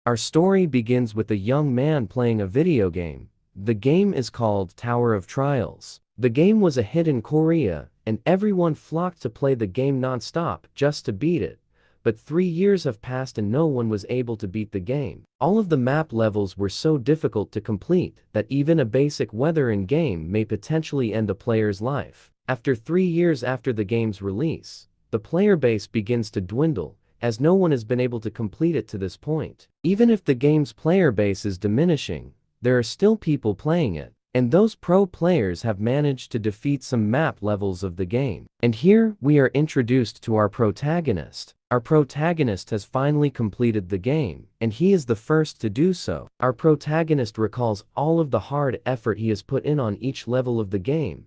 Our story begins with a young man playing a video game. The game is called Tower of Trials. The game was a hit in Korea, and everyone flocked to play the game non-stop just to beat it. But 3 years have passed and no one was able to beat the game. All of the map levels were so difficult to complete that even a basic weather in game may potentially end a player's life. After 3 years after the game's release, the player base begins to dwindle, as no one has been able to complete it to this point. Even if the game's player base is diminishing, there are still people playing it, and those pro players have managed to defeat some map levels of the game. And here, we are introduced to our protagonist. Our protagonist has finally completed the game, and he is the first to do so. Our protagonist recalls all of the hard effort he has put in on each level of the game,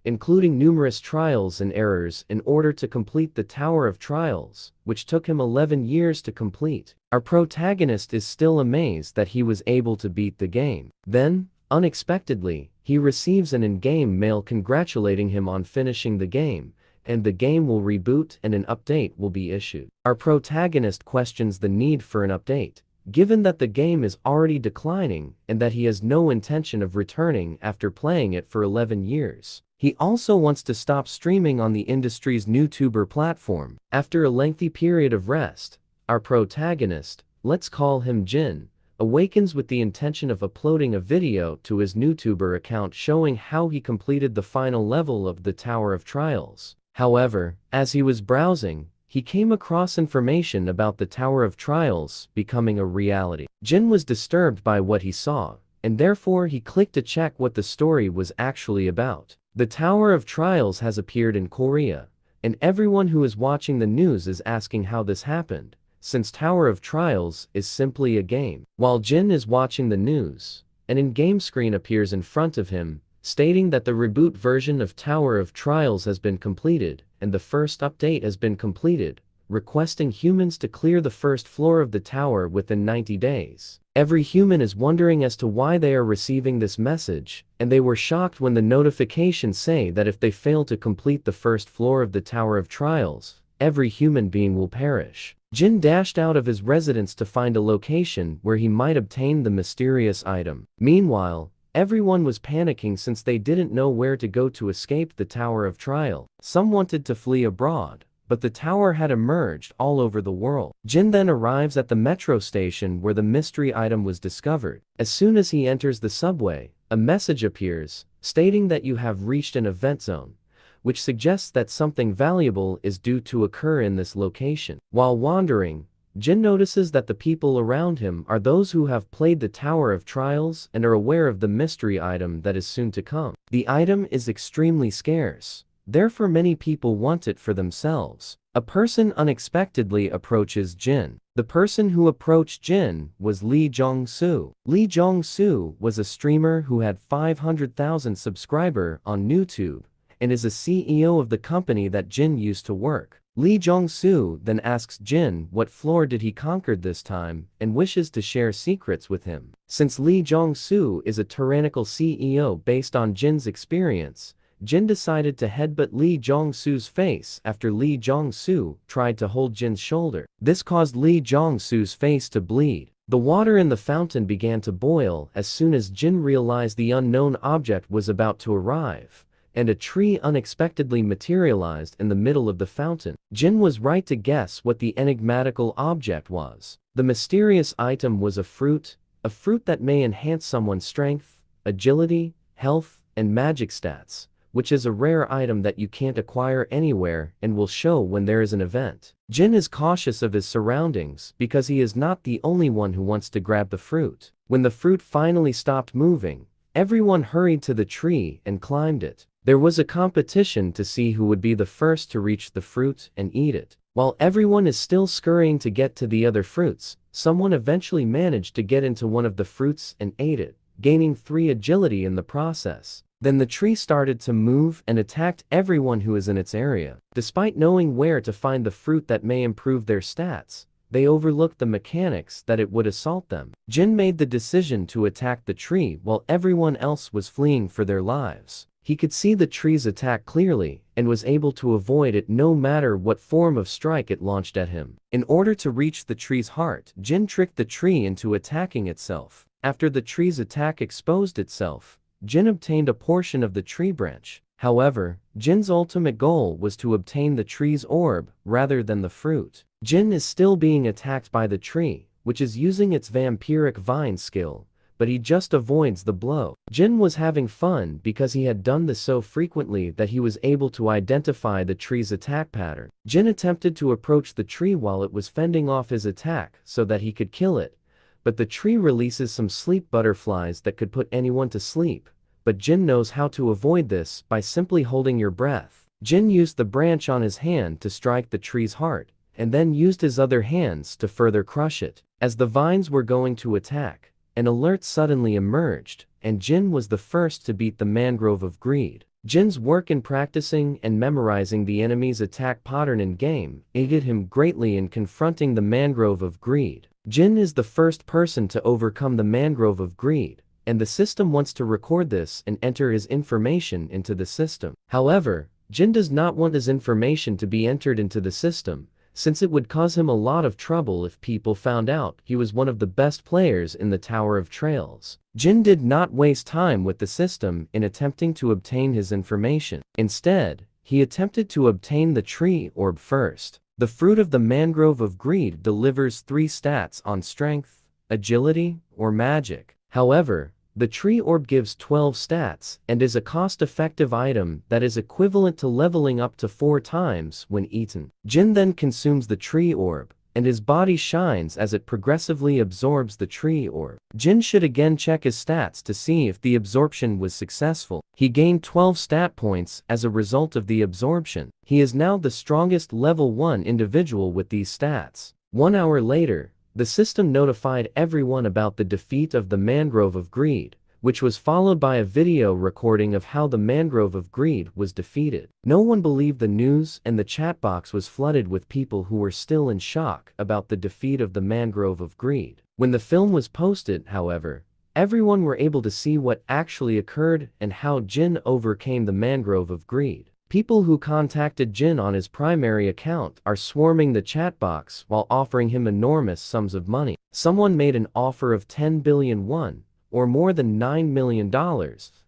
including numerous trials and errors in order to complete the Tower of Trials, which took him 11 years to complete. Our protagonist is still amazed that he was able to beat the game. Then, unexpectedly, he receives an in-game mail congratulating him on finishing the game, and the game will reboot and an update will be issued. Our protagonist questions the need for an update, given that the game is already declining and that he has no intention of returning after playing it for 11 years. He also wants to stop streaming on the industry's YouTuber platform. After a lengthy period of rest, our protagonist, let's call him Jin, awakens with the intention of uploading a video to his YouTuber account showing how he completed the final level of the Tower of Trials. However, as he was browsing, he came across information about the Tower of Trials becoming a reality. Jin was disturbed by what he saw, and therefore he clicked to check what the story was actually about. The Tower of Trials has appeared in Korea, and everyone who is watching the news is asking how this happened, since Tower of Trials is simply a game. While Jin is watching the news, an in-game screen appears in front of him, stating that the reboot version of Tower of Trials has been completed, and the first update has been completed, requesting humans to clear the first floor of the tower within 90 days. Every human is wondering as to why they are receiving this message, and they were shocked when the notifications say that if they fail to complete the first floor of the Tower of Trials, every human being will perish. Jin dashed out of his residence to find a location where he might obtain the mysterious item. Meanwhile, everyone was panicking since they didn't know where to go to escape the Tower of Trial. Some wanted to flee abroad, but the tower had emerged all over the world. Jin then arrives at the metro station where the mystery item was discovered. As soon as he enters the subway, a message appears, stating that you have reached an event zone, which suggests that something valuable is due to occur in this location. While wandering, Jin notices that the people around him are those who have played the Tower of Trials and are aware of the mystery item that is soon to come. The item is extremely scarce, therefore many people want it for themselves. A person unexpectedly approaches Jin. The person who approached Jin was Lee Jong-soo. Lee Jong-soo was a streamer who had 500,000 subscribers on YouTube, and is a CEO of the company that Jin used to work. Lee Jong-soo then asks Jin what floor did he conquer this time and wishes to share secrets with him. Since Lee Jong-soo is a tyrannical CEO based on Jin's experience, Jin decided to headbutt Lee Jong-soo's face after Lee Jong-soo tried to hold Jin's shoulder. This caused Lee Jong-soo's face to bleed. The water in the fountain began to boil as soon as Jin realized the unknown object was about to arrive, and a tree unexpectedly materialized in the middle of the fountain. Jin was right to guess what the enigmatical object was. The mysterious item was a fruit that may enhance someone's strength, agility, health, and magic stats, which is a rare item that you can't acquire anywhere and will show when there is an event. Jin is cautious of his surroundings because he is not the only one who wants to grab the fruit. When the fruit finally stopped moving, everyone hurried to the tree and climbed it. There was a competition to see who would be the first to reach the fruit and eat it. While everyone is still scurrying to get to the other fruits, someone eventually managed to get into one of the fruits and ate it, gaining 3 agility in the process. Then the tree started to move and attacked everyone who is in its area. Despite knowing where to find the fruit that may improve their stats, they overlooked the mechanics that it would assault them. Jin made the decision to attack the tree while everyone else was fleeing for their lives. He could see the tree's attack clearly, and was able to avoid it no matter what form of strike it launched at him. In order to reach the tree's heart, Jin tricked the tree into attacking itself. After the tree's attack exposed itself, Jin obtained a portion of the tree branch. However, Jin's ultimate goal was to obtain the tree's orb rather than the fruit. Jin is still being attacked by the tree, which is using its vampiric vine skill, but he just avoids the blow. Jin was having fun because he had done this so frequently that he was able to identify the tree's attack pattern. Jin attempted to approach the tree while it was fending off his attack so that he could kill it, but the tree releases some sleep butterflies that could put anyone to sleep. But Jin knows how to avoid this by simply holding your breath. Jin used the branch on his hand to strike the tree's heart, and then used his other hands to further crush it. As the vines were going to attack, an alert suddenly emerged, and Jin was the first to beat the Mangrove of Greed. Jin's work in practicing and memorizing the enemy's attack pattern in game aided him greatly in confronting the Mangrove of Greed. Jin is the first person to overcome the Mangrove of Greed, and the system wants to record this and enter his information into the system. However, Jin does not want his information to be entered into the system, since it would cause him a lot of trouble if people found out he was one of the best players in the Tower of Trails. Jin did not waste time with the system in attempting to obtain his information. Instead, he attempted to obtain the tree orb first. The fruit of the Mangrove of Greed delivers 3 stats on strength, agility, or magic. However, the tree orb gives 12 stats and is a cost-effective item that is equivalent to leveling up to 4 times when eaten. Jin then consumes the tree orb, and his body shines as it progressively absorbs the tree orb. Jin should again check his stats to see if the absorption was successful. He gained 12 stat points as a result of the absorption. He is now the strongest level 1 individual with these stats. 1 hour later, the system notified everyone about the defeat of the Mangrove of Greed, which was followed by a video recording of how the Mangrove of Greed was defeated. No one believed the news, and the chat box was flooded with people who were still in shock about the defeat of the Mangrove of Greed. When the film was posted, however, everyone were able to see what actually occurred and how Jin overcame the Mangrove of Greed. People who contacted Jin on his primary account are swarming the chat box while offering him enormous sums of money. Someone made an offer of 10 billion won, or more than $9 million,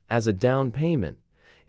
as a down payment,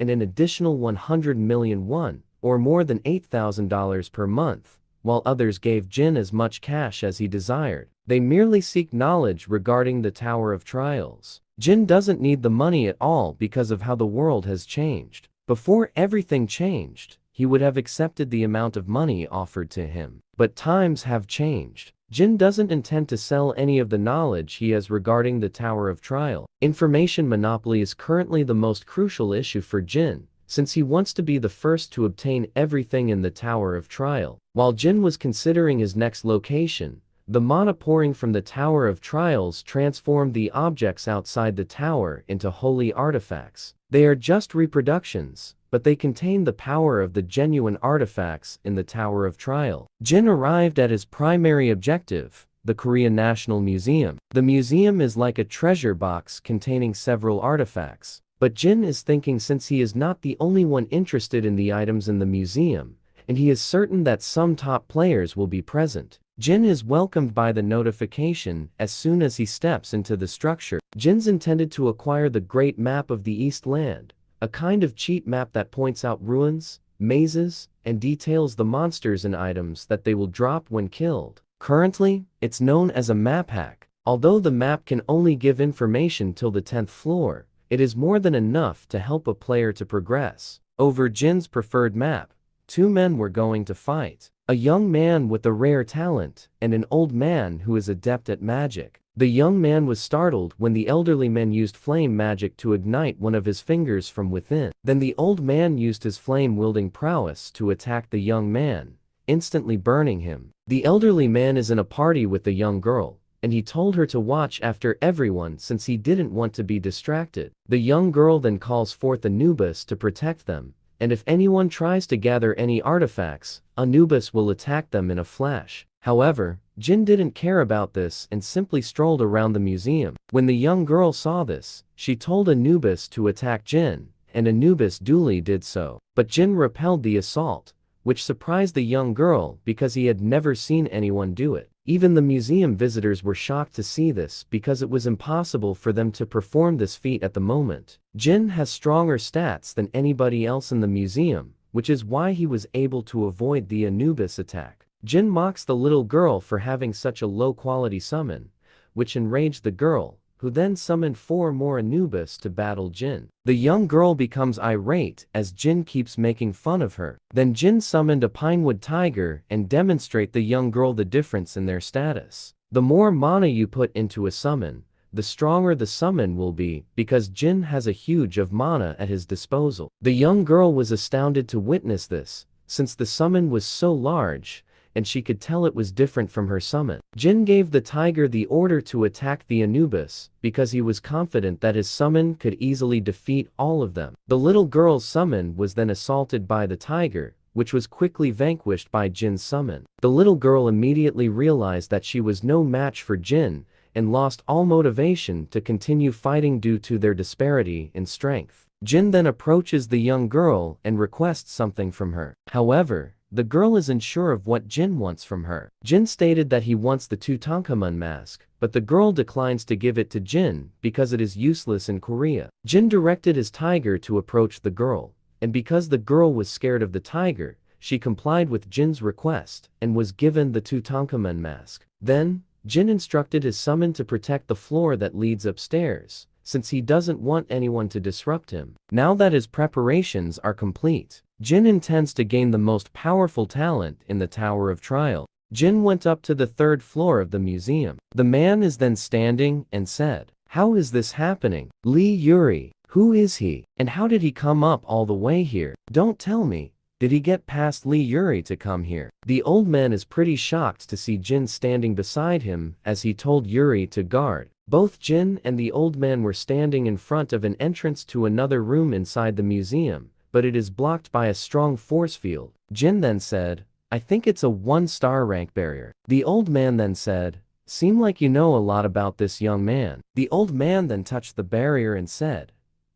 and an additional 100 million won, or more than $8,000 per month, while others gave Jin as much cash as he desired. They merely seek knowledge regarding the Tower of Trials. Jin doesn't need the money at all because of how the world has changed. Before everything changed, he would have accepted the amount of money offered to him. But times have changed. Jin doesn't intend to sell any of the knowledge he has regarding the Tower of Trial. Information monopoly is currently the most crucial issue for Jin, since he wants to be the first to obtain everything in the Tower of Trial. While Jin was considering his next location, the mana pouring from the Tower of Trials transformed the objects outside the tower into holy artifacts. They are just reproductions, but they contain the power of the genuine artifacts in the Tower of Trial. Jin arrived at his primary objective, the Korean National Museum. The museum is like a treasure box containing several artifacts. But Jin is thinking, since he is not the only one interested in the items in the museum, and he is certain that some top players will be present. Jin is welcomed by the notification as soon as he steps into the structure. Jin's intended to acquire the Great Map of the East Land, a kind of cheat map that points out ruins, mazes, and details the monsters and items that they will drop when killed. Currently, it's known as a map hack. Although the map can only give information till the 10th floor, it is more than enough to help a player to progress. Over Jin's preferred map, 2 men were going to fight. A young man with a rare talent, and an old man who is adept at magic. The young man was startled when the elderly man used flame magic to ignite one of his fingers from within. Then the old man used his flame-wielding prowess to attack the young man, instantly burning him. The elderly man is in a party with the young girl, and he told her to watch after everyone since he didn't want to be distracted. The young girl then calls forth Anubis to protect them, and if anyone tries to gather any artifacts, Anubis will attack them in a flash. However, Jin didn't care about this and simply strolled around the museum. When the young girl saw this, she told Anubis to attack Jin, and Anubis duly did so. But Jin repelled the assault, which surprised the young girl because he had never seen anyone do it. Even the museum visitors were shocked to see this because it was impossible for them to perform this feat at the moment. Jin has stronger stats than anybody else in the museum, which is why he was able to avoid the Anubis attack. Jin mocks the little girl for having such a low-quality summon, which enraged the girl, who then summoned 4 more Anubis to battle Jin. The young girl becomes irate as Jin keeps making fun of her. Then Jin summoned a pinewood tiger and demonstrate the young girl the difference in their status. The more mana you put into a summon, the stronger the summon will be because Jin has a huge of mana at his disposal. The young girl was astounded to witness this, since the summon was so large, and she could tell it was different from her summon. Jin gave the tiger the order to attack the Anubis, because he was confident that his summon could easily defeat all of them. The little girl's summon was then assaulted by the tiger, which was quickly vanquished by Jin's summon. The little girl immediately realized that she was no match for Jin, and lost all motivation to continue fighting due to their disparity in strength. Jin then approaches the young girl and requests something from her. However, the girl isn't sure of what Jin wants from her. Jin stated that he wants the Tutankhamun mask, but the girl declines to give it to Jin because it is useless in Korea. Jin directed his tiger to approach the girl, and because the girl was scared of the tiger, she complied with Jin's request and was given the Tutankhamun mask. Then, Jin instructed his summon to protect the floor that leads upstairs, since he doesn't want anyone to disrupt him. Now that his preparations are complete, Jin intends to gain the most powerful talent in the Tower of Trial. Jin went up to the 3rd floor of the museum. The man is then standing and said, "How is this happening? Lee Yuri, who is he? And how did he come up all the way here? Don't tell me. Did he get past Lee Yuri to come here?" The old man is pretty shocked to see Jin standing beside him as he told Yuri to guard. Both Jin and the old man were standing in front of an entrance to another room inside the museum, but it is blocked by a strong force field. Jin then said, "I think it's a 1-star rank barrier." The old man then said, "Seem like you know a lot about this young man." The old man then touched the barrier and said,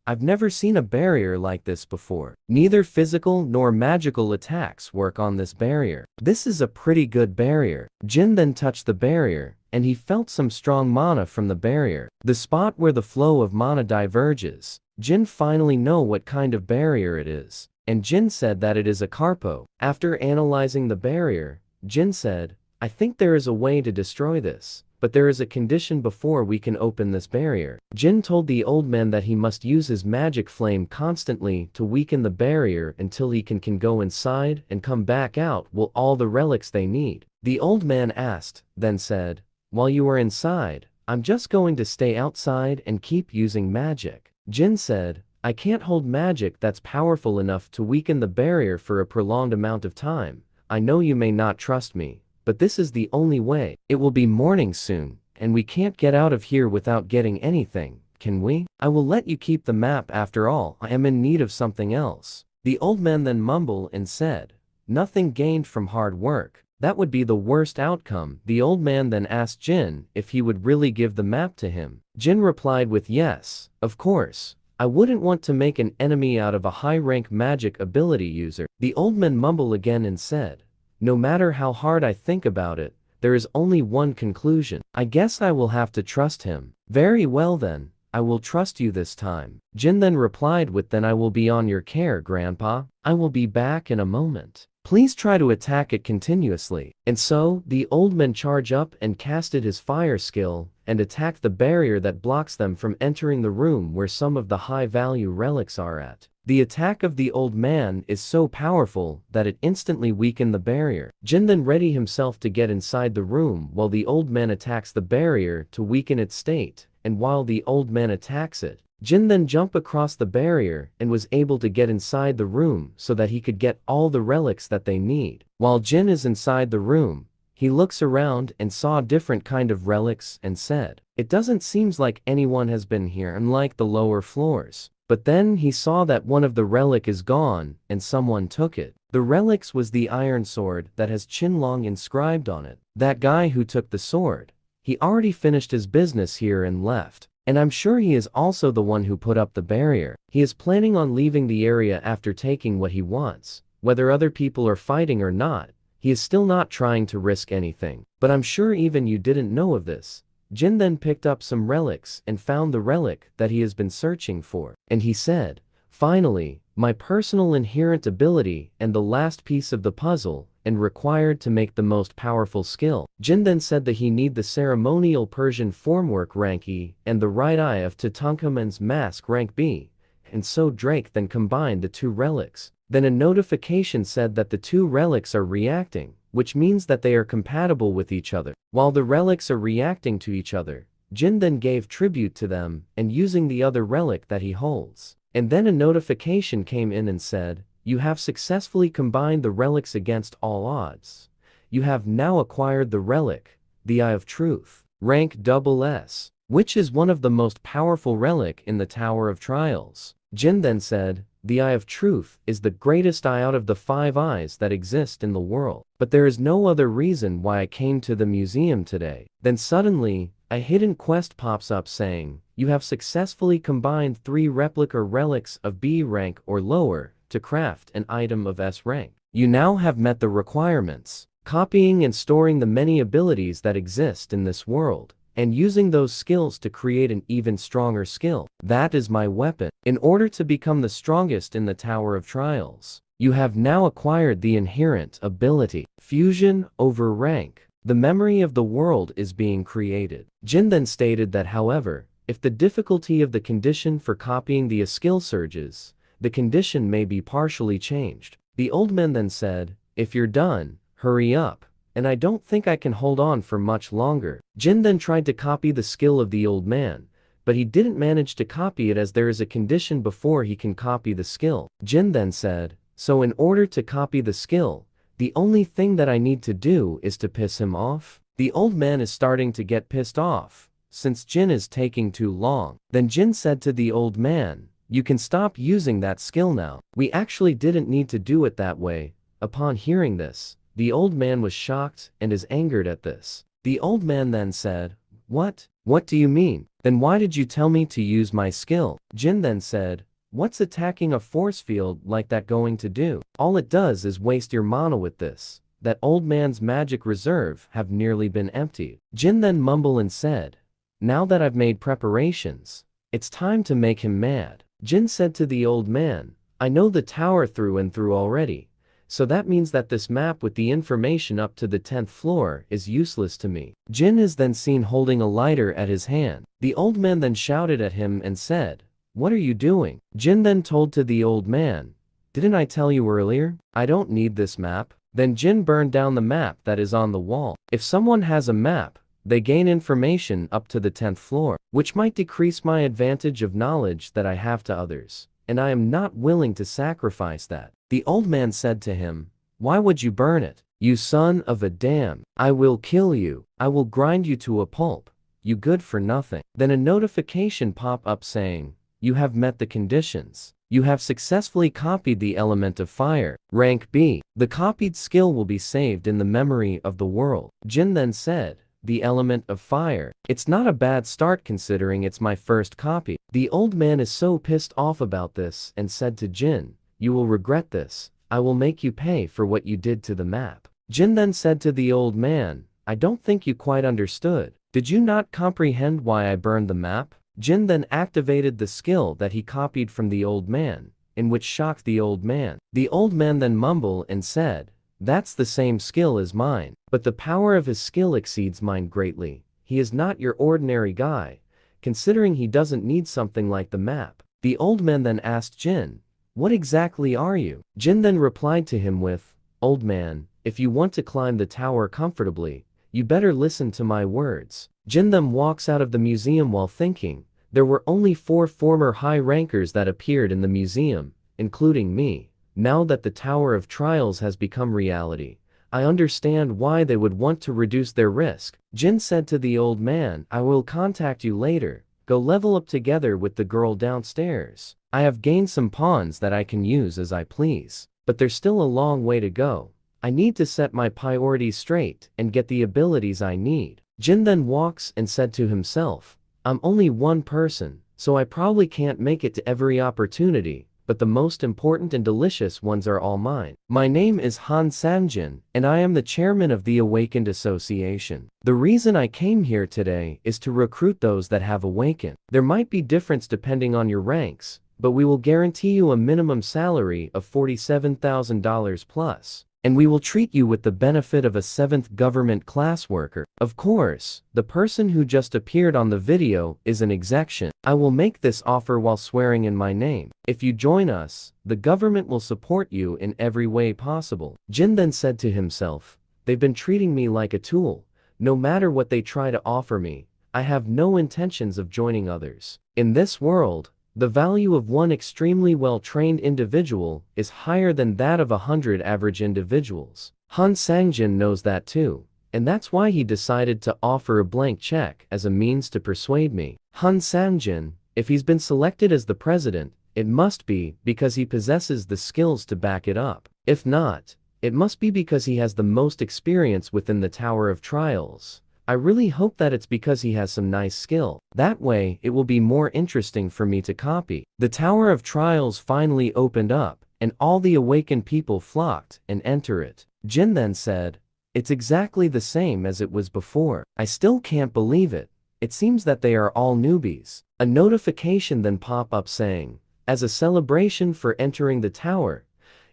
"I've never seen a barrier like this before. Neither physical nor magical attacks work on this barrier. This is a pretty good barrier." Jin then touched the barrier, and he felt some strong mana from the barrier. The spot where the flow of mana diverges. Jin finally know what kind of barrier it is, and Jin said that it is a Carpo. After analyzing the barrier, Jin said, "I think there is a way to destroy this. But there is a condition before we can open this barrier." Jin told the old man that he must use his magic flame constantly to weaken the barrier until he can go inside and come back out with all the relics they need. The old man asked, then said, "While you are inside, I'm just going to stay outside and keep using magic." Jin said, "I can't hold magic that's powerful enough to weaken the barrier for a prolonged amount of time. I know you may not trust me, but this is the only way. It will be morning soon, and we can't get out of here without getting anything, can we? I will let you keep the map after all. I am in need of something else." The old man then mumbled and said, "Nothing gained from hard work. That would be the worst outcome." The old man then asked Jin if he would really give the map to him. Jin replied with yes, of course. I wouldn't want to make an enemy out of a high-rank magic ability user. The old man mumbled again and said, "No matter how hard I think about it, there is only one conclusion. I guess I will have to trust him." "Very well then, I will trust you this time." Jin then replied with, "Then I will be on your care, Grandpa. I will be back in a moment. Please try to attack it continuously." And so, the old man charged up and casted his fire skill, and attacked the barrier that blocks them from entering the room where some of the high-value relics are at. The attack of the old man is so powerful that it instantly weakened the barrier. Jin then ready himself to get inside the room while the old man attacks the barrier to weaken its state, and while the old man attacks it, Jin then jumped across the barrier and was able to get inside the room so that he could get all the relics that they need. While Jin is inside the room, he looks around and saw different kind of relics and said, "It doesn't seems like anyone has been here unlike the lower floors." But then he saw that one of the relic is gone and someone took it. The relics was the iron sword that has Qinlong inscribed on it. That guy who took the sword, he already finished his business here and left. And I'm sure he is also the one who put up the barrier. He is planning on leaving the area after taking what he wants. Whether other people are fighting or not, he is still not trying to risk anything. But I'm sure even you didn't know of this. Jin then picked up some relics and found the relic that he has been searching for. And he said, "Finally, my personal inherent ability and the last piece of the puzzle, and required to make the most powerful skill." Jin then said that he need the ceremonial Persian formwork rank E and the right eye of Tutankhamun's mask rank B. And so Drake then combined the two relics. Then a notification said that the two relics are reacting, which means that they are compatible with each other. While the relics are reacting to each other, Jin then gave tribute to them and using the other relic that he holds. And then a notification came in and said, "You have successfully combined the relics against all odds. You have now acquired the relic, the Eye of Truth, rank SS, which is one of the most powerful relic in the Tower of Trials." Jin then said, "The Eye of Truth is the greatest eye out of the 5 eyes that exist in the world. But there is no other reason why I came to the museum today." Then suddenly, a hidden quest pops up saying, "You have successfully combined 3 replica relics of B rank or lower to craft an item of S rank. You now have met the requirements, copying and storing the many abilities that exist in this world, and using those skills to create an even stronger skill. That is my weapon. In order to become the strongest in the Tower of Trials, you have now acquired the inherent ability, fusion over rank. The memory of the world is being created." Jin then stated that however, if the difficulty of the condition for copying the skill surges, the condition may be partially changed. The old man then said, "If you're done, hurry up, and I don't think I can hold on for much longer." Jin then tried to copy the skill of the old man, but he didn't manage to copy it as there is a condition before he can copy the skill. Jin then said, "So in order to copy the skill, the only thing that I need to do is to piss him off?" The old man is starting to get pissed off, since Jin is taking too long. Then Jin said to the old man, "You can stop using that skill now. We actually didn't need to do it that way." Upon hearing this, the old man was shocked and is angered at this. The old man then said, What do you mean? Then why did you tell me to use my skill?" Jin then said, "What's attacking a force field like that going to do? All it does is waste your mana with this. That old man's magic reserve have nearly been emptied." Jin then mumbled and said, "Now that I've made preparations, it's time to make him mad." Jin said to the old man, "I know the tower through and through already, so that means that this map with the information up to the 10th floor is useless to me." Jin is then seen holding a lighter at his hand. The old man then shouted at him and said, "What are you doing?" Jin then told to the old man, "Didn't I tell you earlier? I don't need this map." Then Jin burned down the map that is on the wall. If someone has a map, they gain information up to the 10th floor, which might decrease my advantage of knowledge that I have to others, and I am not willing to sacrifice that. The old man said to him, "Why would you burn it? You son of a damn, I will kill you. I will grind you to a pulp, you good for nothing." Then a notification pop up saying, "You have met the conditions. You have successfully copied the element of fire, rank B. The copied skill will be saved in the memory of the world." Jin then said, "The element of fire. It's not a bad start considering it's my first copy." The old man is so pissed off about this and said to Jin, "You will regret this. I will make you pay for what you did to the map." Jin then said to the old man, "I don't think you quite understood. Did you not comprehend why I burned the map?" Jin then activated the skill that he copied from the old man, in which shocked the old man. The old man then mumbled and said, "That's the same skill as mine, but the power of his skill exceeds mine greatly. He is not your ordinary guy, considering he doesn't need something like the map." The old man then asked Jin, "What exactly are you?" Jin then replied to him with, "Old man, if you want to climb the tower comfortably, you better listen to my words." Jin then walks out of the museum while thinking, there were only 4 former high rankers that appeared in the museum, including me. Now that the Tower of Trials has become reality, I understand why they would want to reduce their risk. Jin said to the old man, "I will contact you later. Go level up together with the girl downstairs. I have gained some pawns that I can use as I please, but there's still a long way to go. I need to set my priorities straight and get the abilities I need." Jin then walks and said to himself, I'm only one person, so I probably can't make it to every opportunity, but the most important and delicious ones are all mine. My name is Han Sanjin, and I am the chairman of the Awakened Association. The reason I came here today is to recruit those that have awakened. There might be difference depending on your ranks, but we will guarantee you a minimum salary of $47,000 plus. And we will treat you with the benefit of a 7th government class worker. Of course, the person who just appeared on the video is an execution. I will make this offer while swearing in my name. If you join us, the government will support you in every way possible. Jin then said to himself, they've been treating me like a tool. No matter what they try to offer me, I have no intentions of joining others. In this world, the value of one extremely well-trained individual is higher than that of 100 average individuals. Han Sangjin knows that too, and that's why he decided to offer a blank check as a means to persuade me. Han Sangjin, if he's been selected as the president, it must be because he possesses the skills to back it up. If not, it must be because he has the most experience within the Tower of Trials. I really hope that it's because he has some nice skill. That way, it will be more interesting for me to copy. The Tower of Trials finally opened up, and all the awakened people flocked and enter it. Jin then said, it's exactly the same as it was before. I still can't believe it. It seems that they are all newbies. A notification then pop up saying, as a celebration for entering the tower,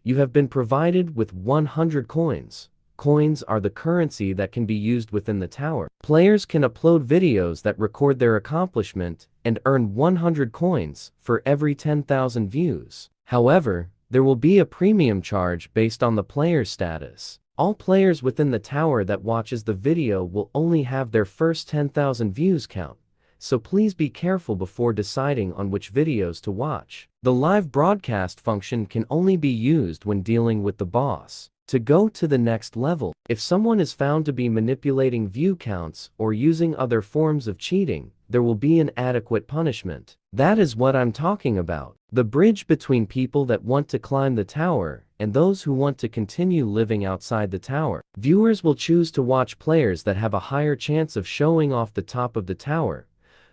you have been provided with 100 coins. Coins are the currency that can be used within the tower. Players can upload videos that record their accomplishment and earn 100 coins for every 10,000 views. However, there will be a premium charge based on the player's status. All players within the tower that watches the video will only have their first 10,000 views count, so please be careful before deciding on which videos to watch. The live broadcast function can only be used when dealing with the boss. To go to the next level, if someone is found to be manipulating view counts or using other forms of cheating, there will be an adequate punishment. That is what I'm talking about. The bridge between people that want to climb the tower and those who want to continue living outside the tower. Viewers will choose to watch players that have a higher chance of showing off the top of the tower,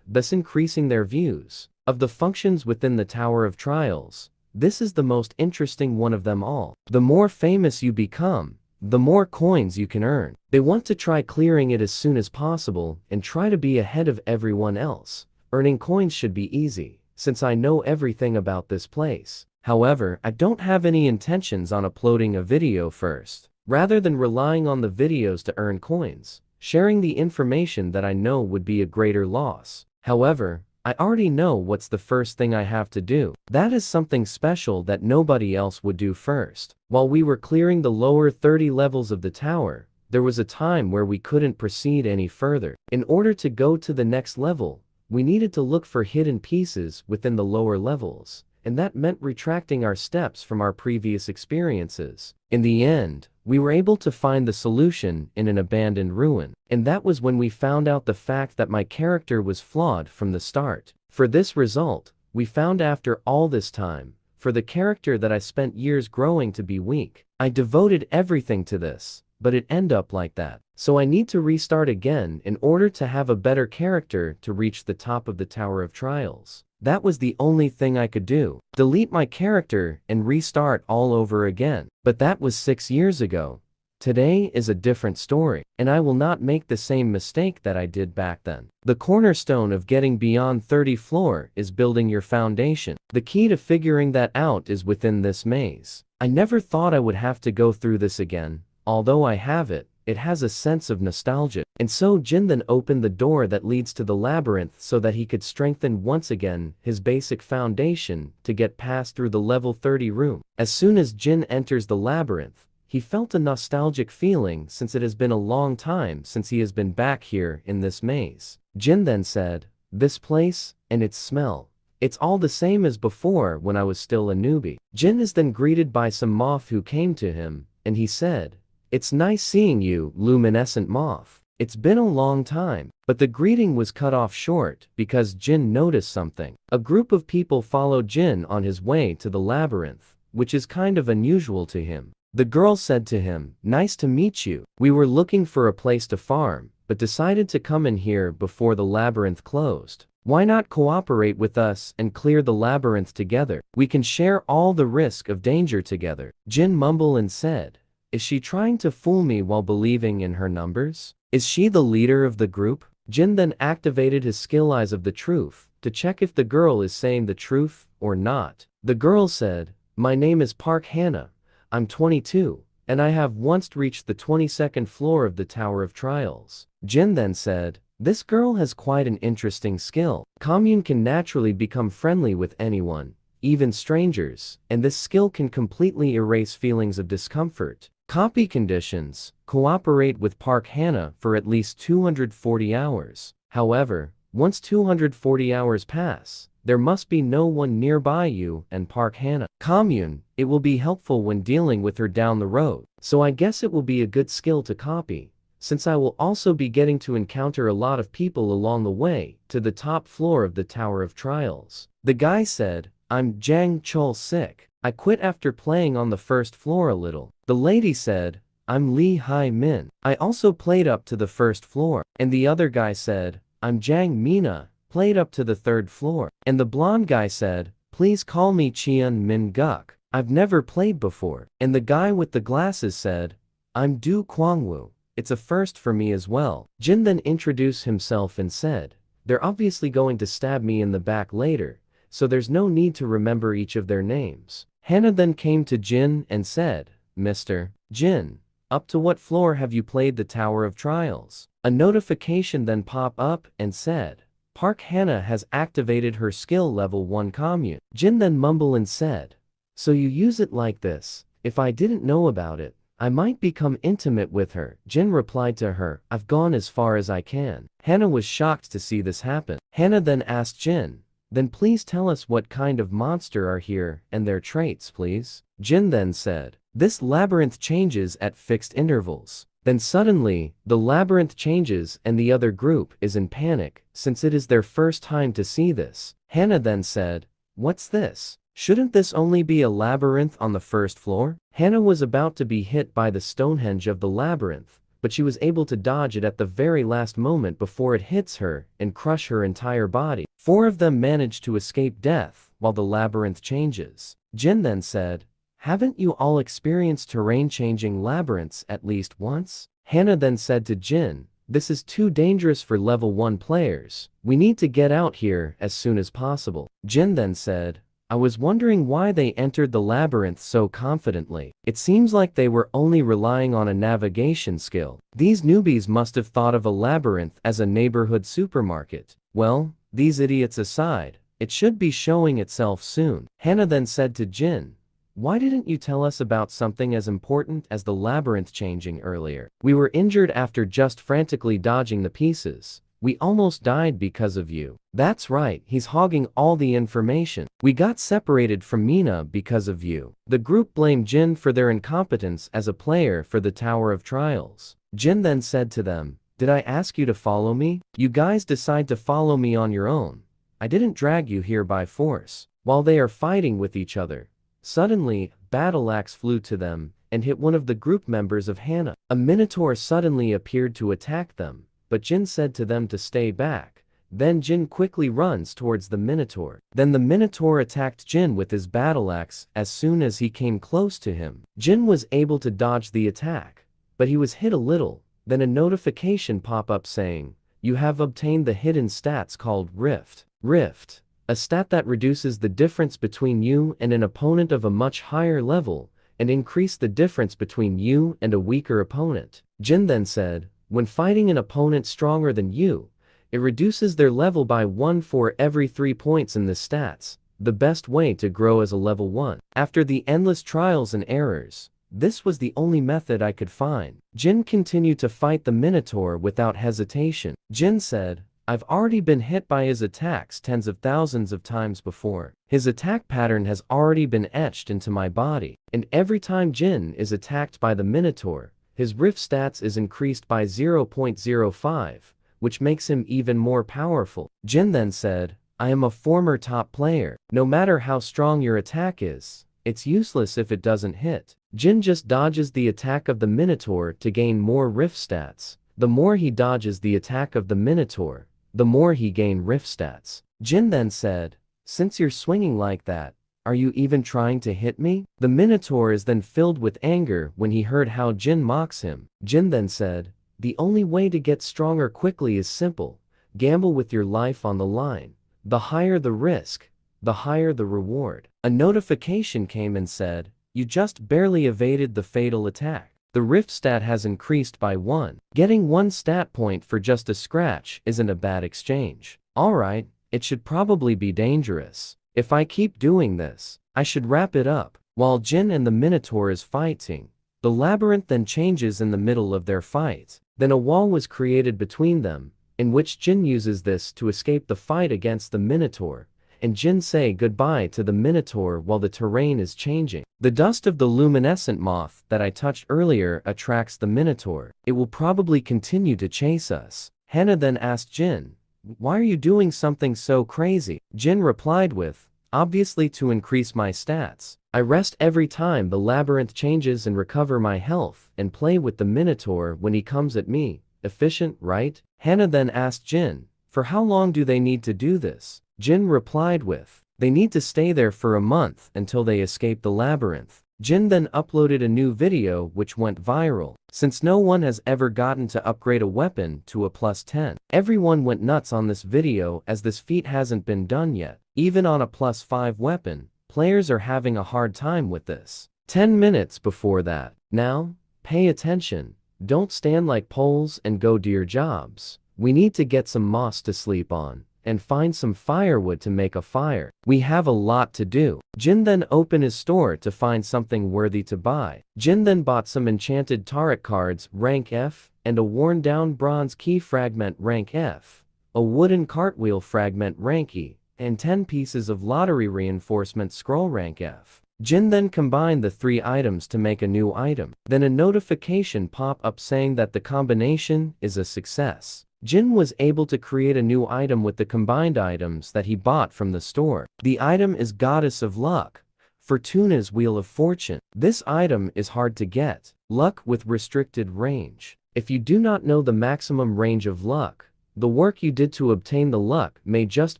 thus increasing their views. Of the functions within the Tower of Trials, this is the most interesting one of them all. The more famous you become, the more coins you can earn. They want to try clearing it as soon as possible and try to be ahead of everyone else. Earning coins should be easy, since I know everything about this place. However, I don't have any intentions on uploading a video first. Rather than relying on the videos to earn coins, sharing the information that I know would be a greater loss. However, I already know what's the first thing I have to do. That is something special that nobody else would do first. While we were clearing the lower 30 levels of the tower, there was a time where we couldn't proceed any further. In order to go to the next level, we needed to look for hidden pieces within the lower levels, and that meant retracting our steps from our previous experiences. In the end, we were able to find the solution in an abandoned ruin, and that was when we found out the fact that my character was flawed from the start. For this result, we found after all this time, for the character that I spent years growing to be weak. I devoted everything to this, but it ended up like that. So I need to restart again in order to have a better character to reach the top of the Tower of Trials. That was the only thing I could do. Delete my character and restart all over again. But that was 6 years ago. Today is a different story, and I will not make the same mistake that I did back then. The cornerstone of getting beyond 30 floor is building your foundation. The key to figuring that out is within this maze. I never thought I would have to go through this again. Although I have it, it has a sense of nostalgia. And so Jin then opened the door that leads to the labyrinth so that he could strengthen once again his basic foundation to get past through the level 30 room. As soon as Jin enters the labyrinth, he felt a nostalgic feeling since it has been a long time since he has been back here in this maze. Jin then said, this place, and its smell, it's all the same as before when I was still a newbie. Jin is then greeted by some moth who came to him, and he said, it's nice seeing you, luminescent moth. It's been a long time. But the greeting was cut off short because Jin noticed something. A group of people followed Jin on his way to the labyrinth, which is kind of unusual to him. The girl said to him, nice to meet you. We were looking for a place to farm, but decided to come in here before the labyrinth closed. Why not cooperate with us and clear the labyrinth together? We can share all the risk of danger together. Jin mumbled and said, is she trying to fool me while believing in her numbers? Is she the leader of the group? Jin then activated his skill Eyes of the Truth to check if the girl is saying the truth or not. The girl said, my name is Park Hannah. I'm 22, and I have once reached the 22nd floor of the Tower of Trials. Jin then said, this girl has quite an interesting skill. Commune can naturally become friendly with anyone, even strangers, and this skill can completely erase feelings of discomfort. Copy conditions: cooperate with Park Hannah for at least 240 hours. However, once 240 hours pass, there must be no one nearby you and Park Hannah. Commune: it will be helpful when dealing with her down the road, so I guess it will be a good skill to copy, since I will also be getting to encounter a lot of people along the way to the top floor of the Tower of Trials. The guy said, I'm Jang Chul-sik. I quit after playing on the first floor a little. The lady said, I'm Lee Hai-min. I also played up to the first floor. And the other guy said, I'm Jang Mina, played up to the third floor. And the blonde guy said, please call me Cheon Min Guk. I've never played before. And the guy with the glasses said, I'm Du Kwangwoo. It's a first for me as well. Jin then introduced himself and said, they're obviously going to stab me in the back later, so there's no need to remember each of their names. Hannah then came to Jin and said, Mr. Jin, up to what floor have you played the Tower of Trials? A notification then popped up and said, Park Hannah has activated her skill level 1 commune. Jin then mumbled and said, so you use it like this. If I didn't know about it, I might become intimate with her. Jin replied to her, I've gone as far as I can. Hannah was shocked to see this happen. Hannah then asked Jin, then please tell us what kind of monster are here and their traits, please. Jin then said, this labyrinth changes at fixed intervals. Then suddenly, the labyrinth changes and the other group is in panic, since it is their first time to see this. Hannah then said, what's this? Shouldn't this only be a labyrinth on the first floor? Hannah was about to be hit by the Stonehenge of the labyrinth, but she was able to dodge it at the very last moment before it hits her and crush her entire body. 4 of them managed to escape death while the labyrinth changes. Jin then said, haven't you all experienced terrain-changing labyrinths at least once? Hannah then said to Jin, this is too dangerous for level 1 players. We need to get out here as soon as possible. Jin then said, I was wondering why they entered the labyrinth so confidently. It seems like they were only relying on a navigation skill. These newbies must have thought of a labyrinth as a neighborhood supermarket. Well, these idiots aside, it should be showing itself soon. Hannah then said to Jin, why didn't you tell us about something as important as the labyrinth changing earlier? We were injured after just frantically dodging the pieces. We almost died because of you. That's right, he's hogging all the information. We got separated from Mina because of you. The group blamed Jin for their incompetence as a player for the Tower of Trials. Jin then said to them, did I ask you to follow me? You guys decide to follow me on your own. I didn't drag you here by force. While they are fighting with each other, suddenly, battle axe flew to them and hit one of the group members of Hannah. A minotaur suddenly appeared to attack them, but Jin said to them to stay back. Then Jin quickly runs towards the Minotaur. Then the Minotaur attacked Jin with his battle axe as soon as he came close to him. Jin was able to dodge the attack, but he was hit a little. Then a notification pop up saying, you have obtained the hidden stats called Rift. Rift, a stat that reduces the difference between you and an opponent of a much higher level, and increase the difference between you and a weaker opponent. Jin then said, when fighting an opponent stronger than you, it reduces their level by 1 for every 3 points in the stats, the best way to grow as a level 1. After the endless trials and errors, this was the only method I could find. Jin continued to fight the Minotaur without hesitation. Jin said, I've already been hit by his attacks tens of thousands of times before. His attack pattern has already been etched into my body, and every time Jin is attacked by the Minotaur, his rift stats is increased by 0.05, which makes him even more powerful. Jin then said, I am a former top player. No matter how strong your attack is, it's useless if it doesn't hit. Jin just dodges the attack of the Minotaur to gain more rift stats. the more he dodges the attack of the Minotaur, the more he gains rift stats. Jin then said, "Since you're swinging like that, are you even trying to hit me?" The Minotaur is then filled with anger when he heard how Jin mocks him. Jin then said, "The only way to get stronger quickly is simple. Gamble with your life on the line. The higher the risk, the higher the reward." A notification came and said, "You just barely evaded the fatal attack. The rift stat has increased by 1. Getting 1 stat point for just a scratch isn't a bad exchange. Alright, it should probably be dangerous. If I keep doing this, I should wrap it up." While Jin and the Minotaur is fighting, the labyrinth then changes in the middle of their fight. Then a wall was created between them, in which Jin uses this to escape the fight against the Minotaur, and Jin say goodbye to the Minotaur while the terrain is changing. The dust of the luminescent moth that I touched earlier attracts the Minotaur. It will probably continue to chase us. Hannah then asked Jin, "Why are you doing something so crazy?" Jin replied with, "Obviously to increase my stats. I rest every time the labyrinth changes and recover my health and play with the Minotaur when he comes at me. Efficient, right?" Hannah then asked Jin, "For how long do they need to do this?" Jin replied with, "They need to stay there for a month until they escape the labyrinth." Jin then uploaded a new video which went viral, since no one has ever gotten to upgrade a weapon to a +10. Everyone went nuts on this video as this feat hasn't been done yet. Even on a +5 weapon, players are having a hard time with this. 10 minutes before that. Now, pay attention, don't stand like poles and go do your jobs. We need to get some moss to sleep on, and find some firewood to make a fire. We have a lot to do. Jin then opened his store to find something worthy to buy. Jin then bought some enchanted tarot cards rank F, and a worn down bronze key fragment rank F, a wooden cartwheel fragment rank E, and 10 pieces of lottery reinforcement scroll rank F. Jin then combined the 3 items to make a new item. Then a notification pop up saying that the combination is a success. Jin was able to create a new item with the combined items that he bought from the store. The item is Goddess of Luck, Fortuna's Wheel of Fortune. This item is hard to get. Luck with restricted range. If you do not know the maximum range of luck, the work you did to obtain the luck may just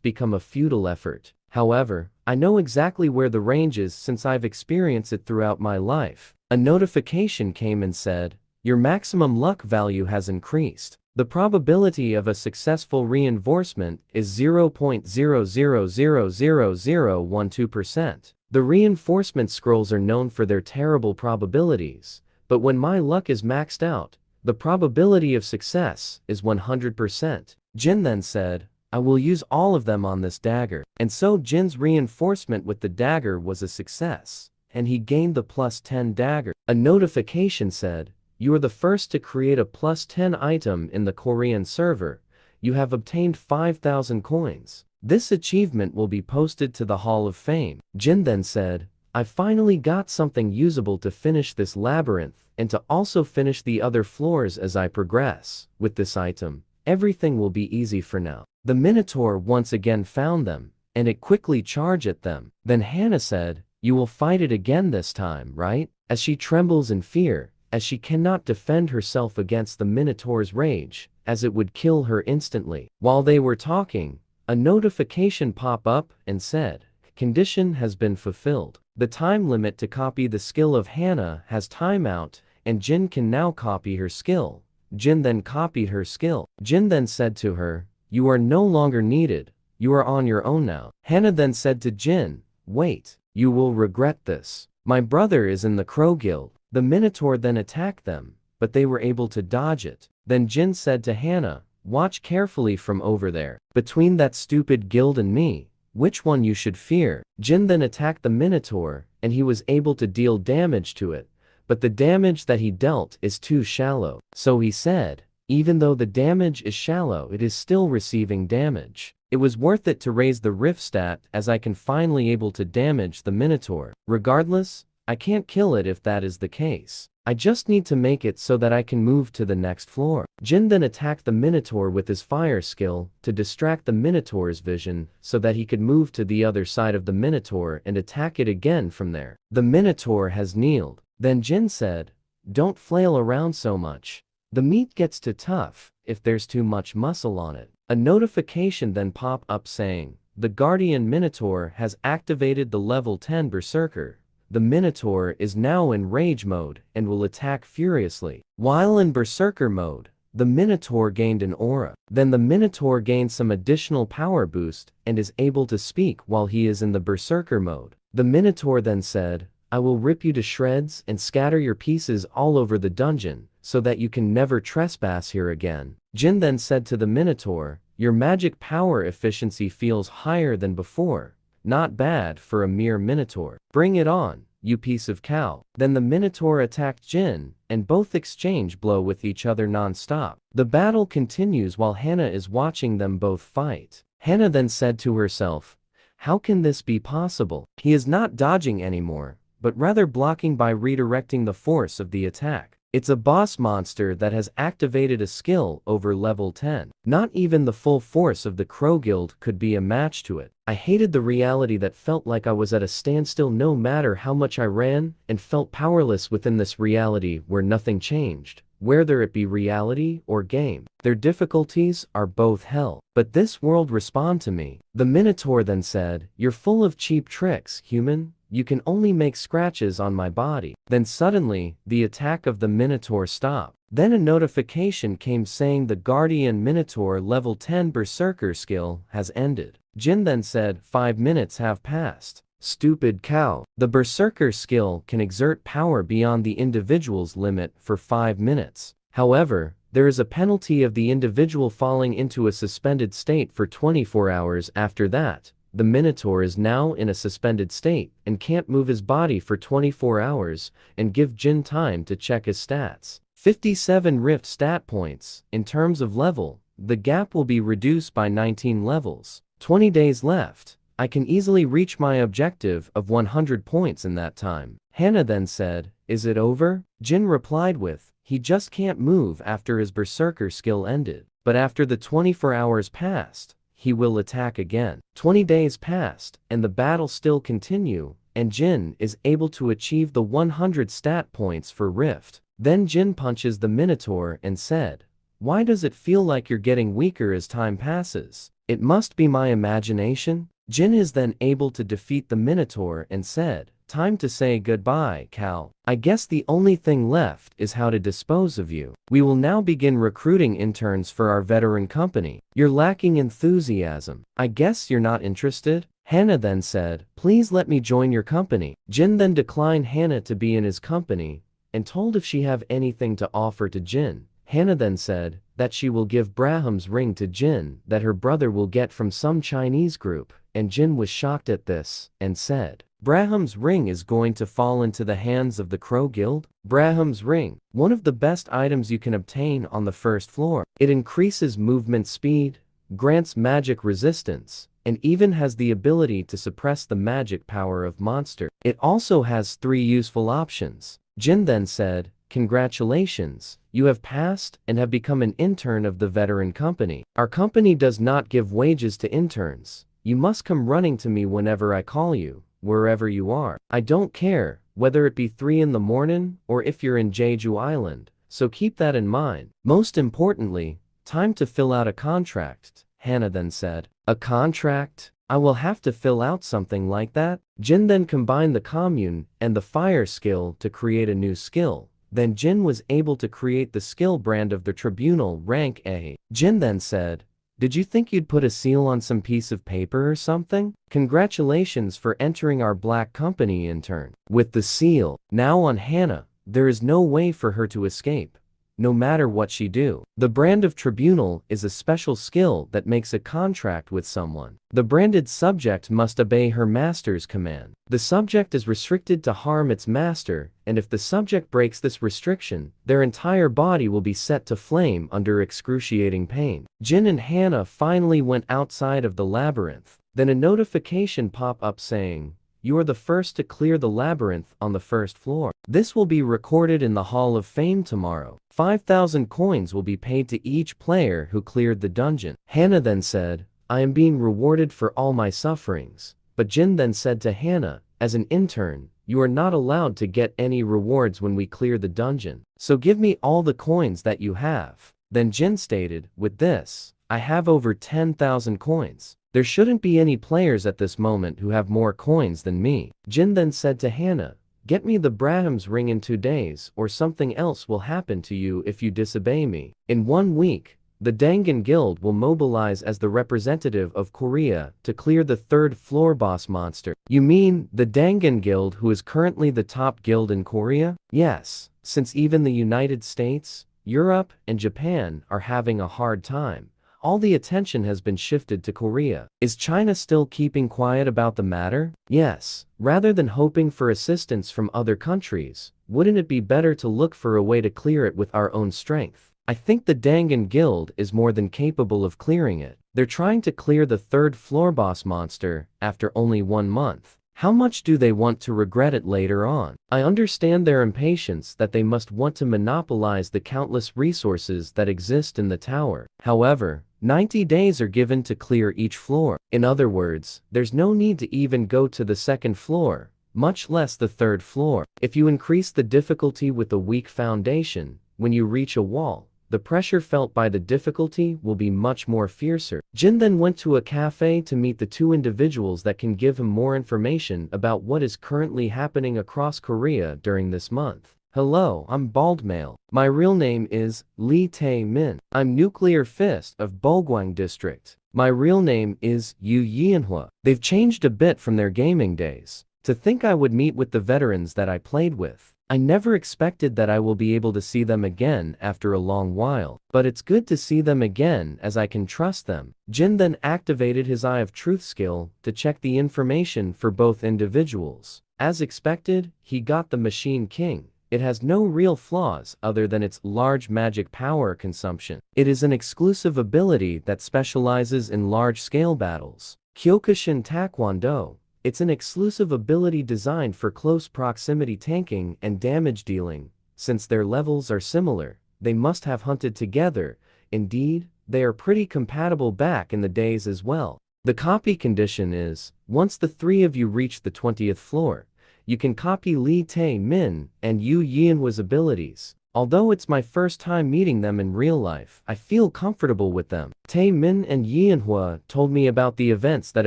become a futile effort. However, I know exactly where the range is since I've experienced it throughout my life. A notification came and said, "Your maximum luck value has increased. The probability of a successful reinforcement is 0.000012%. The reinforcement scrolls are known for their terrible probabilities, but when my luck is maxed out, the probability of success is 100%. Jin then said, "I will use all of them on this dagger." And so Jin's reinforcement with the dagger was a success, and he gained the +10 dagger. A notification said, "You are the first to create a +10 item in the Korean server. You have obtained 5,000 coins. This achievement will be posted to the Hall of Fame." Jin then said, "I finally got something usable to finish this labyrinth and to also finish the other floors as I progress. With this item, everything will be easy for now." The Minotaur once again found them, and it quickly charged at them. Then Hannah said, "You will fight it again this time, right?" As she trembles in fear, as she cannot defend herself against the Minotaur's rage, as it would kill her instantly. While they were talking, a notification pop up and said, "Condition has been fulfilled. The time limit to copy the skill of Hannah has timeout, and Jin can now copy her skill." Jin then copied her skill. Jin then said to her, "You are no longer needed. You are on your own now." Hannah then said to Jin, "Wait, you will regret this. My brother is in the Crow Guild." The Minotaur then attacked them, but they were able to dodge it. Then Jin said to Hannah, "Watch carefully from over there. Between that stupid guild and me, which one you should fear?" Jin then attacked the Minotaur, and he was able to deal damage to it, but the damage that he dealt is too shallow. So he said, "Even though the damage is shallow, it is still receiving damage. It was worth it to raise the rift stat as I can finally able to damage the Minotaur. Regardless, I can't kill it if that is the case. I just need to make it so that I can move to the next floor." Jin then attacked the Minotaur with his fire skill to distract the Minotaur's vision so that he could move to the other side of the Minotaur and attack it again from there. The Minotaur has kneeled. Then Jin said, "Don't flail around so much. The meat gets too tough if there's too much muscle on it. A notification then pop up saying, the Guardian Minotaur has activated the level 10 Berserker. The Minotaur is now in rage mode and will attack furiously. While in Berserker mode, the Minotaur gained an aura. Then the Minotaur gained some additional power boost and is able to speak while he is in the Berserker mode. The Minotaur then said, I will rip you to shreds and scatter your pieces all over the dungeon, so that you can never trespass here again. Jin then said to the Minotaur, your magic power efficiency feels higher than before. Not bad for a mere Minotaur. Bring it on, you piece of cow. Then the Minotaur attacked Jin, and both exchange blow with each other non-stop. The battle continues while Hannah is watching them both fight. Hannah then said to herself, how can this be possible? He is not dodging anymore, but rather blocking by redirecting the force of the attack. It's a boss monster that has activated a skill over level 10. Not even the full force of the Crow Guild could be a match to it. I hated the reality that felt like I was at a standstill no matter how much I ran, and felt powerless within this reality where nothing changed, whether it be reality or game. Their difficulties are both hell. But this world respond to me. The Minotaur then said, you're full of cheap tricks, human. You can only make scratches on my body. Then suddenly, the attack of the Minotaur stopped. Then a notification came saying the Guardian Minotaur level 10 Berserker skill has ended. Jin then said, 5 minutes have passed. Stupid cow. The Berserker skill can exert power beyond the individual's limit for 5 minutes. However, there is a penalty of the individual falling into a suspended state for 24 hours after that. The Minotaur is now in a suspended state and can't move his body for 24 hours and give Jin time to check his stats. 57 Rift stat points. In terms of level, the gap will be reduced by 19 levels. 20 days left. I can easily reach my objective of 100 points in that time. Hannah then said, is it over? Jin replied with, he just can't move after his Berserker skill ended. But after the 24 hours passed, he will attack again. 20 days passed, and the battle still continue, and Jin is able to achieve the 100 stat points for Rift. Then Jin punches the Minotaur and said, why does it feel like you're getting weaker as time passes? It must be my imagination? Jin is then able to defeat the Minotaur and said, time to say goodbye, Cal. I guess the only thing left is how to dispose of you. We will now begin recruiting interns for our veteran company. You're lacking enthusiasm. I guess you're not interested? Hannah then said, please let me join your company. Jin then declined Hannah to be in his company and told if she have anything to offer to Jin. Hannah then said that she will give Braham's ring to Jin that her brother will get from some Chinese group, and Jin was shocked at this and said, Braham's ring is going to fall into the hands of the Crow Guild? Braham's ring, one of the best items you can obtain on the first floor. It increases movement speed, grants magic resistance, and even has the ability to suppress the magic power of monster. It also has 3 useful options. Jin then said, congratulations, you have passed and have become an intern of the veteran company. Our company does not give wages to interns. You must come running to me whenever I call you, wherever you are. I don't care, whether it be 3 in the morning or if you're in Jeju Island, so keep that in mind. Most importantly, time to fill out a contract, Hannah then said. A contract? I will have to fill out something like that? Jin then combined the commune and the fire skill to create a new skill. Then Jin was able to create the skill brand of the Tribunal rank A. Jin then said, did you think you'd put a seal on some piece of paper or something? Congratulations for entering our black company, intern. With the seal now on Hannah, there is no way for her to escape, no matter what she do. The brand of Tribunal is a special skill that makes a contract with someone. The branded subject must obey her master's command. The subject is restricted to harm its master, and if the subject breaks this restriction, their entire body will be set to flame under excruciating pain. Jin and Hannah finally went outside of the labyrinth. Then a notification pop up saying, you are the first to clear the labyrinth on the first floor. This will be recorded in the Hall of Fame tomorrow. 5,000 coins will be paid to each player who cleared the dungeon. Hannah then said, I am being rewarded for all my sufferings. But Jin then said to Hannah, as an intern, you are not allowed to get any rewards when we clear the dungeon. So give me all the coins that you have. Then Jin stated, with this, I have over 10,000 coins. There shouldn't be any players at this moment who have more coins than me. Jin then said to Hannah, get me the Brahms ring in 2 days or something else will happen to you if you disobey me. In 1 week, the Dangan Guild will mobilize as the representative of Korea to clear the 3rd floor boss monster. You mean the Dangan Guild, who is currently the top guild in Korea? Yes, since even the United States, Europe, and Japan are having a hard time. All the attention has been shifted to Korea. Is China still keeping quiet about the matter? Yes. Rather than hoping for assistance from other countries, wouldn't it be better to look for a way to clear it with our own strength? I think the Dangan Guild is more than capable of clearing it. They're trying to clear the 3rd floor boss monster after only 1 month. How much do they want to regret it later on? I understand their impatience that they must want to monopolize the countless resources that exist in the tower. However, 90 days are given to clear each floor. In other words, there's no need to even go to the 2nd floor, much less the 3rd floor. If you increase the difficulty with a weak foundation, when you reach a wall, the pressure felt by the difficulty will be much more fiercer. Jin then went to a cafe to meet the 2 individuals that can give him more information about what is currently happening across Korea during this month. Hello, I'm Bald Male. My real name is Lee Tae-min. I'm Nuclear Fist of Bulgwang District. My real name is Yu Yianhua. They've changed a bit from their gaming days. To think I would meet with the veterans that I played with. I never expected that I will be able to see them again after a long while, but it's good to see them again as I can trust them. Jin then activated his Eye of Truth skill to check the information for both individuals. As expected, he got the Machine King. It has no real flaws other than its large magic power consumption. It is an exclusive ability that specializes in large-scale battles. Kyokushin Taekwondo. It's an exclusive ability designed for close proximity tanking and damage dealing. Since their levels are similar, they must have hunted together. Indeed, they are pretty compatible back in the days as well. The copy condition is, once the 3 of you reach the 20th floor, you can copy Lee Tae-min and Yu Yianhua's abilities. Although it's my first time meeting them in real life, I feel comfortable with them. Tae-min and Yianhua told me about the events that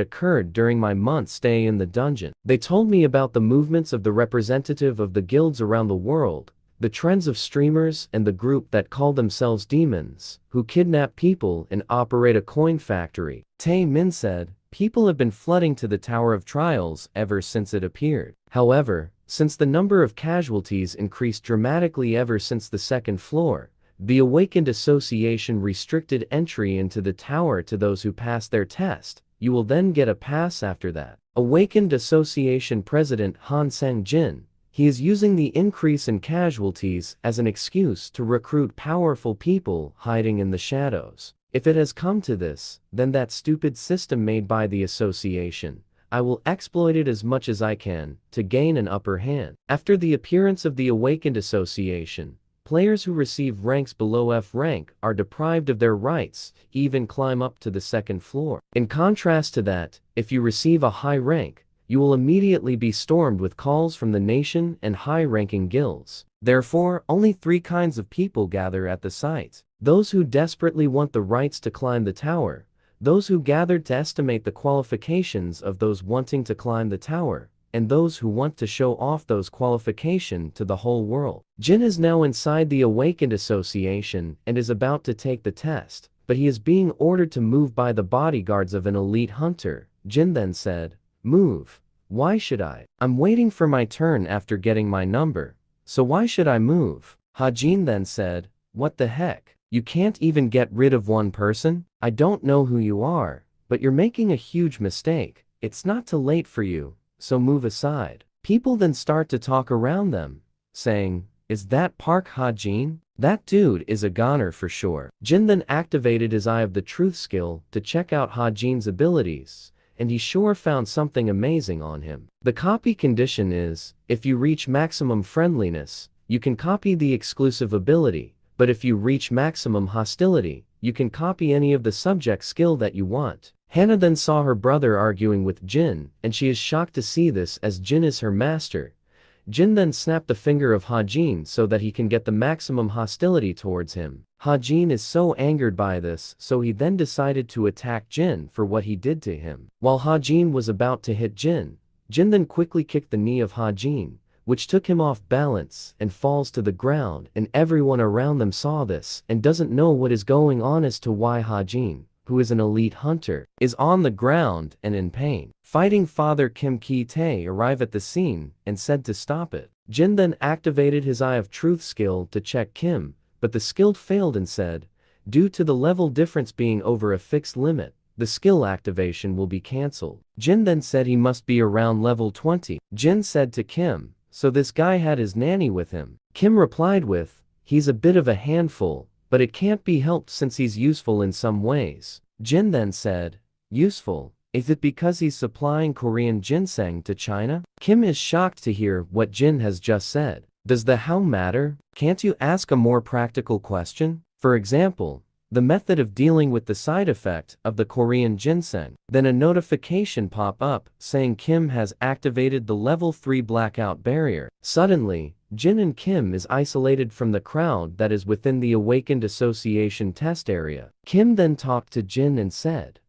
occurred during my month stay in the dungeon. They told me about the movements of the representative of the guilds around the world, the trends of streamers and the group that call themselves demons, who kidnap people and operate a coin factory. Tae-min said, people have been flooding to the Tower of Trials ever since it appeared. However, since the number of casualties increased dramatically ever since the 2nd floor, the Awakened Association restricted entry into the tower to those who pass their test. You will then get a pass after that. Awakened Association President Han Sang-jin, he is using the increase in casualties as an excuse to recruit powerful people hiding in the shadows. If it has come to this, then that stupid system made by the association, I will exploit it as much as I can to gain an upper hand. After the appearance of the Awakened Association, players who receive ranks below F rank are deprived of their rights, even climb up to the 2nd floor. In contrast to that, if you receive a high rank, you will immediately be stormed with calls from the nation and high-ranking guilds. Therefore, only 3 kinds of people gather at the site. Those who desperately want the rights to climb the tower, those who gathered to estimate the qualifications of those wanting to climb the tower, and those who want to show off those qualifications to the whole world. Jin is now inside the Awakened Association and is about to take the test, but he is being ordered to move by the bodyguards of an elite hunter. Jin then said, move. Why should I? I'm waiting for my turn after getting my number, so why should I move? Hajin then said, what the heck? You can't even get rid of one person? I don't know who you are, but you're making a huge mistake. It's not too late for you, so move aside. People then start to talk around them, saying, is that Park Ha-jin? That dude is a goner for sure. Jin then activated his Eye of the Truth skill to check out Ha-jin's abilities, and he sure found something amazing on him. The copy condition is, if you reach maximum friendliness, you can copy the exclusive ability. But if you reach maximum hostility, you can copy any of the subject skill that you want. Hannah then saw her brother arguing with Jin, and she is shocked to see this as Jin is her master, Jin then snapped the finger of Hajin so that he can get the maximum hostility towards him. Hajin is so angered by this, so he then decided to attack Jin for what he did to him. While Hajin was about to hit Jin, Jin then quickly kicked the knee of Hajin, which took him off balance and falls to the ground, and everyone around them saw this and doesn't know what is going on as to why Hajin, who is an elite hunter, is on the ground and in pain. Fighting Father Kim Ki-tae arrived at the scene and said to stop it. Jin then activated his Eye of Truth skill to check Kim, but the skill failed and said, due to the level difference being over a fixed limit, the skill activation will be cancelled. Jin then said he must be around level 20. Jin said to Kim, so this guy had his nanny with him. Kim replied with, he's a bit of a handful, but it can't be helped since he's useful in some ways. Jin then said, useful? Is it because he's supplying Korean ginseng to China? Kim is shocked to hear what Jin has just said. Does the how matter? Can't you ask a more practical question? For example, the method of dealing with the side effect of the Korean ginseng. Then a notification pop up saying Kim has activated the level 3 blackout barrier. Suddenly, Jin and Kim is isolated from the crowd that is within the Awakened Association test area. Kim then talked to Jin and said,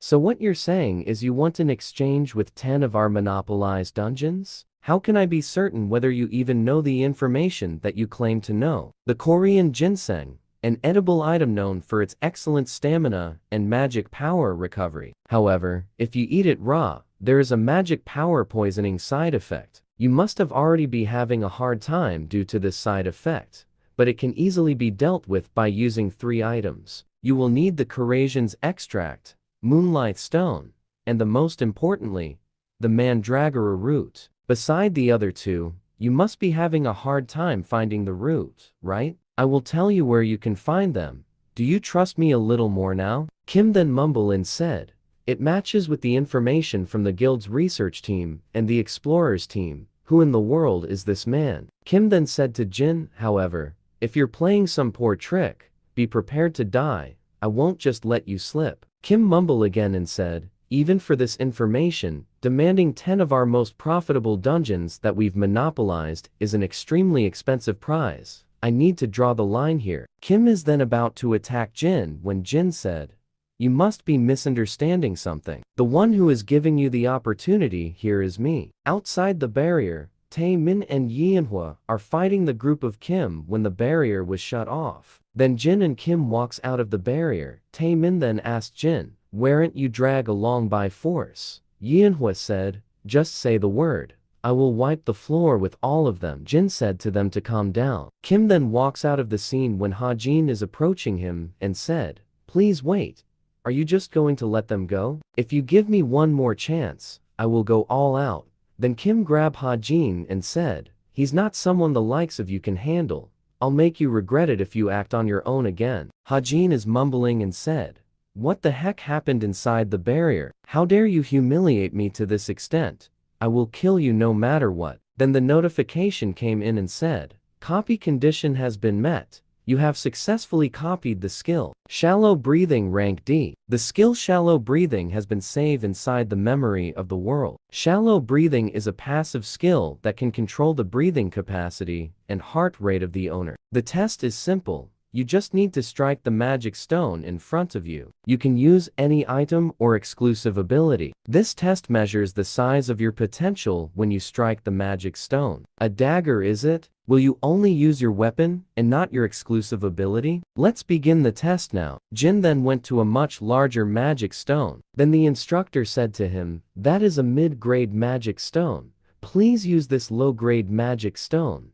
so what you're saying is you want an exchange with 10 of our monopolized dungeons? How can I be certain whether you even know the information that you claim to know? The Korean ginseng, an edible item known for its excellent stamina and magic power recovery. However, if you eat it raw, there is a magic power poisoning side effect. You must have already be having a hard time due to this side effect, but it can easily be dealt with by using 3 items. You will need the Korasian's extract, Moonlight Stone, and the most importantly, the Mandragora root. Beside the other 2, you must be having a hard time finding the root, right? I will tell you where you can find them. Do you trust me a little more now? Kim then mumbled and said, it matches with the information from the guild's research team and the explorers team. Who in the world is this man? Kim then said to Jin, however, if you're playing some poor trick, be prepared to die. I won't just let you slip. Kim mumbled again and said, even for this information, demanding 10 of our most profitable dungeons that we've monopolized is an extremely expensive prize. I need to draw the line here. Kim is then about to attack Jin when Jin said, you must be misunderstanding something. The one who is giving you the opportunity here is me. Outside the barrier, Tae-min and Manhwa are fighting the group of Kim when the barrier was shut off. Then Jin and Kim walks out of the barrier. Tae-min then asked Jin, weren't you dragged along by force? Manhwa said, just say the word. I will wipe the floor with all of them. Jin said to them to calm down. Kim then walks out of the scene when Hajin is approaching him and said, please wait. Are you just going to let them go? If you give me one more chance, I will go all out. Then Kim grabbed Hajin and said, he's not someone the likes of you can handle. I'll make you regret it if you act on your own again. Hajin is mumbling and said, what the heck happened inside the barrier? How dare you humiliate me to this extent? I will kill you no matter what. Then the notification came in and said, copy condition has been met. You have successfully copied the skill. Shallow Breathing rank D. The skill Shallow Breathing has been saved inside the memory of the world. Shallow Breathing is a passive skill that can control the breathing capacity and heart rate of the owner. The test is simple. You just need to strike the magic stone in front of you. You can use any item or exclusive ability. This test measures the size of your potential when you strike the magic stone. A dagger, is it? Will you only use your weapon and not your exclusive ability? Let's begin the test now. Jin then went to a much larger magic stone. Then the instructor said to him, that is a mid-grade magic stone. Please use this low-grade magic stone.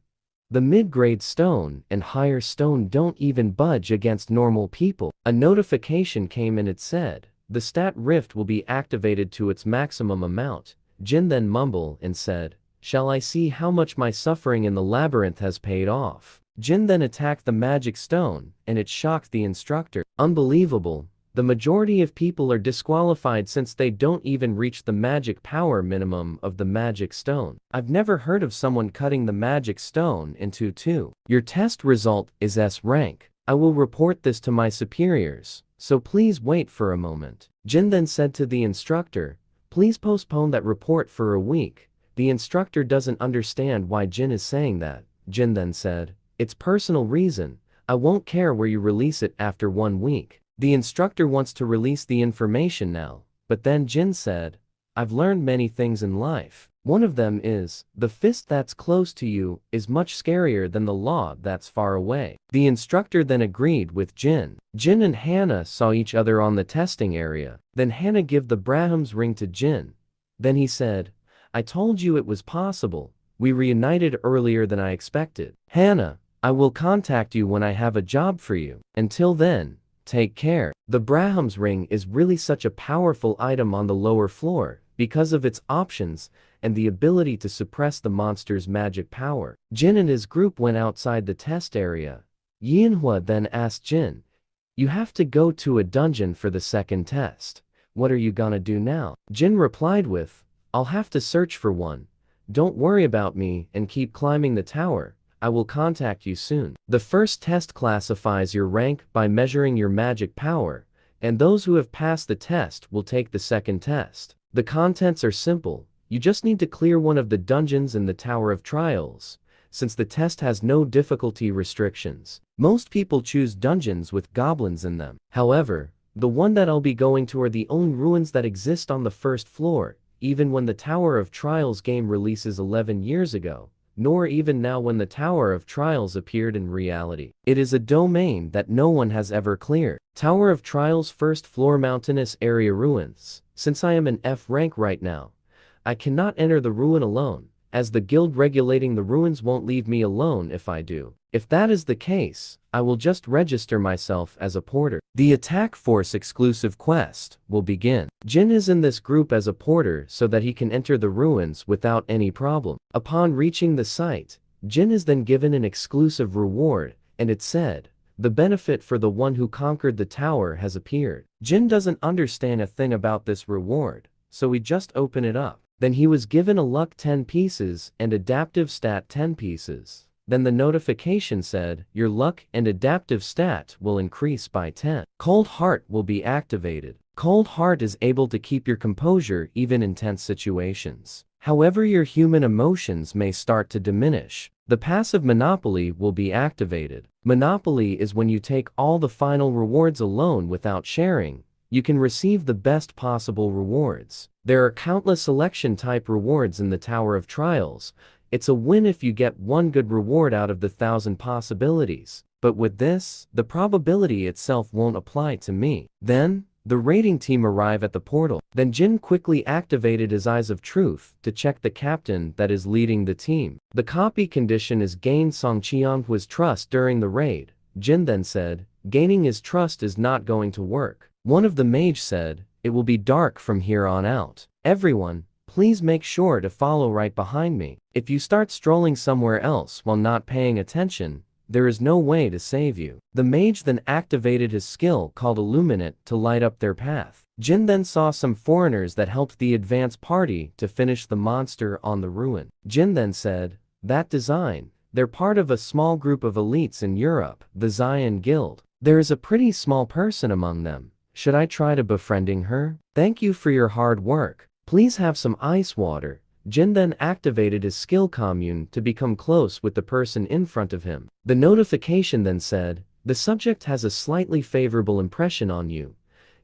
The mid-grade stone and higher stone don't even budge against normal people. A notification came and it said, the stat rift will be activated to its maximum amount. Jin then mumbled and said, shall I see how much my suffering in the labyrinth has paid off? Jin then attacked the magic stone, and it shocked the instructor. Unbelievable. The majority of people are disqualified since they don't even reach the magic power minimum of the magic stone. I've never heard of someone cutting the magic stone into 2. Your test result is S rank. I will report this to my superiors, so please wait for a moment. Jin then said to the instructor, please postpone that report for a week, The instructor doesn't understand why Jin is saying that. Jin then said, "It's personal reason. I won't care where you release it after 1 week." The instructor wants to release the information now, but then Jin said, "I've learned many things in life. One of them is, the fist that's close to you is much scarier than the law that's far away." The instructor then agreed with Jin. Jin and Hannah saw each other on the testing area. Then Hannah gave the Brahms ring to Jin. Then he said, "I told you it was possible. We reunited earlier than I expected. Hannah, I will contact you when I have a job for you. Until then, take care." The Brahms ring is really such a powerful item on the lower floor because of its options and the ability to suppress the monster's magic power. Jin and his group went outside the test area. Manhwa then asked Jin, "You have to go to a dungeon for the second test. What are you gonna do now?" Jin replied with, "I'll have to search for one. Don't worry about me and keep climbing the tower. I will contact you soon." The first test classifies your rank by measuring your magic power, and those who have passed the test will take the second test. The contents are simple. You just need to clear one of the dungeons in the Tower of Trials, since the test has no difficulty restrictions. Most people choose dungeons with goblins in them. However, the one that I'll be going to are the only ruins that exist on the first floor, even when the Tower of Trials game releases 11 years ago, nor even now when the Tower of Trials appeared in reality. It is a domain that no one has ever cleared. Tower of Trials first floor mountainous area ruins. Since I am an F rank right now, I cannot enter the ruin alone, as the guild regulating the ruins won't leave me alone if I do. If that is the case, I will just register myself as a porter. The Attack Force exclusive quest will begin. Jin is in this group as a porter so that he can enter the ruins without any problem. Upon reaching the site, Jin is then given an exclusive reward, and it said, "The benefit for the one who conquered the tower has appeared." Jin doesn't understand a thing about this reward, so he just opened it up. Then he was given a luck 10 pieces and adaptive stat 10 pieces. Then the notification said, "Your luck and adaptive stat will increase by 10. Cold Heart will be activated. Cold Heart is able to keep your composure even in tense situations. However, your human emotions may start to diminish. The passive Monopoly will be activated. Monopoly is when you take all the final rewards alone without sharing. You can receive the best possible rewards. There are countless selection type rewards in the Tower of Trials. It's a win if you get one good reward out of the 1,000 possibilities. But with this, the probability itself won't apply to me. Then, the raiding team arrive at the portal. Then Jin quickly activated his Eyes of Truth to check the captain that is leading the team. The copy condition is gain Song Cheonhwa's trust during the raid. Jin then said, "Gaining his trust is not going to work." One of the mage said, "It will be dark from here on out. Everyone, please make sure to follow right behind me. If you start strolling somewhere else while not paying attention, there is no way to save you." The mage then activated his skill called Illuminate to light up their path. Jin then saw some foreigners that helped the advance party to finish the monster on the ruin. Jin then said, "That design, they're part of a small group of elites in Europe, the Zion Guild. There is a pretty small person among them. Should I try to befriending her? Thank you for your hard work. Please have some ice water." Jin then activated his skill commune to become close with the person in front of him. The notification then said, "The subject has a slightly favorable impression on you."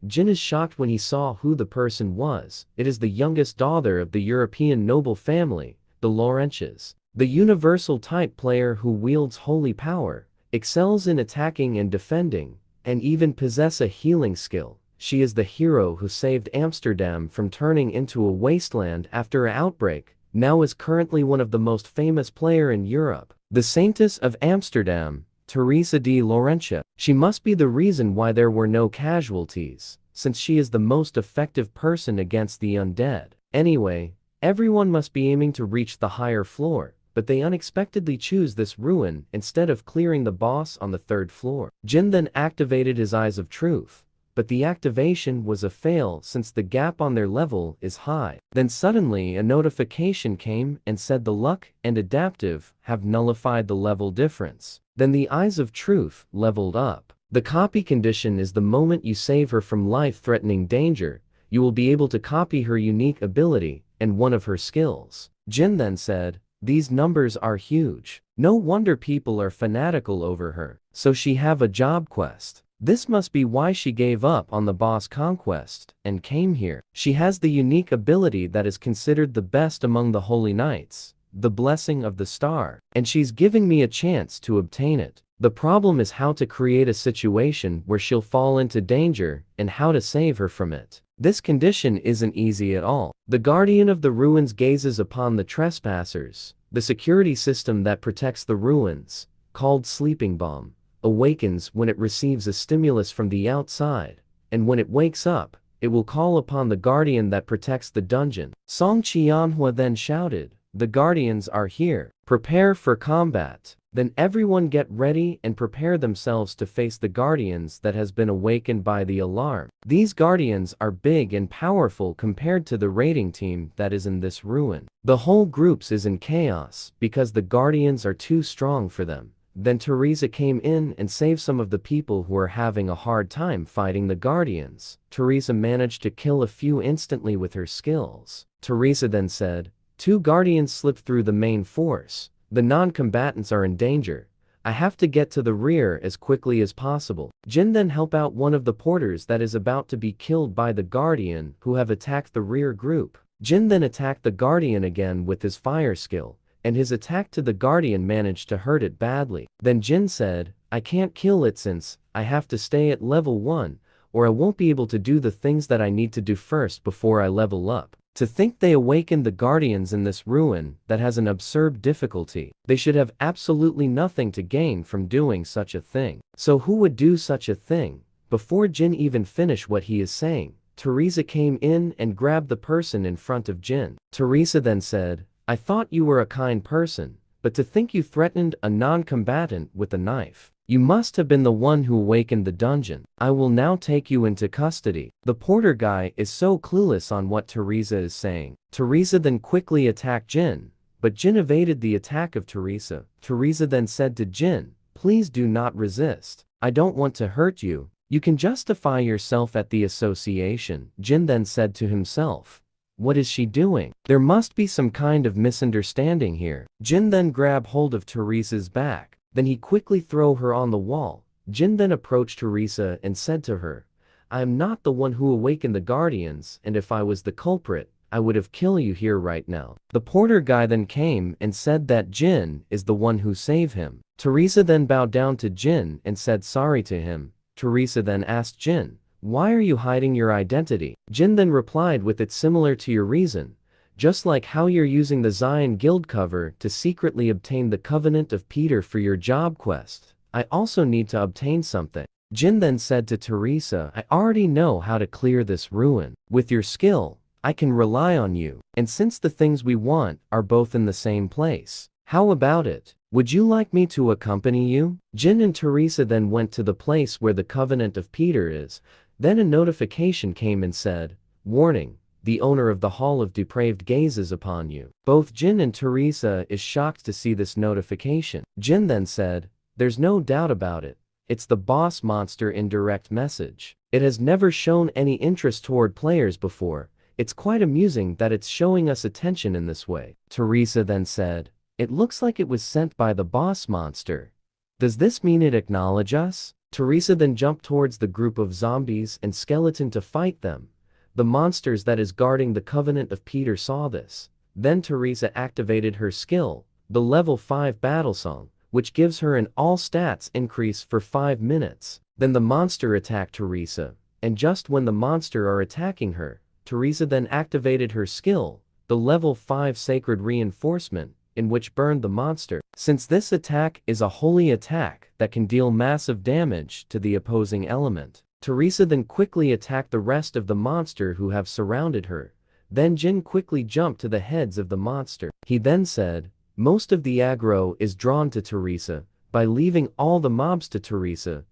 Jin is shocked when he saw who the person was. It is the youngest daughter of the European noble family, the Laurentians. The universal type player who wields holy power, excels in attacking and defending, and even possess a healing skill. She is the hero who saved Amsterdam from turning into a wasteland after an outbreak, now is currently one of the most famous player in Europe. The Saintess of Amsterdam, Teresa de Laurentia. She must be the reason why there were no casualties, since she is the most effective person against the undead. Anyway, everyone must be aiming to reach the higher floor, but they unexpectedly choose this ruin instead of clearing the boss on the 3rd floor. Jin then activated his Eyes of Truth, but the activation was a fail since the gap on their level is high. Then suddenly a notification came and said the luck and adaptive have nullified the level difference. Then the Eyes of Truth leveled up. The copy condition is the moment you save her from life-threatening danger, you will be able to copy her unique ability and one of her skills. Jin then said, "These numbers are huge. No wonder people are fanatical over her. So she have a job quest. This must be why she gave up on the boss conquest and came here. She has the unique ability that is considered the best among the holy knights, the blessing of the star, and she's giving me a chance to obtain it. The problem is how to create a situation where she'll fall into danger and how to save her from it. This condition isn't easy at all. The guardian of the ruins gazes upon the trespassers. The security system that protects the ruins, called Sleeping Bomb, awakens when it receives a stimulus from the outside, and when it wakes up, it will call upon the guardian that protects the dungeon." Song Qianhua then shouted, "The guardians are here. Prepare for combat." Then everyone get ready and prepare themselves to face the guardians that has been awakened by the alarm. These guardians are big and powerful compared to the raiding team that is in this ruin. The whole groups is in chaos because the guardians are too strong for them. Then Teresa came in and saved some of the people who are having a hard time fighting the guardians. Teresa managed to kill a few instantly with her skills. Teresa then said, "Two guardians slipped through the main force. The non-combatants are in danger. I have to get to the rear as quickly as possible." Jin then help out one of the porters that is about to be killed by the guardian who have attacked the rear group. Jin then attacked the guardian again with his fire skill, and his attack to the guardian managed to hurt it badly. Then Jin said, "I can't kill it since I have to stay at level 1, or I won't be able to do the things that I need to do first before I level up." To think they awakened the guardians in this ruin that has an absurd difficulty. They should have absolutely nothing to gain from doing such a thing. So who would do such a thing? Before Jin even finished what he is saying, Teresa came in and grabbed the person in front of Jin. Teresa then said, "I thought you were a kind person, but to think you threatened a non-combatant with a knife. You must have been the one who awakened the dungeon. I will now take you into custody." The porter guy is so clueless on what Teresa is saying. Teresa then quickly attacked Jin, but Jin evaded the attack of Teresa. Teresa then said to Jin, "Please do not resist. I don't want to hurt you. You can justify yourself at the association." Jin then said to himself, "What is she doing? There must be some kind of misunderstanding here." Jin then grabbed hold of Teresa's back. Then he quickly threw her on the wall. Jin then approached Teresa and said to her, "I am not the one who awakened the guardians, and if I was the culprit, I would have killed you here right now." The porter guy then came and said that Jin is the one who saved him. Teresa then bowed down to Jin and said sorry to him. Teresa then asked Jin, "Why are you hiding your identity?" Jin then replied with, "It's similar to your reason. Just like how you're using the Zion Guild cover to secretly obtain the Covenant of Peter for your job quest, I also need to obtain something." Jin then said to Teresa, "I already know how to clear this ruin. With your skill, I can rely on you. And since the things we want are both in the same place, how about it? Would you like me to accompany you?" Jin and Teresa then went to the place where the Covenant of Peter is. Then a notification came and said, "Warning. The owner of the Hall of Depraved gazes upon you." Both Jin and Teresa is shocked to see this notification. Jin then said, "There's no doubt about it. It's the boss monster indirect message. It has never shown any interest toward players before. It's quite amusing that it's showing us attention in this way." Teresa then said, "It looks like it was sent by the boss monster. Does this mean it acknowledge us?" Teresa then jumped towards the group of zombies and skeleton to fight them. The monsters that is guarding the Covenant of Peter saw this. Then Teresa activated her skill, the level 5 battle song, which gives her an all stats increase for 5 minutes. Then the monster attacked Teresa, and just when the monster are attacking her, Teresa then activated her skill, the level 5 sacred reinforcement, in which burned the monster. Since this attack is a holy attack that can deal massive damage to the opposing element, Teresa then quickly attacked the rest of the monster who have surrounded her. Then Jin quickly jumped to the heads of the monster. He then said, "Most of the aggro is drawn to Teresa. By leaving all the mobs to Teresa,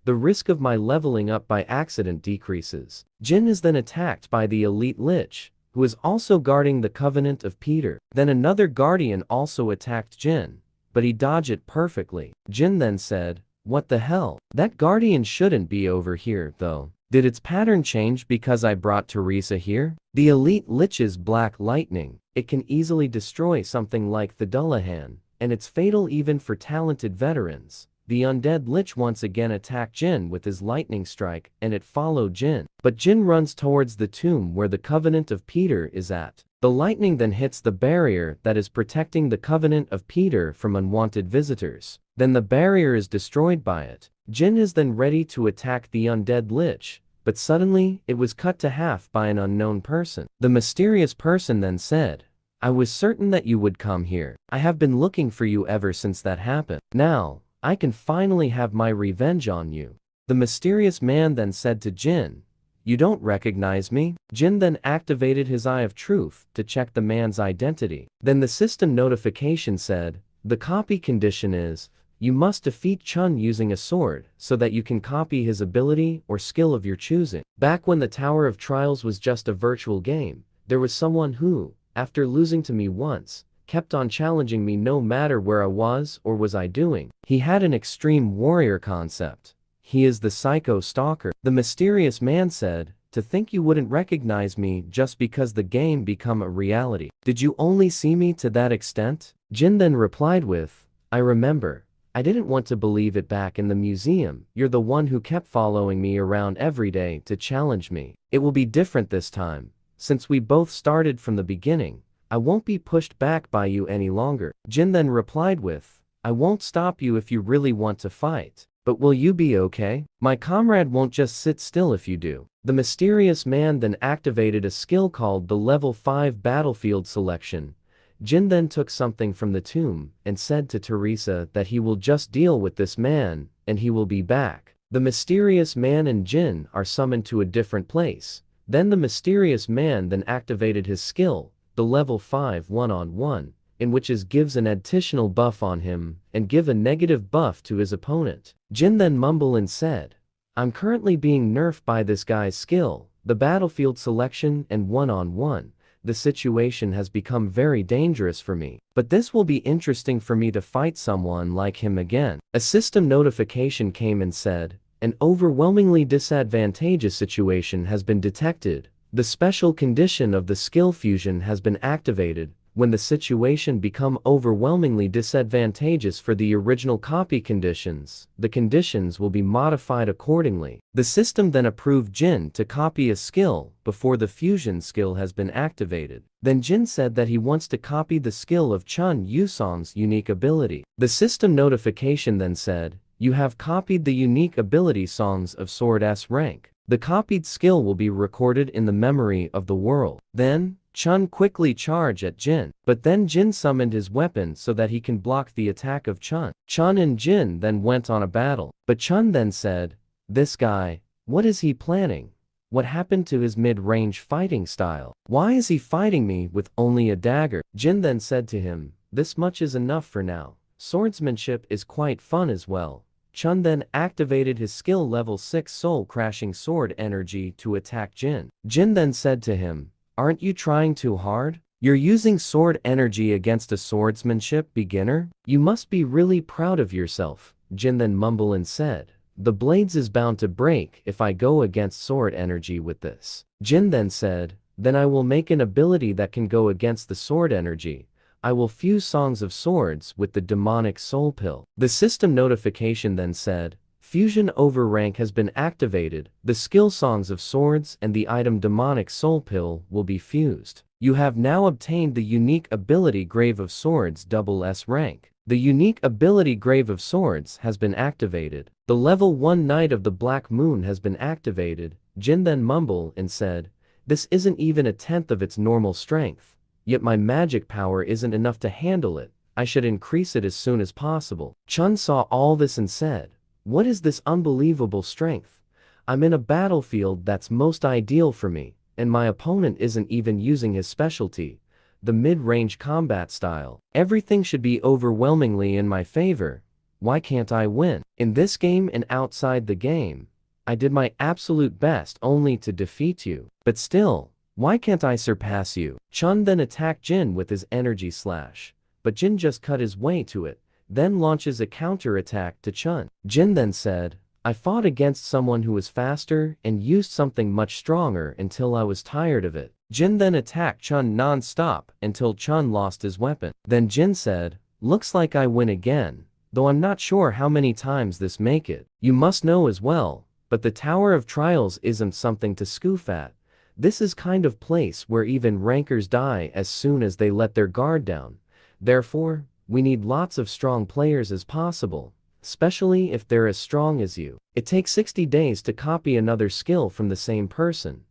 the risk of my leveling up by accident decreases." Jin is then attacked by the elite lich, who is also guarding the Covenant of Peter. Then another guardian also attacked Jin, but he dodged it perfectly. Jin then said, "What the hell? That guardian shouldn't be over here, though. Did its pattern change because I brought Teresa here?" The elite lich's black lightning it can easily destroy something like the Dullahan, and it's fatal even for talented veterans. The undead lich once again attacked Jin with his lightning strike, and it followed Jin. But Jin runs towards the tomb where the Covenant of Peter is at. The lightning then hits the barrier that is protecting the Covenant of Peter from unwanted visitors. Then the barrier is destroyed by it. Jin is then ready to attack the undead lich, but suddenly it was cut to half by an unknown person. The mysterious person then said, "I was certain that you would come here. I have been looking for you ever since that happened. Now, I can finally have my revenge on you." The mysterious man then said to Jin, "You don't recognize me?" Jin then activated his Eye of Truth to check the man's identity. Then the system notification said, "The copy condition is, you must defeat Chun using a sword so that you can copy his ability or skill of your choosing." Back when the Tower of Trials was just a virtual game, there was someone who, after losing to me once, kept on challenging me no matter where I was or was I doing. He had an extreme warrior concept. He is the Psycho Stalker. The mysterious man said, "To think you wouldn't recognize me just because the game become a reality. Did you only see me to that extent?" Jin then replied with, "I remember. I didn't want to believe it back in the museum. You're the one who kept following me around every day to challenge me. It will be different this time. Since we both started from the beginning, I won't be pushed back by you any longer." Jin then replied with, "I won't stop you if you really want to fight. But will you be okay? My comrade won't just sit still if you do." The mysterious man then activated a skill called the Level 5 Battlefield Selection. Jin then took something from the tomb and said to Teresa that he will just deal with this man, and he will be back. The mysterious man and Jin are summoned to a different place. Then the mysterious man then activated his skill, the Level 5 1-on-1, in which is gives an additional buff on him and give a negative buff to his opponent. Jin then mumbled and said, "I'm currently being nerfed by this guy's skill, the battlefield selection and 1-on-1. The situation has become very dangerous for me. But this will be interesting for me to fight someone like him again." A system notification came and said, "An overwhelmingly disadvantageous situation has been detected. The special condition of the skill fusion has been activated. When the situation become overwhelmingly disadvantageous for the original copy conditions, the conditions will be modified accordingly." The system then approved Jin to copy a skill before the fusion skill has been activated. Then Jin said that he wants to copy the skill of Chun Yusong's unique ability. The system notification then said, "You have copied the unique ability songs of Sword S rank. The copied skill will be recorded in the memory of the world." Then, Chun quickly charged at Jin, but then Jin summoned his weapon so that he can block the attack of Chun. Chun and Jin then went on a battle, but Chun then said, "This guy, what is he planning? What happened to his mid-range fighting style? Why is he fighting me with only a dagger?" Jin then said to him, "This much is enough for now. Swordsmanship is quite fun as well." Chun then activated his skill level 6 soul crashing sword energy to attack Jin. Jin then said to him, "Aren't you trying too hard? You're using sword energy against a swordsmanship beginner? You must be really proud of yourself." Jin then mumbled and said, "The blades is bound to break if I go against sword energy with this." Jin then said, "Then I will make an ability that can go against the sword energy. I will fuse Songs of Swords with the demonic soul pill." The system notification then said, "Fusion overrank has been activated. The skill Songs of Swords and the item demonic soul pill will be fused. You have now obtained the unique ability Grave of Swords SS rank. The unique ability Grave of Swords has been activated. The level 1 Knight of the Black Moon has been activated." Jin then mumbled and said, "This isn't even a tenth of its normal strength. Yet my magic power isn't enough to handle it. I should increase it as soon as possible." Chun saw all this and said, "What is this unbelievable strength? I'm in a battlefield that's most ideal for me, and my opponent isn't even using his specialty, the mid-range combat style. Everything should be overwhelmingly in my favor. Why can't I win? In this game and outside the game, I did my absolute best only to defeat you. But still, why can't I surpass you?" Chun then attacked Jin with his energy slash, but Jin just cut his way to it, then launches a counter-attack to Chun. Jin then said, "I fought against someone who was faster and used something much stronger until I was tired of it." Jin then attacked Chun non-stop until Chun lost his weapon. Then Jin said, "Looks like I win again, though I'm not sure how many times this make it. You must know as well, but the Tower of Trials isn't something to scoof at. This is kind of place where even rankers die as soon as they let their guard down. Therefore, we need lots of strong players as possible, especially if they're as strong as you. It takes 60 days to copy another skill from the same person.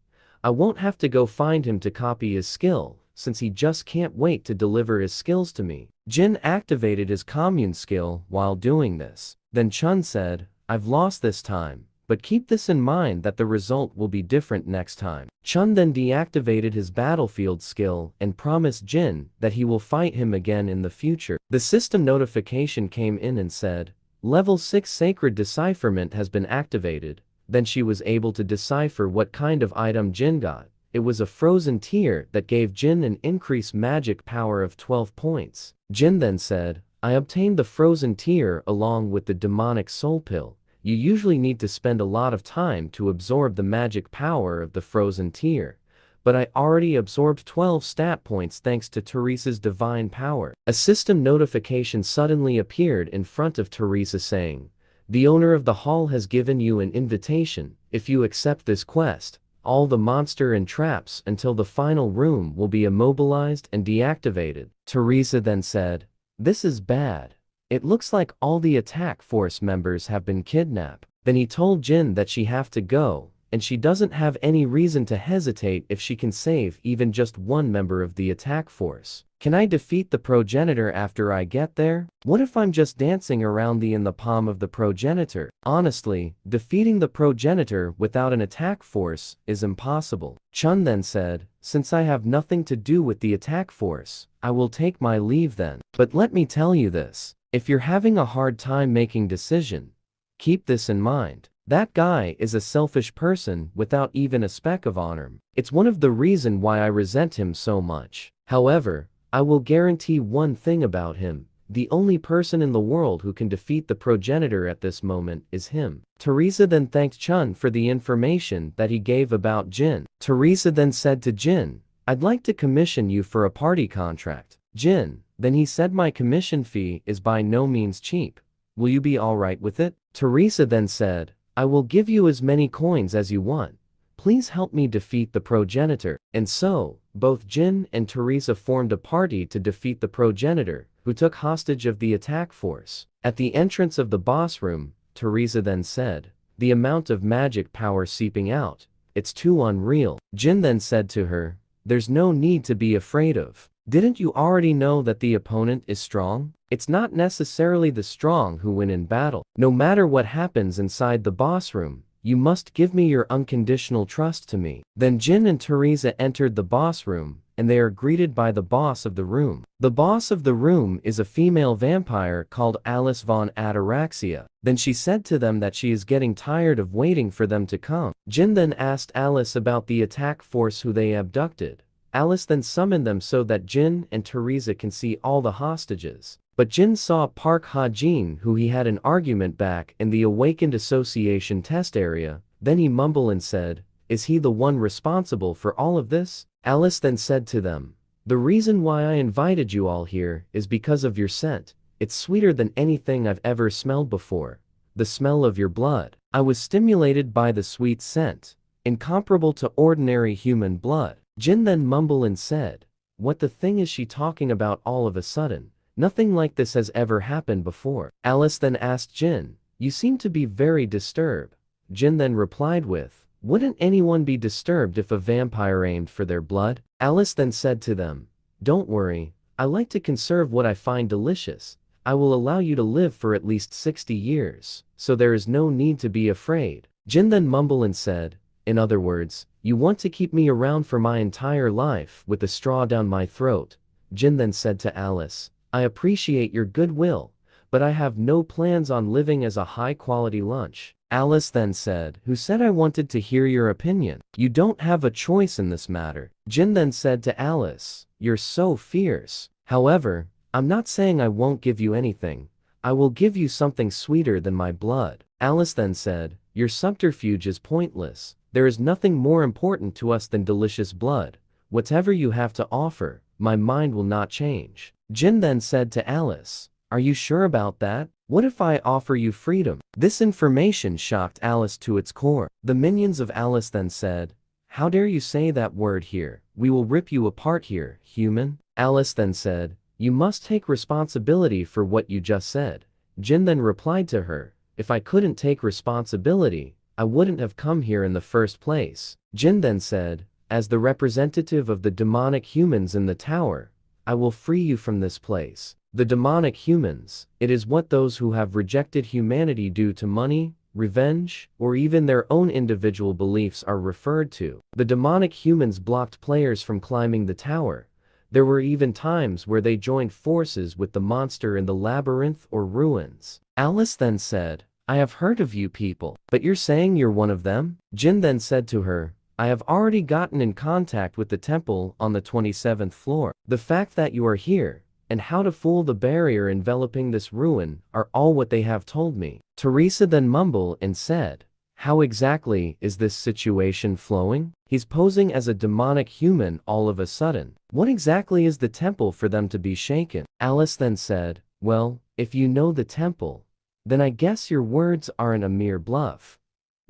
I won't have to go find him to copy his skill, since he just can't wait to deliver his skills to me." Jin activated his commune skill while doing this. Then Chun said, "I've lost this time, but keep this in mind that the result will be different next time." Chun then deactivated his battlefield skill and promised Jin that he will fight him again in the future. The system notification came in and said, "Level 6 Sacred Decipherment has been activated." Then she was able to decipher what kind of item Jin got. It was a frozen tear that gave Jin an increased magic power of 12 points. Jin then said, "I obtained the frozen tear along with the demonic soul pill. You usually need to spend a lot of time to absorb the magic power of the frozen tear, but I already absorbed 12 stat points thanks to Teresa's divine power." A system notification suddenly appeared in front of Teresa saying, "The owner of the hall has given you an invitation. If you accept this quest, all the monster and traps until the final room will be immobilized and deactivated." Teresa then said, "This is bad. It looks like all the attack force members have been kidnapped." Then he told Jin that she have to go, and she doesn't have any reason to hesitate if she can save even just one member of the attack force. "Can I defeat the progenitor after I get there? What if I'm just dancing around in the palm of the progenitor?" Honestly, defeating the progenitor without an attack force is impossible. Chun then said, "Since I have nothing to do with the attack force, I will take my leave then. But let me tell you this, if you're having a hard time making decision, keep this in mind. That guy is a selfish person without even a speck of honor. It's one of the reasons why I resent him so much. However, I will guarantee one thing about him. The only person in the world who can defeat the progenitor at this moment is him." Teresa then thanked Chun for the information that he gave about Jin. Teresa then said to Jin, "I'd like to commission you for a party contract." Jin, then he said, "My commission fee is by no means cheap. Will you be alright with it?" Teresa then said, "I will give you as many coins as you want. Please help me defeat the progenitor." And so, both Jin and Teresa formed a party to defeat the progenitor, who took hostage of the attack force. At the entrance of the boss room, Teresa then said, "The amount of magic power seeping out, it's too unreal." Jin then said to her, "There's no need to be afraid of. Didn't you already know that the opponent is strong? It's not necessarily the strong who win in battle. No matter what happens inside the boss room, you must give me your unconditional trust to me." Then Jin and Teresa entered the boss room, and they are greeted by the boss of the room. The boss of the room is a female vampire called Alice von Ataraxia. Then she said to them that she is getting tired of waiting for them to come. Jin then asked Alice about the attack force who they abducted. Alice then summoned them so that Jin and Teresa can see all the hostages. But Jin saw Park Ha-jin, who he had an argument back in the Awakened Association test area. Then he mumbled and said, "Is he the one responsible for all of this?" Alice then said to them, "The reason why I invited you all here is because of your scent. It's sweeter than anything I've ever smelled before. The smell of your blood. I was stimulated by the sweet scent, incomparable to ordinary human blood." Jin then mumbled and said, "What the thing is she talking about all of a sudden? Nothing like this has ever happened before." Alice then asked Jin, "You seem to be very disturbed." Jin then replied with, "Wouldn't anyone be disturbed if a vampire aimed for their blood?" Alice then said to them, "Don't worry, I like to conserve what I find delicious. I will allow you to live for at least 60 years, so there is no need to be afraid." Jin then mumbled and said, "In other words, you want to keep me around for my entire life with a straw down my throat." Jin then said to Alice, "I appreciate your goodwill, but I have no plans on living as a high-quality lunch." Alice then said, "Who said I wanted to hear your opinion? You don't have a choice in this matter." Jin then said to Alice, "You're so fierce. However, I'm not saying I won't give you anything. I will give you something sweeter than my blood." Alice then said, "Your subterfuge is pointless. There is nothing more important to us than delicious blood. whatever you have to offer, my mind will not change. Jin then said to Alice, "Are you sure about that? What if I offer you freedom?" This information shocked Alice to its core. The minions of Alice then said, "How dare you say that word here? We will rip you apart here, human." Alice then said, "You must take responsibility for what you just said." Jin then replied to her, "If I couldn't take responsibility, I wouldn't have come here in the first place." Jin then said, "As the representative of the demonic humans in the tower, I will free you from this place." The demonic humans, it is what those who have rejected humanity due to money, revenge, or even their own individual beliefs are referred to. The demonic humans blocked players from climbing the tower. There were even times where they joined forces with the monster in the labyrinth or ruins. Alice then said, "I have heard of you people, but you're saying you're one of them?" Jin then said to her, "I have already gotten in contact with the temple on the 27th floor. The fact that you are here, and how to fool the barrier enveloping this ruin are all what they have told me." Teresa then mumbled and said, "How exactly is this situation flowing? He's posing as a demonic human all of a sudden. What exactly is the temple for them to be shaken?" Alice then said, "Well, if you know the temple, then I guess your words aren't a mere bluff."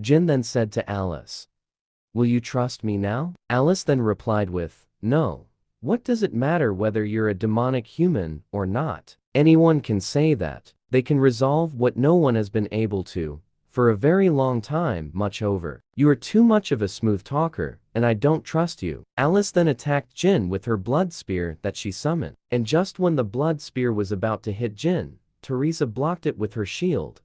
Jin then said to Alice, "Will you trust me now?" Alice then replied with, "No. What does it matter whether you're a demonic human or not? Anyone can say that. They can resolve what no one has been able to, for a very long time, much over. You are too much of a smooth talker, and I don't trust you." Alice then attacked Jin with her blood spear that she summoned. And just when the blood spear was about to hit Jin, Teresa blocked it with her shield.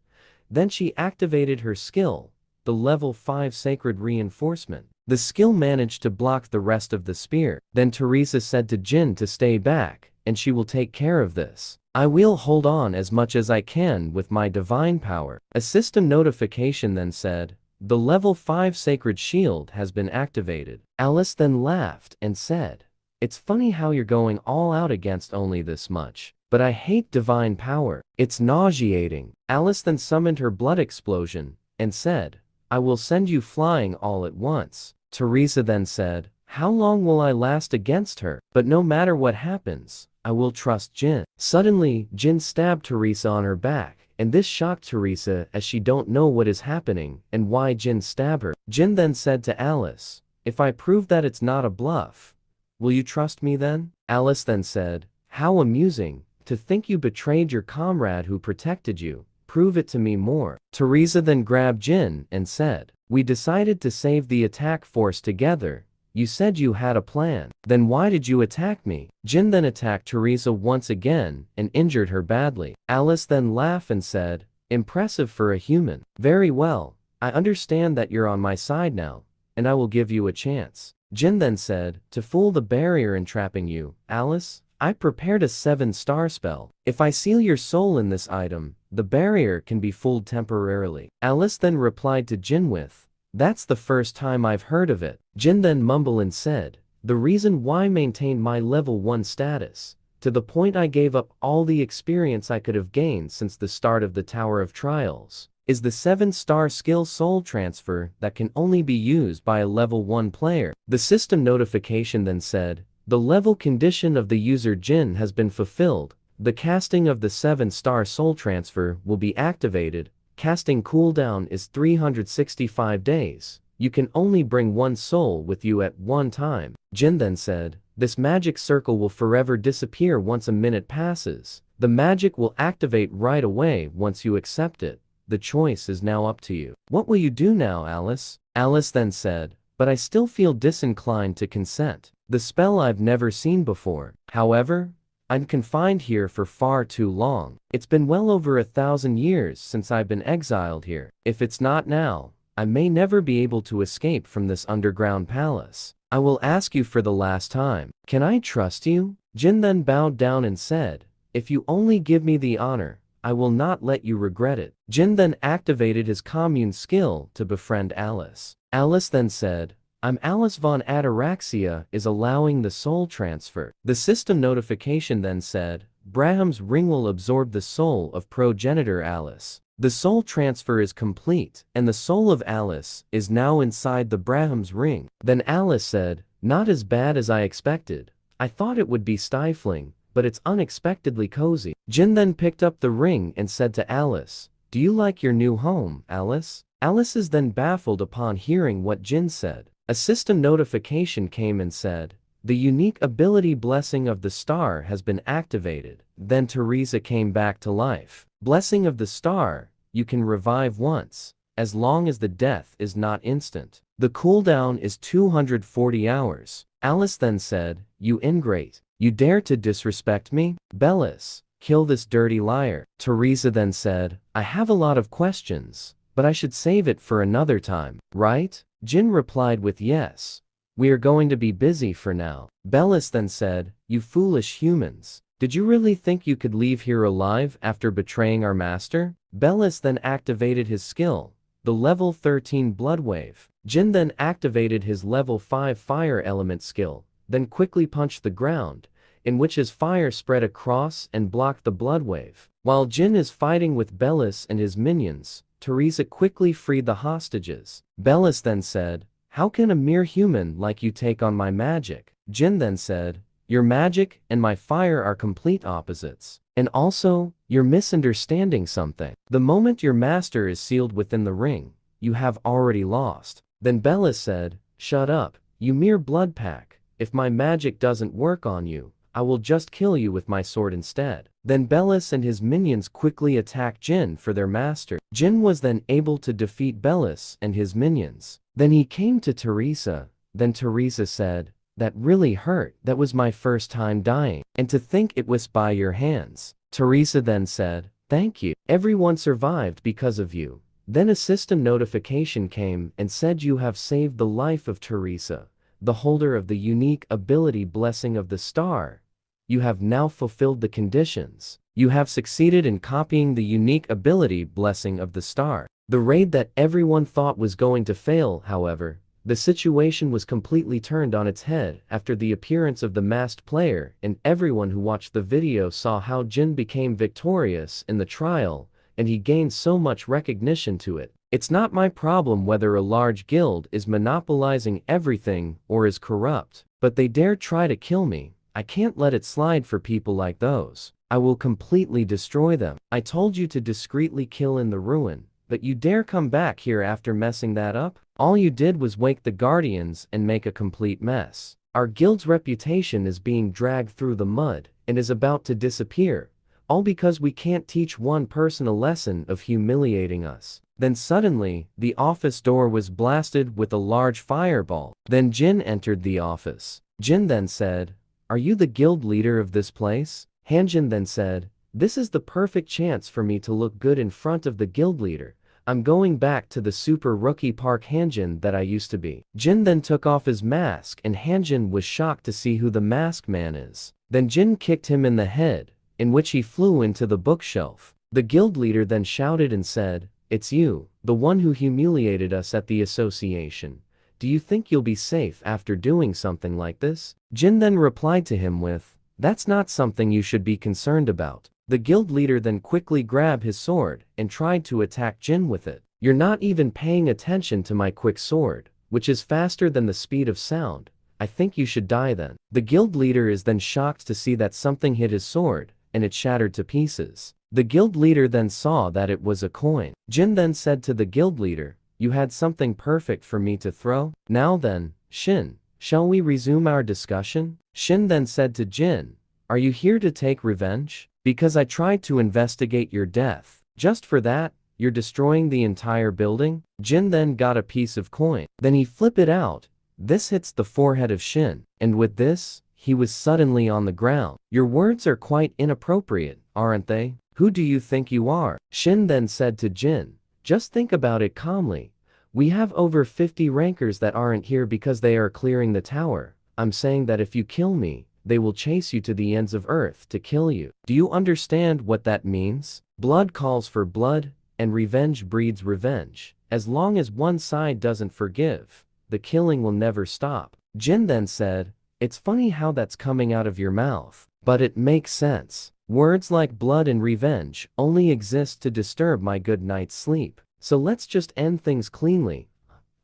Then she activated her skill, the level 5 sacred reinforcement. The skill managed to block the rest of the spear. Then Teresa said to Jin to stay back, and she will take care of this. I will hold on as much as I can with my divine power. A system notification then said, "The level 5 sacred shield has been activated." Alice then laughed and said, "It's funny how you're going all out against only this much. But I hate divine power. It's nauseating." Alice then summoned her blood explosion and said, "I will send you flying all at once." Teresa then said, "How long will I last against her? But no matter what happens, I will trust Jin." Suddenly, Jin stabbed Teresa on her back, and this shocked Teresa as she don't know what is happening and why Jin stabbed her. Jin then said to Alice, "If I prove that it's not a bluff, will you trust me then?" Alice then said, "How amusing, to think you betrayed your comrade who protected you. Prove it to me more." Teresa then grabbed Jin and said, "We decided to save the attack force together. You said you had a plan. Then why did you attack me?" Jin then attacked Teresa once again and injured her badly. Alice then laughed and said, "Impressive for a human. Very well, I understand that you're on my side now, and I will give you a chance." Jin then said, "To fool the barrier entrapping you, Alice, I prepared a 7-star spell. If I seal your soul in this item, the barrier can be fooled temporarily." Alice then replied to Jin with, "That's the first time I've heard of it." Jin then mumbled and said, "The reason why I maintained my level 1 status, to the point I gave up all the experience I could have gained since the start of the Tower of Trials, is the 7-star skill soul transfer that can only be used by a level 1 player." The system notification then said, "The level condition of the user Jin has been fulfilled. The casting of the 7-star soul transfer will be activated. Casting cooldown is 365 days. You can only bring one soul with you at one time." Jin then said, "This magic circle will forever disappear once a minute passes. The magic will activate right away once you accept it. The choice is now up to you. What will you do now, Alice?" Alice then said, "But I still feel disinclined to consent. The spell I've never seen before. However, I'm confined here for far too long. It's been well over 1,000 years since I've been exiled here. If it's not now, I may never be able to escape from this underground palace. I will ask you for the last time. Can I trust you?" Jin then bowed down and said, "If you only give me the honor, I will not let you regret it." Jin then activated his commune skill to befriend Alice. Alice then said, "I'm Alice von Ataraxia is allowing the soul transfer." The system notification then said, "Braham's ring will absorb the soul of progenitor Alice." The soul transfer is complete, and the soul of Alice is now inside the Braham's ring. Then Alice said, Not as bad as I expected. I thought it would be stifling, but it's unexpectedly cozy. Jin then picked up the ring and said to Alice, "Do you like your new home, Alice?" Alice is then baffled upon hearing what Jin said. A system notification came and said, "The unique ability Blessing of the Star has been activated." Then Teresa came back to life. Blessing of the Star, you can revive once, as long as the death is not instant. The cooldown is 240 hours. Alice then said, "You ingrate. You dare to disrespect me? Bellis, kill this dirty liar." Teresa then said, "I have a lot of questions, but I should save it for another time, right?" Jin replied with yes. "We are going to be busy for now." Bellis then said, "You foolish humans. Did you really think you could leave here alive after betraying our master?" Bellis then activated his skill, the level 13 Blood Wave. Jin then activated his level 5 Fire Element skill, then quickly punched the ground, in which his fire spread across and blocked the Blood Wave. While Jin is fighting with Bellis and his minions, Teresa quickly freed the hostages. Bellis then said, "How can a mere human like you take on my magic?" Jin then said, "Your magic and my fire are complete opposites. And also, you're misunderstanding something. The moment your master is sealed within the ring, you have already lost." Then Bellis said, "Shut up, you mere blood pack. If my magic doesn't work on you, I will just kill you with my sword instead." Then Bellis and his minions quickly attacked Jin for their master. Jin was then able to defeat Bellis and his minions. Then he came to Teresa. Then Teresa said, "That really hurt. That was my first time dying. And to think it was by your hands." Teresa then said, "Thank you. Everyone survived because of you." Then a system notification came and said you have saved the life of Teresa, the holder of the unique ability Blessing of the Star. You have now fulfilled the conditions. You have succeeded in copying the unique ability Blessing of the Star. The raid that everyone thought was going to fail, however, the situation was completely turned on its head after the appearance of the masked player, and everyone who watched the video saw how Jin became victorious in the trial, and he gained so much recognition to it. It's not my problem whether a large guild is monopolizing everything or is corrupt, but they dare try to kill me. I can't let it slide for people like those. I will completely destroy them. I told you to discreetly kill in the ruin, but you dare come back here after messing that up? All you did was wake the guardians and make a complete mess. Our guild's reputation is being dragged through the mud and is about to disappear, all because we can't teach one person a lesson of humiliating us. Then suddenly, the office door was blasted with a large fireball. Then Jin entered the office. Jin then said, "Are you the guild leader of this place?" Hanjin then said, "This is the perfect chance for me to look good in front of the guild leader. I'm going back to the super rookie Park Hanjin that I used to be." Jin then took off his mask and Hanjin was shocked to see who the masked man is. Then Jin kicked him in the head, in which he flew into the bookshelf. The guild leader then shouted and said, "It's you, the one who humiliated us at the association. Do you think you'll be safe after doing something like this?" Jin then replied to him with, "That's not something you should be concerned about." The guild leader then quickly grabbed his sword and tried to attack Jin with it. "You're not even paying attention to my quick sword, which is faster than the speed of sound. I think you should die then." The guild leader is then shocked to see that something hit his sword, and it shattered to pieces. The guild leader then saw that it was a coin. Jin then said to the guild leader, "You had something perfect for me to throw? Now then, Shin, shall we resume our discussion?" Shin then said to Jin, "Are you here to take revenge? Because I tried to investigate your death. Just for that, you're destroying the entire building?" Jin then got a piece of coin. Then he flipped it out. This hits the forehead of Shin, and with this, he was suddenly on the ground. "Your words are quite inappropriate, aren't they? Who do you think you are?" Shin then said to Jin, "Just think about it calmly. We have over 50 rankers that aren't here because they are clearing the tower. I'm saying that if you kill me, they will chase you to the ends of earth to kill you. Do you understand what that means? Blood calls for blood, and revenge breeds revenge. As long as one side doesn't forgive, the killing will never stop." Jin then said, "It's funny how that's coming out of your mouth, but it makes sense. Words like blood and revenge only exist to disturb my good night's sleep. So let's just end things cleanly.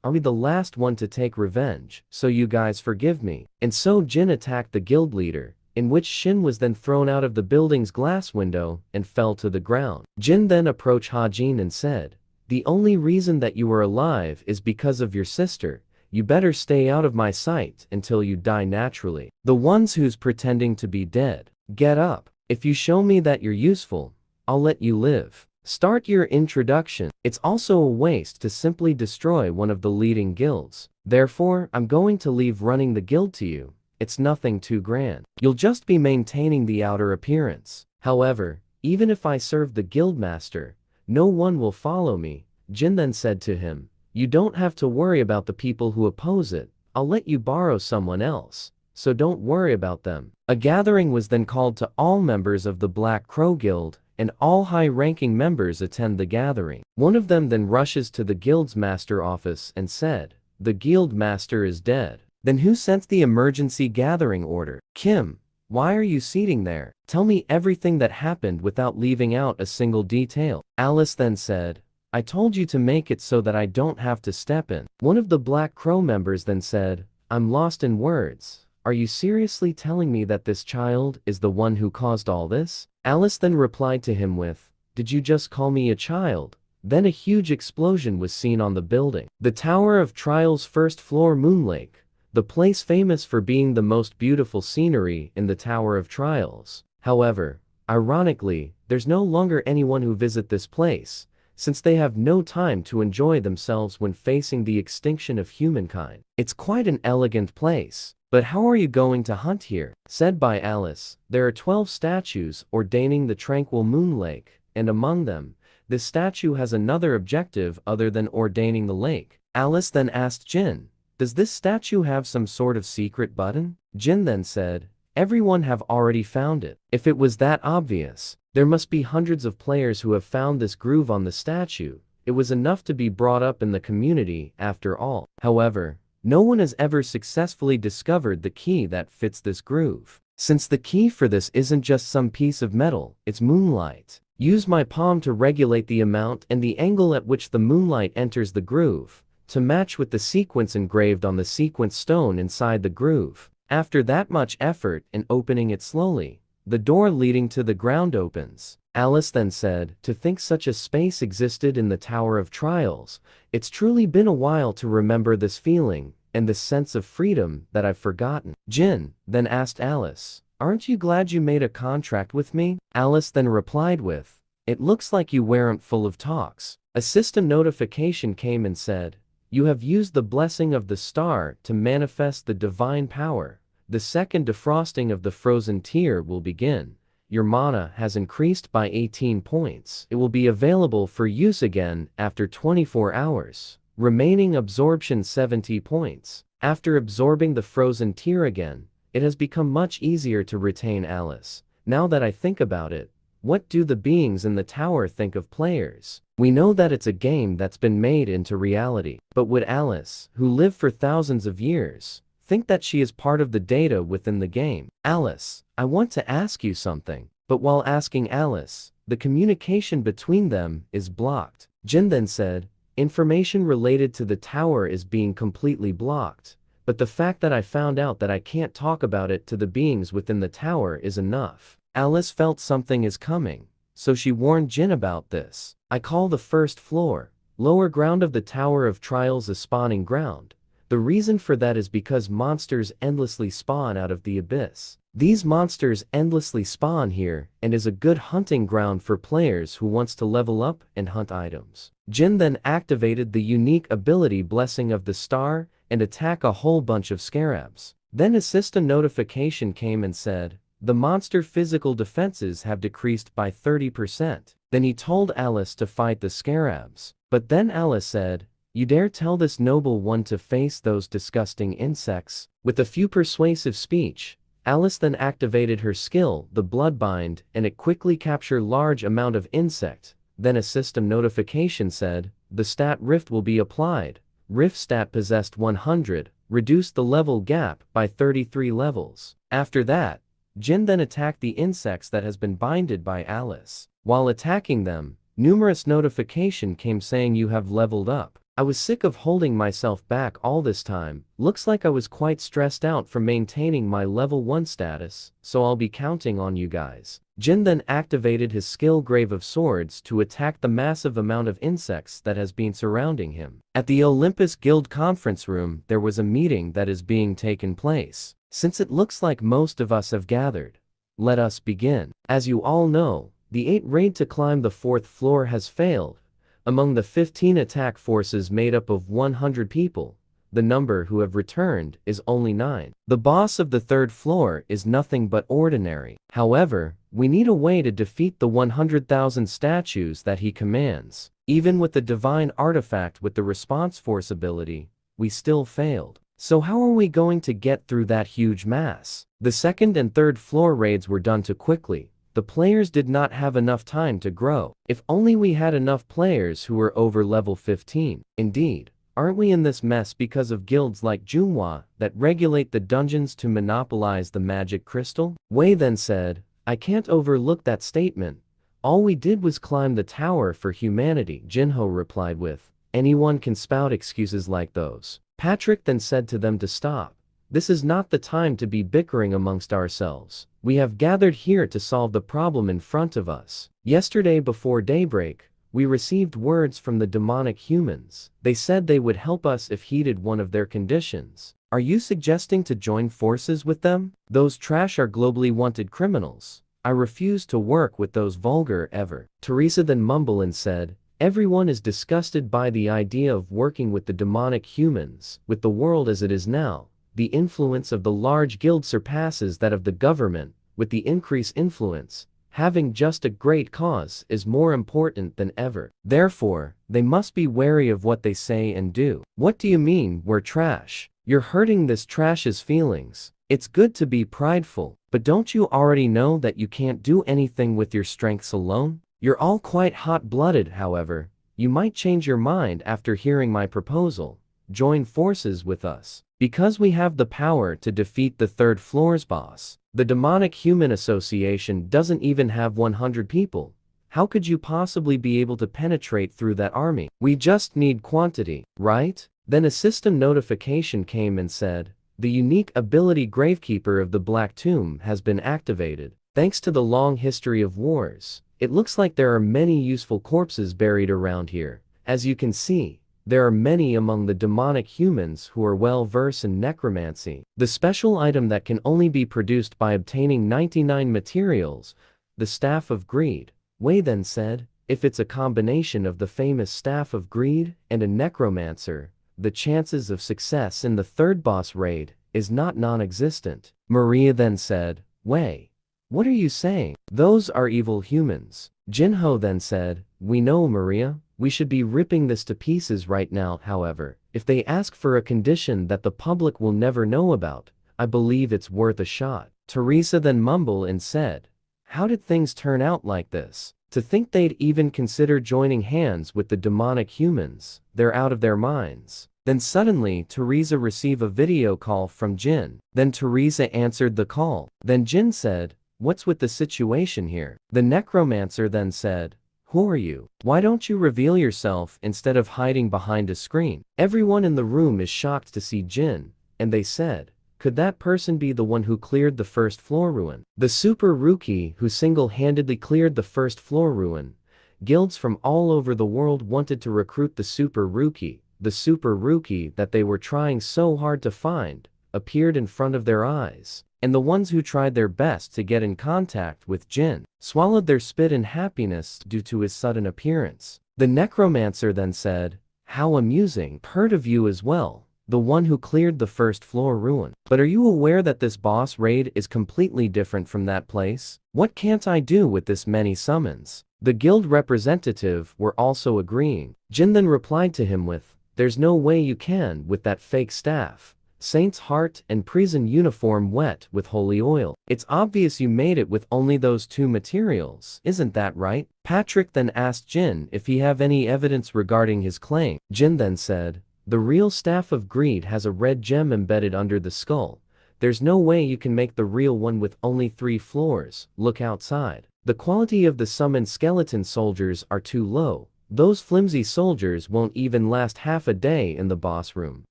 I'll be the last one to take revenge, so you guys forgive me. And so Jin attacked the guild leader, in which Shin was then thrown out of the building's glass window and fell to the ground. Jin then approached Hajin and said, "The only reason that you are alive is because of your sister. You better stay out of my sight until you die naturally. The ones who's pretending to be dead, get up. If you show me that you're useful, I'll let you live. Start your introduction. It's also a waste to simply destroy one of the leading guilds. Therefore, I'm going to leave running the guild to you. It's nothing too grand. You'll just be maintaining the outer appearance. However, even if I serve the guild master, no one will follow me." Jin then said to him, "You don't have to worry about the people who oppose it. I'll let you borrow someone else, so don't worry about them." A gathering was then called to all members of the Black Crow Guild, and all high-ranking members attend the gathering. One of them then rushes to the guild's master office and said, "The guild master is dead." "Then who sent the emergency gathering order?" "Kim, why are you sitting there? Tell me everything that happened without leaving out a single detail." Alice then said, "I told you to make it so that I don't have to step in." One of the Black Crow members then said, "I'm lost in words. Are you seriously telling me that this child is the one who caused all this?" Alice then replied to him with, "Did you just call me a child?" Then a huge explosion was seen on the building. The Tower of Trials' first floor Moon Lake, the place famous for being the most beautiful scenery in the Tower of Trials. However, ironically, there's no longer anyone who visit this place, since they have no time to enjoy themselves when facing the extinction of humankind. "It's quite an elegant place. But how are you going to hunt here?" Said by Alice, "There are 12 statues ordaining the tranquil Moon Lake, and among them, this statue has another objective other than ordaining the lake." Alice then asked Jin, "Does this statue have some sort of secret button?" Jin then said, "Everyone have already found it. If it was that obvious, there must be hundreds of players who have found this groove on the statue. It was enough to be brought up in the community after all. However, no one has ever successfully discovered the key that fits this groove. Since the key for this isn't just some piece of metal, it's moonlight. Use my palm to regulate the amount and the angle at which the moonlight enters the groove, to match with the sequence engraved on the sequence stone inside the groove. After that much effort in opening it slowly, the door leading to the ground opens." Alice then said, "To think such a space existed in the Tower of Trials, it's truly been a while to remember this feeling, and this sense of freedom that I've forgotten." Jin then asked Alice, "Aren't you glad you made a contract with me?" Alice then replied with, "It looks like you weren't full of talks." A system notification came and said, "You have used the blessing of the star to manifest the divine power. The second defrosting of the frozen tear will begin. Your mana has increased by 18 points. It will be available for use again after 24 hours. Remaining absorption 70 points. After absorbing the frozen tear again, it has become much easier to retain Alice. Now that I think about it, what do the beings in the tower think of players? We know that it's a game that's been made into reality. But would Alice, who lived for thousands of years, think that she is part of the data within the game? Alice, I want to ask you something." But while asking Alice, the communication between them is blocked. Jin then said, "Information related to the tower is being completely blocked, but the fact that I found out that I can't talk about it to the beings within the tower is enough." Alice felt something is coming, so she warned Jin about this. "I call the first floor, lower ground of the Tower of Trials a spawning ground. The reason for that is because monsters endlessly spawn out of the abyss. These monsters endlessly spawn here and is a good hunting ground for players who wants to level up and hunt items." Jin then activated the unique ability Blessing of the Star and attack a whole bunch of scarabs. Then a system notification came and said, "The monster physical defenses have decreased by 30%. Then he told Alice to fight the scarabs. But then Alice said, "You dare tell this noble one to face those disgusting insects?" With a few persuasive speech, Alice then activated her skill, the Bloodbind, and it quickly captured large amount of insect. Then a system notification said, "The stat Rift will be applied. Rift stat possessed 100, reduced the level gap by 33 levels." After that, Jin then attacked the insects that has been binded by Alice. While attacking them, numerous notification came saying you have leveled up. I was sick of holding myself back all this time. Looks like I was quite stressed out from maintaining my level 1 status, so I'll be counting on you guys. Jin then activated his skill Grave of Swords to attack the massive amount of insects that has been surrounding him. At the Olympus Guild conference room, there was a meeting that is being taken place. Since it looks like most of us have gathered, let us begin. As you all know, the 8 raid to climb the 4th floor has failed. Among the 15 attack forces made up of 100 people, the number who have returned is only 9. The boss of the 3rd floor is nothing but ordinary. However, we need a way to defeat the 100,000 statues that he commands. Even with the divine artifact with the response force ability, we still failed. So how are we going to get through that huge mass? The 2nd and 3rd floor raids were done too quickly. The players did not have enough time to grow. If only we had enough players who were over level 15. Indeed, aren't we in this mess because of guilds like Manhwa that regulate the dungeons to monopolize the magic crystal? Wei then said, I can't overlook that statement. All we did was climb the tower for humanity. Jinho replied with, anyone can spout excuses like those. Patrick then said to them to stop. This is not the time to be bickering amongst ourselves. We have gathered here to solve the problem in front of us. Yesterday before daybreak, we received words from the demonic humans. They said they would help us if heeded one of their conditions. Are you suggesting to join forces with them? Those trash are globally wanted criminals. I refuse to work with those vulgar ever. Teresa then mumbled and said, everyone is disgusted by the idea of working with the demonic humans. With the world as it is now, the influence of the large guild surpasses that of the government. With the increased influence, having just a great cause is more important than ever. Therefore, they must be wary of what they say and do. What do you mean, we're trash? You're hurting this trash's feelings. It's good to be prideful, but don't you already know that you can't do anything with your strengths alone? You're all quite hot-blooded, however. You might change your mind after hearing my proposal. Join forces with us. Because we have the power to defeat the 3rd floor's boss. The Demonic Human Association doesn't even have 100 people. How could you possibly be able to penetrate through that army? We just need quantity, right? Then a system notification came and said, the unique ability Gravekeeper of the Black Tomb has been activated. Thanks to the long history of wars, it looks like there are many useful corpses buried around here. As you can see, there are many among the demonic humans who are well versed in necromancy. The special item that can only be produced by obtaining 99 materials, the Staff of Greed. Wei then said, if it's a combination of the famous Staff of Greed and a necromancer, the chances of success in the 3rd boss raid is not non-existent. Maria then said, Wei, what are you saying? Those are evil humans. Jinho then said, we know, Maria. We should be ripping this to pieces right now. However, if they ask for a condition that the public will never know about, I believe it's worth a shot. Teresa then mumbled and said, how did things turn out like this? To think they'd even consider joining hands with the demonic humans, they're out of their minds. Then suddenly Teresa received a video call from Jin. Then Teresa answered the call. Then Jin said, what's with the situation here? The necromancer then said, who are you? Why don't you reveal yourself instead of hiding behind a screen? Everyone in the room is shocked to see Jin, and they said, could that person be the one who cleared the 1st floor ruin? The super rookie who single-handedly cleared the 1st floor ruin. Guilds from all over the world wanted to recruit the super rookie. The super rookie that they were trying so hard to find appeared in front of their eyes. And the ones who tried their best to get in contact with Jin swallowed their spit in happiness due to his sudden appearance. The necromancer then said, how amusing, heard of you as well, the one who cleared the 1st floor ruin. But are you aware that this boss raid is completely different from that place? What can't I do with this many summons? The guild representative were also agreeing. Jin then replied to him with, there's no way you can with that fake staff. Saint's heart and prison uniform wet with holy oil. It's obvious you made it with only those 2 materials, isn't that right? Patrick then asked Jin if he have any evidence regarding his claim. Jin then said, the real Staff of Greed has a red gem embedded under the skull. There's no way you can make the real one with only 3 floors. Look outside. The quality of the summoned skeleton soldiers are too low. Those flimsy soldiers won't even last half a day in the boss room.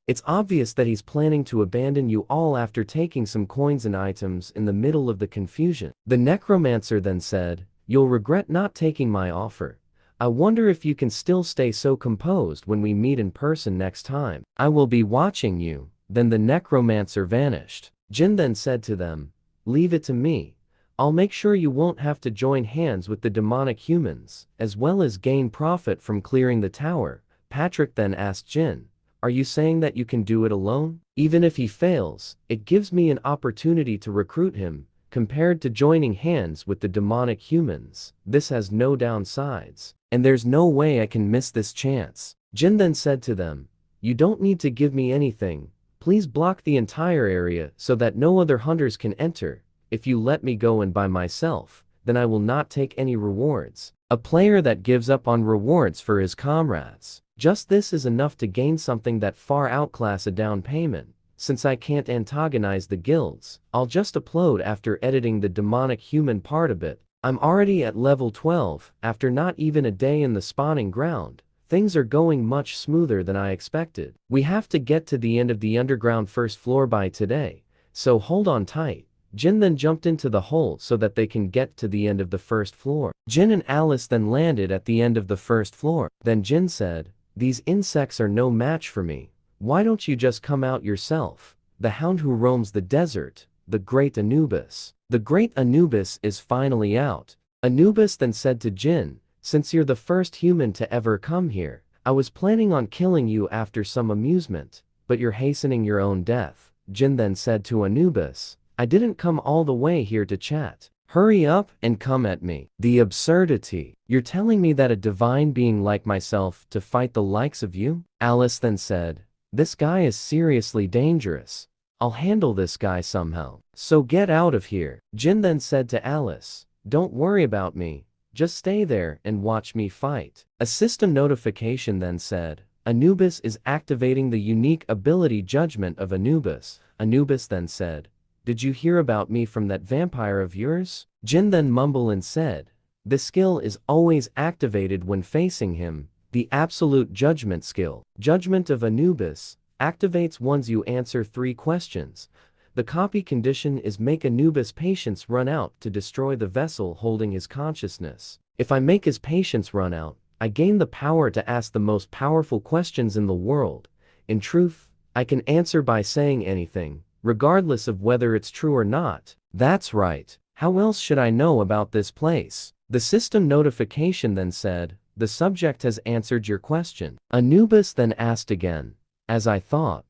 It's obvious that he's planning to abandon you all after taking some coins and items in the middle of the confusion. The necromancer then said, "You'll regret not taking my offer. I wonder if you can still stay so composed when we meet in person next time. I will be watching you." Then the necromancer vanished. Jin then said to them, "Leave it to me. I'll make sure you won't have to join hands with the demonic humans, as well as gain profit from clearing the tower." Patrick then asked Jin, "Are you saying that you can do it alone? Even if he fails, it gives me an opportunity to recruit him, compared to joining hands with the demonic humans. This has no downsides, and there's no way I can miss this chance." Jin then said to them, "You don't need to give me anything. Please block the entire area so that no other hunters can enter. If you let me go in by myself, then I will not take any rewards." A player that gives up on rewards for his comrades. Just this is enough to gain something that far outclass a down payment. Since I can't antagonize the guilds, I'll just upload after editing the demonic human part a bit. I'm already at level 12, after not even a day in the spawning ground. Things are going much smoother than I expected. We have to get to the end of the underground first floor by today, so hold on tight. Jin then jumped into the hole so that they can get to the end of the first floor. Jin and Alice then landed at the end of the first floor. Then Jin said, "These insects are no match for me. Why don't you just come out yourself? The hound who roams the desert, the great Anubis." The great Anubis is finally out. Anubis then said to Jin, "Since you're the first human to ever come here, I was planning on killing you after some amusement, but you're hastening your own death." Jin then said to Anubis, "I didn't come all the way here to chat. Hurry up and come at me." The absurdity. You're telling me that a divine being like myself to fight the likes of you? Alice then said, "This guy is seriously dangerous. I'll handle this guy somehow. So get out of here." Jin then said to Alice, "Don't worry about me. Just stay there and watch me fight." A system notification then said, "Anubis is activating the unique ability Judgment of Anubis." Anubis then said, "Did you hear about me from that vampire of yours?" Jin then mumbled and said, "The skill is always activated when facing him, the absolute judgment skill. Judgment of Anubis activates once you answer 3 questions. The copy condition is make Anubis' patience run out to destroy the vessel holding his consciousness. If I make his patience run out, I gain the power to ask the most powerful questions in the world. In truth, I can answer by saying anything, regardless of whether it's true or not." That's right. How else should I know about this place? The system notification then said, "The subject has answered your question." Anubis then asked again, "As I thought.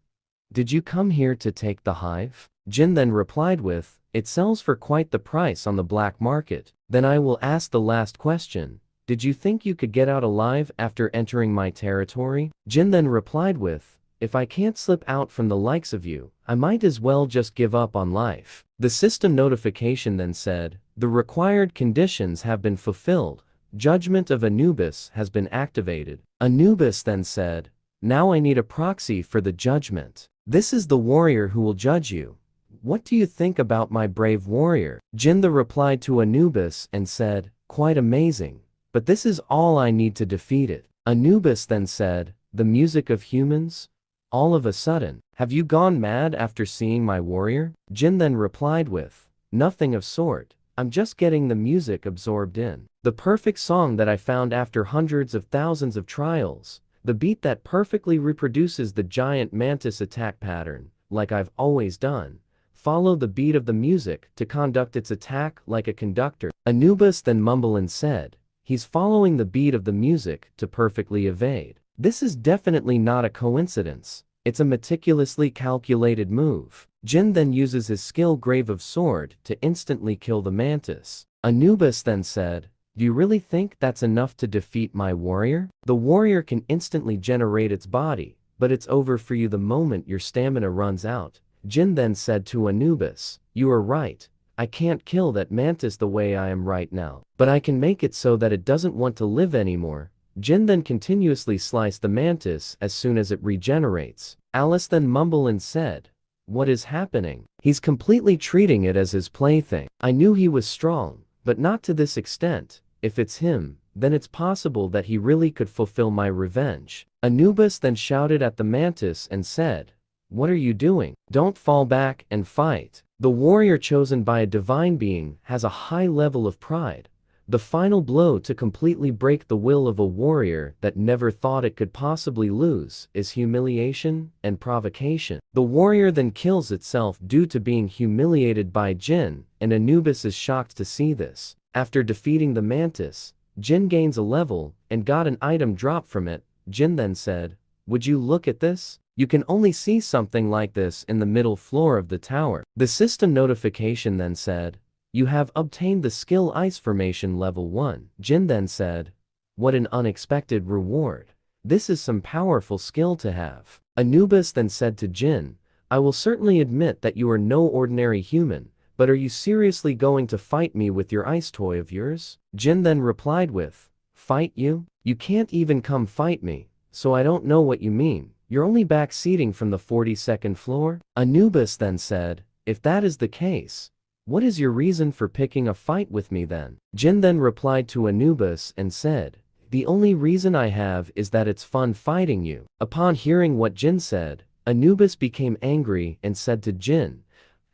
Did you come here to take the hive?" Jin then replied with, "It sells for quite the price on the black market." Then I will ask the last question. "Did you think you could get out alive after entering my territory?" Jin then replied with, "If I can't slip out from the likes of you, I might as well just give up on life." The system notification then said, "The required conditions have been fulfilled. Judgment of Anubis has been activated." Anubis then said, "Now I need a proxy for the judgment. This is the warrior who will judge you. What do you think about my brave warrior?" Jin then replied to Anubis and said, "Quite amazing, but this is all I need to defeat it." Anubis then said, "The music of humans? All of a sudden, have you gone mad after seeing my warrior?" Jin then replied with, "Nothing of sort. I'm just getting the music absorbed in. The perfect song that I found after hundreds of thousands of trials. The beat that perfectly reproduces the giant mantis attack pattern, like I've always done. Follow the beat of the music to conduct its attack like a conductor." Anubis then mumbled and said, "He's following the beat of the music to perfectly evade. This is definitely not a coincidence. It's a meticulously calculated move." Jin then uses his skill Grave of Sword to instantly kill the mantis. Anubis then said, "Do you really think that's enough to defeat my warrior? The warrior can instantly generate its body, but it's over for you the moment your stamina runs out." Jin then said to Anubis, "You are right. I can't kill that mantis the way I am right now, but I can make it so that it doesn't want to live anymore." Jin then continuously sliced the mantis as soon as it regenerates. Alice then mumbled and said, "What is happening? He's completely treating it as his plaything. I knew he was strong, but not to this extent. If it's him, then it's possible that he really could fulfill my revenge. Anubis then shouted at the mantis and said, "What are you doing? Don't fall back and fight." The warrior chosen by a divine being has a high level of pride. The final blow to completely break the will of a warrior that never thought it could possibly lose is humiliation and provocation. The warrior then kills itself due to being humiliated by Jin, and Anubis is shocked to see this. After defeating the mantis, Jin gains a level and got an item dropped from it. Jin then said, "Would you look at this? You can only see something like this in the middle floor of the tower." The system notification then said, "You have obtained the skill Ice Formation level 1. Jin then said, "What an unexpected reward. This is some powerful skill to have." Anubis then said to Jin, "I will certainly admit that you are no ordinary human, but are you seriously going to fight me with your ice toy of yours?" Jin then replied with, "Fight you? You can't even come fight me, so I don't know what you mean. You're only backseating from the 42nd floor?" Anubis then said, "If that is the case, what is your reason for picking a fight with me then?" Jin then replied to Anubis and said, "The only reason I have is that it's fun fighting you." Upon hearing what Jin said, Anubis became angry and said to Jin,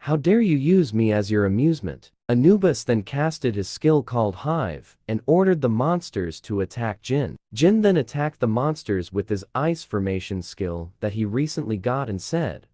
"How dare you use me as your amusement?" Anubis then casted his skill called Hive and ordered the monsters to attack Jin. Jin then attacked the monsters with his Ice Formation skill that he recently got and said,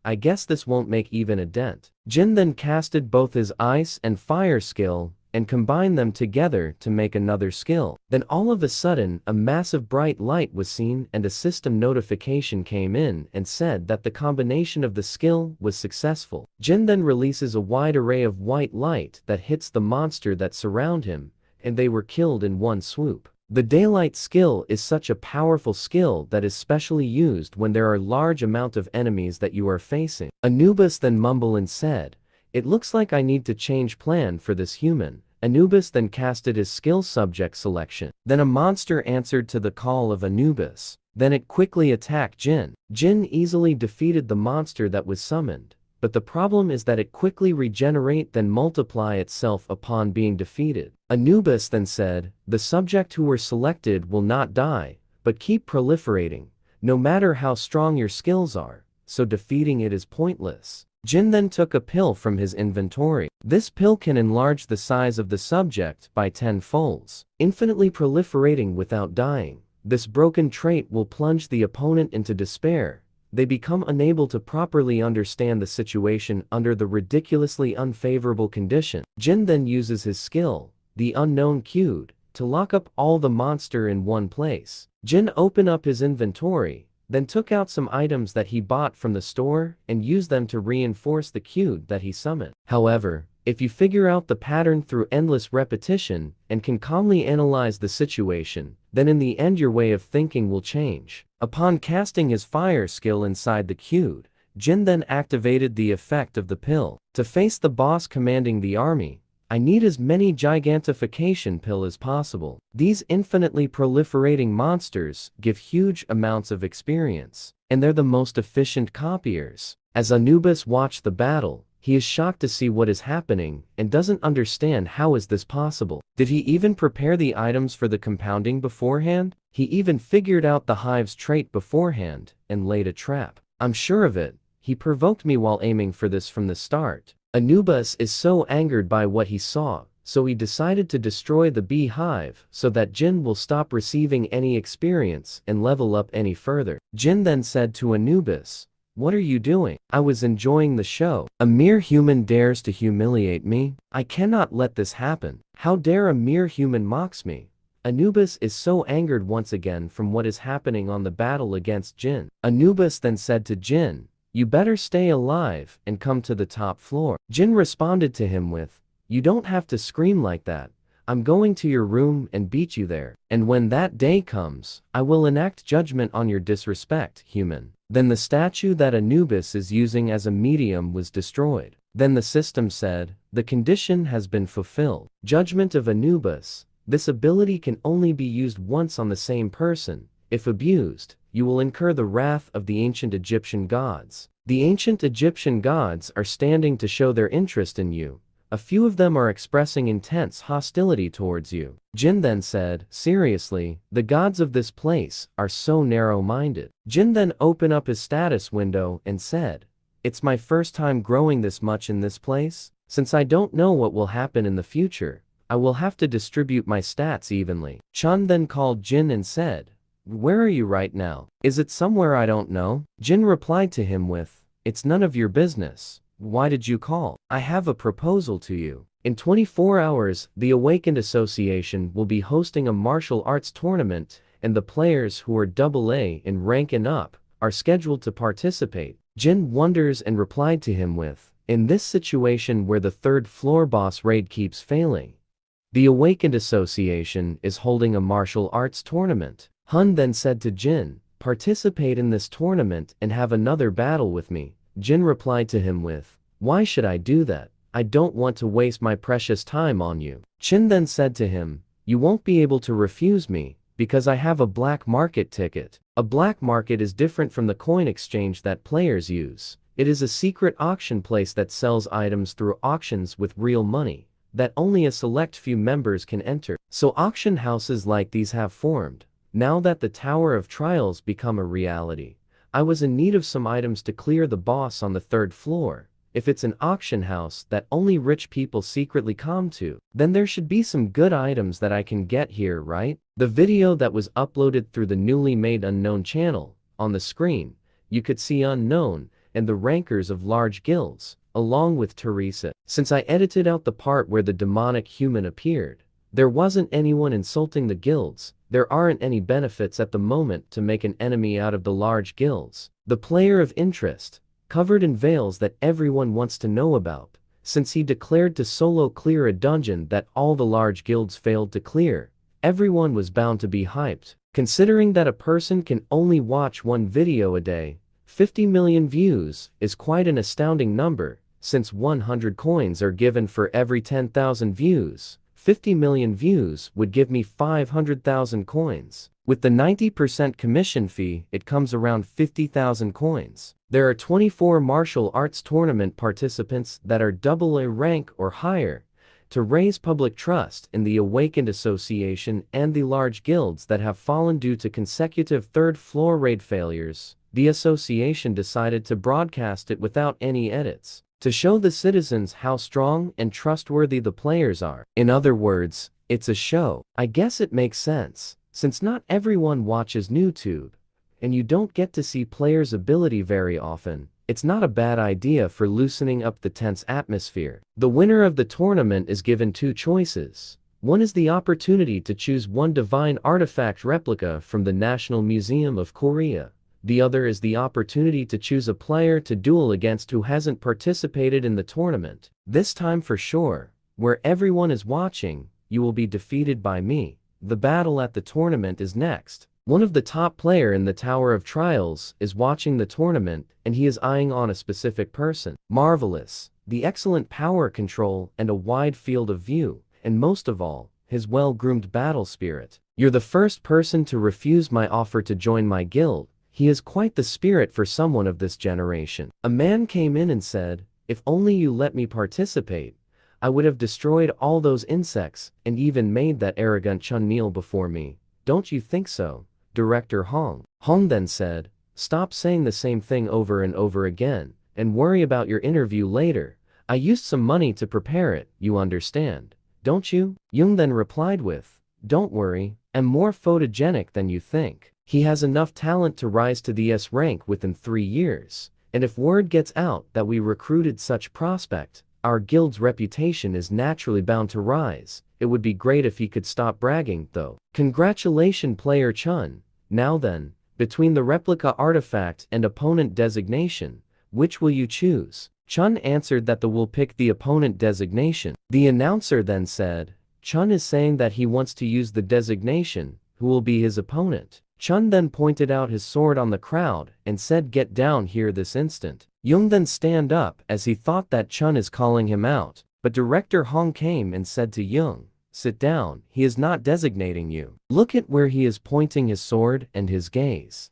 "I guess this won't make even a dent." Jin then casted both his Ice and Fire skill and combined them together to make another skill. Then all of a sudden a massive bright light was seen and a system notification came in and said that the combination of the skill was successful. Jin then releases a wide array of white light that hits the monster that surround him, and they were killed in one swoop. The daylight skill is such a powerful skill that is specially used when there are large amount of enemies that you are facing. Anubis then mumbled and said, "It looks like I need to change plan for this human." Anubis then casted his skill subject selection. Then a monster answered to the call of Anubis. Then it quickly attacked Jin. Jin easily defeated the monster that was summoned, but the problem is that it quickly regenerate then multiply itself upon being defeated. Anubis then said, "The subject who were selected will not die, but keep proliferating, no matter how strong your skills are, so defeating it is pointless." Jin then took a pill from his inventory. This pill can enlarge the size of the subject by 10 folds, infinitely proliferating without dying. This broken trait will plunge the opponent into despair. They become unable to properly understand the situation under the ridiculously unfavorable condition. Jin then uses his skill, the Unknown Cube, to lock up all the monster in one place. Jin opened up his inventory, then took out some items that he bought from the store and used them to reinforce the cube that he summoned. However, if you figure out the pattern through endless repetition and can calmly analyze the situation, then in the end your way of thinking will change. Upon casting his fire skill inside the cube, Jin then activated the effect of the pill. To face the boss commanding the army, I need as many gigantification pill as possible. These infinitely proliferating monsters give huge amounts of experience, and they're the most efficient copiers. As Anubis watched the battle, he is shocked to see what is happening and doesn't understand how is this possible. Did he even prepare the items for the compounding beforehand? He even figured out the hive's trait beforehand and laid a trap. I'm sure of it. He provoked me while aiming for this from the start. Anubis is so angered by what he saw, so he decided to destroy the beehive so that Jin will stop receiving any experience and level up any further. Jin then said to Anubis, "What are you doing? I was enjoying the show. A mere human dares to humiliate me? I cannot let this happen. How dare a mere human mocks me?" Anubis is so angered once again from what is happening on the battle against Jin. Anubis then said to Jin, "You better stay alive and come to the top floor." Jin responded to him with, "You don't have to scream like that. I'm going to your room and beat you there. And when that day comes, I will enact judgment on your disrespect, human." Then the statue that Anubis is using as a medium was destroyed. Then the system said, "The condition has been fulfilled." Judgment of Anubis. This ability can only be used once on the same person. If abused, you will incur the wrath of the ancient Egyptian gods. The ancient Egyptian gods are standing to show their interest in you, A few of them are expressing intense hostility towards you. Jin then said, seriously, the gods of this place are so narrow-minded. Jin then opened up his status window and said, it's my first time growing this much in this place. Since I don't know what will happen in the future, I will have to distribute my stats evenly. Chun then called Jin and said, where are you right now? Is it somewhere I don't know? Jin replied to him with, it's none of your business. Why did you call? I have a proposal to you. In 24 hours, the Awakened Association will be hosting a martial arts tournament, and the players who are AA in rank and up are scheduled to participate. Jin wonders and replied to him with, in this situation where the third floor boss raid keeps failing, the Awakened Association is holding a martial arts tournament. Hun then said to Jin, participate in this tournament and have another battle with me. Jin replied to him with, why should I do that? I don't want to waste my precious time on you. Chin then said to him, you won't be able to refuse me, because I have a black market ticket. A black market is different from the coin exchange that players use. It is a secret auction place that sells items through auctions with real money, that only a select few members can enter. So auction houses like these have formed. Now that the Tower of Trials become a reality, I was in need of some items to clear the boss on the third floor. If it's an auction house that only rich people secretly come to, then there should be some good items that I can get here, right? The video that was uploaded through the newly made Unknown channel, on the screen, you could see Unknown and the rankers of large guilds, along with Teresa. Since I edited out the part where the demonic human appeared, there wasn't anyone insulting the guilds. There aren't any benefits at the moment to make an enemy out of the large guilds. The player of interest, covered in veils that everyone wants to know about, since he declared to solo clear a dungeon that all the large guilds failed to clear, everyone was bound to be hyped. Considering that a person can only watch one video a day, 50 million views is quite an astounding number, since 100 coins are given for every 10,000 views. 50 million views would give me 500,000 coins. With the 90% commission fee, it comes around 50,000 coins. There are 24 martial arts tournament participants that are AA rank or higher. To raise public trust in the Awakened Association and the large guilds that have fallen due to consecutive third-floor raid failures, the association decided to broadcast it without any edits, to show the citizens how strong and trustworthy the players are. In other words, it's a show. I guess it makes sense, since not everyone watches YouTube, and you don't get to see players' ability very often. It's not a bad idea for loosening up the tense atmosphere. The winner of the tournament is given two choices. One is the opportunity to choose one divine artifact replica from the National Museum of Korea. The other is the opportunity to choose a player to duel against who hasn't participated in the tournament. This time for sure, where everyone is watching, you will be defeated by me. The battle at the tournament is next. One of the top player in the Tower of Trials is watching the tournament, and he is eyeing on a specific person. Marvelous, the excellent power control and a wide field of view, and most of all, his well-groomed battle spirit. You're the first person to refuse my offer to join my guild. He is quite the spirit for someone of this generation. A man came in and said, if only you let me participate, I would have destroyed all those insects and even made that arrogant Chun kneel before me. Don't you think so, Director Hong? Hong then said, stop saying the same thing over and over again, and worry about your interview later. I used some money to prepare it, you understand, don't you? Jung then replied with, don't worry, I'm more photogenic than you think. He has enough talent to rise to the S rank within 3 years, and if word gets out that we recruited such prospect, our guild's reputation is naturally bound to rise. It would be great if he could stop bragging, though. Congratulations, player Chun. Now then, between the replica artifact and opponent designation, which will you choose? Chun answered that will pick the opponent designation. The announcer then said, Chun is saying that he wants to use the designation. Who will be his opponent? Chun then pointed out his sword on the crowd and said, get down here this instant. Jung then stand up as he thought that Chun is calling him out, but Director Hong came and said to Jung, sit down, he is not designating you. Look at where he is pointing his sword and his gaze.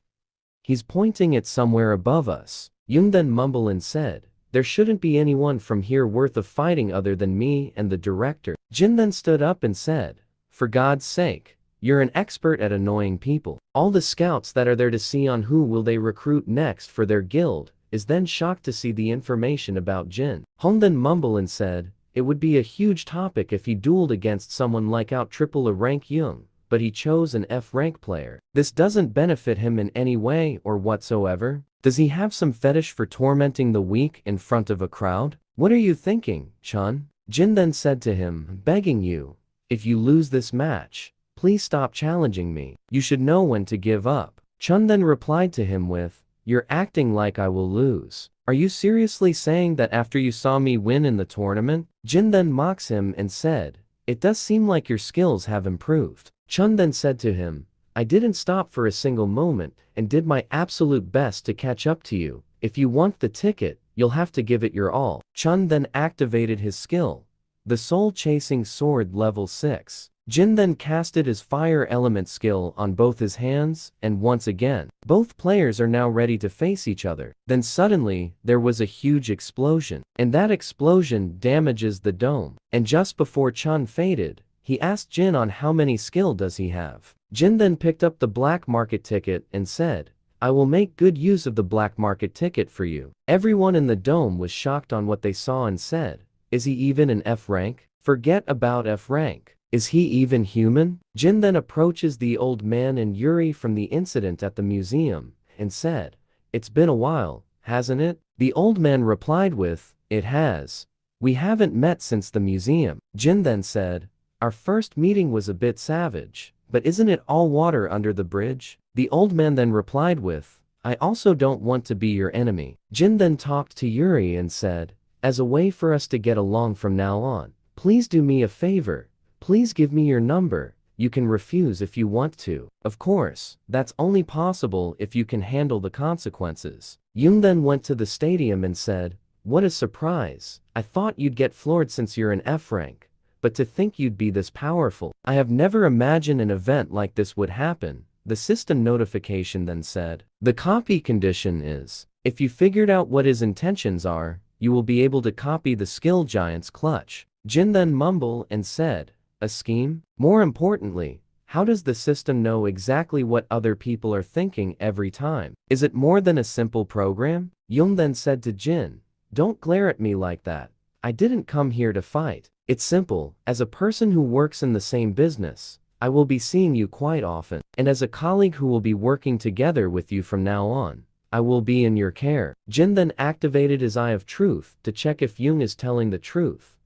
He's pointing it somewhere above us. Jung then mumbled and said, There shouldn't be anyone from here worth of fighting other than me and the director. Jin then stood up and said, "For God's sake, you're an expert at annoying people. All the scouts that are there to see on who will they recruit next for their guild," is then shocked to see the information about Jin. Hong then mumbled and said, "It would be a huge topic if he dueled against someone like out triple a rank Young, but he chose an F rank player. This doesn't benefit him in any way or whatsoever. Does he have some fetish for tormenting the weak in front of a crowd? What are you thinking, Chun?" Jin then said to him, "Begging you, if you lose this match, please stop challenging me. You should know when to give up." Chun then replied to him with, "You're acting like I will lose. Are you seriously saying that after you saw me win in the tournament?" Jin then mocks him and said, "It does seem like your skills have improved." Chun then said to him, "I didn't stop for a single moment and did my absolute best to catch up to you. If you want the ticket, you'll have to give it your all." Chun then activated his skill, the Soul Chasing Sword level 6. Jin then casted his fire element skill on both his hands, and once again, both players are now ready to face each other. Then suddenly, there was a huge explosion, and that explosion damages the dome. And just before Chun faded, he asked Jin on how many skill does he have. Jin then picked up the black market ticket and said, "I will make good use of the black market ticket for you." Everyone in the dome was shocked on what they saw and said, "Is he even an F rank? Forget about F rank. Is he even human?" Jin then approaches the old man and Yuri from the incident at the museum and said, "It's been a while, hasn't it?" The old man replied with, "It has. We haven't met since the museum." Jin then said, "Our first meeting was a bit savage, but isn't it all water under the bridge?" The old man then replied with, "I also don't want to be your enemy." Jin then talked to Yuri and said, "As a way for us to get along from now on, please do me a favor. Please give me your number. You can refuse if you want to. Of course, that's only possible if you can handle the consequences." Yoon then went to the stadium and said, "What a surprise. I thought you'd get floored since you're an F rank. But to think you'd be this powerful. I have never imagined an event like this would happen." The system notification then said, "The copy condition is, if you figured out what his intentions are, you will be able to copy the skill giant's clutch." Jin then mumbled and said, "A scheme? More importantly, how does the system know exactly what other people are thinking every time? Is it more than a simple program?" Yoon then said to Jin, "Don't glare at me like that. I didn't come here to fight. It's simple. As a person who works in the same business, I will be seeing you quite often. And as a colleague who will be working together with you from now on, I will be in your care." Jin then activated his Eye of Truth to check if Yoon is telling the truth.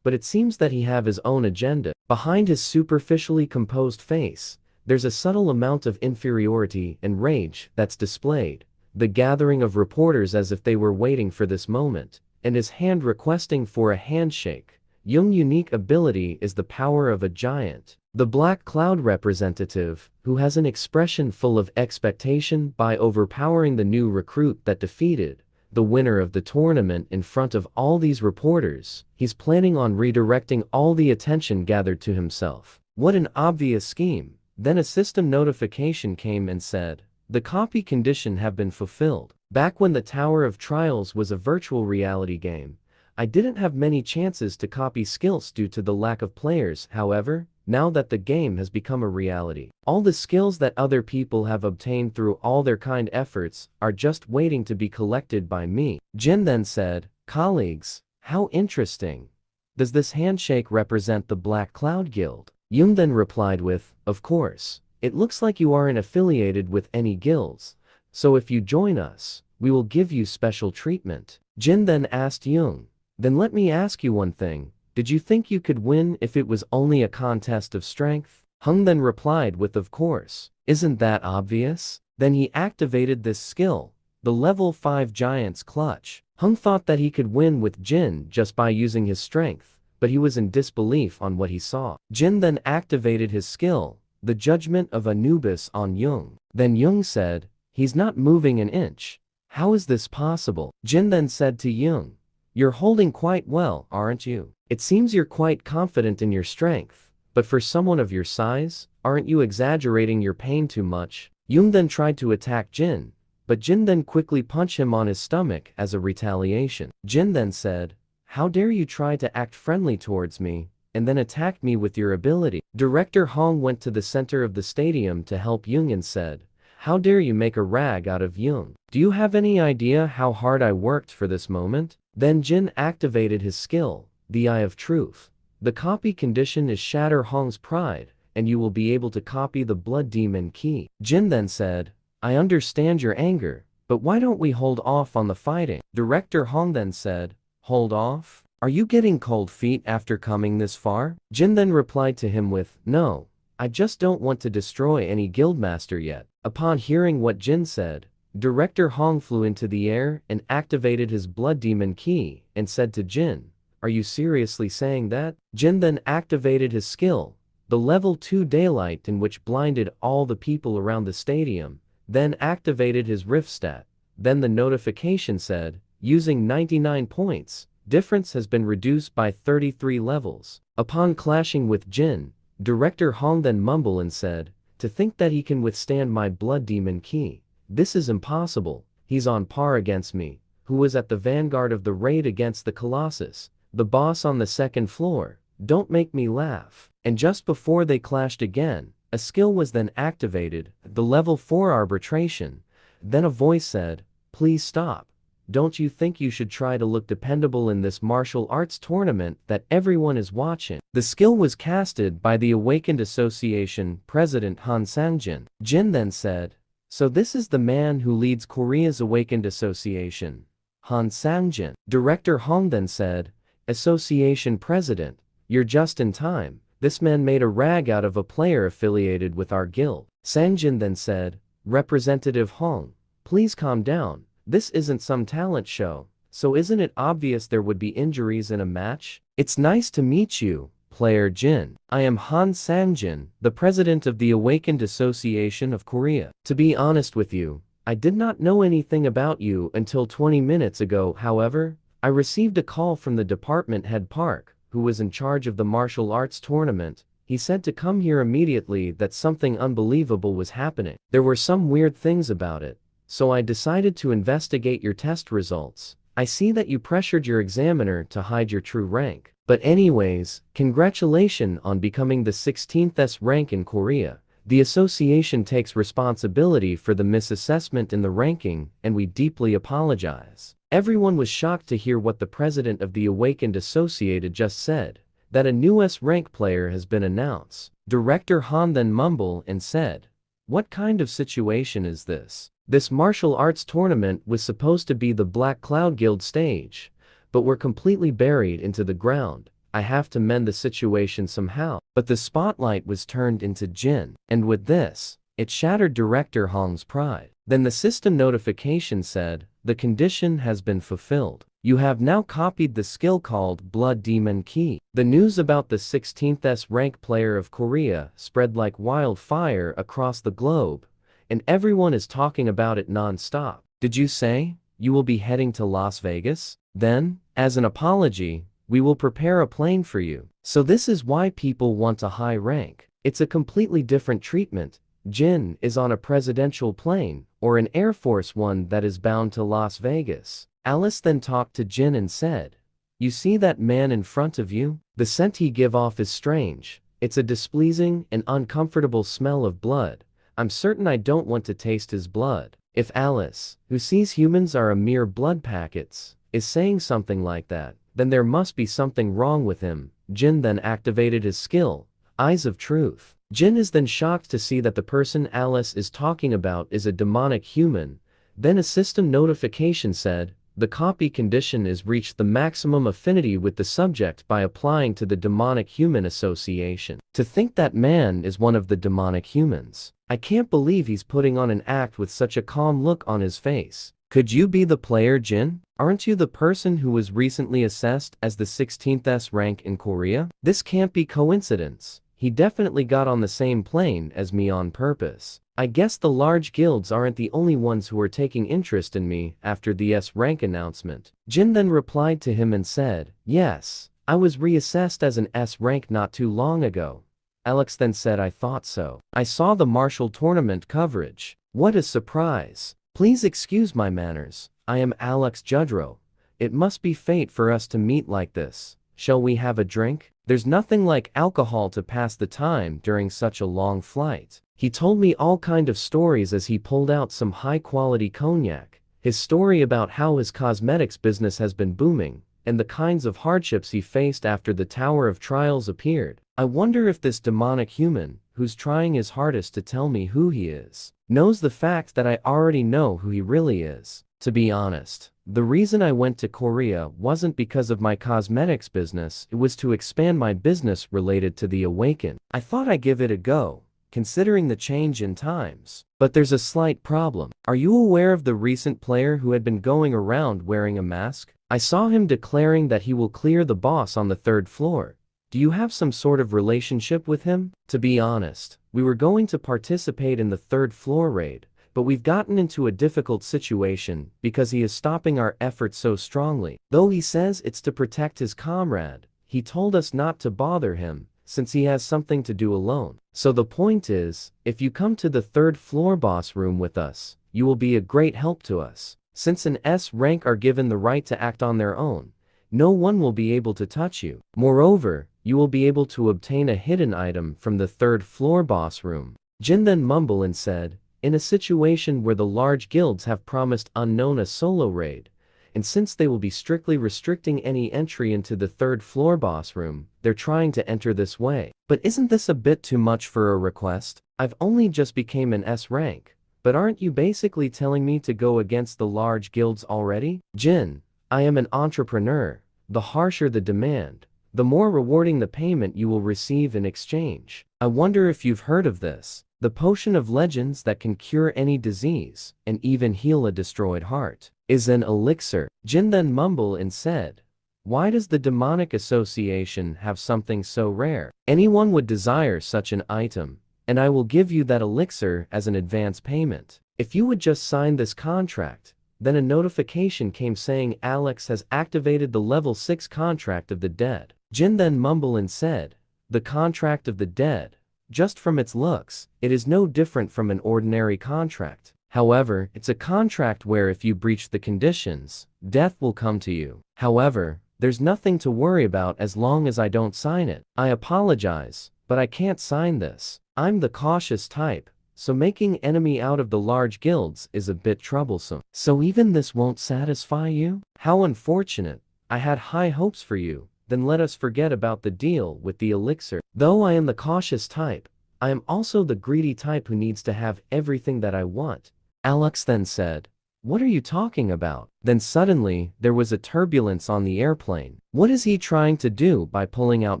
But it seems that he have his own agenda. Behind his superficially composed face, there's a subtle amount of inferiority and rage that's displayed. The gathering of reporters as if they were waiting for this moment, and his hand requesting for a handshake. Young's unique ability is the power of a giant. The Black Cloud representative, who has an expression full of expectation by overpowering the new recruit that defeated the winner of the tournament in front of all these reporters. He's planning on redirecting all the attention gathered to himself. What an obvious scheme. Then a system notification came and said, "The copy condition have been fulfilled." Back when the Tower of Trials was a virtual reality game, I didn't have many chances to copy skills due to the lack of players. However, now that the game has become a reality, all the skills that other people have obtained through all their kind efforts are just waiting to be collected by me. Jin then said, "Colleagues, how interesting. Does this handshake represent the Black Cloud Guild?" Yoon then replied with, "Of course. It looks like you aren't affiliated with any guilds, so if you join us, we will give you special treatment." Jin then asked Yoon, "Then let me ask you one thing. Did you think you could win if it was only a contest of strength?" Hung then replied with, "Of course. Isn't that obvious?" Then he activated this skill, the level 5 Giant's Clutch. Hung thought that he could win with Jin just by using his strength, but he was in disbelief on what he saw. Jin then activated his skill, the Judgment of Anubis on Young. Then Young said, "He's not moving an inch. How is this possible?" Jin then said to Young, "You're holding quite well, aren't you? It seems you're quite confident in your strength, but for someone of your size, aren't you exaggerating your pain too much?" Yoon then tried to attack Jin, but Jin then quickly punched him on his stomach as a retaliation. Jin then said, "How dare you try to act friendly towards me, and then attack me with your ability?" Director Hong went to the center of the stadium to help Young and said, "How dare you make a rag out of Young? Do you have any idea how hard I worked for this moment?" Then Jin activated his skill, the Eye of Truth. The copy condition is shatter Hong's pride, and you will be able to copy the Blood Demon key. Jin then said, "I understand your anger, but why don't we hold off on the fighting?" Director Hong then said, "Hold off? Are you getting cold feet after coming this far?" Jin then replied to him with, "No, I just don't want to destroy any guildmaster yet." Upon hearing what Jin said, Director Hong flew into the air and activated his Blood Demon key and said to Jin, "Are you seriously saying that?" Jin then activated his skill, the level 2 daylight, in which blinded all the people around the stadium, then activated his rift stat. Then the notification said, "Using 99 points, difference has been reduced by 33 levels." Upon clashing with Jin, Director Hong then mumbled and said, "To think that he can withstand my Blood Demon key. This is impossible. He's on par against me, who was at the vanguard of the raid against the Colossus, the boss on the second floor. Don't make me laugh." And just before they clashed again, a skill was then activated, the level 4 arbitration. Then a voice said, "Please stop. Don't you think you should try to look dependable in this martial arts tournament that everyone is watching?" The skill was casted by the Awakened Association President Han Sangjin. Jin then said, "So this is the man who leads Korea's Awakened Association, Han Sangjin." Director Hong then said, "Association President, you're just in time. This man made a rag out of a player affiliated with our guild." Sangjin then said, "Representative Hong, please calm down. This isn't some talent show, so isn't it obvious there would be injuries in a match? It's nice to meet you, player Jin. I am Han Sangjin, the president of the Awakened Association of Korea. To be honest with you, I did not know anything about you until 20 minutes ago. However, I received a call from the department head Park, who was in charge of the martial arts tournament. He said to come here immediately, that something unbelievable was happening. There were some weird things about it, so I decided to investigate your test results. I see that you pressured your examiner to hide your true rank. But anyways, congratulations on becoming the 16th S rank in Korea. The association takes responsibility for the misassessment in the ranking, and we deeply apologize." Everyone was shocked to hear what the president of the Awakened Associated just said, that a new S rank player has been announced. Director Han then mumbled and said, "What kind of situation is this? This martial arts tournament was supposed to be the Black Cloud Guild stage, but we're completely buried into the ground. I have to mend the situation somehow." But the spotlight was turned into Jin, and with this, it shattered Director Hong's pride. Then the system notification said, "The condition has been fulfilled. You have now copied the skill called Blood Demon Key." The news about the 16th S rank player of Korea spread like wildfire across the globe, and everyone is talking about it non-stop. "Did you say you will be heading to Las Vegas? Then, as an apology, we will prepare a plane for you." So this is why people want a high rank. It's a completely different treatment. Jin is on a presidential plane, or an Air Force One that is bound to Las Vegas. Alice then talked to Jin and said, "You see that man in front of you? The scent he give off is strange. It's a displeasing and uncomfortable smell of blood. I'm certain I don't want to taste his blood." If Alice, who sees humans are a mere blood packets, is saying something like that, then there must be something wrong with him. Jin then activated his skill, Eyes of Truth. Jin is then shocked to see that the person Alice is talking about is a demonic human. Then a system notification said, "The copy condition is reached the maximum affinity with the subject by applying to the demonic human association." To think that man is one of the demonic humans. I can't believe he's putting on an act with such a calm look on his face. Could you be the player Jin? Aren't you the person who was recently assessed as the 16th S rank in Korea? This can't be coincidence. He definitely got on the same plane as me on purpose. I guess the large guilds aren't the only ones who are taking interest in me after the S rank announcement. Jin then replied to him and said, "Yes, I was reassessed as an S rank not too long ago." Alex then said, "I thought so. I saw the martial tournament coverage." What a surprise. Please excuse my manners. I am Alex Judrow. It must be fate for us to meet like this. Shall we have a drink? There's nothing like alcohol to pass the time during such a long flight. He told me all kind of stories as he pulled out some high-quality cognac. His story about how his cosmetics business has been booming, and the kinds of hardships he faced after the Tower of Trials appeared. I wonder if this demonic human, who's trying his hardest to tell me who he is, knows the fact that I already know who he really is. To be honest, the reason I went to Korea wasn't because of my cosmetics business, it was to expand my business related to the Awaken. I thought I'd give it a go, considering the change in times. But there's a slight problem. Are you aware of the recent player who had been going around wearing a mask? I saw him declaring that he will clear the boss on the 3rd floor. Do you have some sort of relationship with him? To be honest, we were going to participate in the 3rd floor raid, but we've gotten into a difficult situation because he is stopping our efforts so strongly. Though he says it's to protect his comrade, he told us not to bother him, since he has something to do alone. So the point is, if you come to the 3rd floor boss room with us, you will be a great help to us. Since an S rank are given the right to act on their own, no one will be able to touch you. Moreover, you will be able to obtain a hidden item from the 3rd floor boss room. Jin then mumbled and said, in a situation where the large guilds have promised Unknown a solo raid, and since they will be strictly restricting any entry into the 3rd floor boss room, they're trying to enter this way. But isn't this a bit too much for a request? I've only just became an S rank, but aren't you basically telling me to go against the large guilds already? Jin, I am an entrepreneur. The harsher the demand, the more rewarding the payment you will receive in exchange. I wonder if you've heard of this. The potion of legends that can cure any disease, and even heal a destroyed heart, is an elixir. Jin then mumbled and said, why does the demonic association have something so rare? Anyone would desire such an item, and I will give you that elixir as an advance payment. If you would just sign this contract. Then a notification came saying Alex has activated the level 6 contract of the dead. Jin then mumbled and said, the contract of the dead. Just from its looks, it is no different from an ordinary contract. However, it's a contract where if you breach the conditions, death will come to you. However, there's nothing to worry about as long as I don't sign it. I apologize, but I can't sign this. I'm the cautious type. So making enemy out of the large guilds is a bit troublesome. So even this won't satisfy you? How unfortunate. I had high hopes for you. Then let us forget about the deal with the elixir. Though I am the cautious type, I am also the greedy type who needs to have everything that I want. Alex then said, what are you talking about? Then suddenly, there was a turbulence on the airplane. What is he trying to do by pulling out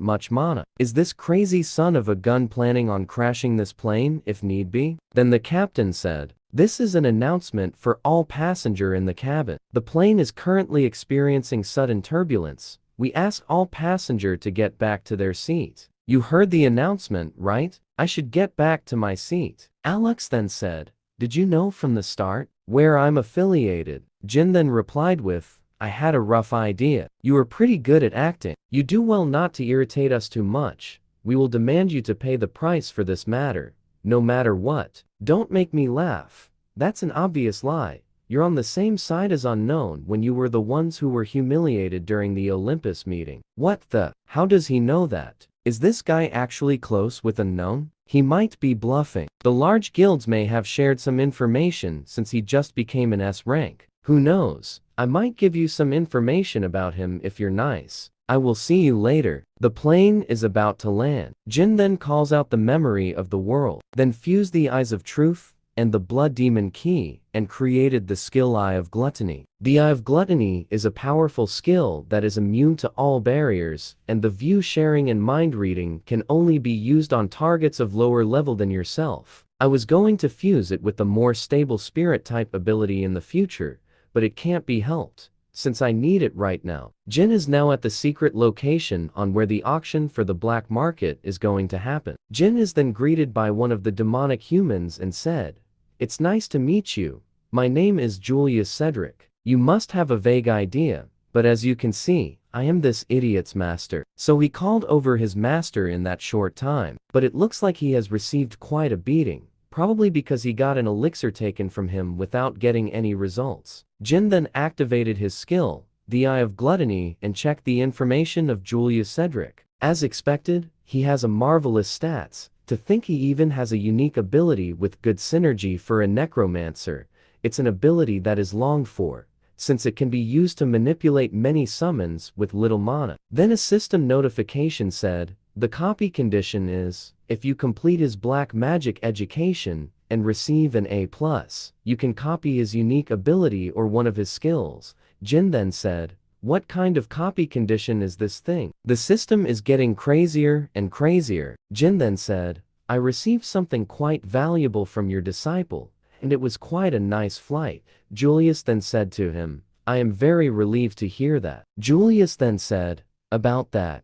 much mana? Is this crazy son of a gun planning on crashing this plane if need be? Then the captain said, this is an announcement for all passenger in the cabin. The plane is currently experiencing sudden turbulence. We ask all passenger to get back to their seat. You heard the announcement, right? I should get back to my seat. Alex then said, did you know from the start where I'm affiliated? Jin then replied with, I had a rough idea. You are pretty good at acting. You do well not to irritate us too much. We will demand you to pay the price for this matter, no matter what. Don't make me laugh. That's an obvious lie. You're on the same side as Unknown when you were the ones who were humiliated during the Olympus meeting. What the? How does he know that? Is this guy actually close with Unknown? He might be bluffing. The large guilds may have shared some information since he just became an S rank. Who knows? I might give you some information about him if you're nice. I will see you later. The plane is about to land. Jin then calls out the memory of the world, then fused the eyes of truth and the blood demon key and created the skill Eye of Gluttony. The Eye of Gluttony is a powerful skill that is immune to all barriers, and the view sharing and mind reading can only be used on targets of lower level than yourself. I was going to fuse it with the more stable spirit type ability in the future, but it can't be helped, since I need it right now. Jin is now at the secret location on where the auction for the black market is going to happen. Jin is then greeted by one of the demonic humans and said, it's nice to meet you. My name is Julius Cedric. You must have a vague idea, but as you can see, I am this idiot's master. So he called over his master in that short time, but it looks like he has received quite a beating. probably because he got an elixir taken from him without getting any results. Jin then activated his skill, the Eye of Gluttony, and checked the information of Julius Cedric. As expected, he has a marvelous stats. To think he even has a unique ability with good synergy for a necromancer. It's an ability that is longed for, since it can be used to manipulate many summons with little mana. Then a system notification said, the copy condition is, if you complete his black magic education and receive an A+, you can copy his unique ability or one of his skills. Jin then said, what kind of copy condition is this thing? The system is getting crazier and crazier. Jin then said, I received something quite valuable from your disciple, and it was quite a nice flight. Julius then said to him, I am very relieved to hear that. Julius then said, about that,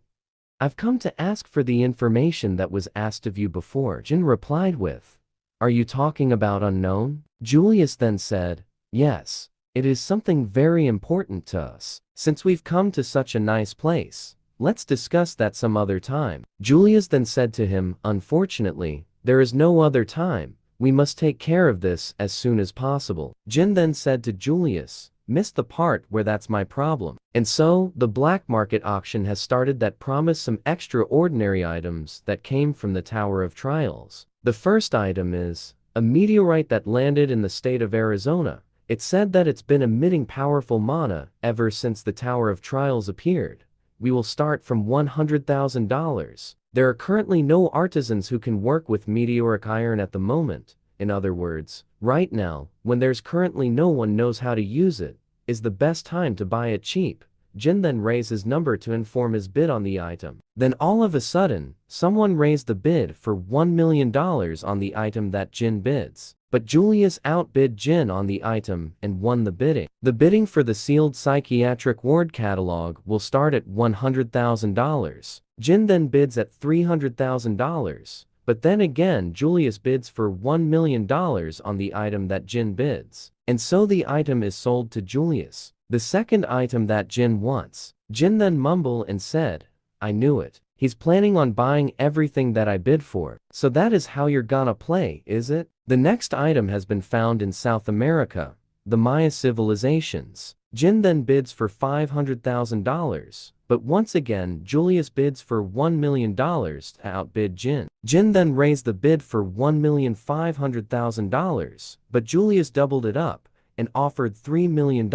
I've come to ask for the information that was asked of you before. Jin replied with, are you talking about unknown? Julius then said, yes, it is something very important to us. Since we've come to such a nice place, let's discuss that some other time. Julius then said to him, unfortunately, there is no other time. We must take care of this as soon as possible. Jin then said to Julius, missed the part where that's my problem. And so, the black market auction has started that promised some extraordinary items that came from the Tower of Trials. The first item is a meteorite that landed in the state of Arizona. It said that it's been emitting powerful mana ever since the Tower of Trials appeared. We will start from $100,000. There are currently no artisans who can work with meteoric iron at the moment. In other words, right now, when there's currently no one knows how to use it, is the best time to buy it cheap. Jin then raised his number to inform his bid on the item. Then all of a sudden, someone raised the bid for $1 million on the item that Jin bids. But Julius outbid Jin on the item and won the bidding. The bidding for the sealed psychiatric ward catalog will start at $100,000. Jin then bids at $300,000. But then again Julius bids for $1 million on the item that Jin bids. And so the item is sold to Julius. The second item that Jin wants. Jin then mumbled and said, I knew it. He's planning on buying everything that I bid for. So that is how you're gonna play, is it? The next item has been found in South America, the Maya civilizations. Jin then bids for $500,000, but once again Julius bids for $1 million to outbid Jin. Jin then raised the bid for $1,500,000, but Julius doubled it up and offered $3 million.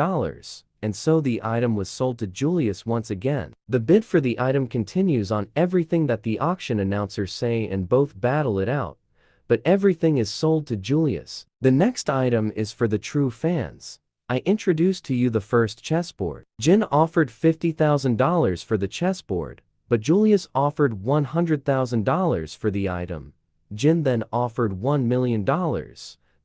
And so the item was sold to Julius once again. The bid for the item continues on everything that the auction announcers say and both battle it out. But everything is sold to Julius. The next item is for the true fans. I introduce to you the first chessboard. Jin offered $50,000 for the chessboard, but Julius offered $100,000 for the item. Jin then offered $1 million.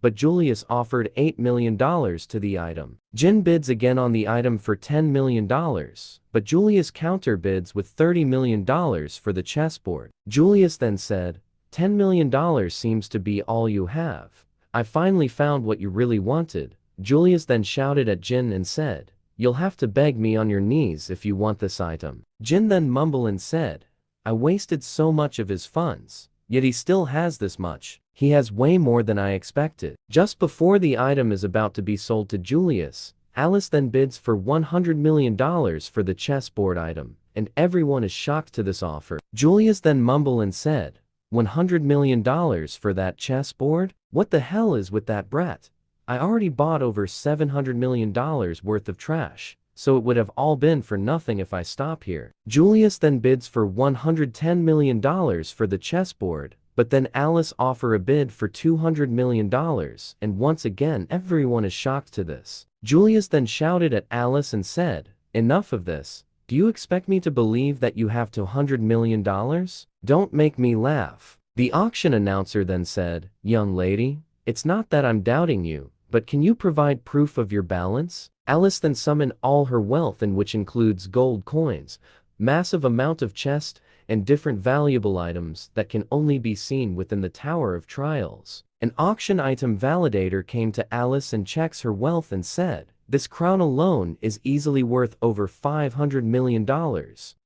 But Julius offered $8 million to the item. Jin bids again on the item for $10 million, but Julius counterbids with $30 million for the chessboard. Julius then said, $10 million seems to be all you have. I finally found what you really wanted. Julius then shouted at Jin and said, you'll have to beg me on your knees if you want this item. Jin then mumbled and said, I wasted so much of his funds, yet he still has this much. He has way more than I expected. Just before the item is about to be sold to Julius, Alice then bids for $100 million for the chessboard item, and everyone is shocked to this offer. Julius then mumbled and said, $100 million for that chessboard? What the hell is with that brat? I already bought over $700 million worth of trash, so it would have all been for nothing if I stop here. Julius then bids for $110 million for the chessboard, but then Alice offers a bid for $200 million, and once again everyone is shocked to this. Julius then shouted at Alice and said, enough of this. Do you expect me to believe that you have $200 million? Don't make me laugh. The auction announcer then said, young lady, it's not that I'm doubting you, but can you provide proof of your balance? Alice then summoned all her wealth, in which includes gold coins, massive amount of chest, and different valuable items that can only be seen within the Tower of Trials. An auction item validator came to Alice and checks her wealth and said, this crown alone is easily worth over $500 million.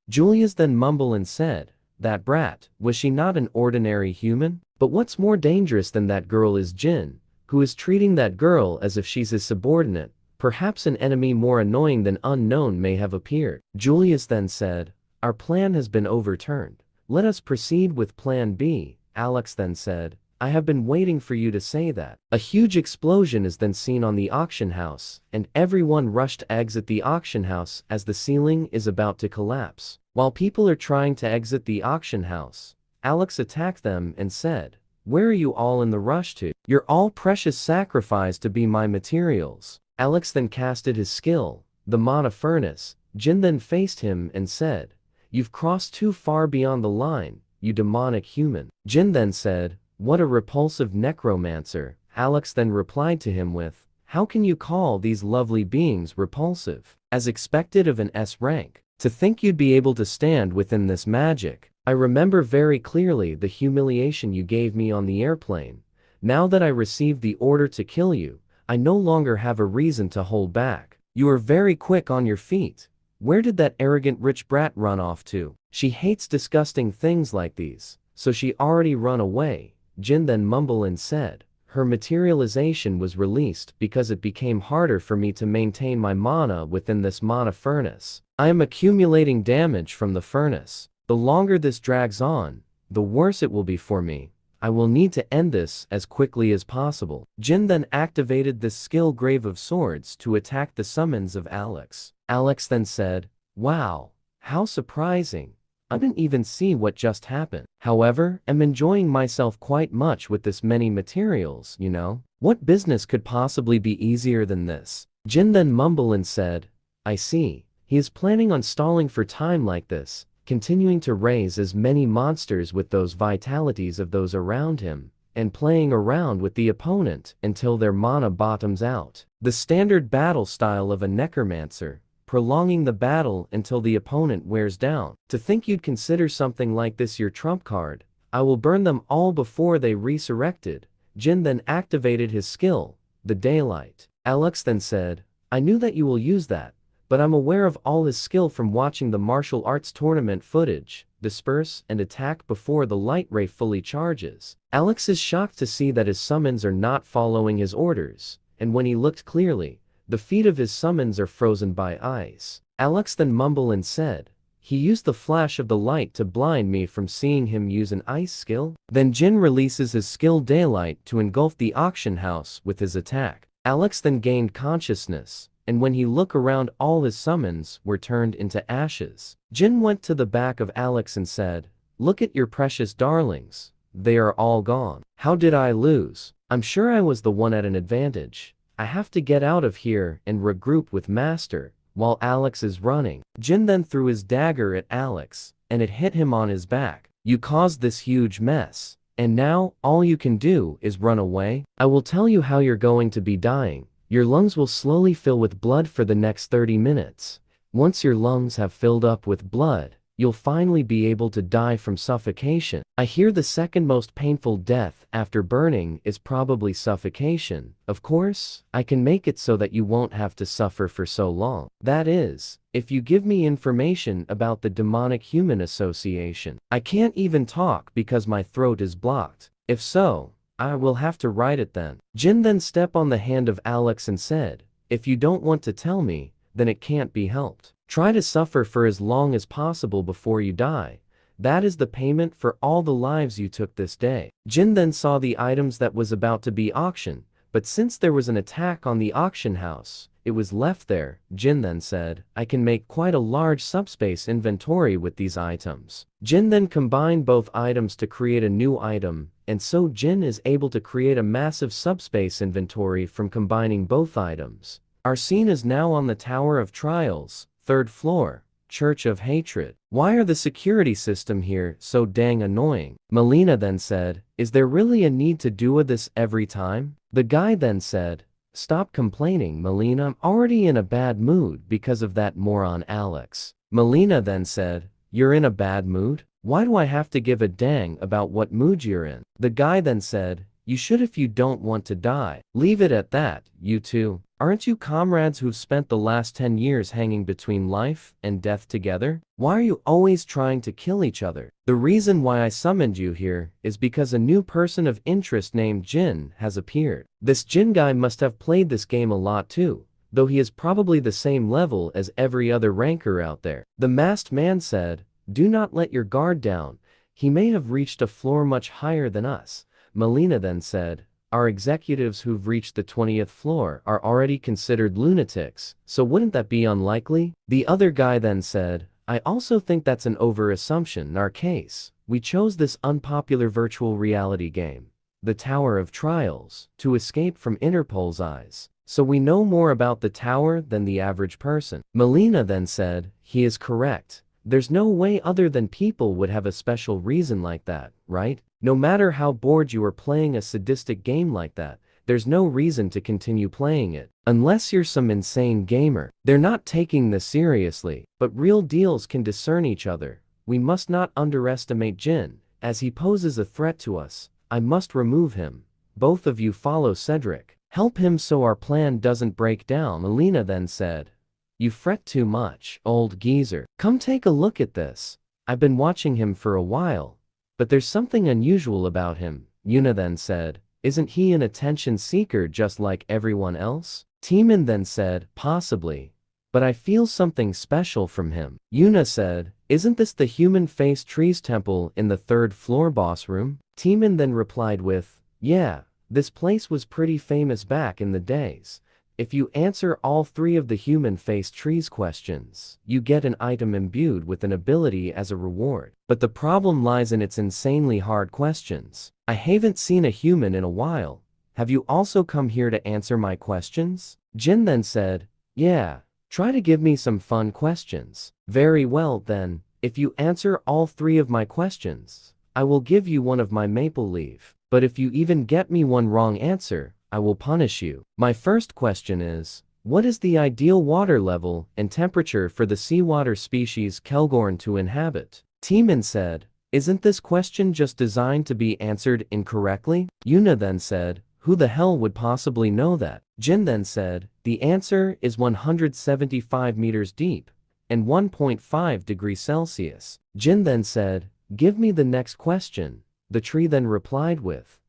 Julius then mumbled and said, That brat, was she not an ordinary human? But what's more dangerous than that girl is Jin, who is treating that girl as if she's his subordinate. Perhaps an enemy more annoying than unknown may have appeared. Julius then said, "Our plan has been overturned. Let us proceed with plan B." Alex then said, "I have been waiting for you to say that." A huge explosion is then seen on the auction house, and everyone rushed to exit the auction house as the ceiling is about to collapse. While people are trying to exit the auction house, Alex attacked them and said, "Where are you all in the rush to? You're all precious sacrifice to be my materials." Alex then casted his skill, the Mana Furnace. Jin then faced him and said, "You've crossed too far beyond the line, you demonic human." Jin then said, "What a repulsive necromancer." Alex then replied to him with, "How can you call these lovely beings repulsive? As expected of an S rank. To think you'd be able to stand within this magic. I remember very clearly the humiliation you gave me on the airplane. Now that I received the order to kill you, I no longer have a reason to hold back. You are very quick on your feet. Where did that arrogant rich brat run off to? She hates disgusting things like these, so she already run away." Jin then mumbled and said, "Her materialization was released because it became harder for me to maintain my mana within this mana furnace. I am accumulating damage from the furnace. The longer this drags on, the worse it will be for me. I will need to end this as quickly as possible." Jin then activated this skill Grave of Swords to attack the summons of Alex. Alex then said, "Wow, how surprising. I didn't even see what just happened. However, I'm enjoying myself quite much with this many materials, you know. What business could possibly be easier than this?" Jin then mumbled and said, "I see. He is planning on stalling for time like this, continuing to raise as many monsters with those vitalities of those around him, and playing around with the opponent until their mana bottoms out. The standard battle style of a necromancer, prolonging the battle until the opponent wears down. To think you'd consider something like this your trump card. I will burn them all before they resurrected." Jin then activated his skill, the Daylight. Alex then said, "I knew that you will use that, but I'm aware of all his skill from watching the martial arts tournament footage. Disperse and attack before the light ray fully charges." Alex is shocked to see that his summons are not following his orders, and when he looked clearly, the feet of his summons are frozen by ice. Alex then mumbled and said, "He used the flash of the light to blind me from seeing him use an ice skill?" Then Jin releases his skill Daylight to engulf the auction house with his attack. Alex then gained consciousness, and when he looked around, all his summons were turned into ashes. Jin went to the back of Alex and said, "Look at your precious darlings. They are all gone. How did I lose? I'm sure I was the one at an advantage. I have to get out of here and regroup with Master." While Alex is running, Jin then threw his dagger at Alex, and it hit him on his back. "You caused this huge mess, and now all you can do is run away? I will tell you how you're going to be dying. Your lungs will slowly fill with blood for the next 30 minutes. Once your lungs have filled up with blood, you'll finally be able to die from suffocation. I hear the second most painful death after burning is probably suffocation. Of course, I can make it so that you won't have to suffer for so long. That is, if you give me information about the Demonic Human Association. I can't even talk because my throat is blocked. If so, I will have to write it then." Jin then stepped on the hand of Alex and said, "If you don't want to tell me, then it can't be helped. Try to suffer for as long as possible before you die. That is the payment for all the lives you took this day." Jin then saw the items that was about to be auctioned, but since there was an attack on the auction house, it was left there. Jin then said, "I can make quite a large subspace inventory with these items." Jin then combined both items to create a new item, and so Jin is able to create a massive subspace inventory from combining both items. Our scene is now on the Tower of Trials, 3rd floor, Church of Hatred. "Why are the security system here so dang annoying?" Melina then said, "Is there really a need to do this every time?" The guy then said, "Stop complaining, Melina. I'm already in a bad mood because of that moron Alex." Melina then said, "You're in a bad mood? Why do I have to give a dang about what mood you're in?" The guy then said, You should if you don't want to die. Leave it at that, you two. Aren't you comrades who've spent the last 10 years hanging between life and death together? Why are you always trying to kill each other? The reason why I summoned you here is because a new person of interest named Jin has appeared. This Jin guy must have played this game a lot too, though he is probably the same level as every other ranker out there. The masked man said, "Do not let your guard down. He may have reached a floor much higher than us." Melina then said, "Our executives who've reached the 20th floor are already considered lunatics, so wouldn't that be unlikely?" The other guy then said, "I also think that's an over-assumption in our case. We chose this unpopular virtual reality game, the Tower of Trials, to escape from Interpol's eyes. So we know more about the tower than the average person." Melina then said, "He is correct. There's no way other than people would have a special reason like that, right? No matter how bored you are playing a sadistic game like that, there's no reason to continue playing it. Unless you're some insane gamer." They're not taking this seriously, but real deals can discern each other. We must not underestimate Jin, as he poses a threat to us. I must remove him. Both of you follow Cedric. Help him so our plan doesn't break down. Melina then said, "You fret too much, old geezer. Come take a look at this. I've been watching him for a while, but there's something unusual about him." Yuna then said, "Isn't he an attention seeker just like everyone else?" Timan then said, "Possibly, but I feel something special from him." Yuna said, "Isn't this the human-faced trees temple in the 3rd floor boss room?" Timan then replied with, "Yeah, this place was pretty famous back in the days. If you answer all 3 of the human-faced trees questions, you get an item imbued with an ability as a reward. But the problem lies in its insanely hard questions. I haven't seen a human in a while. Have you also come here to answer my questions?" Jin then said, "Yeah, try to give me some fun questions." "Very well then, if you answer all 3 of my questions, I will give you one of my maple leaf. But if you even get me one wrong answer, I will punish you. My first question is, what is the ideal water level and temperature for the seawater species Kelgorn to inhabit?" Timan said, "Isn't this question just designed to be answered incorrectly?" Yuna then said, "Who the hell would possibly know that?" Jin then said, "The answer is 175 meters deep and 1.5 degrees Celsius." Jin then said, "Give me the next question." The tree then replied with,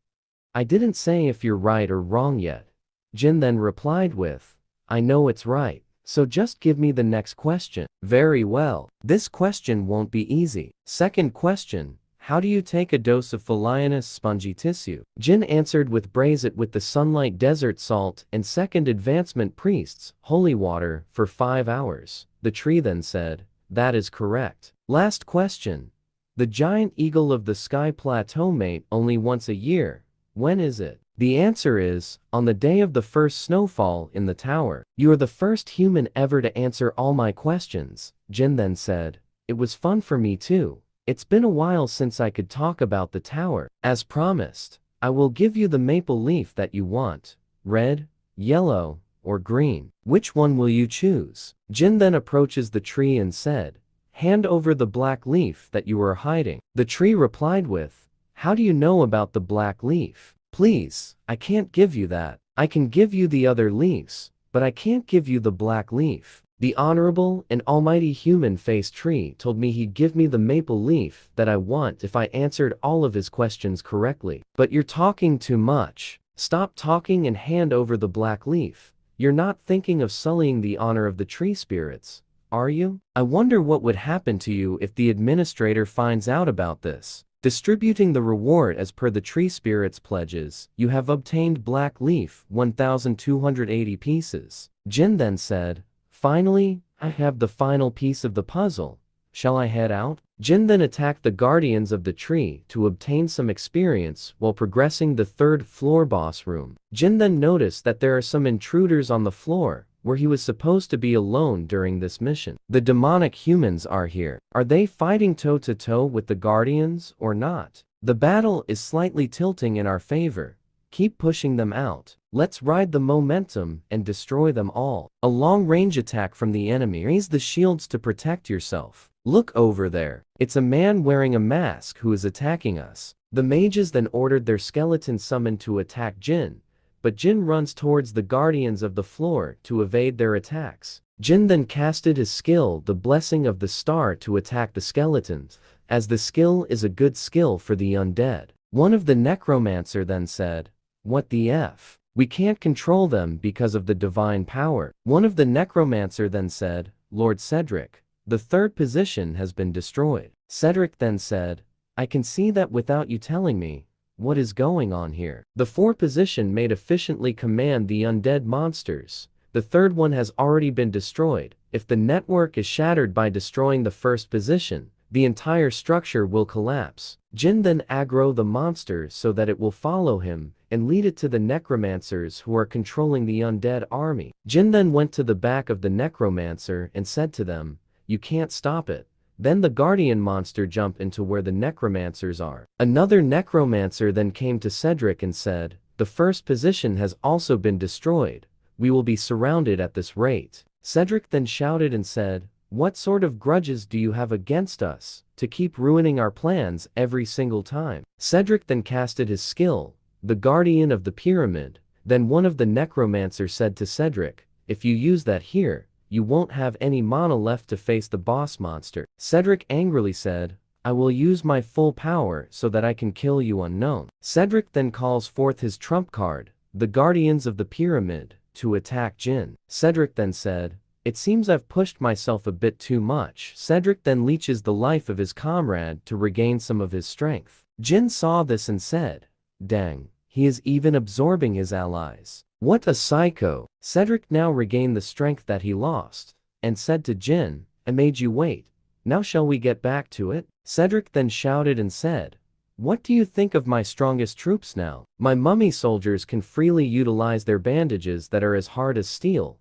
"I didn't say if you're right or wrong yet." Jin then replied with, "I know it's right, so just give me the next question." "Very well. This question won't be easy." Second question, "How do you take a dose of Phalaenus spongy tissue?" Jin answered with, "Braise it with the sunlight desert salt and second advancement priests, holy water, for 5 hours. The tree then said, "That is correct." Last question, "The giant eagle of the sky plateau mate only once a year. When is it?" The answer is, on the day of the first snowfall in the tower. "You are the first human ever to answer all my questions," Jin then said. "It was fun for me too. It's been a while since I could talk about the tower. As promised, I will give you the maple leaf that you want. Red, yellow, or green. Which one will you choose?" Jin then approaches the tree and said, "Hand over the black leaf that you are hiding." The tree replied with, "How do you know about the black leaf? Please, I can't give you that. I can give you the other leaves, but I can't give you the black leaf. The honorable and almighty human-faced tree told me he'd give me the maple leaf that I want if I answered all of his questions correctly. But you're talking too much. Stop talking and hand over the black leaf. You're not thinking of sullying the honor of the tree spirits, are you? I wonder what would happen to you if the administrator finds out about this." Distributing the reward as per the tree spirit's pledges, you have obtained black leaf 1,280 pieces. Jin then said, "Finally, I have the final piece of the puzzle. Shall I head out?" Jin then attacked the guardians of the tree to obtain some experience while progressing the 3rd floor boss room. Jin then noticed that there are some intruders on the floor, where he was supposed to be alone during this mission. The demonic humans are here. Are they fighting toe-to-toe with the guardians or not? The battle is slightly tilting in our favor. Keep pushing them out. Let's ride the momentum and destroy them all. A long-range attack from the enemy. Raise the shields to protect yourself. Look over there. It's a man wearing a mask who is attacking us. The mages then ordered their skeleton summon to attack Jin, but Jin runs towards the guardians of the floor to evade their attacks. Jin then casted his skill, the Blessing of the Star, to attack the skeletons, as the skill is a good skill for the undead. One of the necromancer then said, "What the F? We can't control them because of the divine power." One of the necromancer then said, "Lord Cedric, the third position has been destroyed." Cedric then said, "I can see that without you telling me. What is going on here? The fourth position may efficiently command the undead monsters. The third one has already been destroyed. If the network is shattered by destroying the first position, the entire structure will collapse." Jin then aggro the monster so that it will follow him and lead it to the necromancers who are controlling the undead army. Jin then went to the back of the necromancer and said to them, "You can't stop it." Then the guardian monster jumped into where the necromancers are. Another necromancer then came to Cedric and said, "The first position has also been destroyed. We will be surrounded at this rate." Cedric then shouted and said, "What sort of grudges do you have against us, to keep ruining our plans every single time?" Cedric then casted his skill, the Guardian of the Pyramid. Then one of the necromancers said to Cedric, "If you use that here, you won't have any mana left to face the boss monster." Cedric angrily said, "I will use my full power so that I can kill you unknown." Cedric then calls forth his trump card, the Guardians of the Pyramid, to attack Jin. Cedric then said, "It seems I've pushed myself a bit too much." Cedric then leeches the life of his comrade to regain some of his strength. Jin saw this and said, "Dang, he is even absorbing his allies. What a psycho." Cedric now regained the strength that he lost, and said to Jin, "I made you wait. Now shall we get back to it?" Cedric then shouted and said, "What do you think of my strongest troops now? My mummy soldiers can freely utilize their bandages that are as hard as steel.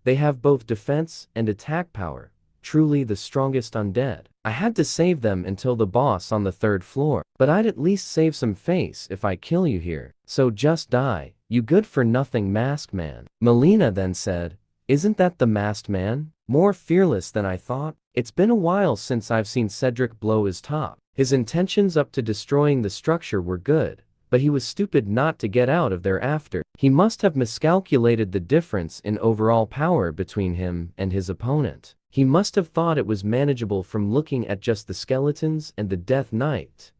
They have both defense and attack power, truly the strongest undead. I had to save them until the boss on the third floor, but I'd at least save some face if I kill you here. So just die, you good-for-nothing masked man." Melina then said, "Isn't that the masked man? More fearless than I thought. It's been a while since I've seen Cedric blow his top. His intentions up to destroying the structure were good, but he was stupid not to get out of there after. He must have miscalculated the difference in overall power between him and his opponent. He must have thought it was manageable from looking at just the skeletons and the Death Knight.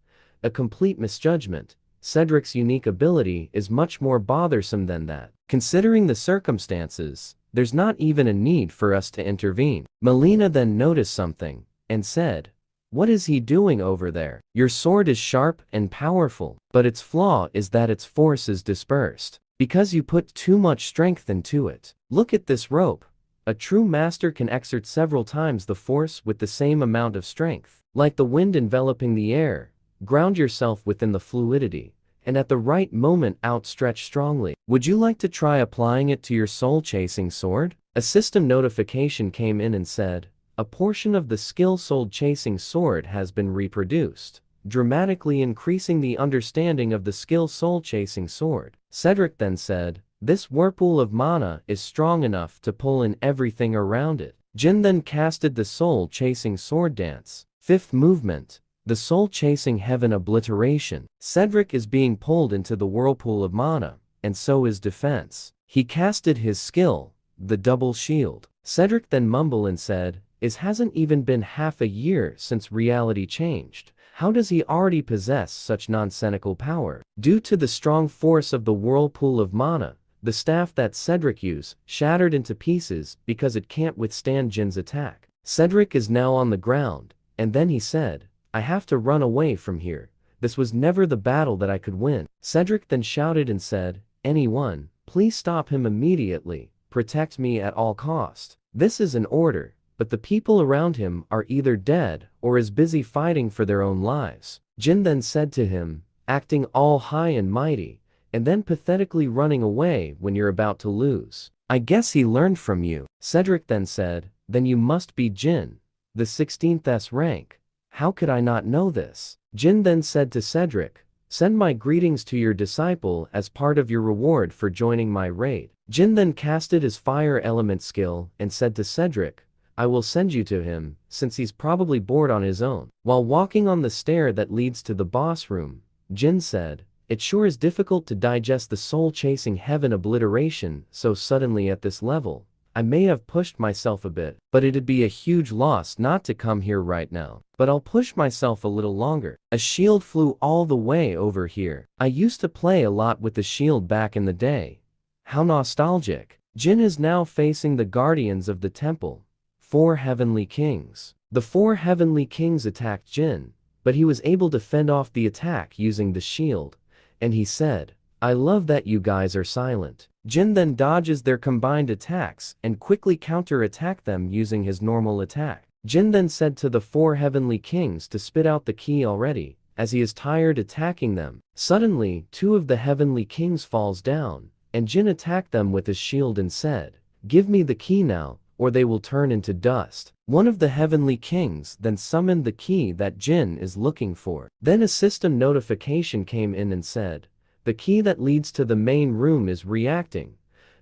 A complete misjudgment. Cedric's unique ability is much more bothersome than that. Considering the circumstances, there's not even a need for us to intervene." Melina then noticed something, and said, "What is he doing over there? Your sword is sharp and powerful, but its flaw is that its force is dispersed, because you put too much strength into it. Look at this rope. A true master can exert several times the force with the same amount of strength. Like the wind enveloping the air, ground yourself within the fluidity, and at the right moment outstretch strongly. Would you like to try applying it to your soul-chasing sword?" A system notification came in and said, "A portion of the skill soul-chasing sword has been reproduced, dramatically increasing the understanding of the skill soul-chasing sword." Cedric then said, "This whirlpool of mana is strong enough to pull in everything around it." Jin then casted the soul-chasing sword dance. Fifth movement, the soul-chasing heaven obliteration. Cedric is being pulled into the whirlpool of mana, and so is defense. He casted his skill, the double shield. Cedric then mumbled and said, "It hasn't even been half a year since reality changed. How does he already possess such nonsensical power?" Due to the strong force of the whirlpool of mana, the staff that Cedric used shattered into pieces because it can't withstand Jin's attack. Cedric is now on the ground, and then he said, "I have to run away from here. This was never the battle that I could win." Cedric then shouted and said, "Anyone, please stop him immediately. Protect me at all cost." This is an order, but the people around him are either dead or is busy fighting for their own lives. Jin then said to him, acting all high and mighty, and then pathetically running away when you're about to lose. "I guess he learned from you." Cedric then said, "Then you must be Jin, the 16th S rank. How could I not know this?" Jin then said to Cedric, "Send my greetings to your disciple as part of your reward for joining my raid." Jin then casted his fire element skill and said to Cedric, "I will send you to him, since he's probably bored on his own." While walking on the stair that leads to the boss room, Jin said. It sure is difficult to digest the soul-chasing heaven obliteration so suddenly at this level. I may have pushed myself a bit, but it'd be a huge loss not to come here right now. But I'll push myself a little longer. A shield flew all the way over here. I used to play a lot with the shield back in the day. How nostalgic. Jin is now facing the guardians of the temple. 4 heavenly kings. The 4 heavenly kings attacked Jin, but he was able to fend off the attack using the shield. And he said, I love that you guys are silent. Jin then dodges their combined attacks and quickly counter-attack them using his normal attack. Jin then said to the 4 heavenly kings to spit out the key already, as he is tired attacking them. Suddenly, 2 of the heavenly kings falls down, and Jin attacked them with his shield and said, give me the key now, or they will turn into dust. One of the heavenly kings then summoned the key that Jin is looking for. Then a system notification came in and said, the key that leads to the main room is reacting.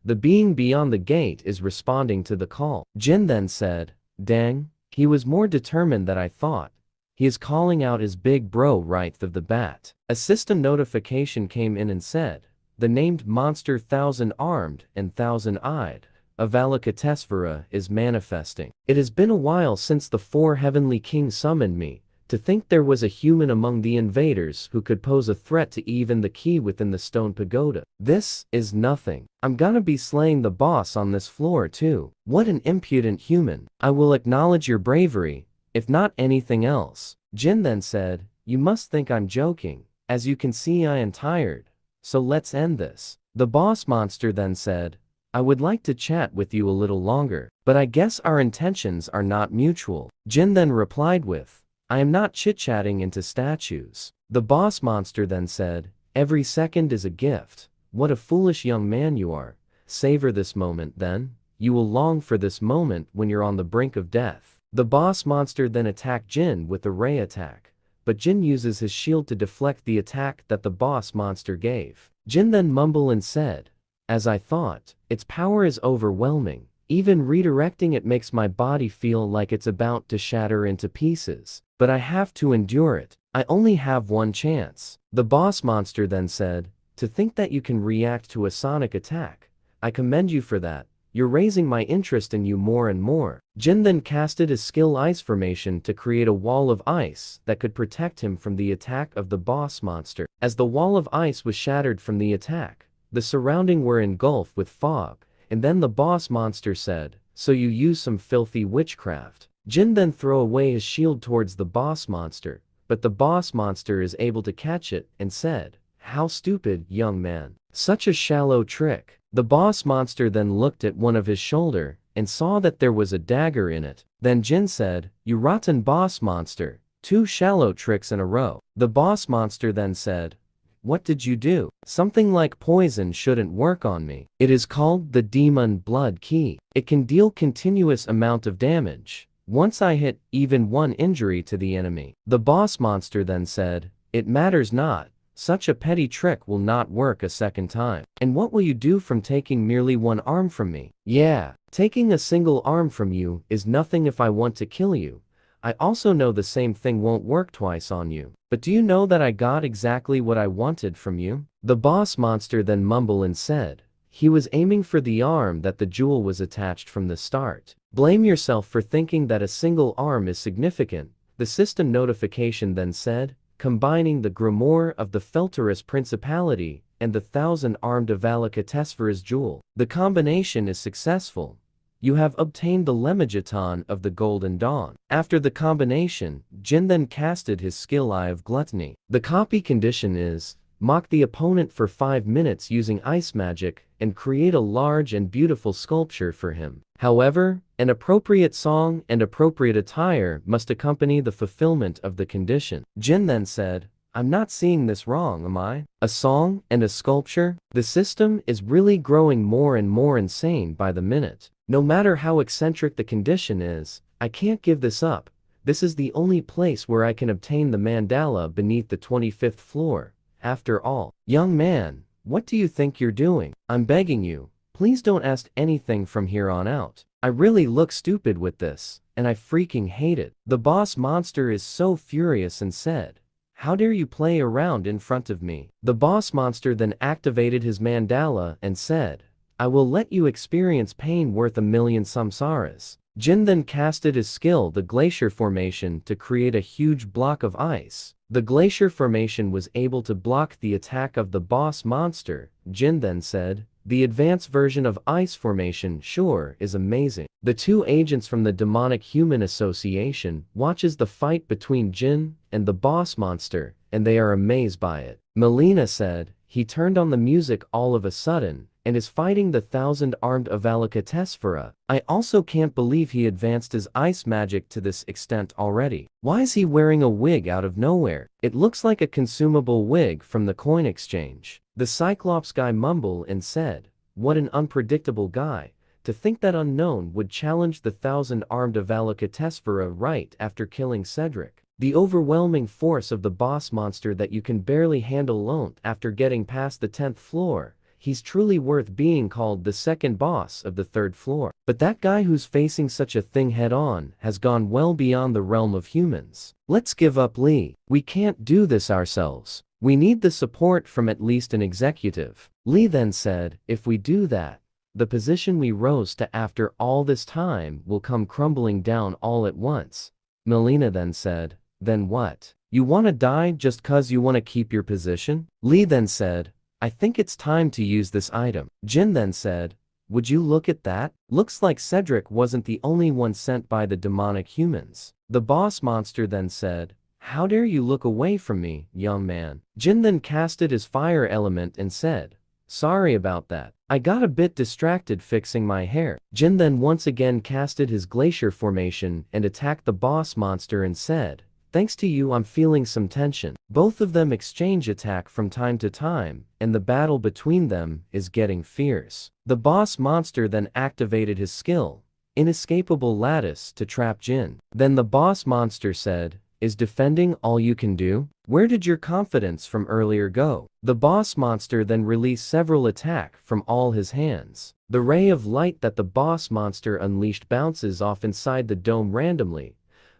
The being beyond the gate is responding to the call. Jin then said, dang, he was more determined than I thought. He is calling out his big bro right off the bat. A system notification came in and said, the named monster 1,000-armed and 1,000-eyed Avalokitesvara is manifesting. It has been a while since the 4 heavenly kings summoned me. To think there was a human among the invaders who could pose a threat to even the key within the stone pagoda. This is nothing. I'm gonna be slaying the boss on this floor too. What an impudent human. I will acknowledge your bravery, if not anything else. Jin then said, you must think I'm joking. As you can see, I am tired. So let's end this. The boss monster then said, I would like to chat with you a little longer, but I guess our intentions are not mutual. Jin then replied with, I am not chit-chatting into statues. The boss monster then said, every second is a gift. What a foolish young man you are. Savor this moment then. You will long for this moment when you're on the brink of death. The boss monster then attacked Jin with a ray attack, but Jin uses his shield to deflect the attack that the boss monster gave. Jin then mumbled and said, as I thought, its power is overwhelming. Even redirecting it makes my body feel like it's about to shatter into pieces. But I have to endure it. I only have one chance. The boss monster then said, to think that you can react to a sonic attack. I commend you for that. You're raising my interest in you more and more. Jin then casted his skill Ice Formation to create a wall of ice that could protect him from the attack of the boss monster. As the wall of ice was shattered from the attack, the surrounding were engulfed with fog, and then the boss monster said, so you use some filthy witchcraft. Jin then throw away his shield towards the boss monster, but the boss monster is able to catch it and said, how stupid, young man. Such a shallow trick. The boss monster then looked at one of his shoulder and saw that there was a dagger in it. Then Jin said, you rotten boss monster, 2 shallow tricks in a row. The boss monster then said, what did you do? Something like poison shouldn't work on me. It is called the Demon Blood Key. It can deal continuous amount of damage. Once I hit even 1 injury to the enemy. The boss monster then said, it matters not. Such a petty trick will not work a second time. And what will you do from taking merely 1 arm from me? Yeah, taking a single arm from you is nothing if I want to kill you. I also know the same thing won't work twice on you. But do you know that I got exactly what I wanted from you? The boss monster then mumbled and said, he was aiming for the arm that the jewel was attached from the start. Blame yourself for thinking that a single arm is significant. The system notification then said, combining the grimoire of the Felterus Principality and the 1,000-armed Avalokitesvara's jewel. The combination is successful. You have obtained the Lemmageton of the Golden Dawn. After the combination, Jin then casted his skill Eye of Gluttony. The copy condition is, mock the opponent for 5 minutes using ice magic and create a large and beautiful sculpture for him. However, an appropriate song and appropriate attire must accompany the fulfillment of the condition. Jin then said, I'm not seeing this wrong, am I? A song and a sculpture? The system is really growing more and more insane by the minute. No matter how eccentric the condition is, I can't give this up. This is the only place where I can obtain the mandala beneath the 25th floor. After all, young man, what do you think you're doing? I'm begging you, please don't ask anything from here on out. I really look stupid with this, and I freaking hate it. The boss monster is so furious and said, How dare you play around in front of me? The boss monster then activated his mandala and said, I will let you experience pain worth 1,000,000 samsaras. Jin then casted his skill, the Glacier Formation, to create a huge block of ice. The Glacier Formation was able to block the attack of the boss monster. Jin then said, the advanced version of Ice Formation sure is amazing. The two agents from the Demonic Human Association watches the fight between Jin and the boss monster, and they are amazed by it. Melina said, he turned on the music all of a sudden, and is fighting the 1,000-armed Avalokitesvara. I also can't believe he advanced his ice magic to this extent already. Why is he wearing a wig out of nowhere? It looks like a consumable wig from the coin exchange. The Cyclops guy mumbled and said, what an unpredictable guy. To think that Unknown would challenge the 1,000-armed Avalokitesvara right after killing Cedric. The overwhelming force of the boss monster that you can barely handle alone after getting past the 10th floor. He's truly worth being called the second boss of the 3rd floor. But that guy who's facing such a thing head-on has gone well beyond the realm of humans. Let's give up, Lee. We can't do this ourselves. We need the support from at least an executive. Lee then said, if we do that, the position we rose to after all this time will come crumbling down all at once. Melina then said, then what? You wanna die just cause you wanna keep your position? Lee then said, I think it's time to use this item. Jin then said, would you look at that? Looks like Cedric wasn't the only one sent by the demonic humans. The boss monster then said, how dare you look away from me, young man? Jin then casted his fire element and said, sorry about that. I got a bit distracted fixing my hair. Jin then once again casted his Glacier Formation and attacked the boss monster and said, thanks to you I'm feeling some tension. Both of them exchange attack from time to time, and the battle between them is getting fierce. The boss monster then activated his skill, Inescapable Lattice, to trap Jin. Then the boss monster said, is defending all you can do? Where did your confidence from earlier go? The boss monster then released several attacks from all his hands. The ray of light that the boss monster unleashed bounces off inside the dome randomly,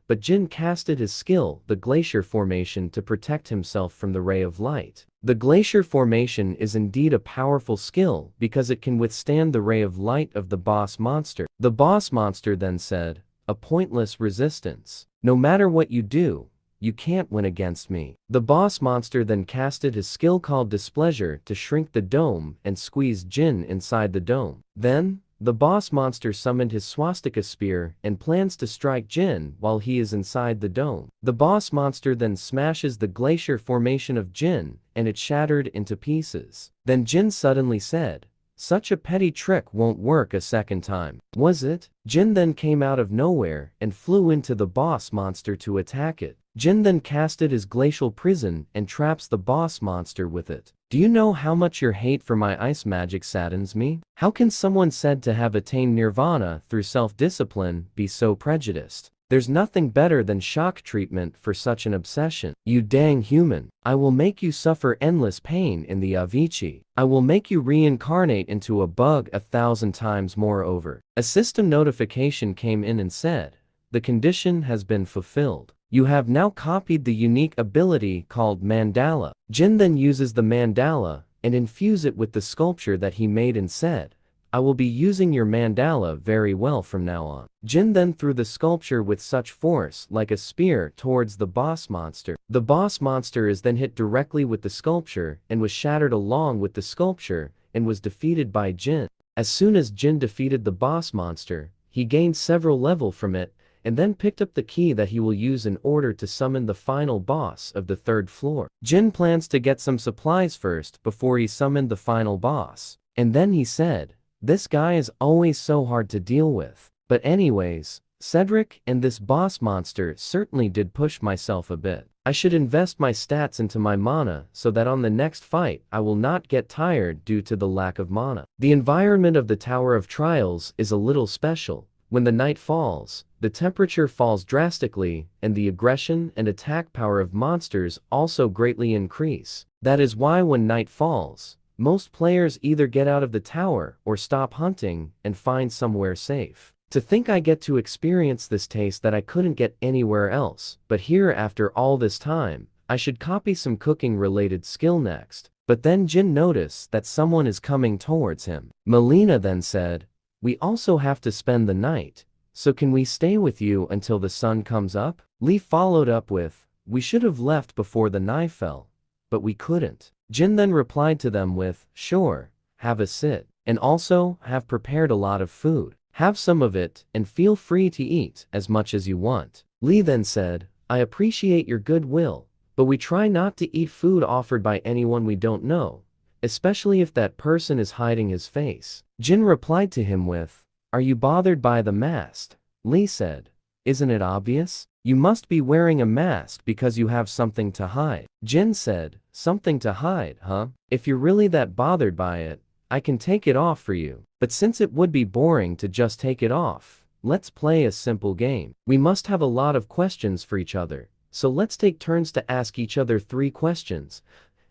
but Jin casted his skill, the Glacier Formation, to protect himself from the ray of light. The Glacier Formation is indeed a powerful skill because it can withstand the ray of light of the boss monster. The boss monster then said, a pointless resistance. No matter what you do, you can't win against me. The boss monster then casted his skill called Displeasure to shrink the dome and squeeze Jin inside the dome. Then, the boss monster summoned his swastika spear and plans to strike Jin while he is inside the dome. The boss monster then smashes the Glacier Formation of Jin and it shattered into pieces. Then Jin suddenly said, such a petty trick won't work a second time. Was it? Jin then came out of nowhere and flew into the boss monster to attack it. Jin then casted his Glacial Prison and traps the boss monster with it. Do you know how much your hate for my ice magic saddens me? How can someone said to have attained nirvana through self-discipline be so prejudiced? There's nothing better than shock treatment for such an obsession. You dang human. I will make you suffer endless pain in the Avicii. I will make you reincarnate into a bug 1,000 times more over. A system notification came in and said, the condition has been fulfilled. You have now copied the unique ability called Mandala. Jin then uses the Mandala and infuse it with the sculpture that he made and said, I will be using your mandala very well from now on. Jin then threw the sculpture with such force like a spear towards the boss monster. The boss monster is then hit directly with the sculpture and was shattered along with the sculpture and was defeated by Jin. As soon as Jin defeated the boss monster, he gained several levels from it and then picked up the key that he will use in order to summon the final boss of the 3rd floor. Jin plans to get some supplies first before he summoned the final boss. And then he said, this guy is always so hard to deal with. But anyways, Cedric and this boss monster certainly did push myself a bit. I should invest my stats into my mana so that on the next fight I will not get tired due to the lack of mana. The environment of the Tower of Trials is a little special. When the night falls, the temperature falls drastically and the aggression and attack power of monsters also greatly increase. That is why when night falls, most players either get out of the tower or stop hunting and find somewhere safe. To think I get to experience this taste that I couldn't get anywhere else, but here after all this time, I should copy some cooking-related skill next. But then Jin noticed that someone is coming towards him. Melina then said, "We also have to spend the night, so can we stay with you until the sun comes up?" Lee followed up with, "We should have left before the night fell, but we couldn't." Jin then replied to them with, "Sure, have a sit, and also have prepared a lot of food. Have some of it, and feel free to eat as much as you want." Lee then said, "I appreciate your goodwill, but we try not to eat food offered by anyone we don't know, especially if that person is hiding his face." Jin replied to him with, "Are you bothered by the mask?" Lee said, "Isn't it obvious? You must be wearing a mask because you have something to hide." Jin said, "Something to hide, huh? If you're really that bothered by it, I can take it off for you. But since it would be boring to just take it off, let's play a simple game. We must have a lot of questions for each other, so let's take turns to ask each other 3 questions.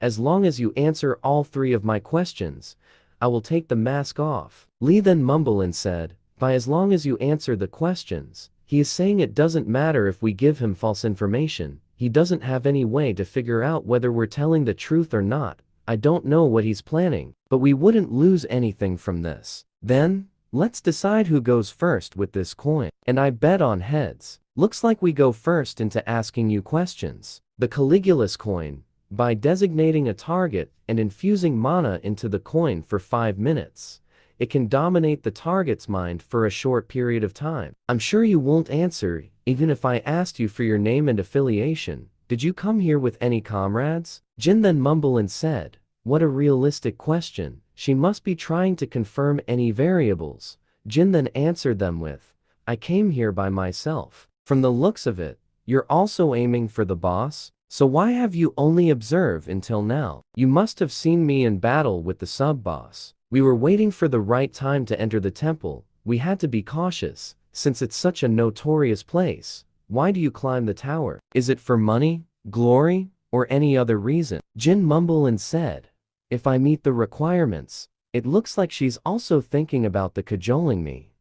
As long as you answer all 3 of my questions, I will take the mask off." Lee then mumbled and said, "By as long as you answer the questions, he is saying it doesn't matter if we give him false information. He doesn't have any way to figure out whether we're telling the truth or not. I don't know what he's planning, but we wouldn't lose anything from this. Then, let's decide who goes first with this coin. And I bet on heads. Looks like we go first into asking you questions." The Caligula's coin. By designating a target and infusing mana into the coin for 5 minutes, it can dominate the target's mind for a short period of time. I'm sure you won't answer, even if I asked you for your name and affiliation. Did you come here with any comrades? Jin then mumbled and said, "What a realistic question. She must be trying to confirm any variables." Jin then answered them with, "I came here by myself. From the looks of it, you're also aiming for the boss? So why have you only observed until now? You must have seen me in battle with the sub-boss. We were waiting for the right time to enter the temple. We had to be cautious, since it's such a notorious place. Why do you climb the tower? Is it for money, glory, or any other reason?" Jin mumbled and said, "If I meet the requirements." It looks like she's also thinking about the cajoling me.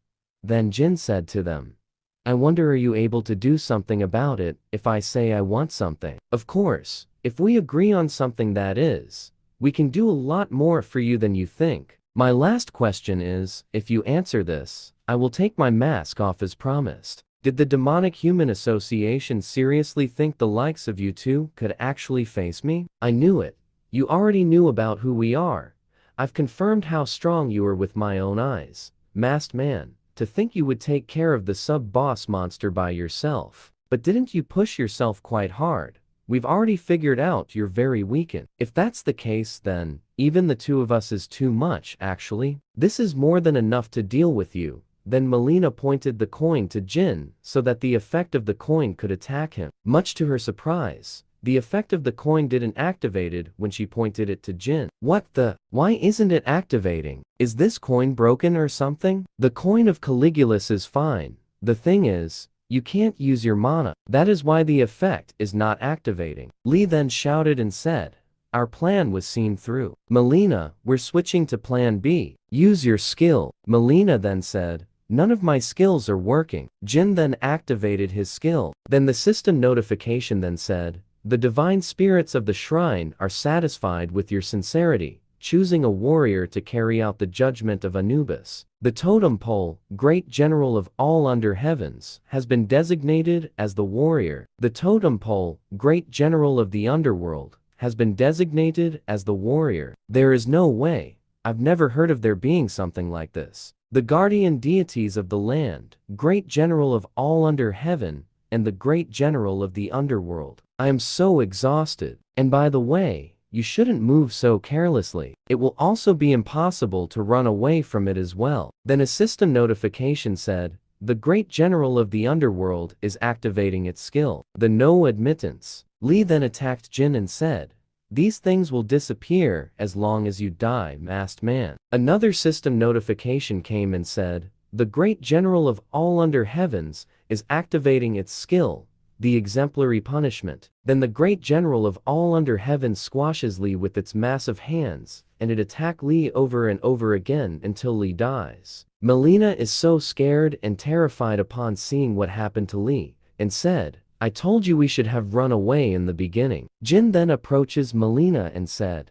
Then Jin said to them, "I wonder, are you able to do something about it if I say I want something? Of course, if we agree on something, that is, we can do a lot more for you than you think. My last question is, if you answer this, I will take my mask off as promised." Did the Demonic Human Association seriously think the likes of you two could actually face me? I knew it. You already knew about who we are. I've confirmed how strong you are with my own eyes. Masked man, to think you would take care of the sub-boss monster by yourself. But didn't you push yourself quite hard? We've already figured out you're very weakened. If that's the case, then even the 2 of us is too much, actually. This is more than enough to deal with you. Then Melina pointed the coin to Jin so that the effect of the coin could attack him. Much to her surprise, the effect of the coin didn't activated when she pointed it to Jin. What the? Why isn't it activating? Is this coin broken or something? The coin of Caligula's is fine. The thing is, you can't use your mana. That is why the effect is not activating. Lee then shouted and said, "Our plan was seen through. Melina, we're switching to plan B. Use your skill." Melina then said, "None of my skills are working." Jin then activated his skill. Then the system notification then said, "The divine spirits of the shrine are satisfied with your sincerity, choosing a warrior to carry out the judgment of Anubis. The totem pole, great general of all under heavens, has been designated as the warrior. The totem pole, great general of the underworld, has been designated as the warrior." There is no way. I've never heard of there being something like this. The guardian deities of the land, great general of all under heaven, and the great general of the underworld. I am so exhausted. And by the way, you shouldn't move so carelessly. It will also be impossible to run away from it as well. Then a system notification said, "The great general of the underworld is activating its skill. The no admittance." Lee then attacked Jin and said, "These things will disappear as long as you die, masked man." Another system notification came and said, "The great general of all under heavens is activating its skill, the exemplary punishment." Then the great general of all under heaven squashes Lee with its massive hands, and it attacks Lee over and over again until Lee dies. Melina is so scared and terrified upon seeing what happened to Lee, and said, I told you we should have run away in the beginning. Jin then approaches Melina and said,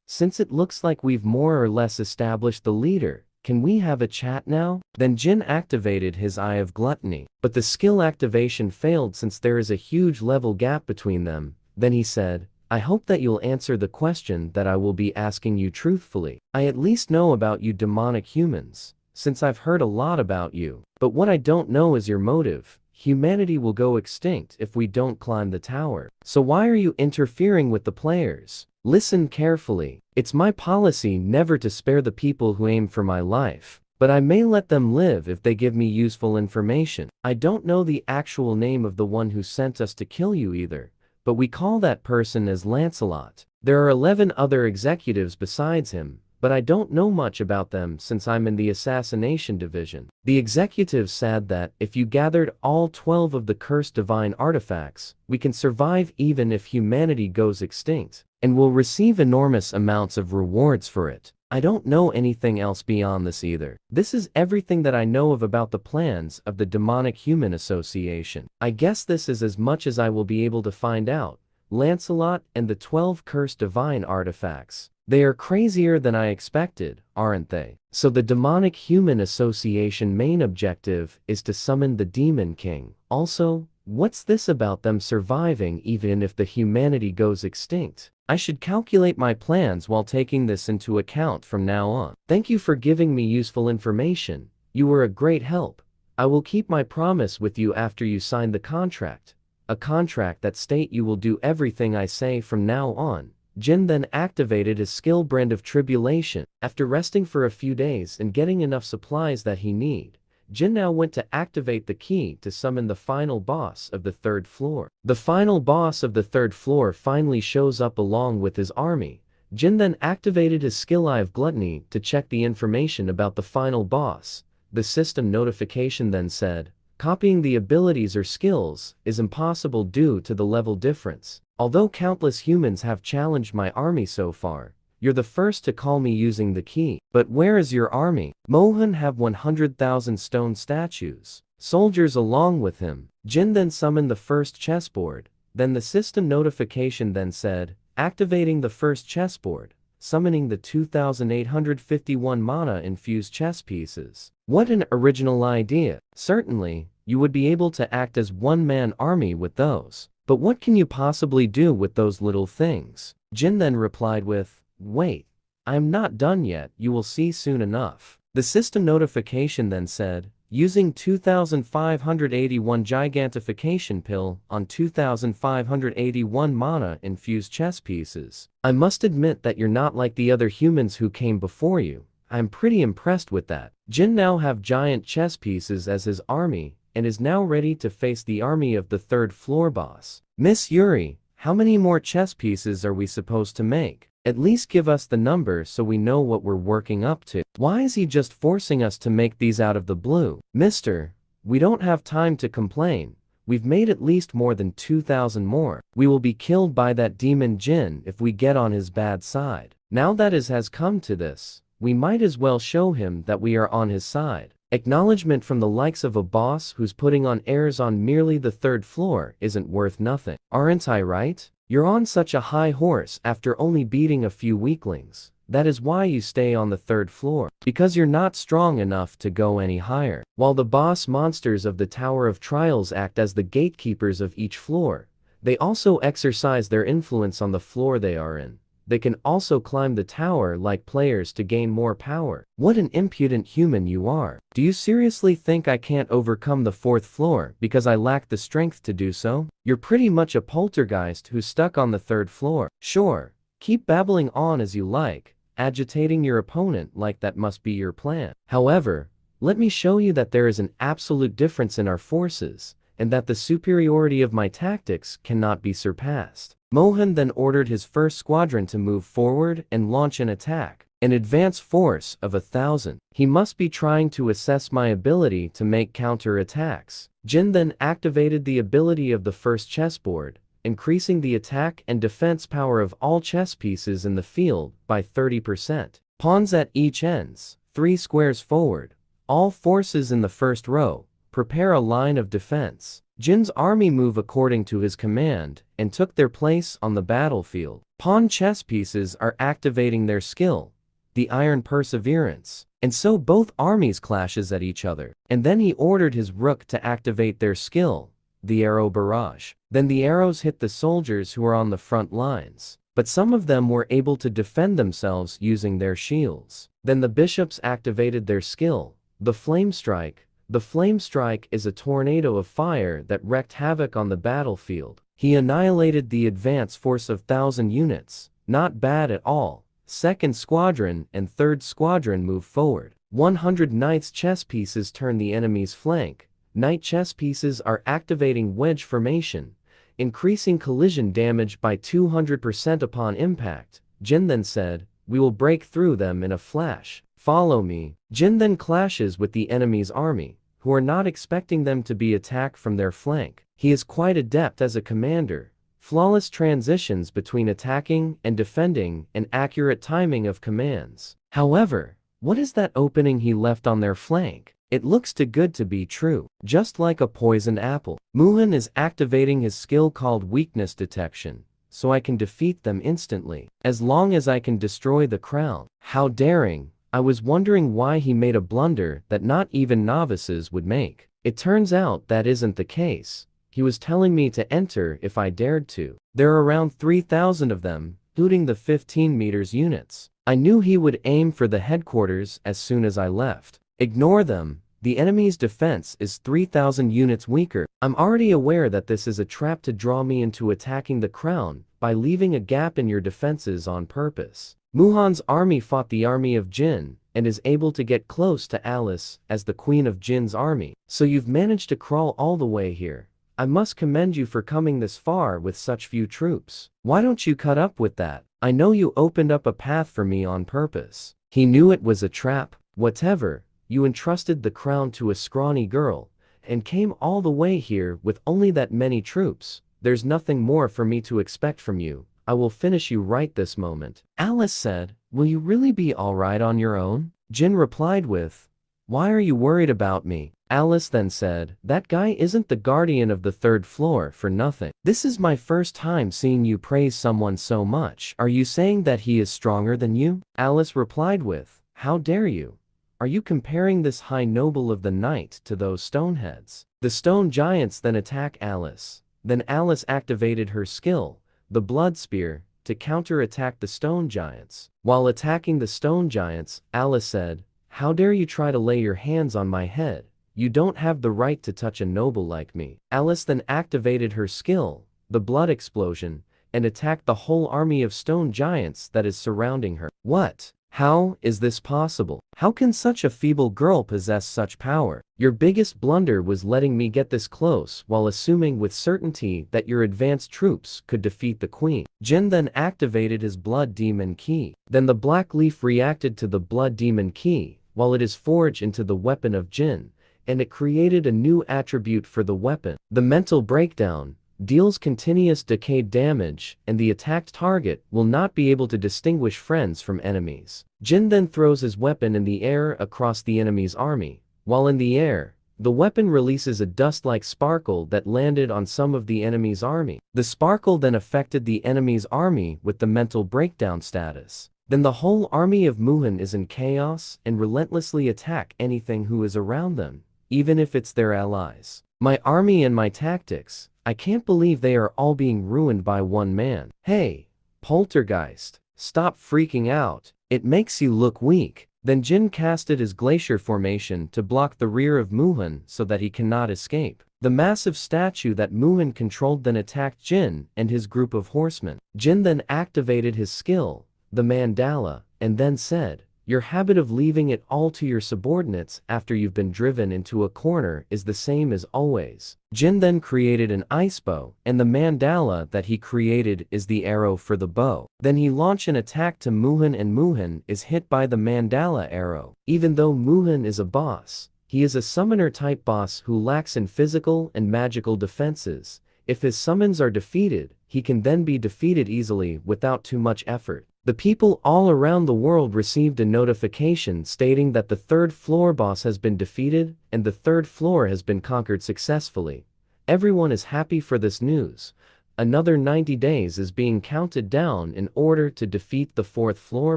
since it looks like we've more or less established the leader, can we have a chat now? Then Jin activated his Eye of Gluttony, but the skill activation failed since there is a huge level gap between them. Then he said, I hope that you'll answer the question that I will be asking you truthfully. I at least know about you demonic humans, since I've heard a lot about you. But what I don't know is your motive. Humanity will go extinct if we don't climb the tower. So why are you interfering with the players? Listen carefully. It's my policy never to spare the people who aim for my life, but I may let them live if they give me useful information. I don't know the actual name of the one who sent us to kill you either, but we call that person as Lancelot. There are 11 other executives besides him, but I don't know much about them since I'm in the assassination division. The executives said that if you gathered all 12 of the cursed divine artifacts, we can survive even if humanity goes extinct, and will receive enormous amounts of rewards for it. I don't know anything else beyond this either. This is everything that I know about the plans of the Demonic Human Association. I guess this is as much as I will be able to find out. Lancelot and the 12 cursed divine artifacts. They are crazier than I expected, aren't they? So the Demonic Human Association main objective is to summon the Demon King. Also, what's this about them surviving even if the humanity goes extinct? I should calculate my plans while taking this into account from now on. Thank you for giving me useful information. You were a great help. I will keep my promise with you after you sign the contract. A contract that states you will do everything I say from now on. Jin then activated his skill Brand of Tribulation. After resting for a few days and getting enough supplies that he need, Jin now went to activate the key to summon the final boss of the 3rd floor. The final boss of the 3rd floor finally shows up along with his army. Jin then activated his skill Eye of Gluttony to check the information about the final boss. The system notification then said, copying the abilities or skills is impossible due to the level difference. Although countless humans have challenged my army so far, you're the first to call me using the key. But where is your army? Mohan have 100,000 stone statues. Soldiers along with him. Jin then summoned the first chessboard. Then the system notification then said, activating the first chessboard, summoning the 2,851 mana-infused chess pieces. What an original idea. Certainly, you would be able to act as one-man army with those. But what can you possibly do with those little things? Jin then replied with, wait, I am not done yet, you will see soon enough. The system notification then said, using 2,581 gigantification pill on 2,581 mana-infused chess pieces. I must admit that you're not like the other humans who came before you. I'm pretty impressed with that. Jin now have giant chess pieces as his army, and is now ready to face the army of the 3rd floor boss. Miss Yuri, how many more chess pieces are we supposed to make? At least give us the number so we know what we're working up to. Why is he just forcing us to make these out of the blue? Mister, we don't have time to complain. We've made at least more than 2,000 more. We will be killed by that demon Jin if we get on his bad side. Now that it has come to this, we might as well show him that we are on his side. Acknowledgement from the likes of a boss who's putting on airs on merely the 3rd floor isn't worth nothing. Aren't I right? You're on such a high horse after only beating a few weaklings. That is why you stay on the 3rd floor. Because you're not strong enough to go any higher. While the boss monsters of the Tower of Trials act as the gatekeepers of each floor, they also exercise their influence on the floor they are in. They can also climb the tower like players to gain more power. What an impudent human you are. Do you seriously think I can't overcome the 4th floor because I lack the strength to do so? You're pretty much a poltergeist who's stuck on the 3rd floor. Sure, keep babbling on as you like, agitating your opponent like that must be your plan. However, let me show you that there is an absolute difference in our forces, and that the superiority of my tactics cannot be surpassed. Mohan then ordered his first squadron to move forward and launch an attack. An advance force of 1,000. He must be trying to assess my ability to make counter-attacks. Jin then activated the ability of the first chessboard, increasing the attack and defense power of all chess pieces in the field by 30%. Pawns at each ends, 3 squares forward. All forces in the first row, prepare a line of defense. Jin's army move according to his command and took their place on the battlefield. Pawn chess pieces are activating their skill, the iron perseverance, and so both armies clashes at each other. And then he ordered his rook to activate their skill, the arrow barrage. Then the arrows hit the soldiers who are on the front lines, but some of them were able to defend themselves using their shields. Then the bishops activated their skill, the flame strike. The flame strike is a tornado of fire that wreaked havoc on the battlefield. He annihilated the advance force of 1,000 units. Not bad at all. Second squadron and third squadron move forward. 100 knights chess pieces turn the enemy's flank. Knight chess pieces are activating wedge formation, increasing collision damage by 200% upon impact. Jin then said, "We will break through them in a flash. Follow me." Jin then clashes with the enemy's army, who are not expecting them to be attacked from their flank. He is quite adept as a commander. Flawless transitions between attacking and defending and accurate timing of commands. However, what is that opening he left on their flank? It looks too good to be true. Just like a poisoned apple. Muhan is activating his skill called weakness detection, so I can defeat them instantly, as long as I can destroy the crown. How daring! I was wondering why he made a blunder that not even novices would make. It turns out that isn't the case. He was telling me to enter if I dared to. There are around 3,000 of them, including the 15 meters units. I knew he would aim for the headquarters as soon as I left. Ignore them. The enemy's defense is 3,000 units weaker. I'm already aware that this is a trap to draw me into attacking the crown by leaving a gap in your defenses on purpose. Muhan's army fought the army of Jin and is able to get close to Alice as the queen of Jin's army. So you've managed to crawl all the way here. I must commend you for coming this far with such few troops. Why don't you cut up with that? I know you opened up a path for me on purpose. He knew it was a trap. Whatever, you entrusted the crown to a scrawny girl and came all the way here with only that many troops. There's nothing more for me to expect from you. I will finish you right this moment. Alice said, "Will you really be alright on your own?" Jin replied with, "Why are you worried about me?" Alice then said, "That guy isn't the guardian of the third floor for nothing. This is my first time seeing you praise someone so much. Are you saying that he is stronger than you?" Alice replied with, "How dare you? Are you comparing this high noble of the night to those stoneheads?" The stone giants then attack Alice. Then Alice activated her skill, the blood spear, to counter-attack the stone giants. While attacking the stone giants, Alice said, "How dare you try to lay your hands on my head? You don't have the right to touch a noble like me." Alice then activated her skill, the blood explosion, and attacked the whole army of stone giants that is surrounding her. What? How is this possible? How can such a feeble girl possess such power? Your biggest blunder was letting me get this close while assuming with certainty that your advanced troops could defeat the queen. Jin then activated his blood demon key. Then the black leaf reacted to the blood demon key while it is forged into the weapon of Jin, and it created a new attribute for the weapon. The mental breakdown deals continuous decayed damage, and the attacked target will not be able to distinguish friends from enemies. Jin then throws his weapon in the air across the enemy's army. While in the air, the weapon releases a dust-like sparkle that landed on some of the enemy's army. The sparkle then affected the enemy's army with the mental breakdown status. Then the whole army of Muhan is in chaos and relentlessly attack anything who is around them, even if it's their allies. My army and my tactics, I can't believe they are all being ruined by one man. Hey, poltergeist, stop freaking out. It makes you look weak. Then Jin casted his glacier formation to block the rear of Muhan so that he cannot escape. The massive statue that Muhan controlled then attacked Jin and his group of horsemen. Jin then activated his skill, the mandala, and then said, "Your habit of leaving it all to your subordinates after you've been driven into a corner is the same as always." Jin then created an ice bow, and the mandala that he created is the arrow for the bow. Then he launched an attack to Muhan and Muhan is hit by the mandala arrow. Even though Muhan is a boss, he is a summoner-type boss who lacks in physical and magical defenses. If his summons are defeated, he can then be defeated easily without too much effort. The people all around the world received a notification stating that the third floor boss has been defeated and the third floor has been conquered successfully. Everyone is happy for this news. Another 90 days is being counted down in order to defeat the 4th floor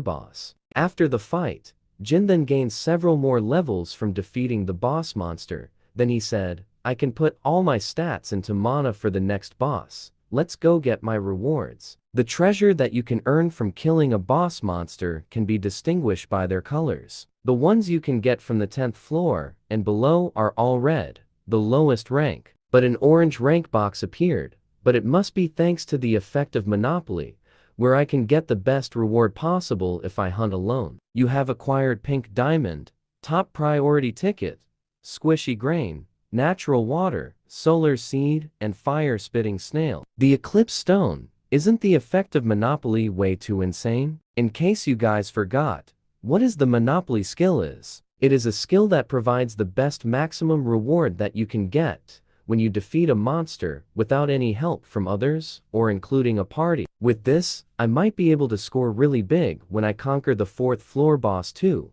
boss. After the fight, Jin then gains several more levels from defeating the boss monster. Then he said, I can put all my stats into mana for the next boss. Let's go get my rewards. The treasure that you can earn from killing a boss monster can be distinguished by their colors. The ones you can get from the 10th floor and below are all red, the lowest rank. But an orange rank box appeared, but it must be thanks to the effect of Monopoly, where I can get the best reward possible if I hunt alone. You have acquired pink diamond, top priority ticket, squishy grain, natural water, solar seed, and fire-spitting snail. The eclipse stone. Isn't the effect of Monopoly way too insane? In case you guys forgot, what is the Monopoly skill is? It is a skill that provides the best maximum reward that you can get when you defeat a monster without any help from others or including a party. With this, I might be able to score really big when I conquer the 4th floor boss too.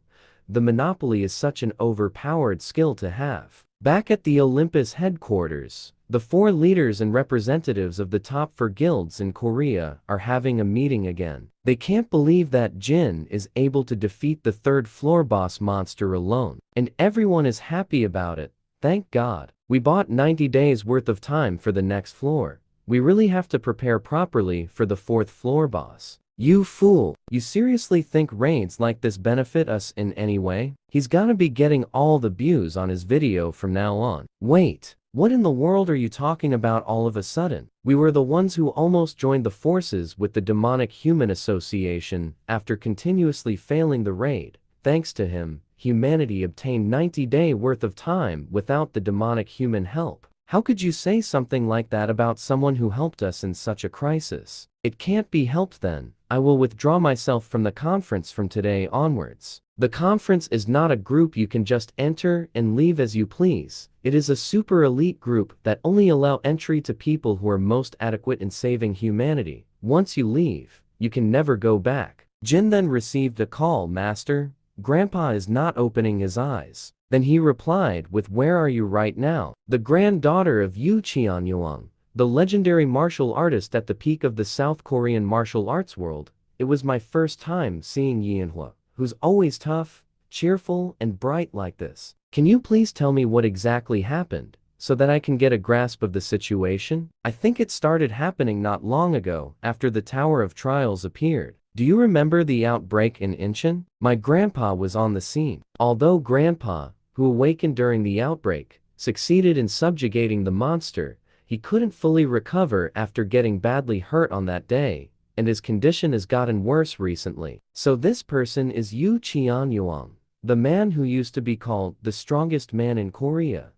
The Monopoly is such an overpowered skill to have. Back at the Olympus headquarters, the 4 leaders and representatives of the top 4 guilds in Korea are having a meeting again. They can't believe that Jin is able to defeat the 3rd floor boss monster alone. And everyone is happy about it, thank God. We bought 90 days worth of time for the next floor. We really have to prepare properly for the 4th floor boss. You fool! You seriously think raids like this benefit us in any way? He's gonna be getting all the views on his video from now on. Wait, what in the world are you talking about all of a sudden? We were the ones who almost joined the forces with the Demonic Human Association after continuously failing the raid. Thanks to him, humanity obtained 90-day worth of time without the demonic human help. How could you say something like that about someone who helped us in such a crisis? It can't be helped then. I will withdraw myself from the conference from today onwards. The conference is not a group you can just enter and leave as you please. It is a super elite group that only allow entry to people who are most adequate in saving humanity. Once you leave, you can never go back. Jin then received a call, Master. Grandpa is not opening his eyes. Then he replied with, where are you right now? The granddaughter of Yu Qianyuan, the legendary martial artist at the peak of the South Korean martial arts world. It was my first time seeing Manhwa, who's always tough, cheerful, and bright like this. Can you please tell me what exactly happened, so that I can get a grasp of the situation? I think it started happening not long ago, after the Tower of Trials appeared. Do you remember the outbreak in Incheon? My grandpa was on the scene. Although Grandpa, who awakened during the outbreak, succeeded in subjugating the monster, he couldn't fully recover after getting badly hurt on that day, and his condition has gotten worse recently. So this person is Yu Qianyuan, the man who used to be called the strongest man in Korea.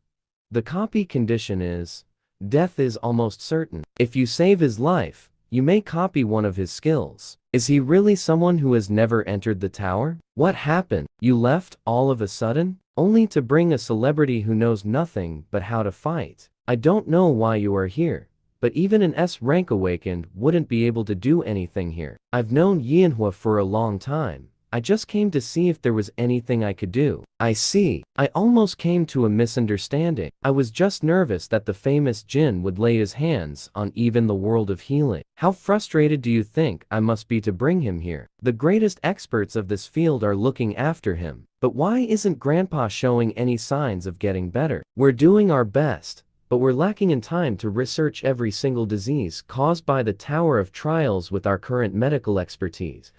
The copy condition is, death is almost certain. If you save his life, you may copy one of his skills. Is he really someone who has never entered the tower? What happened? You left all of a sudden? Only to bring a celebrity who knows nothing but how to fight. I don't know why you are here, but even an S rank awakened wouldn't be able to do anything here. I've known Manhwa for a long time. I just came to see if there was anything I could do. I see. I almost came to a misunderstanding. I was just nervous that the famous Jin would lay his hands on even the world of healing. How frustrated do you think I must be to bring him here? The greatest experts of this field are looking after him. But why isn't Grandpa showing any signs of getting better? We're doing our best, but we're lacking in time to research every single disease caused by the Tower of Trials with our current medical expertise.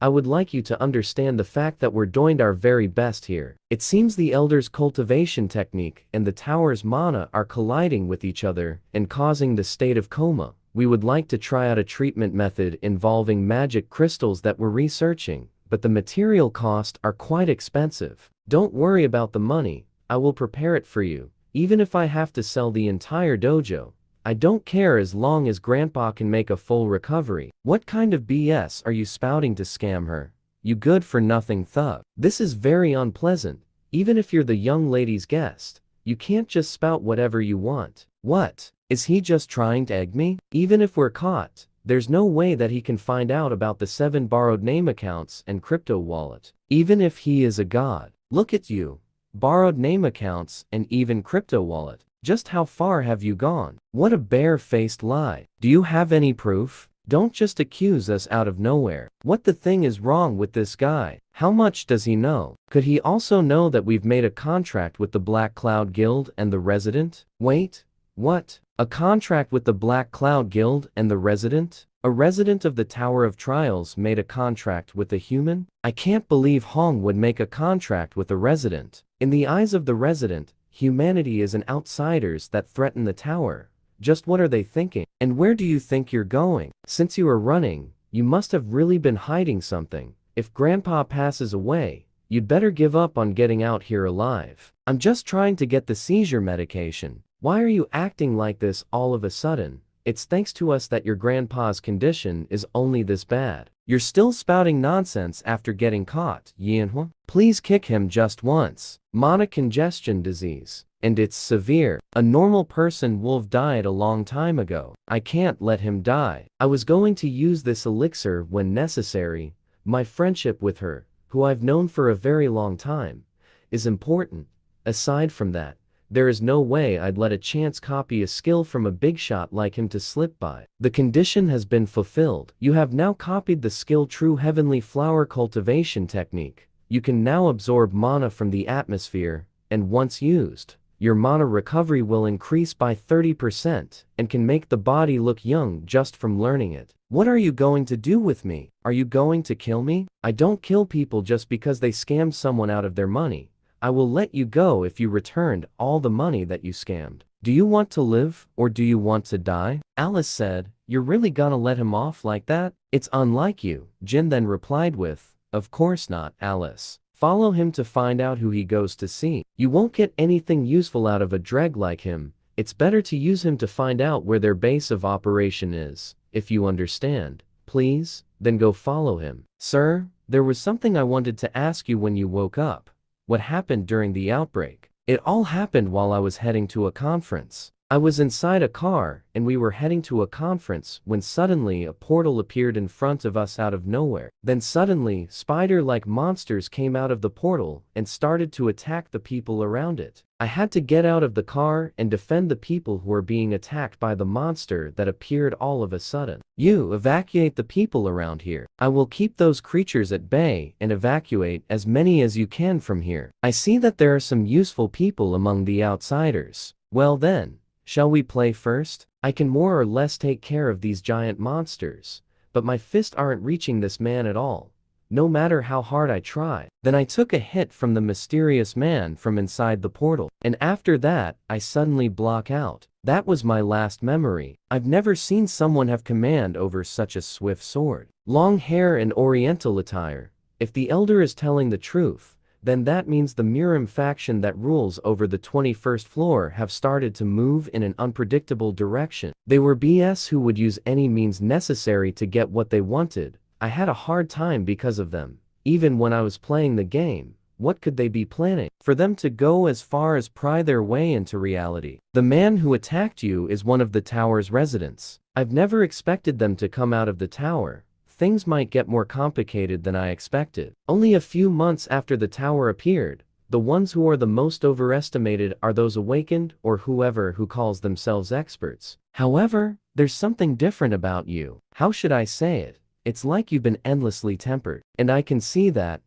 I would like you to understand the fact that we're doing our very best here. It seems the Elder's cultivation technique and the Tower's mana are colliding with each other and causing the state of coma. We would like to try out a treatment method involving magic crystals that we're researching, but the material costs are quite expensive. Don't worry about the money, I will prepare it for you, even if I have to sell the entire dojo. I don't care as long as Grandpa can make a full recovery. What kind of BS are you spouting to scam her? You good-for-nothing thug. This is very unpleasant. Even if you're the young lady's guest, you can't just spout whatever you want. What? Is he just trying to egg me? Even if we're caught, there's no way that he can find out about the 7 borrowed name accounts and crypto wallet. Even if he is a god. Look at you. Borrowed name accounts and even crypto wallet. Just how far have you gone? What a bare-faced lie. Do you have any proof? Don't just accuse us out of nowhere. What the thing is wrong with this guy? How much does he know? Could he also know that we've made a contract with the Black Cloud Guild and the Resident? Wait, what? A contract with the Black Cloud Guild and the Resident? A resident of the Tower of Trials made a contract with a human? I can't believe Hong would make a contract with a resident. In the eyes of the resident, humanity is an outsiders that threaten the tower. Just what are they thinking? And where do you think you're going? Since you are running, you must have really been hiding something. If Grandpa passes away, you'd better give up on getting out here alive. I'm just trying to get the seizure medication. Why are you acting like this all of a sudden? It's thanks to us that your grandpa's condition is only this bad. You're still spouting nonsense after getting caught, Manhwa. Please kick him just once. Monocongestion disease. And it's severe. A normal person would have died a long time ago. I can't let him die. I was going to use this elixir when necessary. My friendship with her, who I've known for a very long time, is important. Aside from that, there is no way I'd let a chance copy a skill from a big shot like him to slip by. The condition has been fulfilled. You have now copied the skill True Heavenly Flower Cultivation Technique. You can now absorb mana from the atmosphere, and once used, your mana recovery will increase by 30% and can make the body look young just from learning it. What are you going to do with me? Are you going to kill me? I don't kill people just because they scammed someone out of their money. I will let you go if you returned all the money that you scammed. Do you want to live, or do you want to die? Alice said, You're really gonna let him off like that? It's unlike you. Jin then replied with, Of course not, Alice. Follow him to find out who he goes to see. You won't get anything useful out of a dreg like him. It's better to use him to find out where their base of operation is. If you understand, please, then go follow him. Sir, there was something I wanted to ask you when you woke up. What happened during the outbreak? It all happened while I was heading to a conference. I was inside a car, and we were heading to a conference when suddenly a portal appeared in front of us out of nowhere. Then suddenly, spider-like monsters came out of the portal and started to attack the people around it. I had to get out of the car and defend the people who were being attacked by the monster that appeared all of a sudden. You evacuate the people around here. I will keep those creatures at bay and evacuate as many as you can from here. I see that there are some useful people among the outsiders. Well then, shall we play first? I can more or less take care of these giant monsters, but my fists aren't reaching this man at all, no matter how hard I try. Then I took a hit from the mysterious man from inside the portal, and after that, I suddenly block out. That was my last memory. I've never seen someone have command over such a swift sword. Long hair and oriental attire. If the elder is telling the truth, then that means the Mirim faction that rules over the 21st floor have started to move in an unpredictable direction. They were BS who would use any means necessary to get what they wanted. I had a hard time because of them. Even when I was playing the game, what could they be planning? For them to go as far as pry their way into reality. The man who attacked you is one of the tower's residents. I've never expected them to come out of the tower. Things might get more complicated than I expected. Only a few months after the tower appeared, the ones who are the most overestimated are those awakened or whoever who calls themselves experts. However, there's something different about you. How should I say it? It's like you've been endlessly tempered. And I can see that,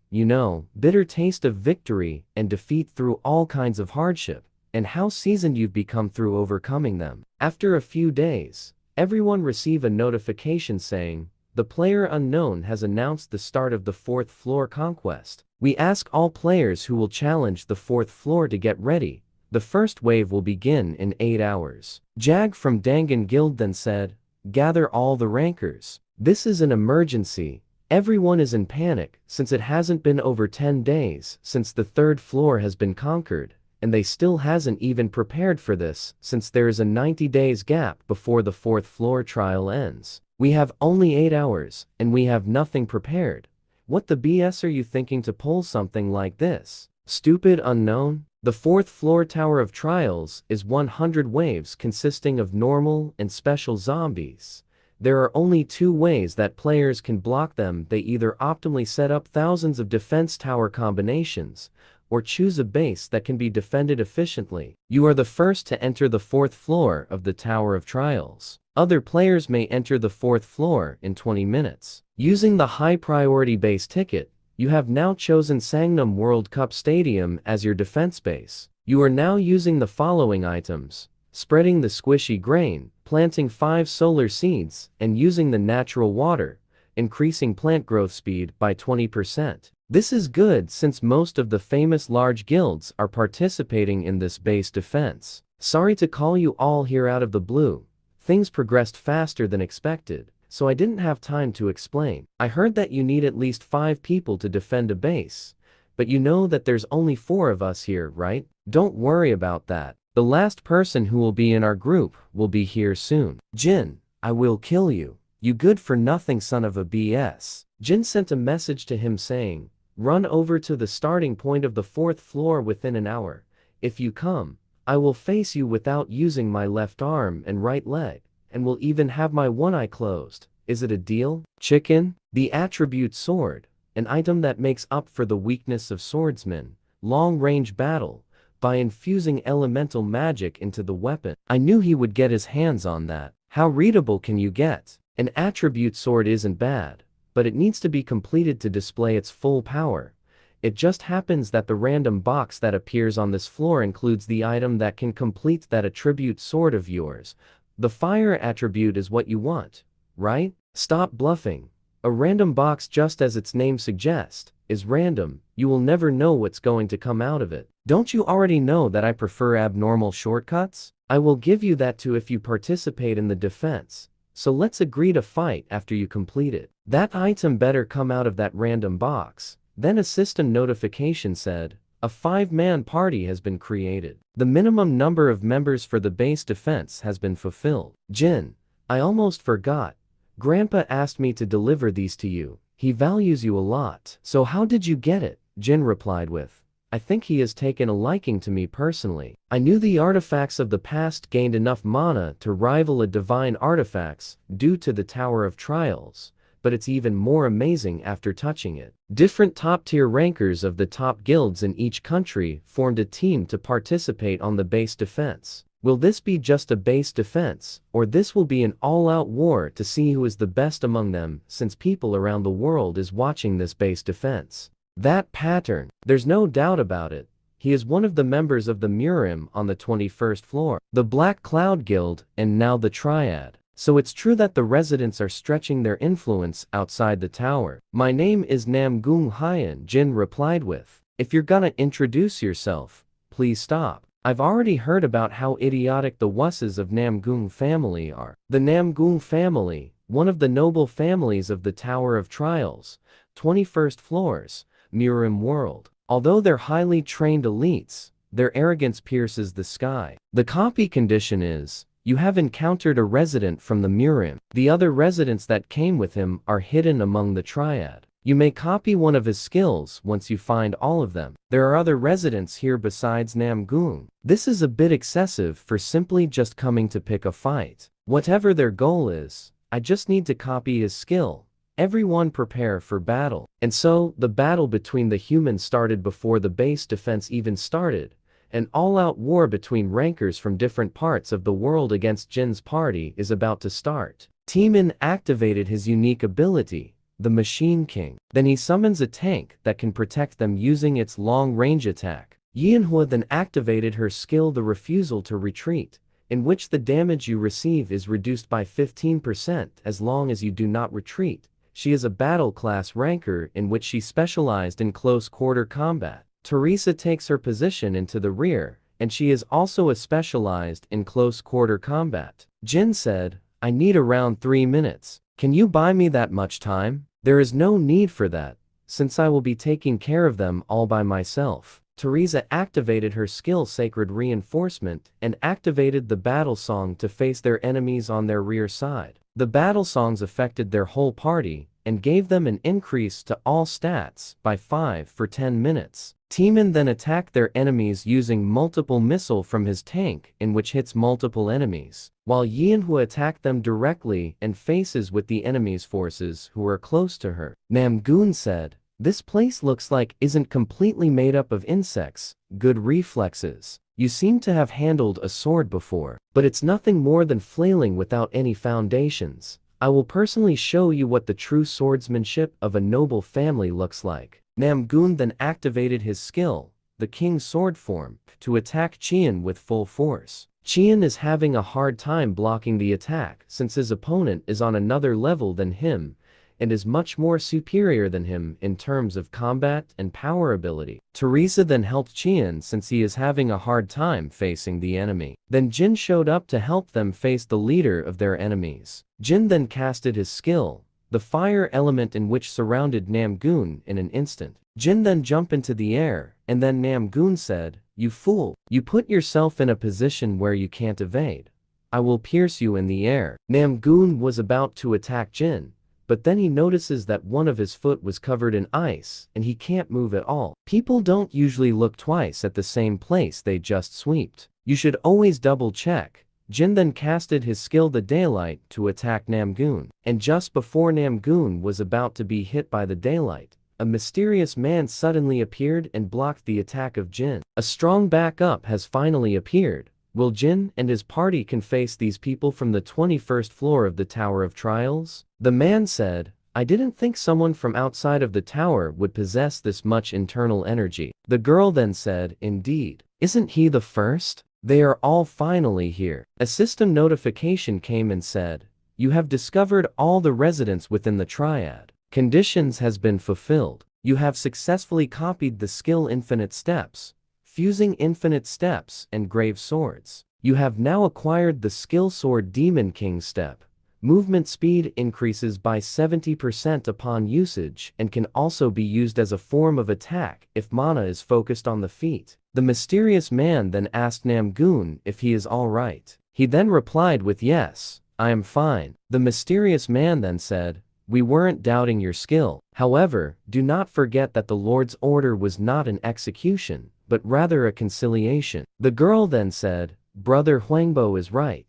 bitter taste of victory and defeat through all kinds of hardship, and how seasoned you've become through overcoming them. After a few days, everyone receive a notification saying, the player unknown has announced the start of the 4th floor conquest. We ask all players who will challenge the 4th floor to get ready. The first wave will begin in 8 hours. Jag from Dangan Guild then said, Gather all the rankers. This is an emergency. Everyone is in panic since it hasn't been over 10 days since the 3rd floor has been conquered, and they still hasn't even prepared for this since there is a 90 days gap before the 4th floor trial ends. We have only 8 hours, and we have nothing prepared. What the BS are you thinking to pull something like this? Stupid unknown? The 4th floor Tower of Trials is 100 waves consisting of normal and special zombies. There are only two ways that players can block them. They either optimally set up thousands of defense tower combinations, or choose a base that can be defended efficiently. You are the first to enter the 4th floor of the Tower of Trials. Other players may enter the 4th floor in 20 minutes. Using the high priority base ticket, you have now chosen Sangnam World Cup Stadium as your defense base. You are now using the following items: spreading the squishy grain, planting 5 solar seeds, and using the natural water, increasing plant growth speed by 20%. This is good since most of the famous large guilds are participating in this base defense. Sorry to call you all here out of the blue. Things progressed faster than expected, so I didn't have time to explain. I heard that you need at least 5 people to defend a base, but you know that there's only 4 of us here, right? Don't worry about that. The last person who will be in our group will be here soon. Jin, I will kill you. You good for nothing son of a BS. Jin sent a message to him saying, run over to the starting point of the 4th floor within an hour. If you come, I will face you without using my left arm and right leg, and will even have my one eye closed. Is it a deal? Chicken? The attribute sword, an item that makes up for the weakness of swordsmen, long-range battle, by infusing elemental magic into the weapon. I knew he would get his hands on that. How readable can you get? An attribute sword isn't bad, but it needs to be completed to display its full power. It just happens that the random box that appears on this floor includes the item that can complete that attribute sword of yours. The fire attribute is what you want, right? Stop bluffing. A random box, just as its name suggests, is random. You will never know what's going to come out of it. Don't you already know that I prefer abnormal shortcuts? I will give you that too if you participate in the defense. So let's agree to fight after you complete it. That item better come out of that random box. Then a system notification said, a 5-man party has been created. The minimum number of members for the base defense has been fulfilled. Jin, I almost forgot. Grandpa asked me to deliver these to you. He values you a lot. So how did you get it? Jin replied with, I think he has taken a liking to me personally. I knew the artifacts of the past gained enough mana to rival a divine artifacts due to the Tower of Trials, but it's even more amazing after touching it. Different top-tier rankers of the top guilds in each country formed a team to participate on the base defense. Will this be just a base defense, or this will be an all-out war to see who is the best among them, since people around the world is watching this base defense? That pattern, there's no doubt about it. He is one of the members of the Murim on the 21st floor, the Black Cloud Guild, and now the Triad. So it's true that the residents are stretching their influence outside the tower. My name is Namgung Hyan, Jin replied with. If you're gonna introduce yourself, please stop. I've already heard about how idiotic the wusses of Namgung family are. The Namgung family, one of the noble families of the Tower of Trials, 21st floors, Murim world. Although they're highly trained elites, their arrogance pierces the sky. The copy condition is, you have encountered a resident from the Murim. The other residents that came with him are hidden among the Triad. You may copy one of his skills once you find all of them. There are other residents here besides Namgung. This is a bit excessive for simply just coming to pick a fight. Whatever their goal is, I just need to copy his skill. Everyone prepare for battle. And so, the battle between the humans started before the base defense even started. An all-out war between rankers from different parts of the world against Jin's party is about to start. Teemin activated his unique ability, the Machine King. Then he summons a tank that can protect them using its long-range attack. Yanhua then activated her skill, the Refusal to Retreat, in which the damage you receive is reduced by 15% as long as you do not retreat. She is a battle class ranker in which she specialized in close-quarter combat. Teresa takes her position into the rear, and she is also a specialized in close-quarter combat. Jin said, I need around 3 minutes. Can you buy me that much time? There is no need for that, since I will be taking care of them all by myself. Teresa activated her skill Sacred Reinforcement and activated the battle song to face their enemies on their rear side. The battle songs affected their whole party and gave them an increase to all stats by 5 for 10 minutes. Timin then attacked their enemies using multiple missile from his tank in which hits multiple enemies, while Yanhua attacked them directly and faces with the enemy's forces who are close to her. Namgoon said, "This place looks like isn't completely made up of insects, good reflexes. You seem to have handled a sword before, but it's nothing more than flailing without any foundations. I will personally show you what the true swordsmanship of a noble family looks like." Namgoon then activated his skill, the King's Sword form, to attack Qian with full force. Qian is having a hard time blocking the attack since his opponent is on another level than him and is much more superior than him in terms of combat and power ability. Teresa then helped Qian since he is having a hard time facing the enemy. Then Jin showed up to help them face the leader of their enemies. Jin then casted his skill, the fire element, in which surrounded Namgoon in an instant. Jin then jumped into the air, and then Namgoon said, "You fool, you put yourself in a position where you can't evade. I will pierce you in the air." Namgoon was about to attack Jin, but then he notices that one of his foot was covered in ice and he can't move at all. People don't usually look twice at the same place they just swept. You should always double check. Jin then casted his skill the Daylight to attack Namgoon, and just before Namgoon was about to be hit by the Daylight, a mysterious man suddenly appeared and blocked the attack of Jin. A strong backup has finally appeared. Will Jin and his party can face these people from the 21st floor of the Tower of Trials? The man said, "I didn't think someone from outside of the tower would possess this much internal energy." The girl then said, "Indeed. Isn't he the first? They are all finally here." A system notification came and said, "You have discovered all the residents within the triad. Conditions has been fulfilled. You have successfully copied the skill Infinite Steps, fusing Infinite Steps and Grave Swords. You have now acquired the skill sword Demon King Step. Movement speed increases by 70% upon usage and can also be used as a form of attack if mana is focused on the feet." The mysterious man then asked Namgoon if he is alright. He then replied with, "Yes, I am fine." The mysterious man then said, "We weren't doubting your skill. However, do not forget that the Lord's order was not an execution, but rather a conciliation." The girl then said, "Brother Huangbo is right.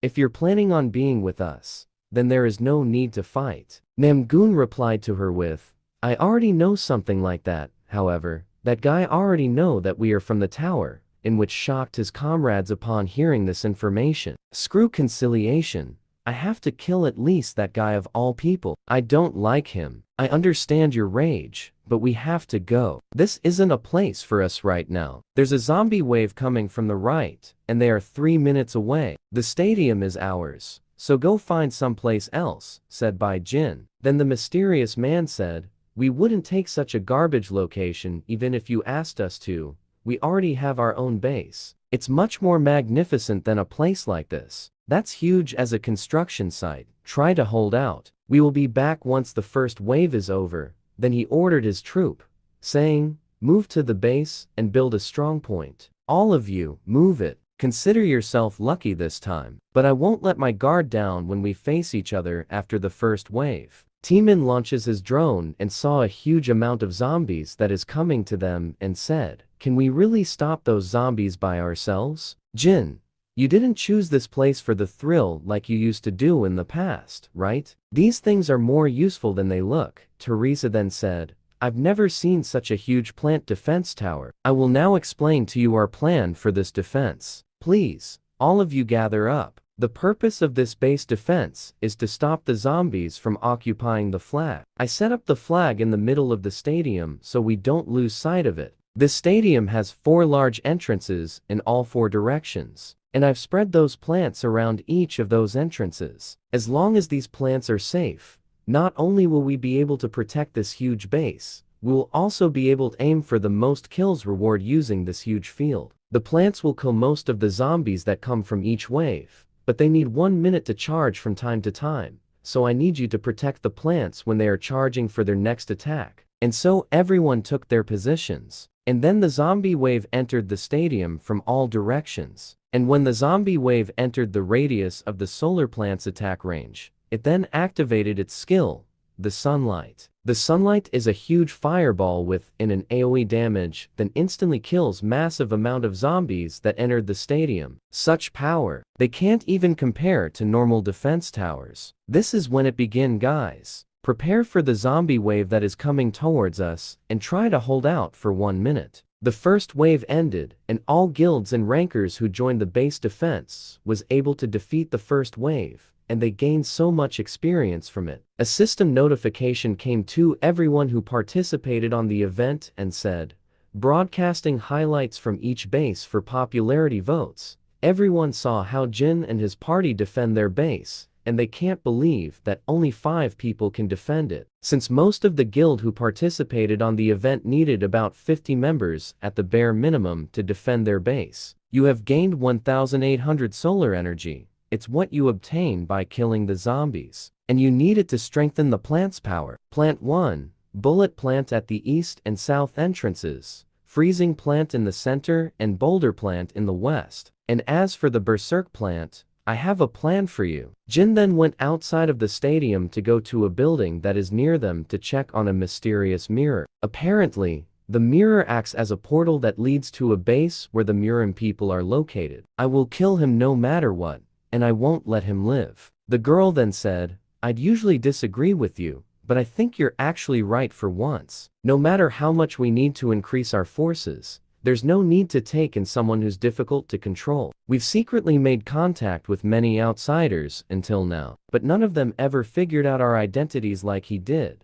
If you're planning on being with us, then there is no need to fight." Namgoon replied to her with, "I already know something like that. However, that guy already know that we are from the tower," in which shocked his comrades upon hearing this information. "Screw conciliation. I have to kill at least that guy of all people. I don't like him. I understand your rage, but we have to go. This isn't a place for us right now. There's a zombie wave coming from the right, and they are 3 minutes away. The stadium is ours, so go find someplace else," said by Jin. Then the mysterious man said, "We wouldn't take such a garbage location even if you asked us to. We already have our own base. It's much more magnificent than a place like this. That's huge as a construction site. Try to hold out. We will be back once the first wave is over." Then he ordered his troop, saying, "Move to the base and build a strong point. All of you, move it. Consider yourself lucky this time. But I won't let my guard down when we face each other after the first wave." Timin launches his drone and saw a huge amount of zombies that is coming to them and said, "Can we really stop those zombies by ourselves? Jin, you didn't choose this place for the thrill like you used to do in the past, right? These things are more useful than they look." Teresa then said, "I've never seen such a huge plant defense tower. I will now explain to you our plan for this defense. Please, all of you gather up. The purpose of this base defense is to stop the zombies from occupying the flag. I set up the flag in the middle of the stadium so we don't lose sight of it. This stadium has 4 large entrances in all 4 directions, and I've spread those plants around each of those entrances. As long as these plants are safe, not only will we be able to protect this huge base, we will also be able to aim for the most kills reward using this huge field. The plants will kill most of the zombies that come from each wave, but they need 1 minute to charge from time to time, so I need you to protect the plants when they are charging for their next attack." And so everyone took their positions. And then the zombie wave entered the stadium from all directions. And when the zombie wave entered the radius of the solar plant's attack range, it then activated its skill, the sunlight. The sunlight is a huge fireball with an AoE damage, then instantly kills massive amount of zombies that entered the stadium. Such power, they can't even compare to normal defense towers. This is when it begin, guys. Prepare for the zombie wave that is coming towards us, and try to hold out for 1 minute. The first wave ended, and all guilds and rankers who joined the base defense was able to defeat the first wave, and they gained so much experience from it. A system notification came to everyone who participated on the event and said, broadcasting highlights from each base for popularity votes. Everyone saw how Jin and his party defend their base, and they can't believe that only 5 people can defend it. Since most of the guild who participated on the event needed about 50 members at the bare minimum to defend their base. You have gained 1800 solar energy. It's what you obtain by killing the zombies. And you need it to strengthen the plant's power. Plant 1, bullet plant at the east and south entrances, freezing plant in the center and boulder plant in the west. And as for the berserk plant, I have a plan for you. Jin then went outside of the stadium to go to a building that is near them to check on a mysterious mirror. Apparently, the mirror acts as a portal that leads to a base where the Murin people are located. I will kill him no matter what, and I won't let him live. The girl then said, I'd usually disagree with you, but I think you're actually right for once. No matter how much we need to increase our forces, there's no need to take in someone who's difficult to control. We've secretly made contact with many outsiders until now, but none of them ever figured out our identities like he did.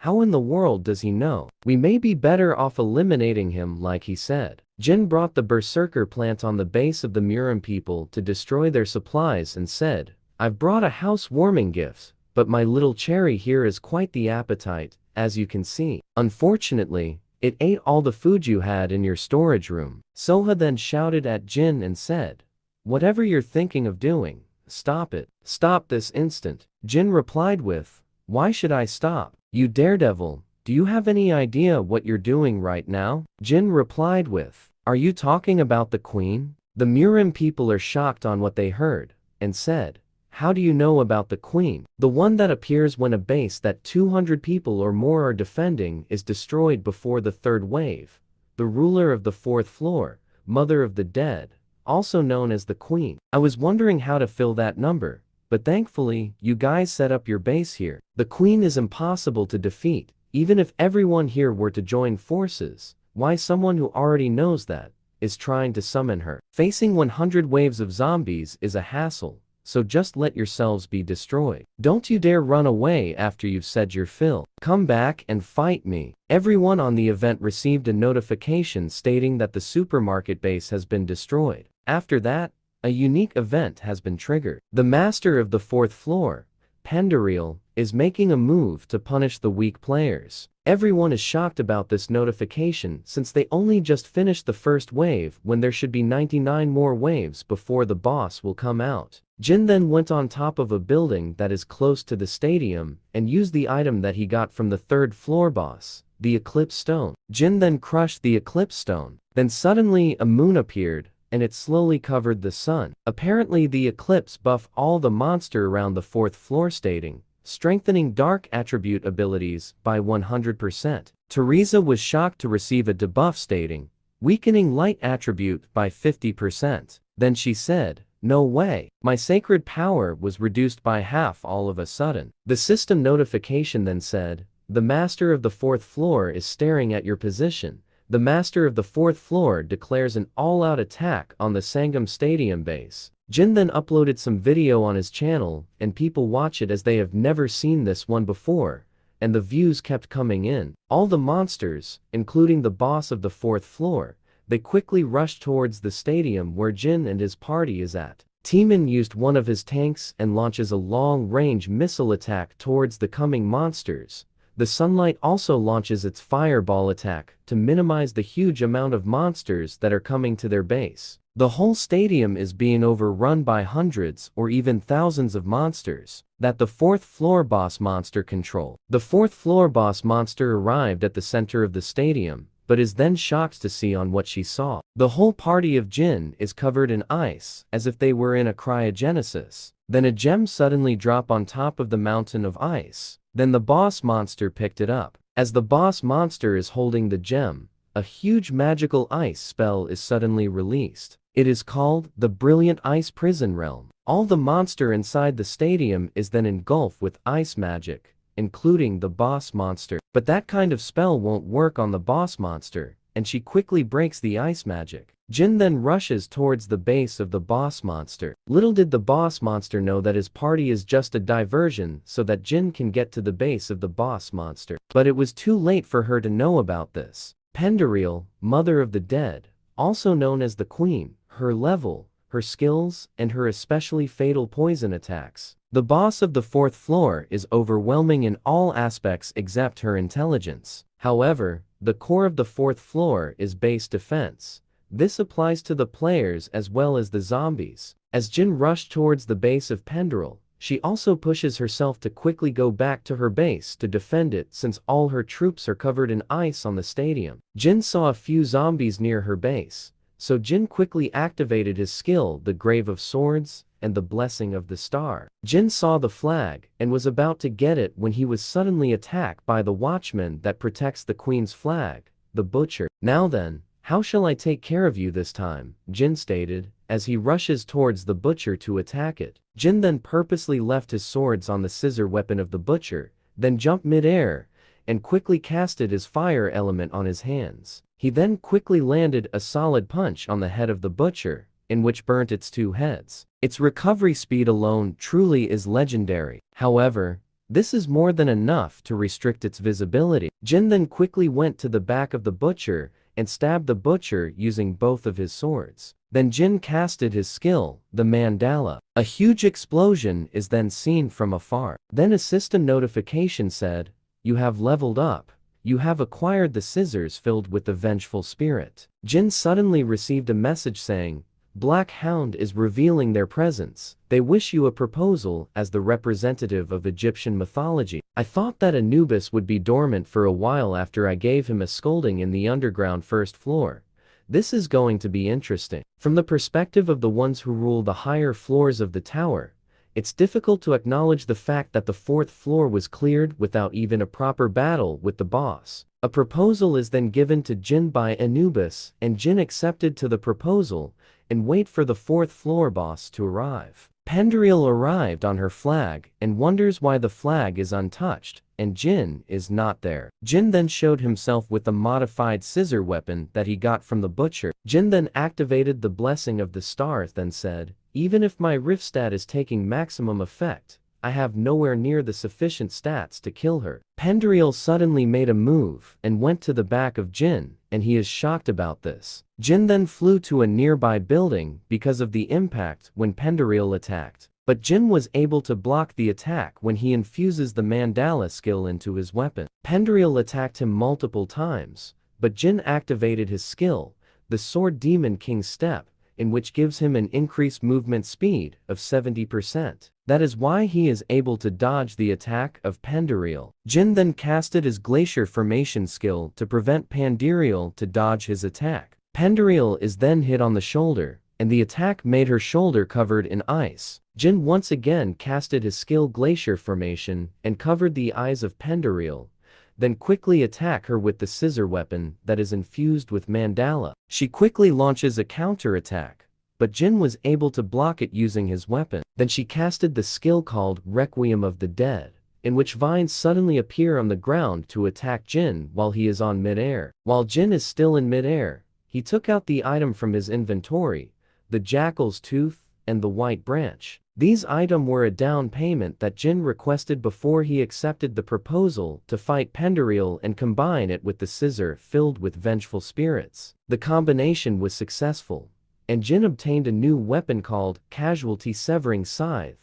How in the world does he know? We may be better off eliminating him like he said. Jin brought the berserker plant on the base of the Murin people to destroy their supplies and said, I've brought a housewarming gift, but my little cherry here is quite the appetite, as you can see. Unfortunately, it ate all the food you had in your storage room. Soha then shouted at Jin and said, whatever you're thinking of doing, stop it. Stop this instant. Jin replied with, why should I stop? You daredevil, do you have any idea what you're doing right now? Jin replied with, are you talking about the queen? The Murin people are shocked on what they heard, and said, how do you know about the queen? The one that appears when a base that 200 people or more are defending is destroyed before the third wave. The ruler of the 4th floor, mother of the dead, also known as the queen. I was wondering how to fill that number, but thankfully, you guys set up your base here. The queen is impossible to defeat, even if everyone here were to join forces. Why someone who already knows that is trying to summon her? Facing 100 waves of zombies is a hassle. So just let yourselves be destroyed. Don't you dare run away after you've said your fill. Come back and fight me. Everyone on the event received a notification stating that the supermarket base has been destroyed. After that, a unique event has been triggered. The master of the 4th floor, Pendaril, is making a move to punish the weak players. Everyone is shocked about this notification since they only just finished the first wave when there should be 99 more waves before the boss will come out. Jin then went on top of a building that is close to the stadium and used the item that he got from the 3rd floor boss, the Eclipse Stone. Jin then crushed the Eclipse Stone. Then suddenly a moon appeared, and it slowly covered the sun. Apparently the eclipse buffed all the monster around the 4th floor stating, strengthening dark attribute abilities by 100%. Teresa was shocked to receive a debuff stating, weakening light attribute by 50%. Then she said, no way. My sacred power was reduced by half all of a sudden. The system notification then said, the master of the 4th floor is staring at your position. The master of the 4th floor declares an all-out attack on the Sangam Stadium base. Jin then uploaded some video on his channel, and people watch it as they have never seen this one before, and the views kept coming in. All the monsters, including the boss of the 4th floor, they quickly rushed towards the stadium where Jin and his party is at. Timan used one of his tanks and launches a long-range missile attack towards the coming monsters. The sunlight also launches its fireball attack to minimize the huge amount of monsters that are coming to their base. The whole stadium is being overrun by hundreds or even thousands of monsters that the 4th floor boss monster control. The 4th floor boss monster arrived at the center of the stadium, but is then shocked to see on what she saw. The whole party of Jin is covered in ice, as if they were in a cryogenesis. Then a gem suddenly dropped on top of the mountain of ice. Then the boss monster picked it up. As the boss monster is holding the gem, a huge magical ice spell is suddenly released. It is called the Brilliant Ice Prison Realm. All the monster inside the stadium is then engulfed with ice magic, including the boss monster. But that kind of spell won't work on the boss monster, and she quickly breaks the ice magic. Jin then rushes towards the base of the boss monster. Little did the boss monster know that his party is just a diversion so that Jin can get to the base of the boss monster. But it was too late for her to know about this. Pendereal, Mother of the Dead, also known as the Queen, her level, her skills, and her especially fatal poison attacks. The boss of the 4th floor is overwhelming in all aspects except her intelligence. However, the core of the 4th floor is base defense. This applies to the players as well as the zombies. As Jin rushed towards the base of Pendereal, she also pushes herself to quickly go back to her base to defend it since all her troops are covered in ice on the stadium. Jin saw a few zombies near her base, so Jin quickly activated his skill, the Grave of Swords, and the Blessing of the Star. Jin saw the flag and was about to get it when he was suddenly attacked by the watchman that protects the Queen's flag, the Butcher. Now then, how shall I take care of you this time? Jin stated, as he rushes towards the Butcher to attack it. Jin then purposely left his swords on the scissor weapon of the Butcher, then jumped mid-air, and quickly casted his fire element on his hands. He then quickly landed a solid punch on the head of the Butcher, in which burnt its 2 heads. Its recovery speed alone truly is legendary. However, this is more than enough to restrict its visibility. Jin then quickly went to the back of the Butcher and stabbed the Butcher using both of his swords. Then Jin casted his skill, the Mandala. A huge explosion is then seen from afar. Then a system notification said, "You have leveled up. You have acquired the scissors filled with the vengeful spirit." Jin suddenly received a message saying, "Black Hound is revealing their presence. They wish you a proposal as the representative of Egyptian mythology." I thought that Anubis would be dormant for a while after I gave him a scolding in the underground 1st floor. This is going to be interesting. From the perspective of the ones who rule the higher floors of the tower, it's difficult to acknowledge the fact that the 4th floor was cleared without even a proper battle with the boss. A proposal is then given to Jin by Anubis, and Jin accepted to the proposal and wait for the 4th floor boss to arrive. Pendereal arrived on her flag and wonders why the flag is untouched, and Jin is not there. Jin then showed himself with the modified scissor weapon that he got from the Butcher. Jin then activated the Blessing of the Stars, then said, "Even if my rift stat is taking maximum effect, I have nowhere near the sufficient stats to kill her." Pendereal suddenly made a move and went to the back of Jin, and he is shocked about this. Jin then flew to a nearby building because of the impact when Pendereal attacked. But Jin was able to block the attack when he infuses the Mandala skill into his weapon. Pendereal attacked him multiple times, but Jin activated his skill, the Sword Demon King Step, in which gives him an increased movement speed of 70%. That is why he is able to dodge the attack of Pendereal. Jin then casted his Glacier Formation skill to prevent Pendereal to dodge his attack. Pendereal is then hit on the shoulder, and the attack made her shoulder covered in ice. Jin once again casted his skill Glacier Formation and covered the eyes of Pendereal, then quickly attack her with the scissor weapon that is infused with Mandala. She quickly launches a counter-attack, but Jin was able to block it using his weapon. Then she casted the skill called Requiem of the Dead, in which vines suddenly appear on the ground to attack Jin while he is on mid-air. While Jin is still in mid-air, he took out the item from his inventory, the Jackal's Tooth and the White Branch. These items were a down payment that Jin requested before he accepted the proposal to fight Pendereal and combine it with the scissor filled with vengeful spirits. The combination was successful, and Jin obtained a new weapon called Casualty Severing Scythe,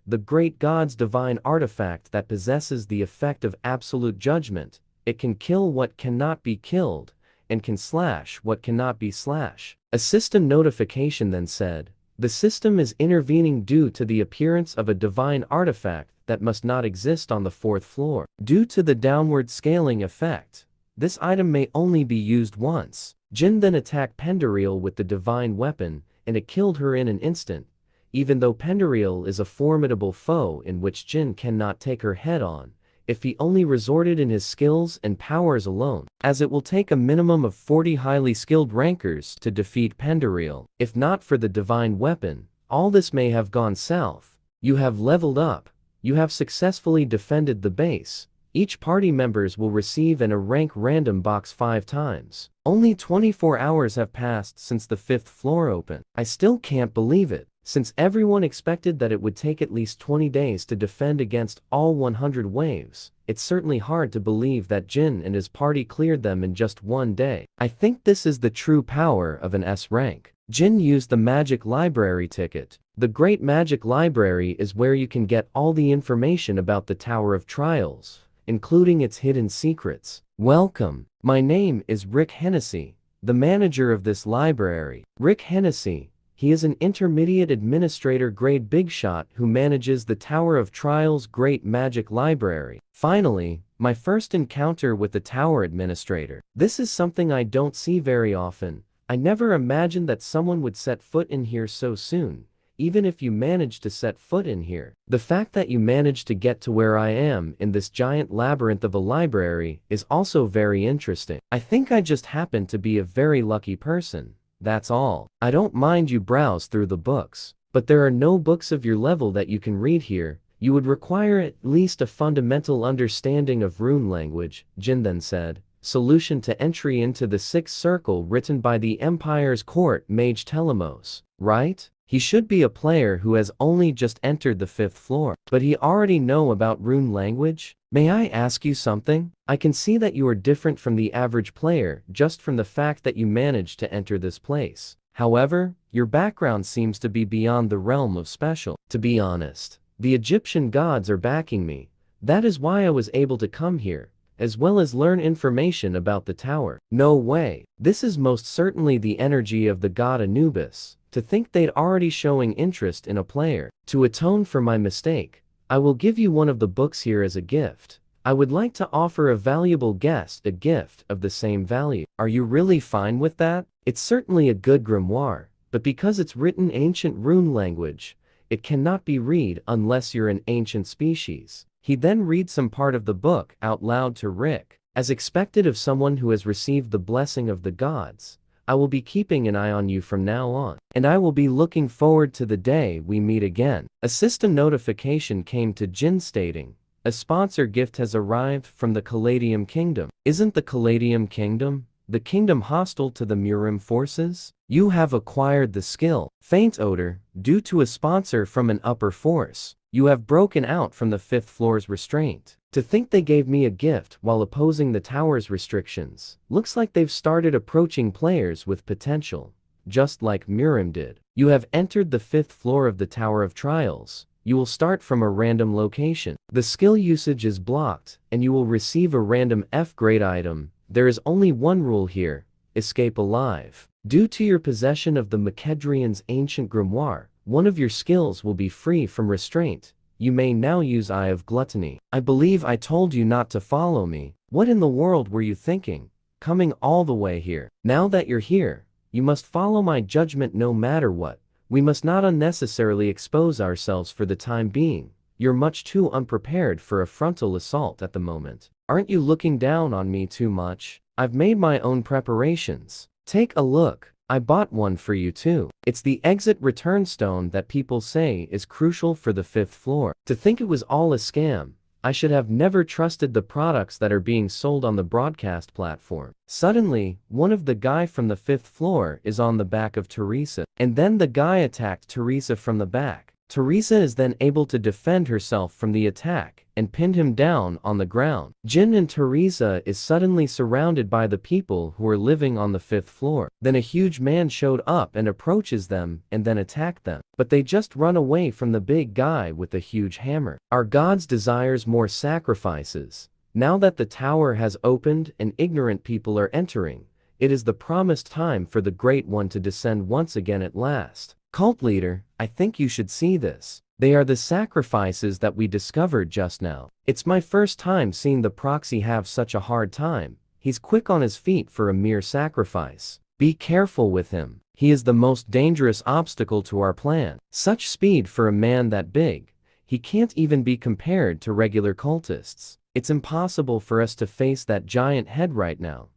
the great god's divine artifact that possesses the effect of absolute judgment. It can kill what cannot be killed, and can slash what cannot be slashed. A system notification then said, "The system is intervening due to the appearance of a divine artifact that must not exist on the 4th floor. Due to the downward scaling effect, This item may only be used once. Jin then attacked Pendereal with the divine weapon, and it killed her in an instant. Even though Pendereal is a formidable foe in which Jin cannot take her head on, if he only resorted in his skills and powers alone, as it will take a minimum of 40 highly skilled rankers to defeat Pendereal. If not for the divine weapon, all this may have gone south. You have leveled up. You have successfully defended the base. Each party members will receive a rank random box 5 times. Only 24 hours have passed since the 5th floor opened. I still can't believe it. Since everyone expected that it would take at least 20 days to defend against all 100 waves, it's certainly hard to believe that Jin and his party cleared them in just one day. I think this is the true power of an S rank. Jin used the Magic Library ticket. The Great Magic Library is where you can get all the information about the Tower of Trials, including its hidden secrets. Welcome. My name is Rick Hennessy, the manager of this library. Rick Hennessy. He is an intermediate administrator grade bigshot who manages the Tower of Trials Great Magic Library. Finally, my first encounter with the Tower Administrator. This is something I don't see very often. I never imagined that someone would set foot in here so soon, even if you managed to set foot in here. The fact that you managed to get to where I am in this giant labyrinth of a library is also very interesting. I think I just happen to be a very lucky person. That's all. I don't mind you browse through the books, but there are no books of your level that you can read here. You would require at least a fundamental understanding of rune language, Jin then said. Solution to entry into the 6th circle written by the Empire's court mage Telemos, right? He should be a player who has only just entered the 5th floor, but he already know about rune language? May I ask you something? I can see that you are different from the average player just from the fact that you managed to enter this place. However, your background seems to be beyond the realm of special. To be honest, the Egyptian gods are backing me. That is why I was able to come here, as well as learn information about the tower. No way. This is most certainly the energy of the god Anubis. To think they'd already showing interest in a player. To atone for my mistake, I will give you one of the books here as a gift. I would like to offer a valuable guest a gift of the same value. Are you really fine with that? It's certainly a good grimoire, but because it's written ancient rune language, it cannot be read unless you're an ancient species. He then read some part of the book out loud to Rick. As expected of someone who has received the blessing of the gods, I will be keeping an eye on you from now on, and I will be looking forward to the day we meet again. A system notification came to Jin stating, a sponsor gift has arrived from the Caladium Kingdom. Isn't the Caladium Kingdom the kingdom hostile to the Murim forces? You have acquired the skill, Faint Odor, due to a sponsor from an upper force. You have broken out from the 5th floor's restraint. To think they gave me a gift while opposing the tower's restrictions. Looks like they've started approaching players with potential, just like Murim did. You have entered the 5th floor of the Tower of Trials. You will start from a random location. The skill usage is blocked, and you will receive a random F-grade item. There is only one rule here: escape alive. Due to your possession of the Makedrian's ancient grimoire, one of your skills will be free from restraint. You may now use Eye of Gluttony. I believe I told you not to follow me. What in the world were you thinking, coming all the way here? Now that you're here, you must follow my judgment no matter what. We must not unnecessarily expose ourselves for the time being. You're much too unprepared for a frontal assault at the moment. Aren't you looking down on me too much? I've made my own preparations. Take a look. I bought one for you too. It's the exit return stone that people say is crucial for the 5th floor. To think it was all a scam. I should have never trusted the products that are being sold on the broadcast platform. Suddenly, one of the guy from the 5th floor is on the back of Teresa. And then the guy attacked Teresa from the back. Teresa is then able to defend herself from the attack and pinned him down on the ground. Jin and Teresa is suddenly surrounded by the people who are living on the 5th floor. Then a huge man showed up and approaches them and then attacked them. But they just run away from the big guy with the huge hammer. Our gods desires more sacrifices. Now that the tower has opened and ignorant people are entering, it is the promised time for the Great One to descend once again at last. Cult leader, I think you should see this. They are the sacrifices that we discovered just now. It's my first time seeing the proxy have such a hard time. He's quick on his feet for a mere sacrifice. Be careful with him. He is the most dangerous obstacle to our plan. Such speed for a man that big. He can't even be compared to regular cultists. It's impossible for us to face that giant head right now.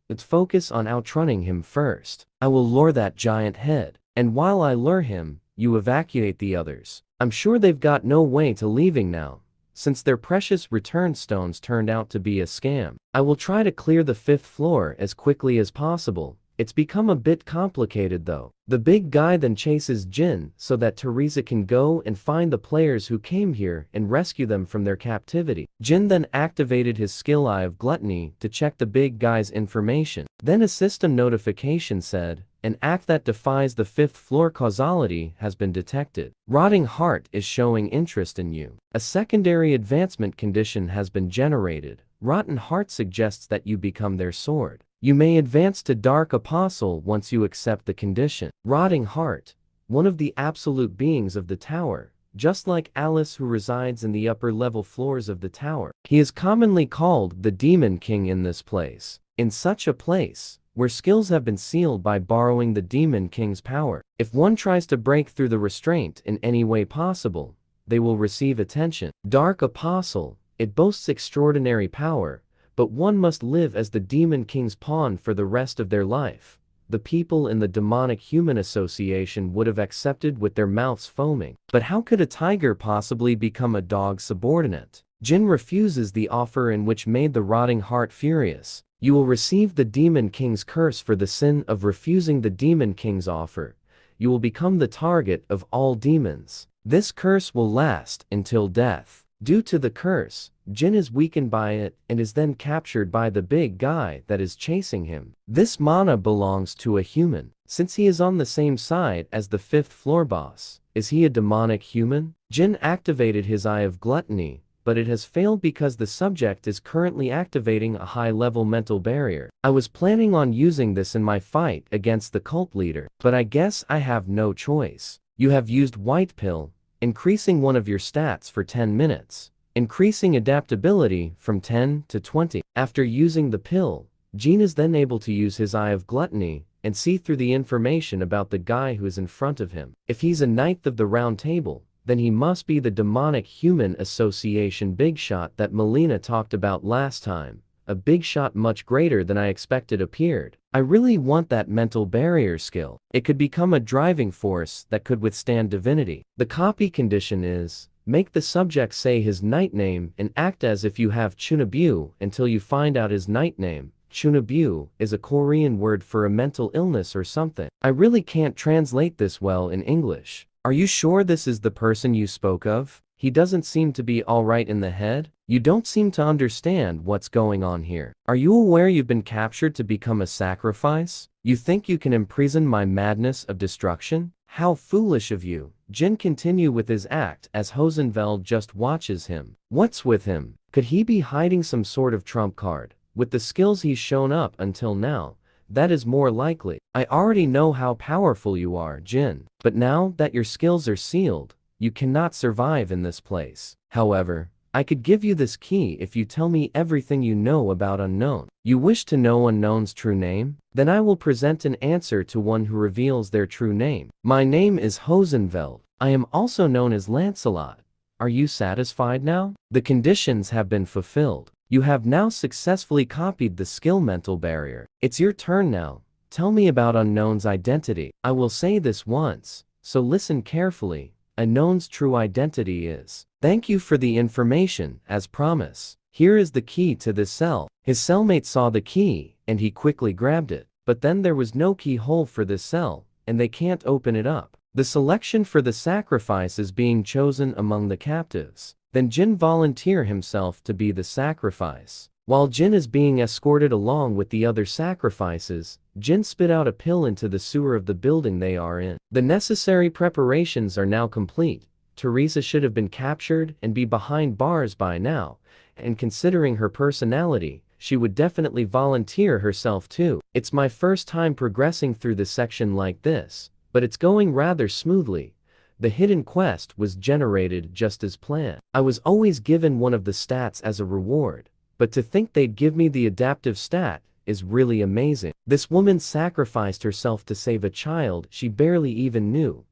Let's focus on outrunning him first. I will lure that giant head. And while I lure him, you evacuate the others. I'm sure they've got no way to leaving now, since their precious return stones turned out to be a scam. I will try to clear the 5th floor as quickly as possible. It's become a bit complicated though. The big guy then chases Jin so that Teresa can go and find the players who came here and rescue them from their captivity. Jin then activated his skill Eye of Gluttony to check the big guy's information. Then a system notification said, an act that defies the 5th floor causality has been detected. Rotting Heart is showing interest in you. A secondary advancement condition has been generated. Rotten Heart suggests that you become their sword. You may advance to Dark Apostle once you accept the condition. Rotting Heart, one of the absolute beings of the tower, just like Alice who resides in the upper level floors of the tower. He is commonly called the Demon King in this place. In such a place, where skills have been sealed by borrowing the Demon King's power, if one tries to break through the restraint in any way possible, they will receive attention. Dark Apostle, it boasts extraordinary power, but one must live as the Demon King's pawn for the rest of their life. The people in the Demonic Human Association would have accepted with their mouths foaming. But how could a tiger possibly become a dog's subordinate? Jin refuses the offer, in which made the Rotting Heart furious. You will receive the Demon King's curse for the sin of refusing the Demon King's offer. You will become the target of all demons. This curse will last until death. Due to the curse, Jin is weakened by it and is then captured by the big guy that is chasing him. This mana belongs to a human. Since he is on the same side as the 5th floor boss, is he a demonic human? Jin activated his Eye of Gluttony, but it has failed because the subject is currently activating a high-level mental barrier. I was planning on using this in my fight against the cult leader, but I guess I have no choice. You have used White Pill, increasing one of your stats for 10 minutes, increasing adaptability from 10 to 20. After using the pill, Jin is then able to use his Eye of Gluttony and see through the information about the guy who is in front of him. If he's a Knight of the Round Table, then he must be the Demonic Human Association big shot that Melina talked about last time. A big shot much greater than I expected appeared. I really want that mental barrier skill. It could become a driving force that could withstand divinity. The copy condition is, make the subject say his knight name and act as if you have Chunabu until you find out his knight name. Chunabu is a Korean word for a mental illness or something. I really can't translate this well in English. Are you sure this is the person you spoke of? He doesn't seem to be alright in the head. You don't seem to understand what's going on here. Are you aware you've been captured to become a sacrifice? You think you can imprison my madness of destruction? How foolish of you. Jin continue with his act as Hosenfeld just watches him. What's with him? Could he be hiding some sort of trump card? With the skills he's shown up until now, that is more likely. I already know how powerful you are, Jin. But now that your skills are sealed, you cannot survive in this place. However, I could give you this key if you tell me everything you know about Unknown. You wish to know Unknown's true name? Then I will present an answer to one who reveals their true name. My name is Hosenfeld. I am also known as Lancelot. Are you satisfied now? The conditions have been fulfilled. You have now successfully copied the skill mental barrier. It's your turn now. Tell me about Unknown's identity. I will say this once, so listen carefully. Unknown's true identity is. Thank you for the information, as promised. Here is the key to this cell. His cellmate saw the key, and he quickly grabbed it. But then there was no keyhole for this cell, and they can't open it up. The selection for the sacrifice is being chosen among the captives. Then Jin volunteer himself to be the sacrifice. While Jin is being escorted along with the other sacrifices, Jin spit out a pill into the sewer of the building they are in. The necessary preparations are now complete. Teresa should have been captured and be behind bars by now, and considering her personality, she would definitely volunteer herself too. It's my first time progressing through the section like this, but it's going rather smoothly. The hidden quest was generated just as planned. I was always given one of the stats as a reward, but to think they'd give me the adaptive stat is really amazing. This woman sacrificed herself to save a child she barely even knew.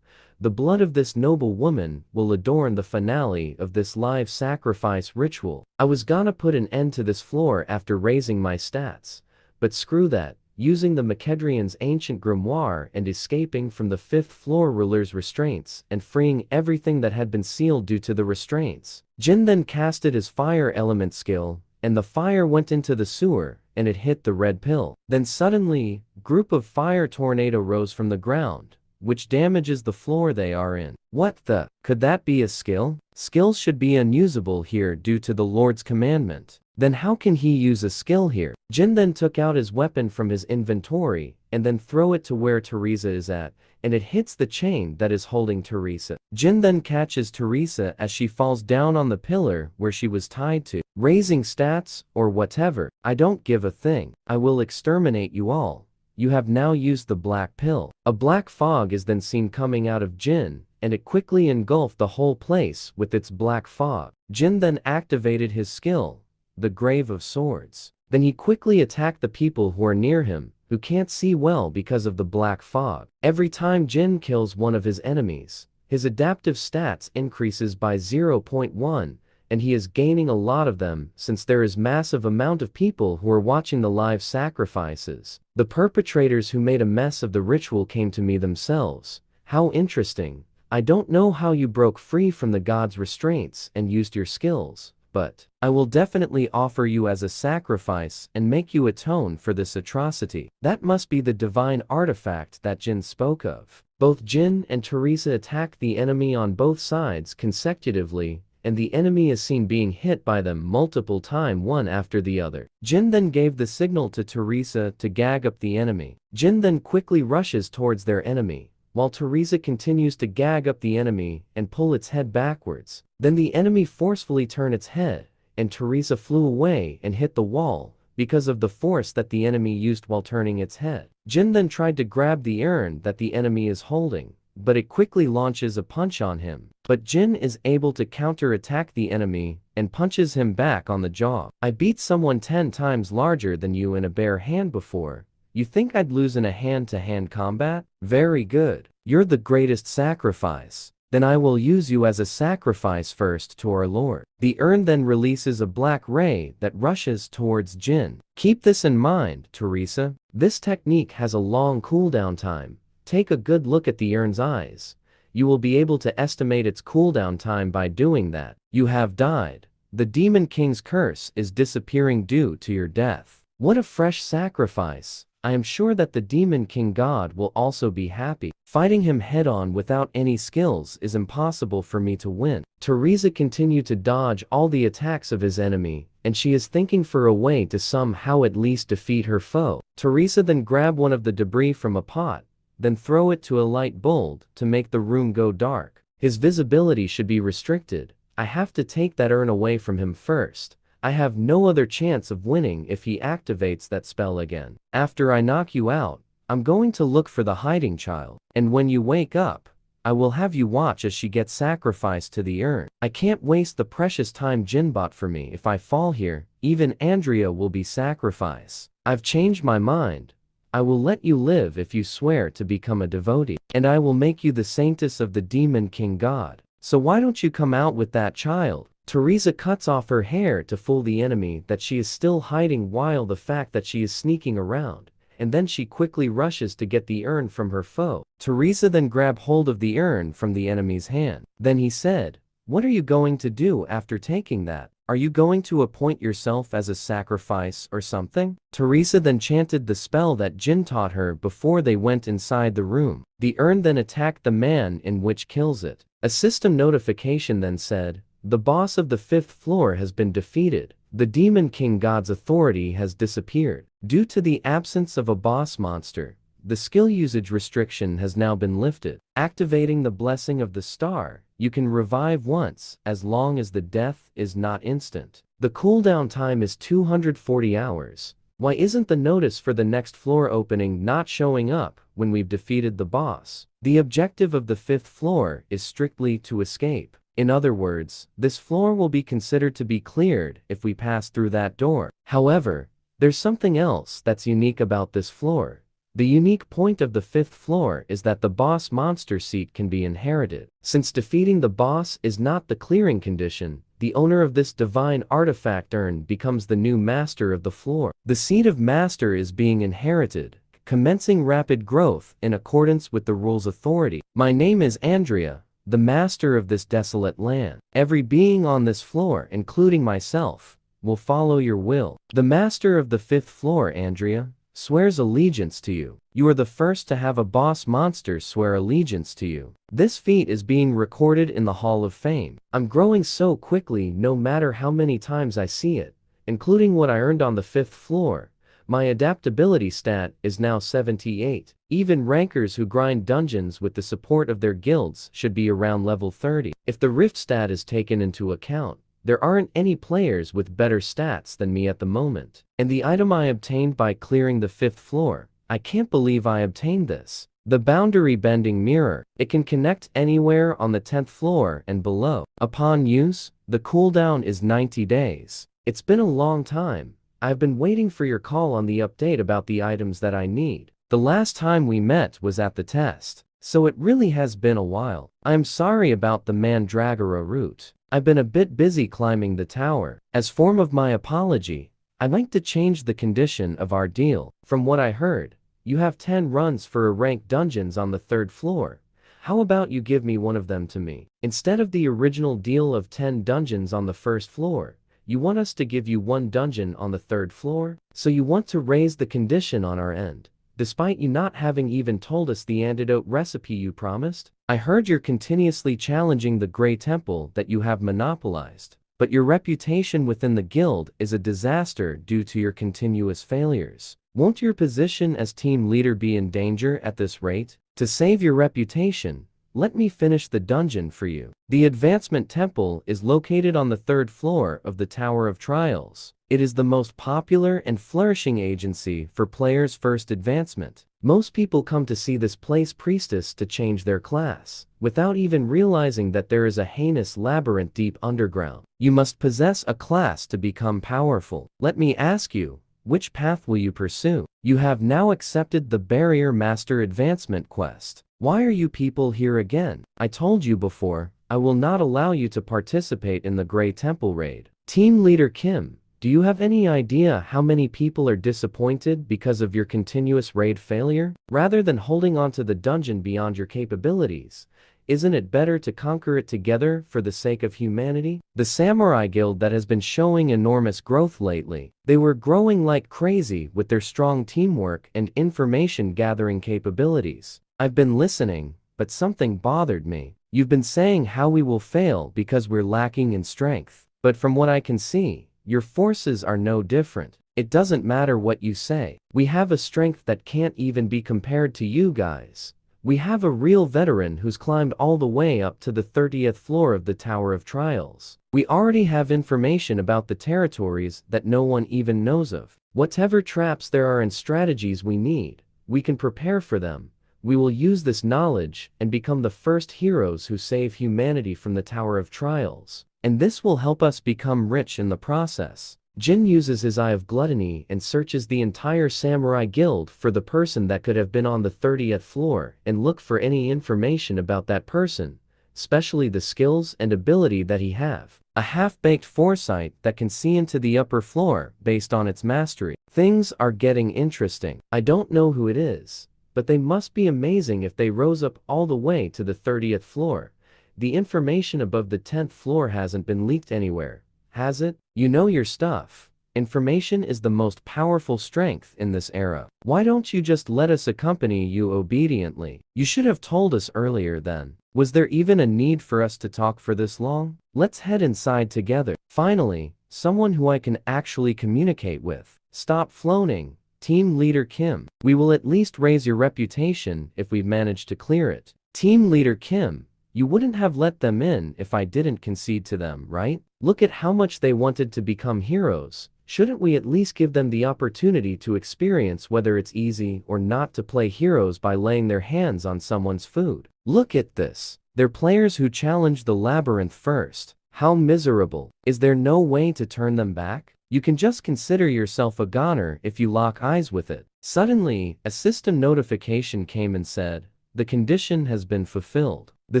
The blood of this noble woman will adorn the finale of this live sacrifice ritual. I was gonna put an end to this floor after raising my stats. But screw that. Using the Macedrian's ancient grimoire and escaping from the 5th floor ruler's restraints and freeing everything that had been sealed due to the restraints. Jin then casted his fire element skill, and the fire went into the sewer, and it hit the red pill. Then suddenly, group of fire tornado rose from the ground, which damages the floor they are in. What the? Could that be a skill? Skills should be unusable here due to the Lord's commandment. Then how can he use a skill here? Jin then took out his weapon from his inventory and then throw it to where Teresa is at, and it hits the chain that is holding Teresa. Jin then catches Teresa as she falls down on the pillar where she was tied to. Raising stats, or whatever, I don't give a thing. I will exterminate you all. You have now used the black pill. A black fog is then seen coming out of Jin, and it quickly engulfed the whole place with its black fog. Jin then activated his skill, the Grave of Swords. Then he quickly attacked the people who are near him, who can't see well because of the black fog. Every time Jin kills one of his enemies, his adaptive stats increases by 0.1, and he is gaining a lot of them since there is massive amount of people who are watching the live sacrifices. The perpetrators who made a mess of the ritual came to me themselves. How interesting. I don't know how you broke free from the god's restraints and used your skills, but I will definitely offer you as a sacrifice and make you atone for this atrocity. That must be the divine artifact that Jin spoke of. Both Jin and Teresa attack the enemy on both sides consecutively, and the enemy is seen being hit by them multiple times one after the other. Jin then gave the signal to Teresa to gag up the enemy. Jin then quickly rushes towards their enemy, while Teresa continues to gag up the enemy and pull its head backwards. Then the enemy forcefully turned its head, and Teresa flew away and hit the wall because of the force that the enemy used while turning its head. Jin then tried to grab the urn that the enemy is holding, but it quickly launches a punch on him. But Jin is able to counter-attack the enemy and punches him back on the jaw. I beat someone 10 times larger than you in a bare hand before. You think I'd lose in a hand-to-hand combat? Very good. You're the greatest sacrifice. Then I will use you as a sacrifice first to our Lord. The urn then releases a black ray that rushes towards Jin. Keep this in mind, Teresa. This technique has a long cooldown time. Take a good look at the urn's eyes. You will be able to estimate its cooldown time by doing that. You have died. The Demon King's curse is disappearing due to your death. What a fresh sacrifice. I am sure that the Demon King God will also be happy. Fighting him head-on without any skills is impossible for me to win. Teresa continued to dodge all the attacks of his enemy, and she is thinking for a way to somehow at least defeat her foe. Teresa then grabbed one of the debris from a pot, then throw it to a light bulb to make the room go dark. His visibility should be restricted. I have to take that urn away from him first. I have no other chance of winning if he activates that spell again. After I knock you out, I'm going to look for the hiding child, and when you wake up, I will have you watch as she gets sacrificed to the urn. I can't waste the precious time Jin bought for me. If I fall here, even Andrea will be sacrificed. I've changed my mind. I will let you live if you swear to become a devotee, and I will make you the saintess of the Demon King God. So why don't you come out with that child? Teresa cuts off her hair to fool the enemy that she is still hiding while the fact that she is sneaking around, and then she quickly rushes to get the urn from her foe. Teresa then grabbed hold of the urn from the enemy's hand. Then he said, "What are you going to do after taking that? Are you going to appoint yourself as a sacrifice or something?" Teresa then chanted the spell that Jin taught her before they went inside the room. The urn then attacked the man in which kills it. A system notification then said, "The boss of the 5th floor has been defeated. The Demon King God's authority has disappeared. Due to the absence of a boss monster, the skill usage restriction has now been lifted. Activating the blessing of the star, you can revive once, as long as the death is not instant. The cooldown time is 240 hours. Why isn't the notice for the next floor opening not showing up when we've defeated the boss? The objective of the 5th floor is strictly to escape. In other words, this floor will be considered to be cleared if we pass through that door. However, there's something else that's unique about this floor. The unique point of the 5th floor is that the boss monster seat can be inherited. Since defeating the boss is not the clearing condition, the owner of this divine artifact urn becomes the new master of the floor. The seat of master is being inherited, commencing rapid growth in accordance with the rule's authority. My name is Andrea, the master of this desolate land. Every being on this floor, including myself, will follow your will. The master of the 5th floor, Andrea, swears allegiance to you. You are the first to have a boss monster swear allegiance to you. This feat is being recorded in the Hall of Fame. I'm growing so quickly no matter how many times I see it, including what I earned on the 5th floor. My adaptability stat is now 78. Even rankers who grind dungeons with the support of their guilds should be around level 30. If the rift stat is taken into account, there aren't any players with better stats than me at the moment. And the item I obtained by clearing the 5th floor, I can't believe I obtained this. The boundary bending mirror. It can connect anywhere on the 10th floor and below. Upon use, the cooldown is 90 days. It's been a long time. I've been waiting for your call on the update about the items that I need. The last time we met was at the test, so it really has been a while. I'm sorry about the Mandragora route. I've been a bit busy climbing the tower. As form of my apology, I'd like to change the condition of our deal. From what I heard, you have 10 runs for ranked dungeons on the 3rd floor. How about you give me one of them to me? Instead of the original deal of 10 dungeons on the 1st floor, you want us to give you 1 dungeon on the 3rd floor? So you want to raise the condition on our end, despite you not having even told us the antidote recipe you promised? I heard you're continuously challenging the Grey Temple that you have monopolized, but your reputation within the guild is a disaster due to your continuous failures. Won't your position as team leader be in danger at this rate? To save your reputation, let me finish the dungeon for you. The Advancement Temple is located on the 3rd floor of the Tower of Trials. It is the most popular and flourishing agency for players' first advancement. Most people come to see this place priestess to change their class, without even realizing that there is a heinous labyrinth deep underground. You must possess a class to become powerful. Let me ask you, which path will you pursue? You have now accepted the Barrier Master Advancement quest. Why are you people here again? I told you before, I will not allow you to participate in the Grey Temple raid. Team Leader Kim, do you have any idea how many people are disappointed because of your continuous raid failure? Rather than holding on to the dungeon beyond your capabilities, isn't it better to conquer it together for the sake of humanity? The Samurai Guild that has been showing enormous growth lately. They were growing like crazy with their strong teamwork and information gathering capabilities. I've been listening, but something bothered me. You've been saying how we will fail because we're lacking in strength. But from what I can see, your forces are no different. It doesn't matter what you say. We have a strength that can't even be compared to you guys. We have a real veteran who's climbed all the way up to the 30th floor of the Tower of Trials. We already have information about the territories that no one even knows of. Whatever traps there are and strategies we need, we can prepare for them. We will use this knowledge and become the first heroes who save humanity from the Tower of Trials. And this will help us become rich in the process. Jin uses his Eye of Gluttony and searches the entire Samurai Guild for the person that could have been on the 30th floor and look for any information about that person, especially the skills and ability that he have. A half-baked foresight that can see into the upper floor based on its mastery. Things are getting interesting. I don't know who it is, but they must be amazing if they rose up all the way to the 30th floor. The information above the 10th floor hasn't been leaked anywhere, has it? You know your stuff. Information is the most powerful strength in this era. Why don't you just let us accompany you obediently? You should have told us earlier then. Was there even a need for us to talk for this long? Let's head inside together. Finally, someone who I can actually communicate with. Stop floating. Team Leader Kim. We will at least raise your reputation if we've managed to clear it. Team Leader Kim, you wouldn't have let them in if I didn't concede to them, right? Look at how much they wanted to become heroes. Shouldn't we at least give them the opportunity to experience whether it's easy or not to play heroes by laying their hands on someone's food? Look at this. They're players who challenge the labyrinth first. How miserable. Is there no way to turn them back? You can just consider yourself a goner if you lock eyes with it. Suddenly, a system notification came and said, the condition has been fulfilled. The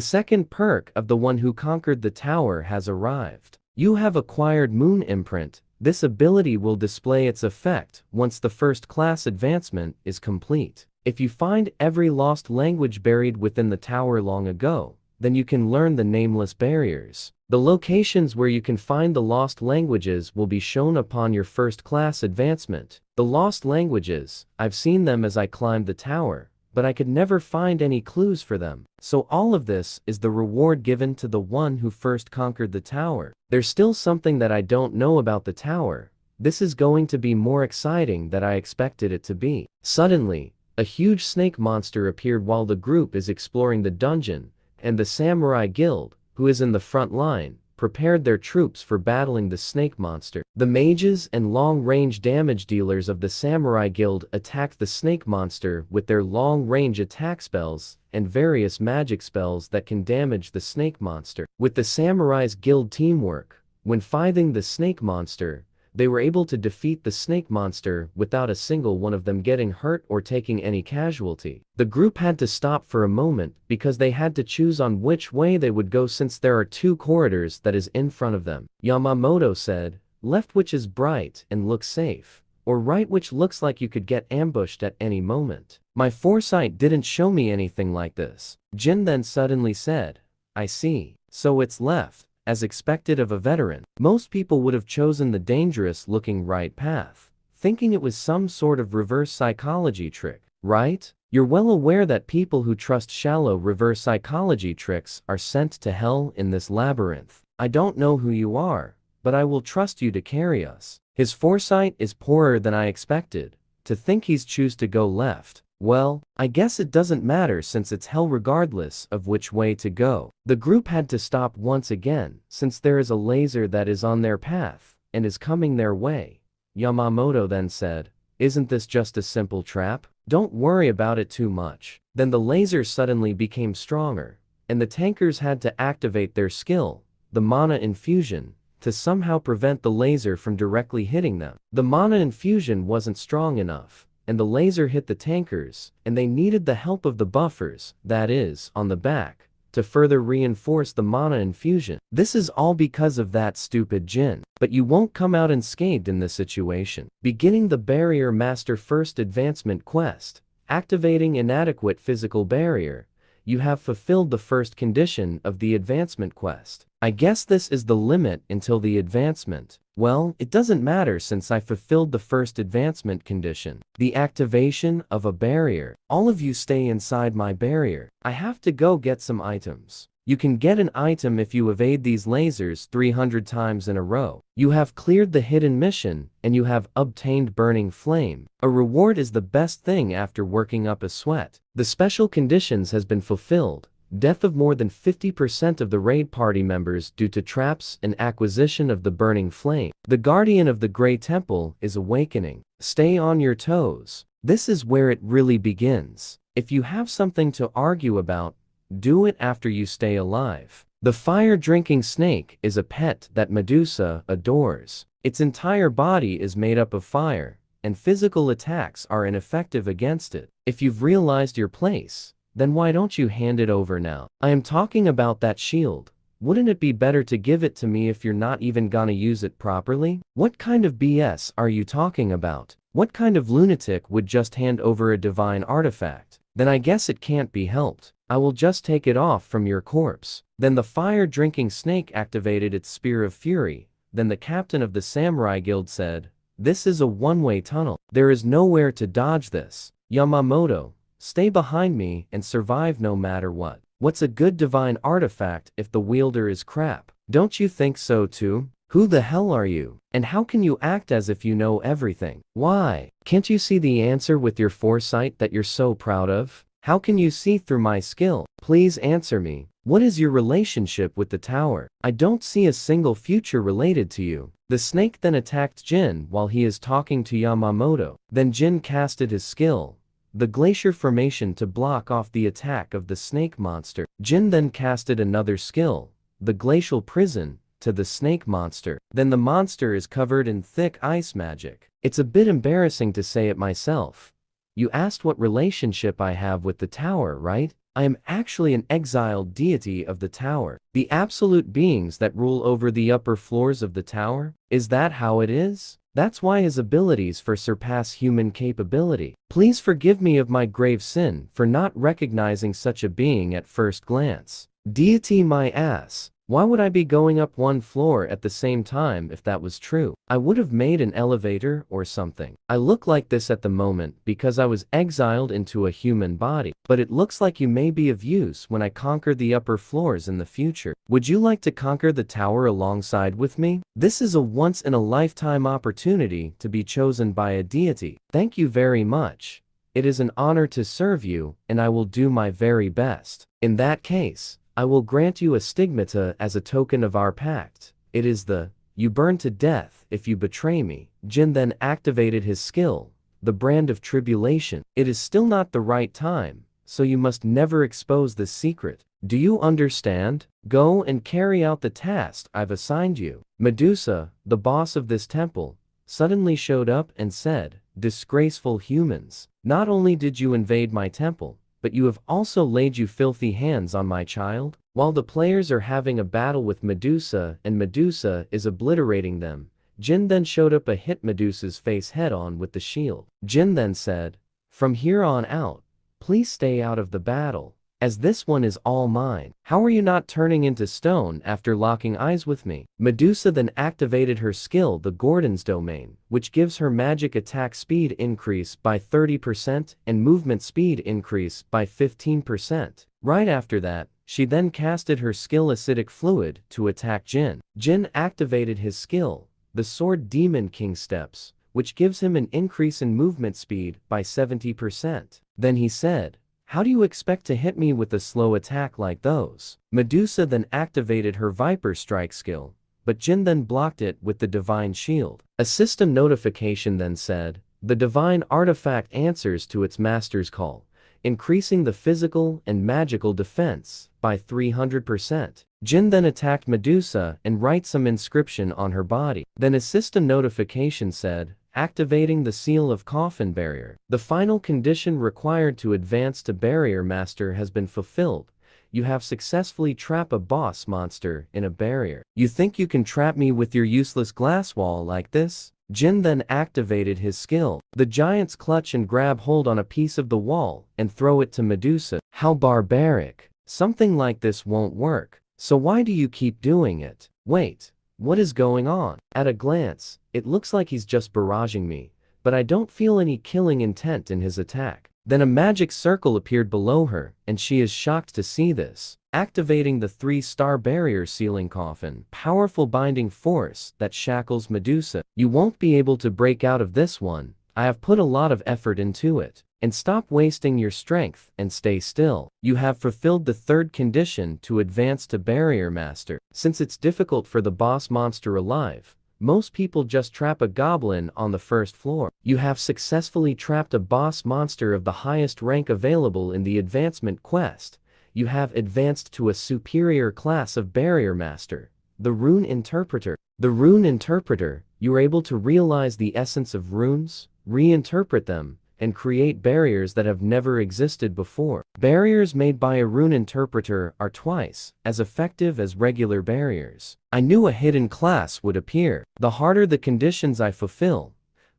second perk of the one who conquered the tower has arrived. You have acquired Moon Imprint. This ability will display its effect once the first class advancement is complete. If you find every lost language buried within the tower long ago, then you can learn the nameless barriers. The locations where you can find the lost languages will be shown upon your first class advancement. The lost languages, I've seen them as I climbed the tower, but I could never find any clues for them. So all of this is the reward given to the one who first conquered the tower. There's still something that I don't know about the tower. This is going to be more exciting than I expected it to be. Suddenly, a huge snake monster appeared while the group is exploring the dungeon, and the samurai guild, who is in the front line, prepared their troops for battling the snake monster. The mages and long-range damage dealers of the samurai guild attacked the snake monster with their long-range attack spells and various magic spells that can damage the snake monster. With the samurai's guild teamwork, when fighting the snake monster, they were able to defeat the snake monster without a single one of them getting hurt or taking any casualty. The group had to stop for a moment because they had to choose on which way they would go since there are two corridors that is in front of them. Yamamoto said, left which is bright and looks safe, or right which looks like you could get ambushed at any moment. My foresight didn't show me anything like this. Jin then suddenly said, I see. So it's left. As expected of a veteran, most people would have chosen the dangerous-looking right path, thinking it was some sort of reverse psychology trick, right? You're well aware that people who trust shallow reverse psychology tricks are sent to hell in this labyrinth. I don't know who you are, but I will trust you to carry us. His foresight is poorer than I expected. To think he's choose to go left. Well, I guess it doesn't matter since it's hell regardless of which way to go. The group had to stop once again since there is a laser that is on their path and is coming their way. Yamamoto then said, isn't this just a simple trap? Don't worry about it too much. Then the laser suddenly became stronger, and the tankers had to activate their skill, the mana infusion, to somehow prevent the laser from directly hitting them. The mana infusion wasn't strong enough, and the laser hit the tankers, and they needed the help of the buffers, that is, on the back, to further reinforce the mana infusion. This is all because of that stupid Jin. But you won't come out unscathed in this situation. Beginning the Barrier Master First Advancement quest, activating inadequate physical barrier, you have fulfilled the first condition of the advancement quest. I guess this is the limit until the advancement. Well, it doesn't matter since I fulfilled the first advancement condition. The activation of a barrier. All of you stay inside my barrier. I have to go get some items. You can get an item if you evade these lasers 300 times in a row. You have cleared the hidden mission, and you have obtained Burning Flame. A reward is the best thing after working up a sweat. The special conditions has been fulfilled. Death of more than 50% of the raid party members due to traps and acquisition of the Burning Flame. The Guardian of the Grey Temple is awakening. Stay on your toes. This is where it really begins. If you have something to argue about, do it after you stay alive. The fire-drinking snake is a pet that Medusa adores. Its entire body is made up of fire, and physical attacks are ineffective against it. If you've realized your place, then why don't you hand it over now? I am talking about that shield. Wouldn't it be better to give it to me if you're not even gonna use it properly? What kind of BS are you talking about? What kind of lunatic would just hand over a divine artifact? Then I guess it can't be helped. I will just take it off from your corpse. Then the fire-drinking snake activated its Spear of Fury. Then the captain of the Samurai Guild said, this is a one-way tunnel. There is nowhere to dodge this. Yamamoto, stay behind me and survive no matter what. What's a good divine artifact if the wielder is crap? Don't you think so too? Who the hell are you? And how can you act as if you know everything? Why? Can't you see the answer with your foresight that you're so proud of? How can you see through my skill? Please answer me. What is your relationship with the tower? I don't see a single future related to you. The snake then attacked Jin while he is talking to Yamamoto. Then Jin casted his skill, the glacier formation to block off the attack of the snake monster. Jin then casted another skill, the glacial prison, to the snake monster. Then the monster is covered in thick ice magic. It's a bit embarrassing to say it myself. You asked what relationship I have with the tower, right? I am actually an exiled deity of the tower. The absolute beings that rule over the upper floors of the tower? Is that how it is? That's why his abilities surpass human capability. Please forgive me of my grave sin for not recognizing such a being at first glance. Deity my ass. Why would I be going up one floor at the same time if that was true? I would have made an elevator or something. I look like this at the moment because I was exiled into a human body. But it looks like you may be of use when I conquer the upper floors in the future. Would you like to conquer the tower alongside with me? This is a once-in-a-lifetime opportunity to be chosen by a deity. Thank you very much. It is an honor to serve you, and I will do my very best. In that case, I will grant you a stigmata as a token of our pact. It is the, you burn to death if you betray me. Jin then activated his skill, the brand of tribulation. It is still not the right time, so you must never expose this secret. Do you understand? Go and carry out the task I've assigned you. Medusa, the boss of this temple, suddenly showed up and said, disgraceful humans, not only did you invade my temple, but you have also laid you filthy hands on my child? While the players are having a battle with Medusa and Medusa is obliterating them, Jin then showed up and hit Medusa's face head-on with the shield. Jin then said, from here on out, please stay out of the battle, as this one is all mine. How are you not turning into stone after locking eyes with me? Medusa then activated her skill, the Gordon's Domain, which gives her magic attack speed increase by 30% and movement speed increase by 15%. Right after that, she then casted her skill Acidic Fluid to attack Jin. Jin activated his skill, the Sword Demon King Steps, which gives him an increase in movement speed by 70%. Then he said, how do you expect to hit me with a slow attack like those? Medusa then activated her Viper Strike skill, but Jin then blocked it with the Divine Shield. A system notification then said, the Divine Artifact answers to its master's call, increasing the physical and magical defense by 300%. Jin then attacked Medusa and write some inscription on her body. Then a system notification said, activating the Seal of Coffin Barrier. The final condition required to advance to Barrier Master has been fulfilled. You have successfully trapped a boss monster in a barrier. You think you can trap me with your useless glass wall like this? Jin then activated his skill. The giants clutch and grab hold on a piece of the wall and throw it to Medusa. How barbaric. Something like this won't work. So why do you keep doing it? Wait. What is going on? At a glance, it looks like he's just barraging me, but I don't feel any killing intent in his attack. Then a magic circle appeared below her, and she is shocked to see this. Activating the 3-star barrier sealing coffin, powerful binding force that shackles Medusa. You won't be able to break out of this one. I have put a lot of effort into it. And stop wasting your strength and stay still. You have fulfilled the third condition to advance to Barrier Master. Since it's difficult for the boss monster alive, most people just trap a goblin on the first floor. You have successfully trapped a boss monster of the highest rank available in the advancement quest. You have advanced to a superior class of Barrier Master, the Rune Interpreter. The Rune Interpreter, you are able to realize the essence of runes, reinterpret them, and create barriers that have never existed before. Barriers made by a rune interpreter are twice as effective as regular barriers. I knew a hidden class would appear. The harder the conditions I fulfill,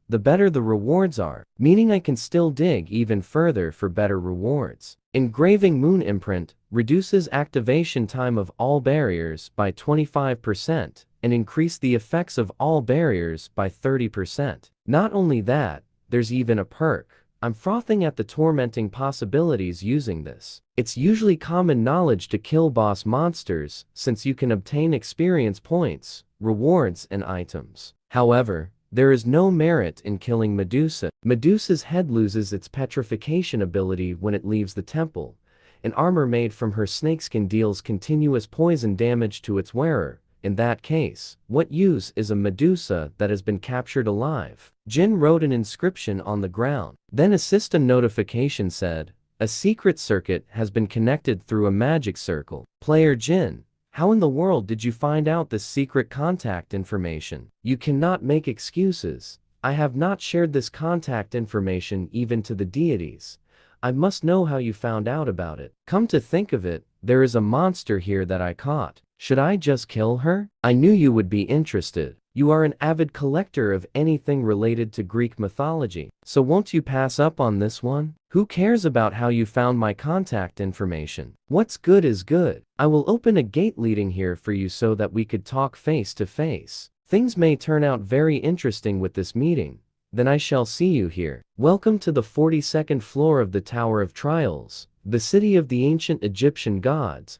the better the rewards are, meaning I can still dig even further for better rewards. Engraving Moon Imprint reduces activation time of all barriers by 25% and increase the effects of all barriers by 30%. Not only that, there's even a perk. I'm frothing at the tormenting possibilities using this. It's usually common knowledge to kill boss monsters since you can obtain experience points, rewards, and items. However, there is no merit in killing Medusa. Medusa's head loses its petrification ability when it leaves the temple. An armor made from her snakeskin deals continuous poison damage to its wearer. In that case, what use is a Medusa that has been captured alive? Jin wrote an inscription on the ground. Then a system notification said, "A secret circuit has been connected through a magic circle." Player Jin, how in the world did you find out this secret contact information? You cannot make excuses. I have not shared this contact information even to the deities. I must know how you found out about it. Come to think of it, there is a monster here that I caught. Should I just kill her? I knew you would be interested. You are an avid collector of anything related to Greek mythology. So won't you pass up on this one? Who cares about how you found my contact information? What's good is good. I will open a gate leading here for you so that we could talk face to face. Things may turn out very interesting with this meeting. Then I shall see you here. Welcome to the 42nd floor of the Tower of Trials, the city of the ancient Egyptian gods,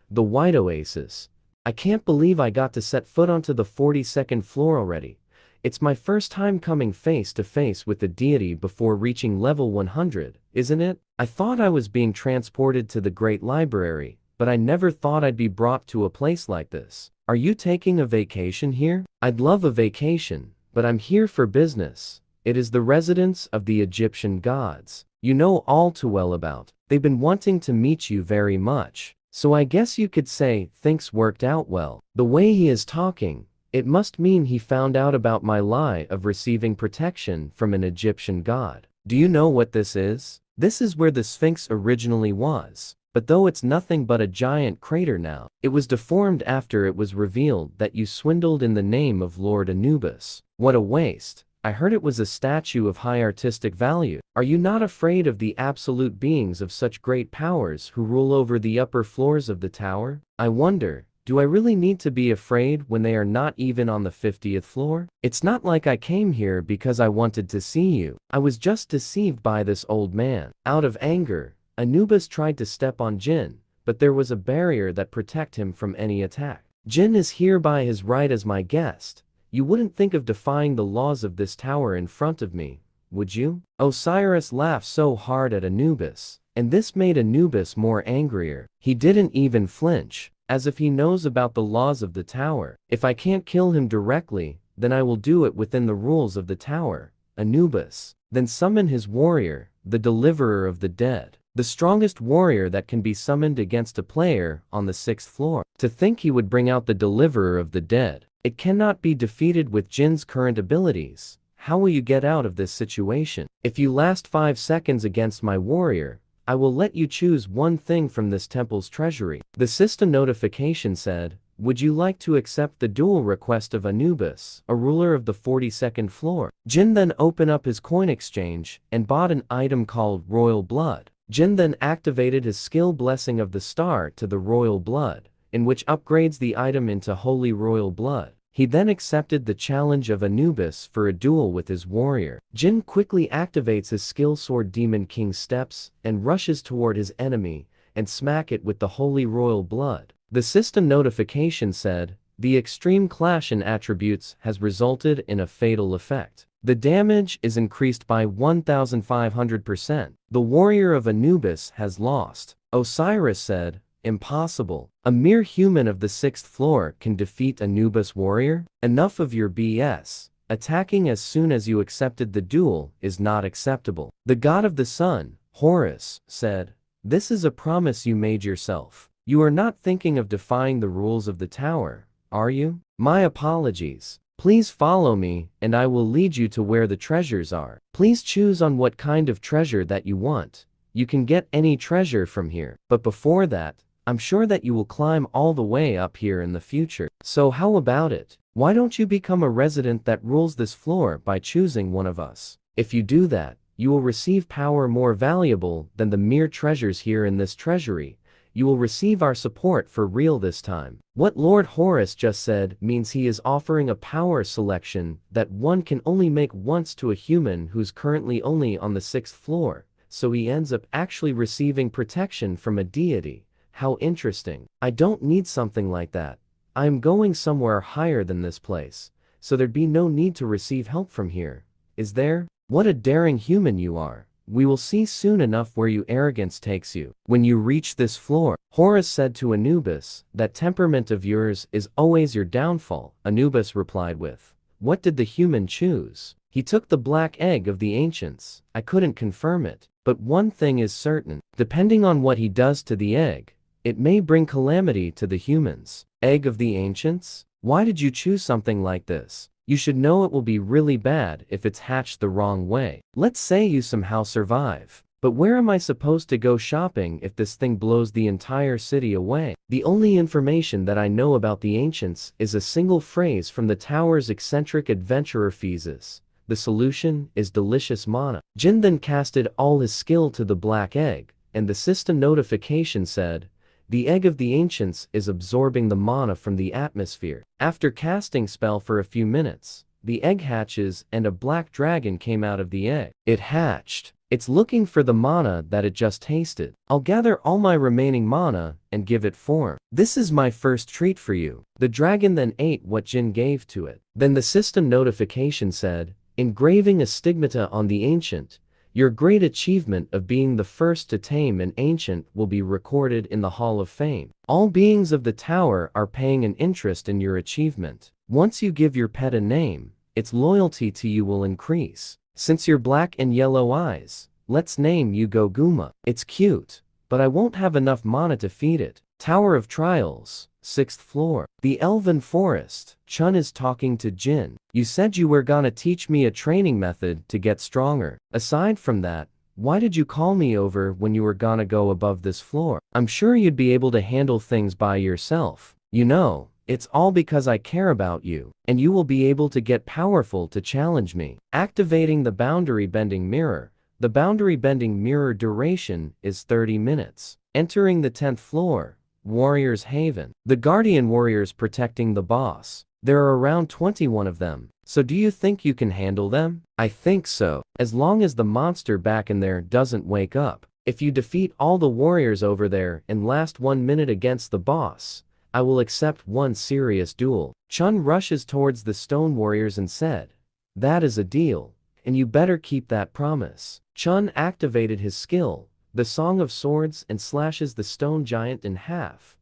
the White Oasis. I can't believe I got to set foot onto the 42nd floor already. It's my first time coming face to face with the deity before reaching level 100, isn't it? I thought I was being transported to the Great Library, but I never thought I'd be brought to a place like this. Are you taking a vacation here? I'd love a vacation, but I'm here for business. It is the residence of the Egyptian gods. You know all too well about. They've been wanting to meet you very much. So I guess you could say things worked out well. The way he is talking, it must mean he found out about my lie of receiving protection from an Egyptian god. Do you know what this is? This is where the Sphinx originally was. But though it's nothing but a giant crater now, it was deformed after it was revealed that you swindled in the name of Lord Anubis. What a waste. I heard it was a statue of high artistic value. Are you not afraid of the absolute beings of such great powers who rule over the upper floors of the tower? I wonder, do I really need to be afraid when they are not even on the 50th floor? It's not like I came here because I wanted to see you. I was just deceived by this old man. Out of anger, Anubis tried to step on Jin, but there was a barrier that protected him from any attack. Jin is here by his right as my guest. You wouldn't think of defying the laws of this tower in front of me, would you? Osiris laughed so hard at Anubis, and this made Anubis more angrier. He didn't even flinch, as if he knows about the laws of the tower. If I can't kill him directly, then I will do it within the rules of the tower. Anubis then summon his warrior, the deliverer of the dead, the strongest warrior that can be summoned against a player on the 6th floor. To think he would bring out the deliverer of the dead. It cannot be defeated with Jin's current abilities. How will you get out of this situation? If you last 5 seconds against my warrior, I will let you choose one thing from this temple's treasury. The system notification said, would you like to accept the duel request of Anubis, a ruler of the 42nd floor? Jin then opened up his coin exchange and bought an item called Royal Blood. Jin then activated his skill Blessing of the Star to the Royal Blood, in which upgrades the item into Holy Royal Blood. He then accepted the challenge of Anubis for a duel with his warrior. Jin quickly activates his skill sword Demon King Steps and rushes toward his enemy and smack it with the Holy Royal Blood. The system notification said, the extreme clash in attributes has resulted in a fatal effect. The damage is increased by 1,500%. The warrior of Anubis has lost. Osiris said, impossible. A mere human of the 6th floor can defeat Anubis warrior? Enough of your BS. Attacking as soon as you accepted the duel is not acceptable. The god of the sun, Horus, said, this is a promise you made yourself. You are not thinking of defying the rules of the tower, are you? My apologies. Please follow me, and I will lead you to where the treasures are. Please choose on what kind of treasure that you want. You can get any treasure from here. But before that, I'm sure that you will climb all the way up here in the future. So how about it? Why don't you become a resident that rules this floor by choosing one of us? If you do that, you will receive power more valuable than the mere treasures here in this treasury. You will receive our support for real this time. What Lord Horus just said means he is offering a power selection that one can only make once to a human who's currently only on the 6th floor, so he ends up actually receiving protection from a deity. How interesting. I don't need something like that. I am going somewhere higher than this place, so there'd be no need to receive help from here. Is there? What a daring human you are. We will see soon enough where your arrogance takes you. When you reach this floor, Horus said to Anubis, that temperament of yours is always your downfall. Anubis replied with, What did the human choose? He took the black egg of the ancients. I couldn't confirm it. But one thing is certain. Depending on what he does to the egg, it may bring calamity to the humans. Egg of the ancients? Why did you choose something like this? You should know it will be really bad if it's hatched the wrong way. Let's say you somehow survive. But where am I supposed to go shopping if this thing blows the entire city away? The only information that I know about the ancients is a single phrase from the tower's eccentric adventurer Pheezus. The solution is delicious mana. Jin then casted all his skill to the black egg, and the system notification said, the egg of the ancients is absorbing the mana from the atmosphere. After casting spell for a few minutes, the egg hatches and a black dragon came out of the egg. It hatched. It's looking for the mana that it just tasted. I'll gather all my remaining mana and give it form. This is my first treat for you. The dragon then ate what Jin gave to it. Then the system notification said, engraving a stigmata on the ancient. Your great achievement of being the first to tame an ancient will be recorded in the Hall of Fame. All beings of the tower are paying an interest in your achievement. Once you give your pet a name, its loyalty to you will increase. Since you're black and yellow eyes, let's name you Goguma. It's cute, but I won't have enough mana to feed it. Tower of Trials, 6th floor. The Elven Forest. Chun is talking to Jin. You said you were gonna teach me a training method to get stronger. Aside from that, why did you call me over when you were gonna go above this floor? I'm sure you'd be able to handle things by yourself. You know, it's all because I care about you, and you will be able to get powerful to challenge me. Activating the boundary bending mirror. The boundary bending mirror duration is 30 minutes. Entering the 10th floor. Warriors Haven. The Guardian Warriors protecting the boss. There are around 21 of them. So do you think you can handle them? I think so. As long as the monster back in there doesn't wake up. If you defeat all the warriors over there and last 1 minute against the boss, I will accept one serious duel. Chun rushes towards the stone warriors and said, that is a deal, and you better keep that promise. Chun activated his skill, the Song of Swords, and slashes the stone giant in half,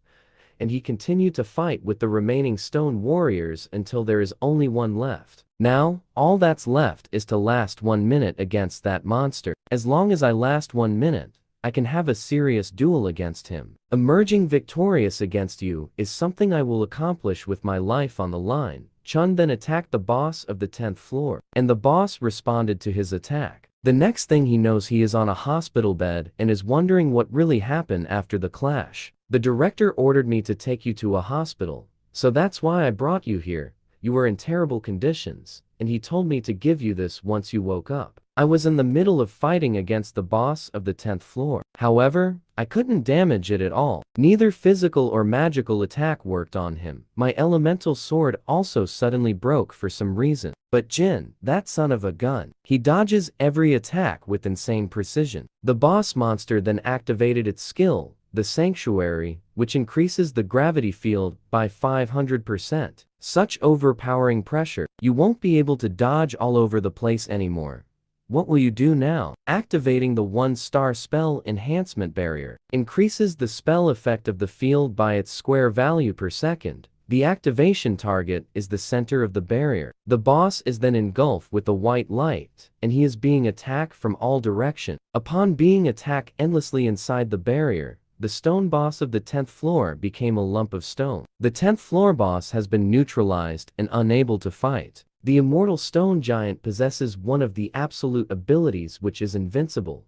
and he continued to fight with the remaining stone warriors until there is only one left. Now, all that's left is to last 1 minute against that monster. As long as I last 1 minute, I can have a serious duel against him. Emerging victorious against you is something I will accomplish with my life on the line. Chun then attacked the boss of the 10th floor, and the boss responded to his attack. The next thing he knows, he is on a hospital bed and is wondering what really happened after the clash. The director ordered me to take you to a hospital, so that's why I brought you here. You were in terrible conditions, and he told me to give you this once you woke up. I was in the middle of fighting against the boss of the 10th floor. However, I couldn't damage it at all. Neither physical or magical attack worked on him. My elemental sword also suddenly broke for some reason. But Jin, that son of a gun, he dodges every attack with insane precision. The boss monster then activated its skill, the Sanctuary, which increases the gravity field by 500%. Such overpowering pressure, you won't be able to dodge all over the place anymore. What will you do now? Activating the 1-star spell enhancement barrier increases the spell effect of the field by its square value per second. The activation target is the center of the barrier. The boss is then engulfed with a white light, and he is being attacked from all directions. Upon being attacked endlessly inside the barrier, the stone boss of the 10th floor became a lump of stone. The 10th floor boss has been neutralized and unable to fight. The immortal stone giant possesses one of the absolute abilities, which is invincible.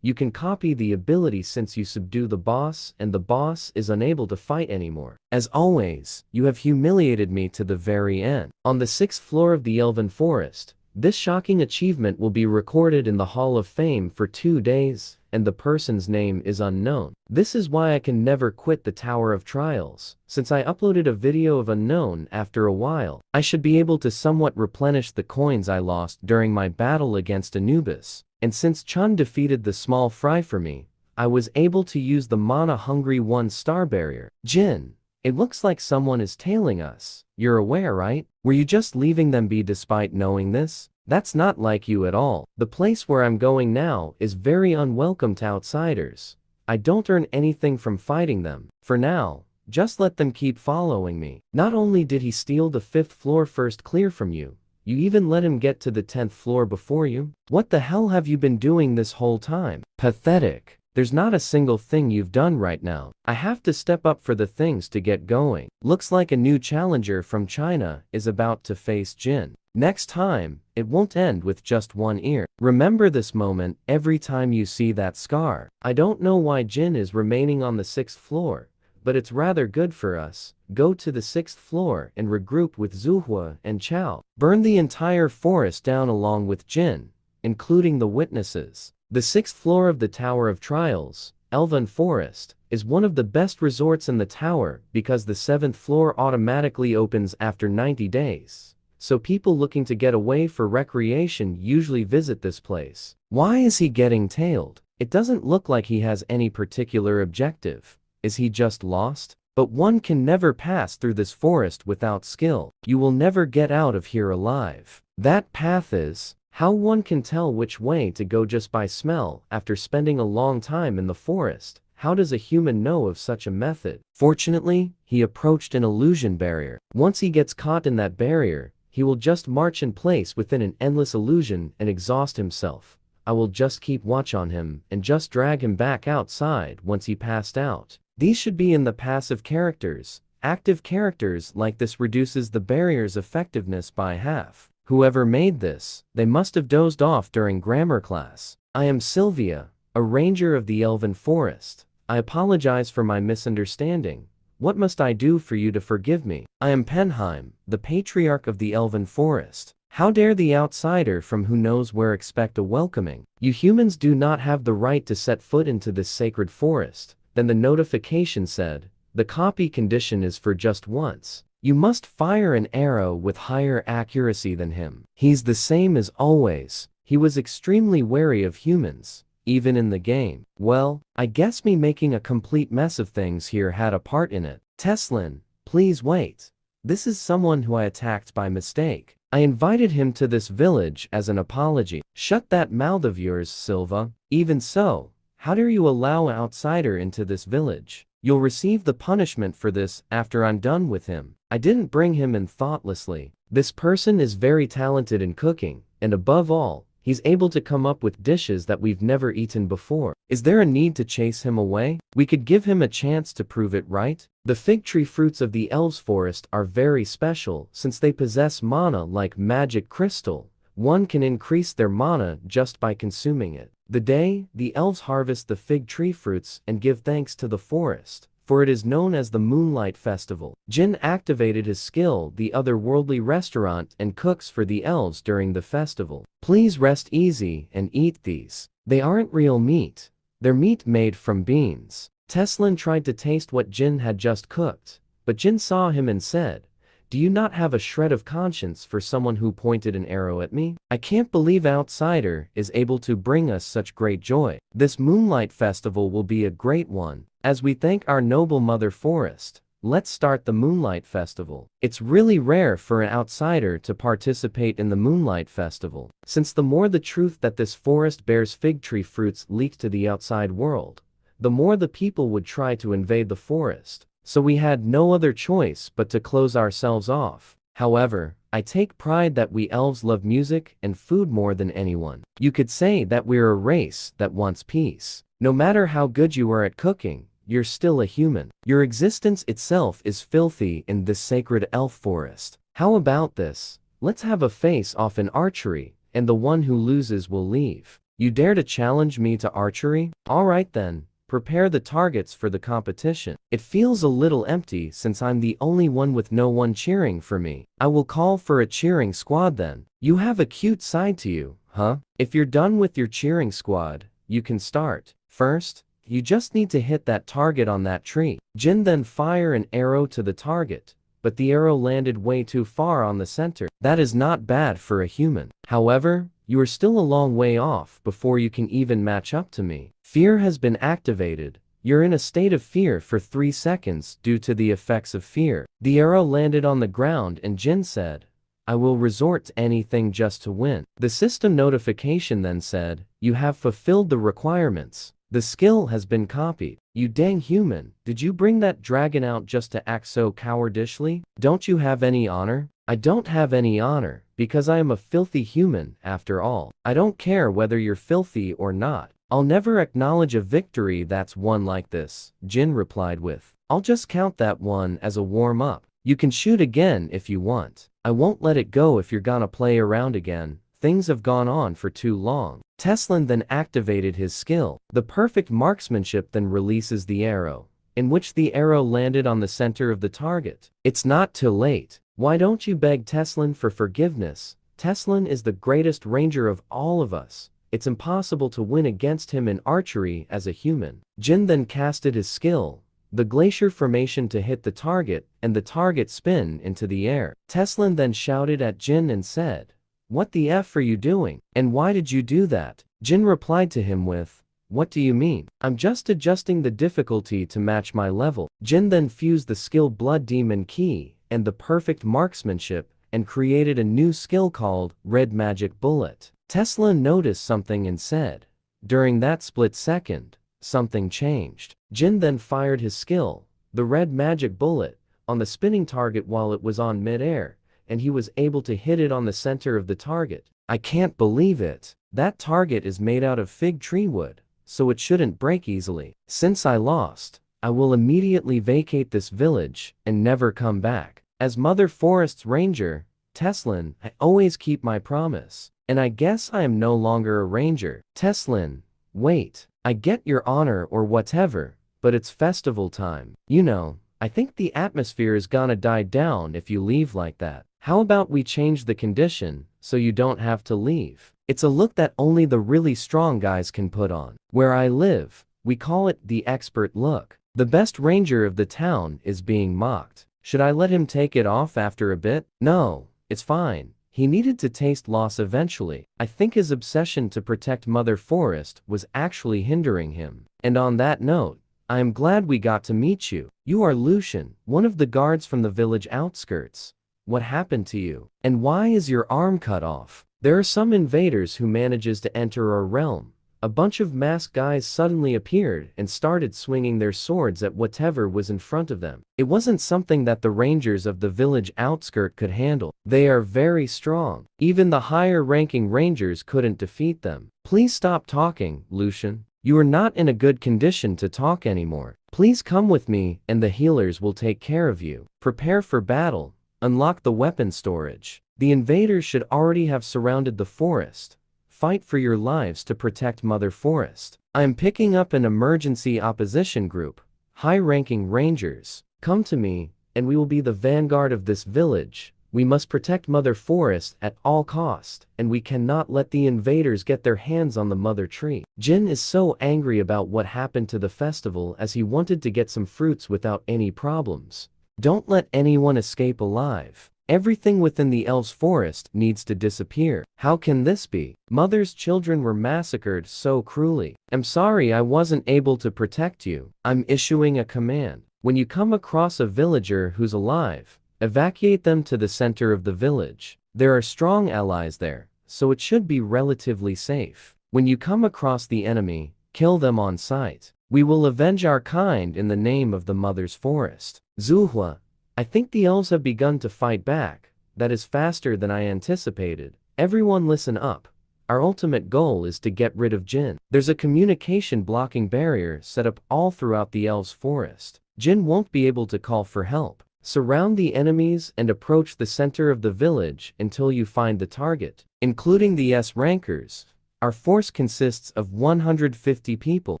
You can copy the ability since you subdue the boss, and the boss is unable to fight anymore. As always, you have humiliated me to the very end. On the 6th floor of the Elven Forest, this shocking achievement will be recorded in the Hall of Fame for 2 days, and the person's name is unknown. This is why I can never quit the Tower of Trials. Since I uploaded a video of unknown after a while, I should be able to somewhat replenish the coins I lost during my battle against Anubis. And since Chun defeated the small fry for me, I was able to use the mana-hungry 1-star barrier. Jin, it looks like someone is tailing us. You're aware, right? Were you just leaving them be despite knowing this? That's not like you at all. The place where I'm going now is very unwelcome to outsiders. I don't earn anything from fighting them. For now, just let them keep following me. Not only did he steal the 5th floor first clear from you, You even let him get to the 10th floor before you? What the hell have you been doing this whole time? Pathetic. There's not a single thing you've done right now. I have to step up for the things to get going. Looks like a new challenger from China is about to face Jin. Next time, it won't end with just one ear. Remember this moment every time you see that scar. I don't know why Jin is remaining on the 6th floor, but it's rather good for us. Go to the 6th floor and regroup with Zuhua and Chao. Burn the entire forest down along with Jin, including the witnesses. The 6th floor of the Tower of Trials, Elven Forest, is one of the best resorts in the tower because the 7th floor automatically opens after 90 days. So people looking to get away for recreation usually visit this place. Why is he getting tailed? It doesn't look like he has any particular objective. Is he just lost? But one can never pass through this forest without skill. You will never get out of here alive. That path is... How one can tell which way to go just by smell after spending a long time in the forest? How does a human know of such a method? Fortunately, he approached an illusion barrier. Once he gets caught in that barrier, he will just march in place within an endless illusion and exhaust himself. I will just keep watch on him and just drag him back outside once he passed out. These should be in the passive characters. Active characters like this reduces the barrier's effectiveness by half. Whoever made this, they must have dozed off during grammar class. I am Sylvia, a ranger of the Elven Forest. I apologize for my misunderstanding. What must I do for you to forgive me? I am Penheim, the patriarch of the Elven Forest. How dare the outsider from who knows where expect a welcoming? You humans do not have the right to set foot into this sacred forest. Then the notification said, the copy condition is for just once. You must fire an arrow with higher accuracy than him. He's the same as always. He was extremely wary of humans, even in the game. Well, I guess me making a complete mess of things here had a part in it. Teslin, please wait. This is someone who I attacked by mistake. I invited him to this village as an apology. Shut that mouth of yours, Silva. Even so, how dare you allow an outsider into this village? You'll receive the punishment for this after I'm done with him. I didn't bring him in thoughtlessly. This person is very talented in cooking, and above all, he's able to come up with dishes that we've never eaten before. Is there a need to chase him away? We could give him a chance to prove it, right? The fig tree fruits of the Elves Forest are very special since they possess mana like magic crystal. One can increase their mana just by consuming it. The day, the elves harvest the fig tree fruits and give thanks to the forest, for it is known as the Moonlight Festival. Jin activated his skill, the otherworldly restaurant, and cooks for the elves during the festival. Please rest easy and eat these. They aren't real meat. They're meat made from beans. Teslin tried to taste what Jin had just cooked, but Jin saw him and said, do you not have a shred of conscience for someone who pointed an arrow at me? I can't believe outsider is able to bring us such great joy. This Moonlight Festival will be a great one. As we thank our noble mother forest, let's start the Moonlight Festival. It's really rare for an outsider to participate in the Moonlight Festival, since the more the truth that this forest bears fig tree fruits leaked to the outside world, the more the people would try to invade the forest. So we had no other choice but to close ourselves off. However, I take pride that we elves love music and food more than anyone. You could say that we're a race that wants peace. No matter how good you are at cooking, you're still a human. Your existence itself is filthy in this sacred elf forest. How about this? Let's have a face-off in archery, and the one who loses will leave. You dare to challenge me to archery? Alright then. Prepare the targets for the competition. It feels a little empty since I'm the only one with no one cheering for me. I will call for a cheering squad then. You have a cute side to you, huh? If you're done with your cheering squad, you can start. First, you just need to hit that target on that tree. Jin then fire an arrow to the target, but the arrow landed way too far on the center. That is not bad for a human. However, you are still a long way off before you can even match up to me. Fear has been activated. You're in a state of fear for 3 seconds due to the effects of fear. The arrow landed on the ground and Jin said, I will resort to anything just to win. The system notification then said, you have fulfilled the requirements. The skill has been copied. You dang human, did you bring that dragon out just to act so cowardishly? Don't you have any honor? I don't have any honor, because I am a filthy human, after all. I don't care whether you're filthy or not. I'll never acknowledge a victory that's won like this, Jin replied with. I'll just count that one as a warm-up. You can shoot again if you want. I won't let it go if you're gonna play around again. Things have gone on for too long. Teslin then activated his skill. The perfect marksmanship then releases the arrow, in which the arrow landed on the center of the target. It's not too late. Why don't you beg Teslin for forgiveness? Teslin is the greatest ranger of all of us. It's impossible to win against him in archery as a human. Jin then casted his skill, the glacier formation, to hit the target, and the target spin into the air. Teslin then shouted at Jin and said, "What the F are you doing? And why did you do that?" Jin replied to him with, "What do you mean? I'm just adjusting the difficulty to match my level." Jin then fused the skill Blood Demon Key and the perfect marksmanship and created a new skill called Red Magic Bullet. Tesla noticed something and said, during that split second, something changed. Jin then fired his skill, the Red Magic Bullet, on the spinning target while it was on mid-air, and he was able to hit it on the center of the target. I can't believe it. That target is made out of fig tree wood, so it shouldn't break easily. Since I lost, I will immediately vacate this village and never come back. As Mother Forest's ranger, Teslin, I always keep my promise. And I guess I am no longer a ranger. Teslin, wait. I get your honor or whatever, but it's festival time. You know, I think the atmosphere is gonna die down if you leave like that. How about we change the condition, so you don't have to leave? It's a look that only the really strong guys can put on. Where I live, we call it the expert look. The best ranger of the town is being mocked. Should I let him take it off after a bit? No, it's fine. He needed to taste loss eventually. I think his obsession to protect Mother Forest was actually hindering him. And on that note, I am glad we got to meet you. You are Lucian, one of the guards from the village outskirts. What happened to you? And why is your arm cut off? There are some invaders who manages to enter our realm. A bunch of masked guys suddenly appeared and started swinging their swords at whatever was in front of them. It wasn't something that the rangers of the village outskirt could handle. They are very strong. Even the higher-ranking rangers couldn't defeat them. Please stop talking, Lucian. You are not in a good condition to talk anymore. Please come with me and the healers will take care of you. Prepare for battle. Unlock the weapon storage. The invaders should already have surrounded the forest. Fight for your lives to protect Mother Forest. I am picking up an emergency opposition group. High-ranking rangers, come to me, and we will be the vanguard of this village. We must protect Mother Forest at all cost, and we cannot let the invaders get their hands on the Mother Tree. Jin is so angry about what happened to the festival as he wanted to get some fruits without any problems. Don't let anyone escape alive. Everything within the elves' forest needs to disappear. How can this be? Mother's children were massacred so cruelly. I'm sorry I wasn't able to protect you. I'm issuing a command. When you come across a villager who's alive, evacuate them to the center of the village. There are strong allies there, so it should be relatively safe. When you come across the enemy, kill them on sight. We will avenge our kind in the name of the Mother's Forest. Zuhua, I think the elves have begun to fight back. That is faster than I anticipated. Everyone listen up. Our ultimate goal is to get rid of Jin. There's a communication blocking barrier set up all throughout the elves' forest. Jin won't be able to call for help. Surround the enemies and approach the center of the village until you find the target, including the S-rankers. Our force consists of 150 people.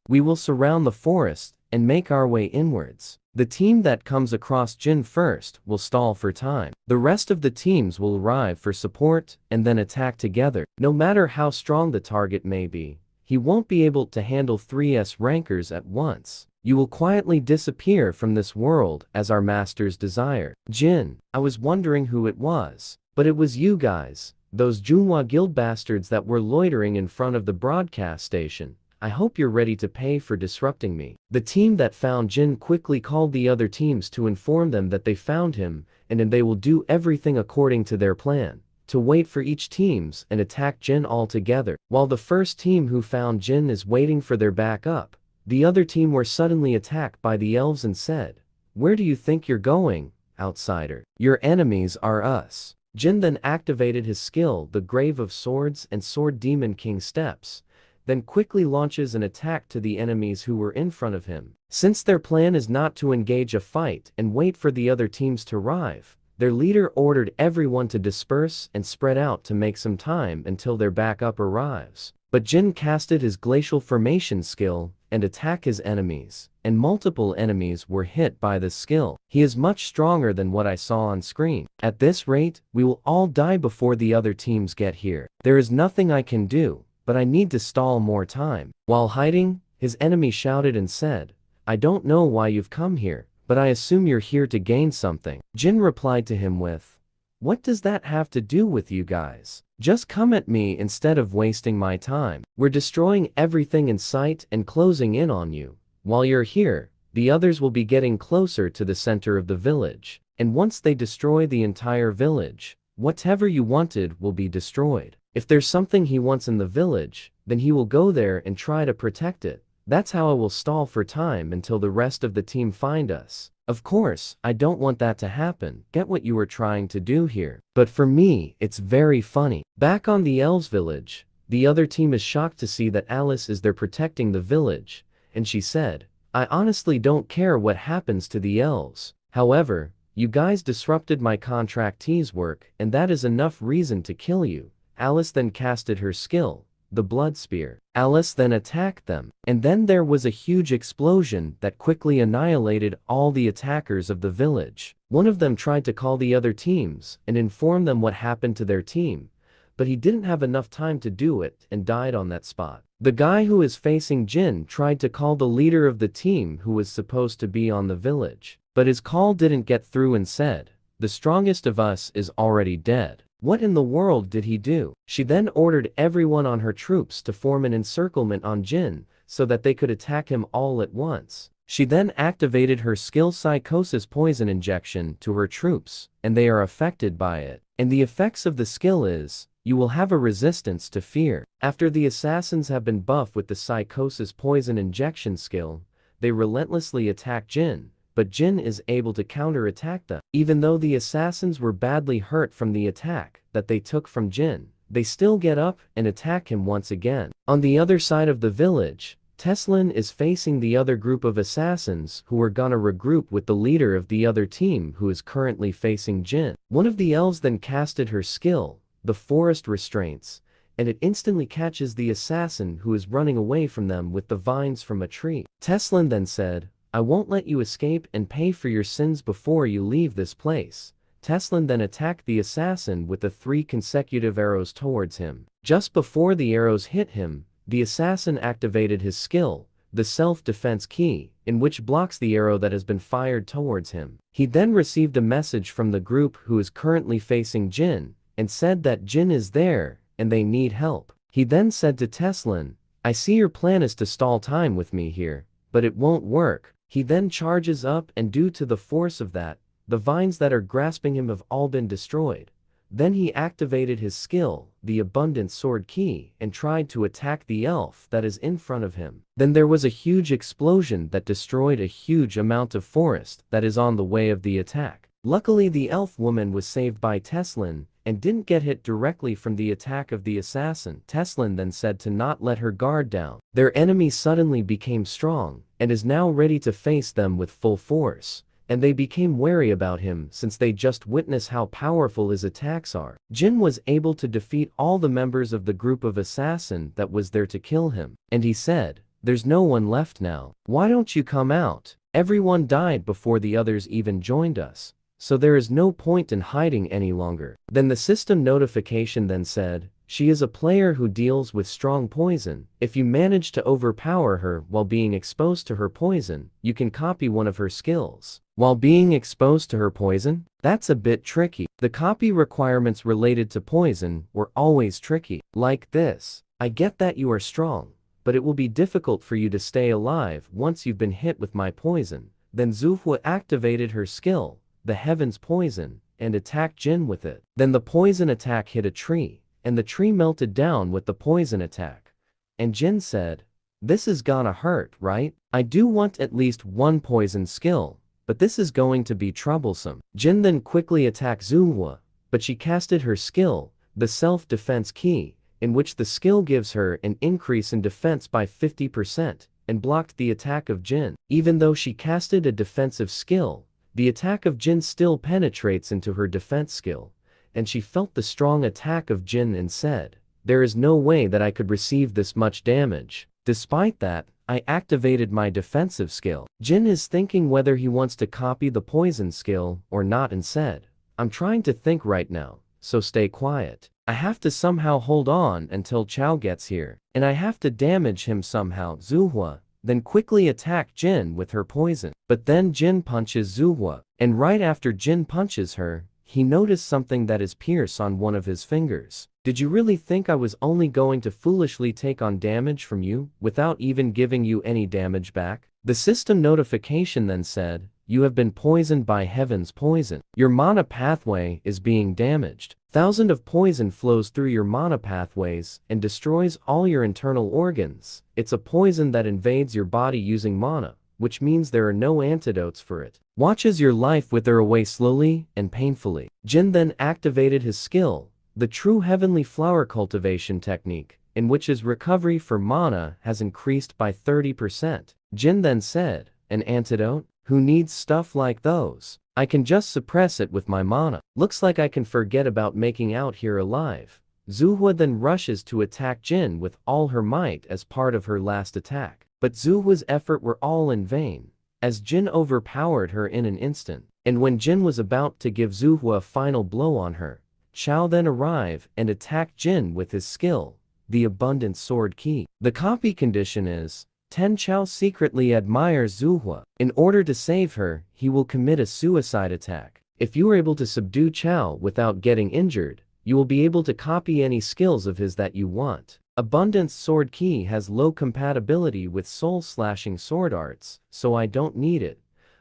We will surround the forest and make our way inwards. The team that comes across Jin first will stall for time. The rest of the teams will arrive for support and then attack together. No matter how strong the target may be, he won't be able to handle 3 S-rankers at once. You will quietly disappear from this world as our masters desire. Jin, I was wondering who it was, but it was you guys, those Junhwa guild bastards that were loitering in front of the broadcast station. I hope you're ready to pay for disrupting me. The team that found Jin quickly called the other teams to inform them that they found him, and they will do everything according to their plan. to wait for each teams and attack Jin all together. While the first team who found Jin is waiting for their backup, the other team were suddenly attacked by the elves and said, "Where do you think you're going, outsider? Your enemies are us." Jin then activated his skill, the Grave of Swords and Sword Demon King Steps, then quickly launches an attack to the enemies who were in front of him. Since their plan is not to engage a fight and wait for the other teams to arrive, their leader ordered everyone to disperse and spread out to make some time until their backup arrives. But Jin casted his Glacial Formation skill and attack his enemies, and multiple enemies were hit by this skill. He is much stronger than what I saw on screen. At this rate, we will all die before the other teams get here. There is nothing I can do, but I need to stall more time. While hiding, his enemy shouted and said, "I don't know why you've come here, but I assume you're here to gain something." Jin replied to him with, "What does that have to do with you guys? Just come at me instead of wasting my time. We're destroying everything in sight and closing in on you. While you're here, the others will be getting closer to the center of the village. And once they destroy the entire village, whatever you wanted will be destroyed. If there's something he wants in the village, then he will go there and try to protect it. That's how I will stall for time until the rest of the team find us. Of course, I don't want that to happen. Get what you were trying to do here. But for me, it's very funny." Back on the elves' village, the other team is shocked to see that Alice is there protecting the village, and she said, "I honestly don't care what happens to the elves. However, you guys disrupted my contractee's work, and that is enough reason to kill you." Alice then casted her skill, the Blood Spear. Alice then attacked them, and then there was a huge explosion that quickly annihilated all the attackers of the village. One of them tried to call the other teams and inform them what happened to their team, but he didn't have enough time to do it and died on that spot. The guy who is facing Jin tried to call the leader of the team who was supposed to be on the village, but his call didn't get through and said, "The strongest of us is already dead." What in the world did he do? She then ordered everyone on her troops to form an encirclement on Jin so that they could attack him all at once. She then activated her skill Psychosis Poison Injection to her troops, and they are affected by it. And the effects of the skill is, you will have a resistance to fear. After the assassins have been buffed with the Psychosis Poison Injection skill, they relentlessly attack Jin, but Jin is able to counter-attack them. Even though the assassins were badly hurt from the attack that they took from Jin, they still get up and attack him once again. On the other side of the village, Teslin is facing the other group of assassins who are gonna regroup with the leader of the other team who is currently facing Jin. One of the elves then casted her skill, the Forest Restraints, and it instantly catches the assassin who is running away from them with the vines from a tree. Teslin then said, "I won't let you escape and pay for your sins before you leave this place." Teslin then attacked the assassin with the 3 consecutive arrows towards him. Just before the arrows hit him, the assassin activated his skill, the self-defense key, in which blocks the arrow that has been fired towards him. He then received a message from the group who is currently facing Jin, and said that Jin is there, and they need help. He then said to Teslin, "I see your plan is to stall time with me here, but it won't work." He then charges up, and due to the force of that, the vines that are grasping him have all been destroyed. Then he activated his skill, the Abundant Sword Key, and tried to attack the elf that is in front of him. Then there was a huge explosion that destroyed a huge amount of forest that is on the way of the attack. Luckily the elf woman was saved by Teslin, and didn't get hit directly from the attack of the assassin. Teslin then said to not let her guard down. Their enemy suddenly became strong, and is now ready to face them with full force, and they became wary about him since they just witnessed how powerful his attacks are. Jin was able to defeat all the members of the group of assassin that was there to kill him, and he said, "There's no one left now. Why don't you come out? Everyone died before the others even joined us, so there is no point in hiding any longer." Then the system notification then said, "She is a player who deals with strong poison. If you manage to overpower her while being exposed to her poison, you can copy one of her skills." While being exposed to her poison? That's a bit tricky. The copy requirements related to poison were always tricky. Like this. I get that you are strong, but it will be difficult for you to stay alive once you've been hit with my poison. Then Zufwa activated her skill, the Heaven's Poison, and attack Jin with it. Then the poison attack hit a tree, and the tree melted down with the poison attack. And Jin said, "This is gonna hurt, right? I do want at least one poison skill, but this is going to be troublesome." Jin then quickly attacked Manhwa, but she casted her skill, the self-defense key, in which the skill gives her an increase in defense by 50%, and blocked the attack of Jin. Even though she casted a defensive skill, the attack of Jin still penetrates into her defense skill, and she felt the strong attack of Jin and said, "There is no way that I could receive this much damage." Despite that, I activated my defensive skill. Jin is thinking whether he wants to copy the poison skill or not and said, "I'm trying to think right now, so stay quiet. I have to somehow hold on until Chao gets here, and I have to damage him somehow." Manhwa then quickly attacked Jin with her poison. But then Jin punches Manhwa, and right after Jin punches her, he noticed something that is pierced on one of his fingers. "Did you really think I was only going to foolishly take on damage from you, without even giving you any damage back?" The system notification then said, "You have been poisoned by heaven's poison. Your mana pathway is being damaged. Thousands of poison flows through your mana pathways and destroys all your internal organs. It's a poison that invades your body using mana, which means there are no antidotes for it. Watch as your life wither away slowly and painfully." Jin then activated his skill, the true heavenly flower cultivation technique, in which his recovery for mana has increased by 30%. Jin then said, "An antidote? Who needs stuff like those? I can just suppress it with my mana. Looks like I can forget about making out here alive." Manhwa then rushes to attack Jin with all her might as part of her last attack. But Manhwa's effort were all in vain, as Jin overpowered her in an instant. And when Jin was about to give Manhwa a final blow on her, Chao then arrived and attacked Jin with his skill, the abundant sword key. The copy condition is, Ten Chao secretly admires Manhwa. In order to save her, he will commit a suicide attack. If you are able to subdue Chao without getting injured, you will be able to copy any skills of his that you want. Abundance sword key has low compatibility with soul slashing sword arts, so I don't need it.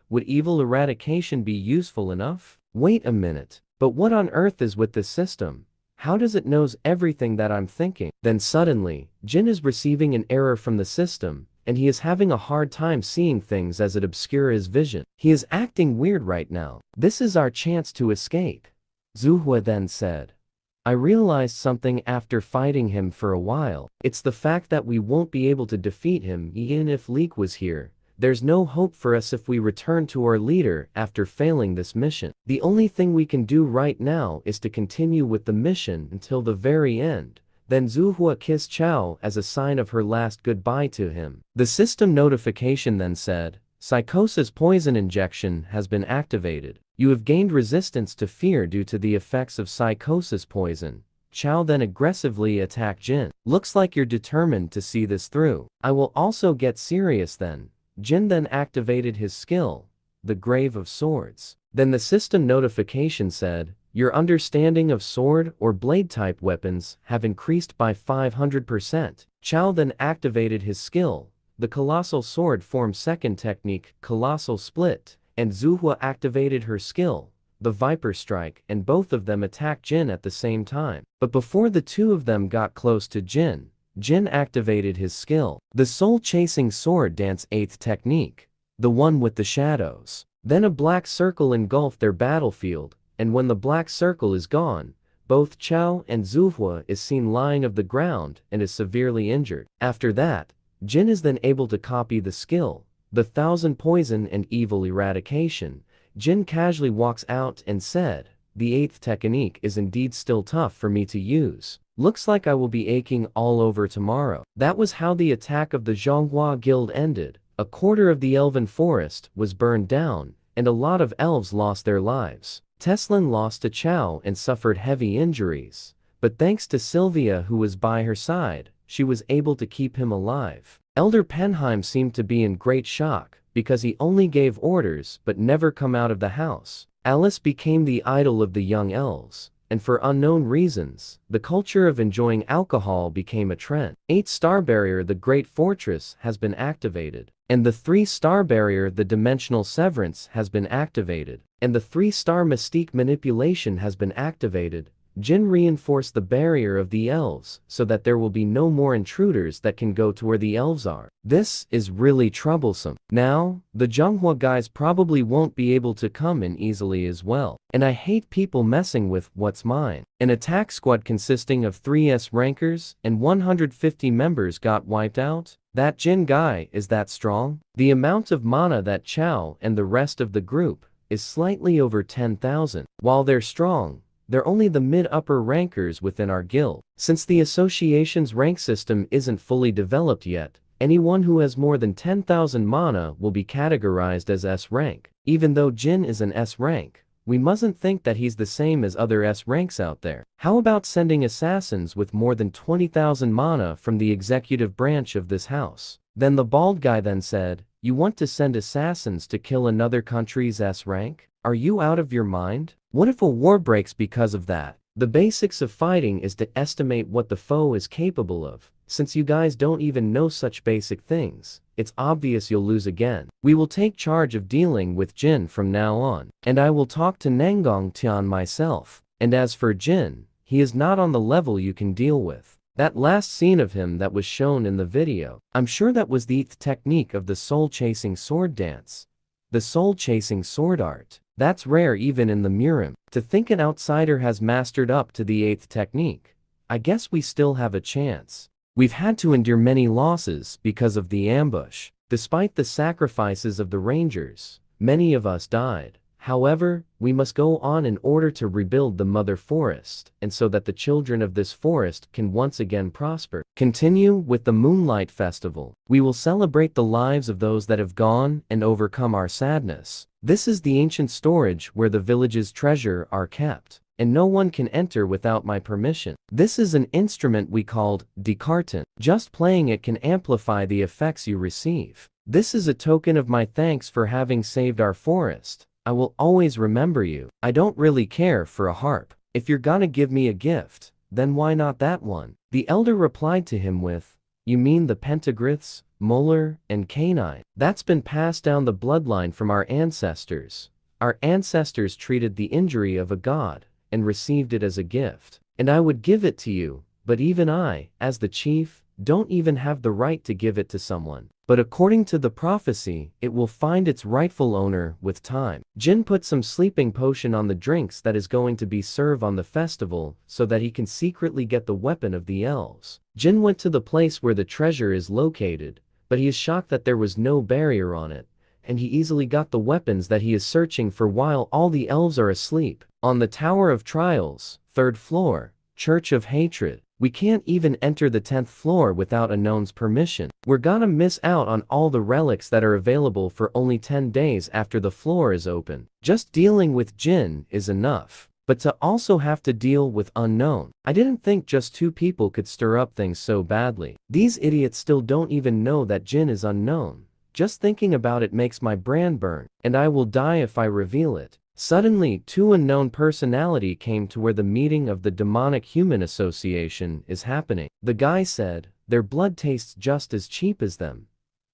Would evil eradication be useful enough? Wait a minute, but what on earth is with this system? How does it knows everything that I'm thinking? Then suddenly, Jin is receiving an error from the system, and he is having a hard time seeing things as it obscures his vision. He is acting weird right now. This is our chance to escape. Manhwa then said, "I realized something after fighting him for a while. It's the fact that we won't be able to defeat him even if Leek was here. There's no hope for us if we return to our leader after failing this mission. The only thing we can do right now is to continue with the mission until the very end." Then Manhwa kissed Chao as a sign of her last goodbye to him. The system notification then said, "Psychosis poison injection has been activated. You have gained resistance to fear due to the effects of psychosis poison." Chao then aggressively attacked Jin. "Looks like you're determined to see this through. I will also get serious then." Jin then activated his skill, the Grave of Swords. Then the system notification said, "Your understanding of sword or blade type weapons have increased by 500%. Chao then activated his skill, the Colossal Sword Form Second Technique, Colossal Split, and Manhwa activated her skill, the Viper Strike, and both of them attacked Jin at the same time. But before the two of them got close to Jin, Jin activated his skill, the Soul Chasing Sword Dance 8th Technique, the one with the shadows. Then a black circle engulfed their battlefield, and when the black circle is gone, both Chao and Manhwa is seen lying of the ground and is severely injured. After that, Jin is then able to copy the skill, the Thousand Poison and Evil Eradication. Jin casually walks out and said, "The 8th technique is indeed still tough for me to use. Looks like I will be aching all over tomorrow." That was how the attack of the Zhonghua Guild ended. A quarter of the elven forest was burned down, and a lot of elves lost their lives. Teslin lost to Chao and suffered heavy injuries, but thanks to Sylvia who was by her side, she was able to keep him alive. Elder Penheim seemed to be in great shock, because he only gave orders but never come out of the house. Alice became the idol of the young elves, and for unknown reasons, the culture of enjoying alcohol became a trend. 8-star barrier, the Great Fortress, has been activated, and the 3-star barrier, the Dimensional Severance, has been activated. and the 3-star mystique manipulation has been activated. Jin reinforced the barrier of the elves so that there will be no more intruders that can go to where the elves are. This is really troublesome. Now, the Zhonghua guys probably won't be able to come in easily as well. And I hate people messing with what's mine. An attack squad consisting of 3 S rankers and 150 members got wiped out? That Jin guy is that strong? The amount of mana that Chao and the rest of the group is slightly over 10,000. While they're strong, they're only the mid-upper rankers within our guild. Since the association's rank system isn't fully developed yet, anyone who has more than 10,000 mana will be categorized as S rank. Even though Jin is an S rank, we mustn't think that he's the same as other S ranks out there. How about sending assassins with more than 20,000 mana from the executive branch of this house? Then the bald guy then said, "You want to send assassins to kill another country's S rank? Are you out of your mind? What if a war breaks because of that?" The basics of fighting is to estimate what the foe is capable of. Since you guys don't even know such basic things, it's obvious you'll lose again. We will take charge of dealing with Jin from now on, and I will talk to Nangong Tian myself. And as for Jin, he is not on the level you can deal with. That last scene of him that was shown in the video, I'm sure that was the technique of the soul-chasing sword dance. The soul-chasing sword art. That's rare even in the Murim. To think an outsider has mastered up to the 8th technique. I guess we still have a chance. We've had to endure many losses because of the ambush. Despite the sacrifices of the rangers, many of us died. However, we must go on in order to rebuild the mother forest, and so that the children of this forest can once again prosper. Continue with the Moonlight Festival. We will celebrate the lives of those that have gone and overcome our sadness. This is the ancient storage where the village's treasure are kept, and no one can enter without my permission. This is an instrument we called Descartes. Just playing it can amplify the effects you receive. This is a token of my thanks for having saved our forest. I will always remember you. I don't really care for a harp. If you're gonna give me a gift, then why not that one? The elder replied to him with, "You mean the pentagriths, molar, and canine? That's been passed down the bloodline from our ancestors. Our ancestors treated the injury of a god and received it as a gift. And I would give it to you, but even I, as the chief, don't even have the right to give it to someone. But according to the prophecy, it will find its rightful owner with time." Jin put some sleeping potion on the drinks that is going to be served on the festival so that he can secretly get the weapon of the elves. Jin went to the place where the treasure is located, but he is shocked that there was no barrier on it, and he easily got the weapons that he is searching for while all the elves are asleep. On the Tower of Trials, 3rd floor, Church of Hatred. We can't even enter the 10th floor without Unknown's permission. We're gonna miss out on all the relics that are available for only 10 days after the floor is open. Just dealing with Jin is enough. But to also have to deal with Unknown. I didn't think just 2 people could stir up things so badly. These idiots still don't even know that Jin is unknown. Just thinking about it makes my brain burn, and I will die if I reveal it. Suddenly, 2 unknown personality came to where the meeting of the Demonic Human Association is happening. The guy said, "Their blood tastes just as cheap as them."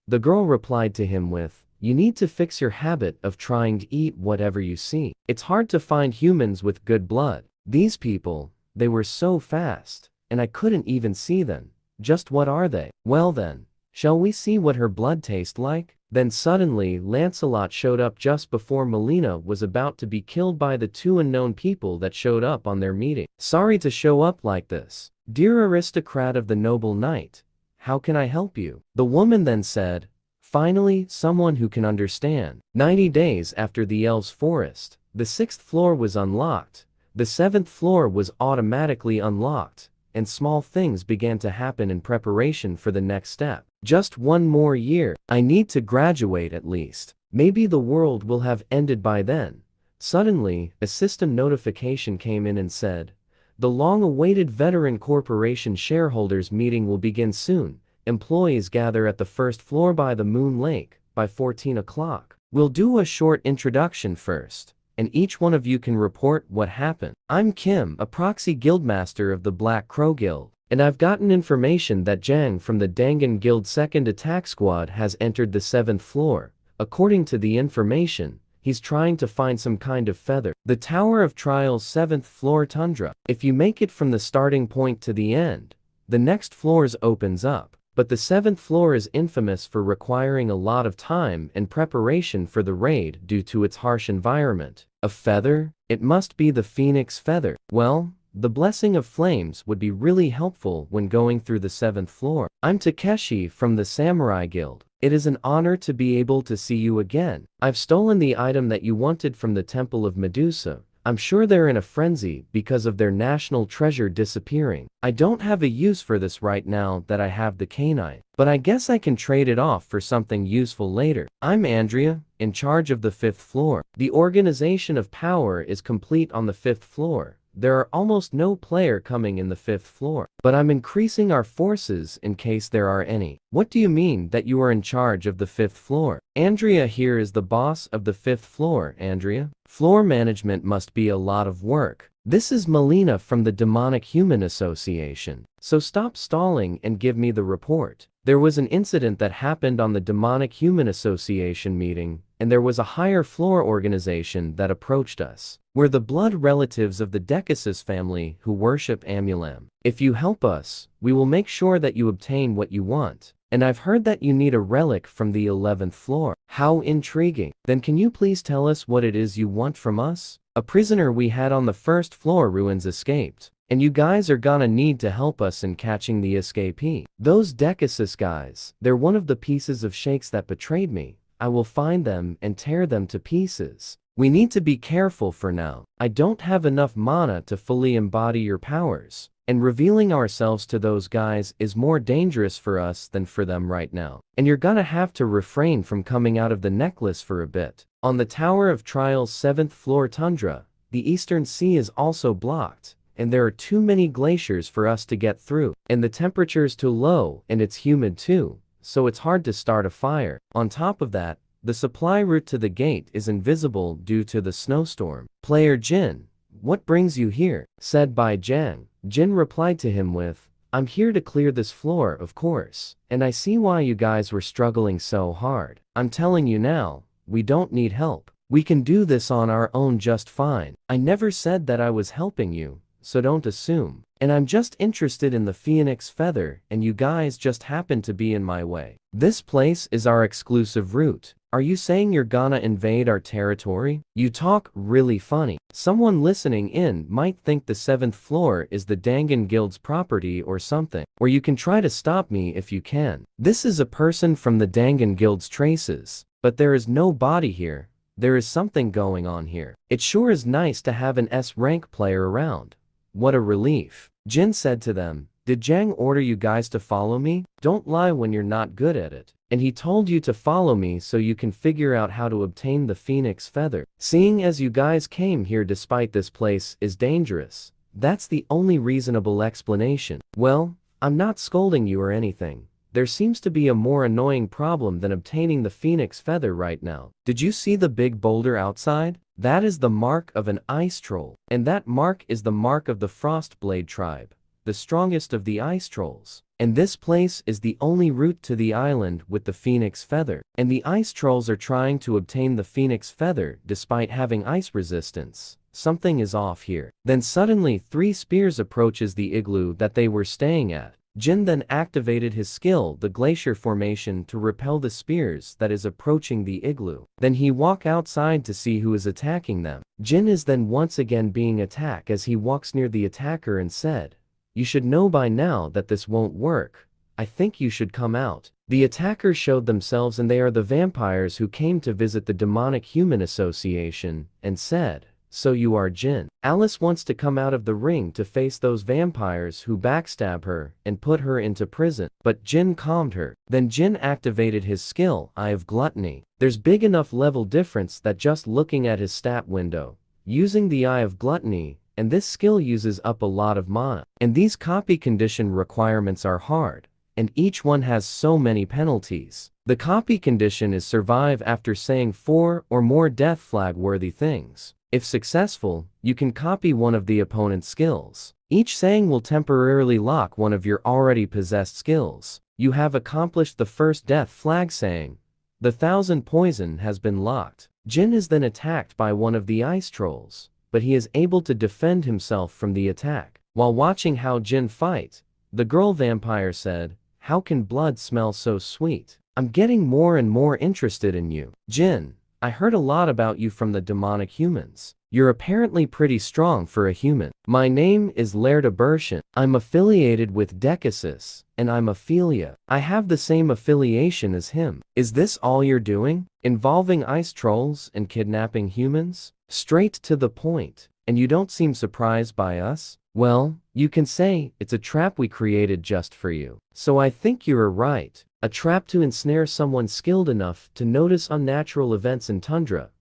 The girl replied to him with, "You need to fix your habit of trying to eat whatever you see. It's hard to find humans with good blood. These people, they were so fast, and I couldn't even see them. Just what are they? Well then, shall we see what her blood tastes like?" Then suddenly Lancelot showed up just before Melina was about to be killed by the 2 unknown people that showed up on their meeting. "Sorry to show up like this. Dear aristocrat of the noble knight, how can I help you?" The woman then said, "Finally, someone who can understand." 90 days after the elves' forest, the 6th floor was unlocked, the 7th floor was automatically unlocked, and small things began to happen in preparation for the next step. Just 1 more year. I need to graduate at least. Maybe the world will have ended by then. Suddenly, a system notification came in and said, "The long-awaited Veteran Corporation shareholders meeting will begin soon. Employees gather at the 1st floor by the Moon Lake by 14 o'clock. We'll do a short introduction first, and each one of you can report what happened. I'm Kim, a proxy guildmaster of the Black Crow Guild. And I've gotten information that Jang from the Dangan Guild 2nd Attack Squad has entered the 7th floor. According to the information, He's trying to find some kind of feather. The Tower of Trials 7th floor tundra. If you make it from the starting point to the end, the next floors opens up. But the 7th floor is infamous for requiring a lot of time and preparation for the raid due to its harsh environment. A feather? It must be the phoenix feather. Well, the blessing of flames would be really helpful when going through the 7th floor. I'm Takeshi from the Samurai Guild. It is an honor to be able to see you again. I've stolen the item that you wanted from the Temple of Medusa. I'm sure they're in a frenzy because of their national treasure disappearing. I don't have a use for this right now that I have the canine, but I guess I can trade it off for something useful later. I'm Andrea, in charge of the 5th floor. The organization of power is complete on the 5th floor. There are almost no player coming in the 5th floor, but I'm increasing our forces in case there are any. What do you mean that you are in charge of the 5th floor? Andrea here is the boss of the 5th floor, Andrea. Floor management must be a lot of work. This is Melina from the Demonic Human Association. So stop stalling and give me the report. There was an incident that happened on the Demonic Human Association meeting, and there was a higher floor organization that approached us. We're the blood relatives of the Decasus family who worship Amulam. If you help us, we will make sure that you obtain what you want. And I've heard that you need a relic from the 11th floor. How intriguing. Then can you please tell us what it is you want from us? A prisoner we had on the 1st floor ruins escaped, and you guys are gonna need to help us in catching the escapee. Those Decasus guys, they're one of the pieces of shakes that betrayed me. I will find them and tear them to pieces. We need to be careful for now. I don't have enough mana to fully embody your powers, and revealing ourselves to those guys is more dangerous for us than for them right now. And you're gonna have to refrain from coming out of the necklace for a bit. On the Tower of Trials 7th floor tundra, the Eastern Sea is also blocked, and there are too many glaciers for us to get through, and the temperature's too low and it's humid too, so it's hard to start a fire. On top of that, the supply route to the gate is invisible due to the snowstorm. Player Jin, what brings you here? Said by Jang. Jin replied to him with, I'm here to clear this floor, of course, and I see why you guys were struggling so hard. I'm telling you now, we don't need help. We can do this on our own just fine. I never said that I was helping you, so don't assume. And I'm just interested in the phoenix feather, and you guys just happen to be in my way. This place is our exclusive route. Are you saying you're gonna invade our territory? You talk really funny. Someone listening in might think the 7th floor is the Dangan Guild's property or something. Or you can try to stop me if you can. This is a person from the Dangan Guild's traces. But there is no body here. There is something going on here. It sure is nice to have an S-rank player around. What a relief. Jin said to them, did Jang order you guys to follow me? Don't lie when you're not good at it. And he told you to follow me so you can figure out how to obtain the phoenix feather. Seeing as you guys came here despite this place is dangerous, that's the only reasonable explanation. Well, I'm not scolding you or anything. There seems to be a more annoying problem than obtaining the phoenix feather right now. Did you see the big boulder outside? That is the mark of an ice troll. And that mark is the mark of the Frostblade tribe, the strongest of the ice trolls. And this place is the only route to the island with the phoenix feather. And the ice trolls are trying to obtain the phoenix feather despite having ice resistance. Something is off here. Then suddenly 3 spears approaches the igloo that they were staying at. Jin then activated his skill, the glacier formation, to repel the spears that is approaching the igloo. Then he walk outside to see who is attacking them. Jin is then once again being attacked as he walks near the attacker and said, you should know by now that this won't work. I think you should come out. The attackers showed themselves and they are the vampires who came to visit the Demonic Human Association, and said, so you are Jin. Alice wants to come out of the ring to face those vampires who backstab her and put her into prison, but Jin calmed her. Then Jin activated his skill, Eye of Gluttony. There's big enough level difference that just looking at his stat window, using the Eye of Gluttony, and this skill uses up a lot of mana. And these copy condition requirements are hard, and each one has so many penalties. The copy condition is survive after saying 4 or more death flag worthy things. If successful, you can copy one of the opponent's skills. Each saying will temporarily lock one of your already possessed skills. You have accomplished the first death flag saying. The 1000 poison has been locked. Jin is then attacked by one of the ice trolls, but he is able to defend himself from the attack. While watching how Jin fight, the girl vampire said, "How can blood smell so sweet? I'm getting more and more interested in you. Jin, I heard a lot about you from the demonic humans. You're apparently pretty strong for a human. My name is Lerda Bershin. I'm affiliated with Decasus, and I'm Ophelia. I have the same affiliation as him. Is this all you're doing? Involving ice trolls and kidnapping humans? Straight to the point. And you don't seem surprised by us? Well, you can say it's a trap we created just for you. So I think you're right. A trap to ensnare someone skilled enough to notice unnatural events in tundra.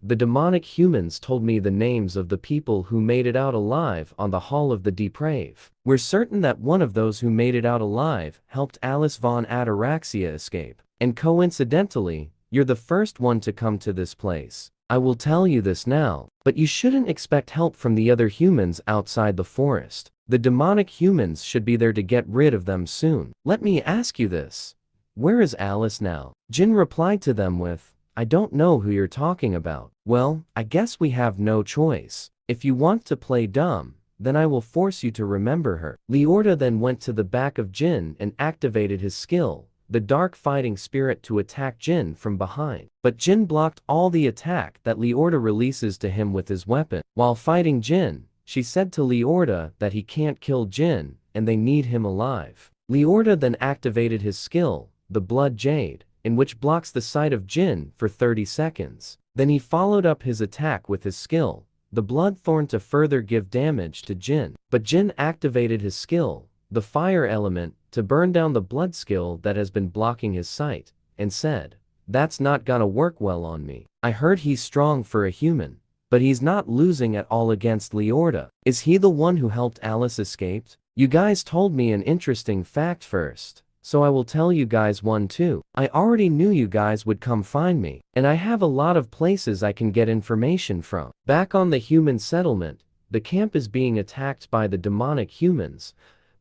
The demonic humans told me the names of the people who made it out alive on the Hall of the Deprave. We're certain that one of those who made it out alive helped Alice von Ataraxia escape. And coincidentally, you're the first one to come to this place. I will tell you this now, but you shouldn't expect help from the other humans outside the forest. The demonic humans should be there to get rid of them soon. Let me ask you this. Where is Alice now? Jin replied to them with, I don't know who you're talking about. Well, I guess we have no choice. If you want to play dumb, then I will force you to remember her. Leorta then went to the back of Jin and activated his skill, the dark fighting spirit, to attack Jin from behind. But Jin blocked all the attack that Leorta releases to him with his weapon. While fighting Jin, she said to Leorta that he can't kill Jin and they need him alive. Leorta then activated his skill, the Blood Jade, in which blocks the sight of Jin for 30 seconds. Then he followed up his attack with his skill, the Blood Thorn, to further give damage to Jin. But Jin activated his skill, the Fire Element, to burn down the blood skill that has been blocking his sight, and said, "That's not gonna work well on me. I heard he's strong for a human, but he's not losing at all against Leorta. Is he the one who helped Alice escape? You guys told me an interesting fact first, so I will tell you guys one too. I already knew you guys would come find me, and I have a lot of places I can get information from." Back on the human settlement, the camp is being attacked by the demonic humans,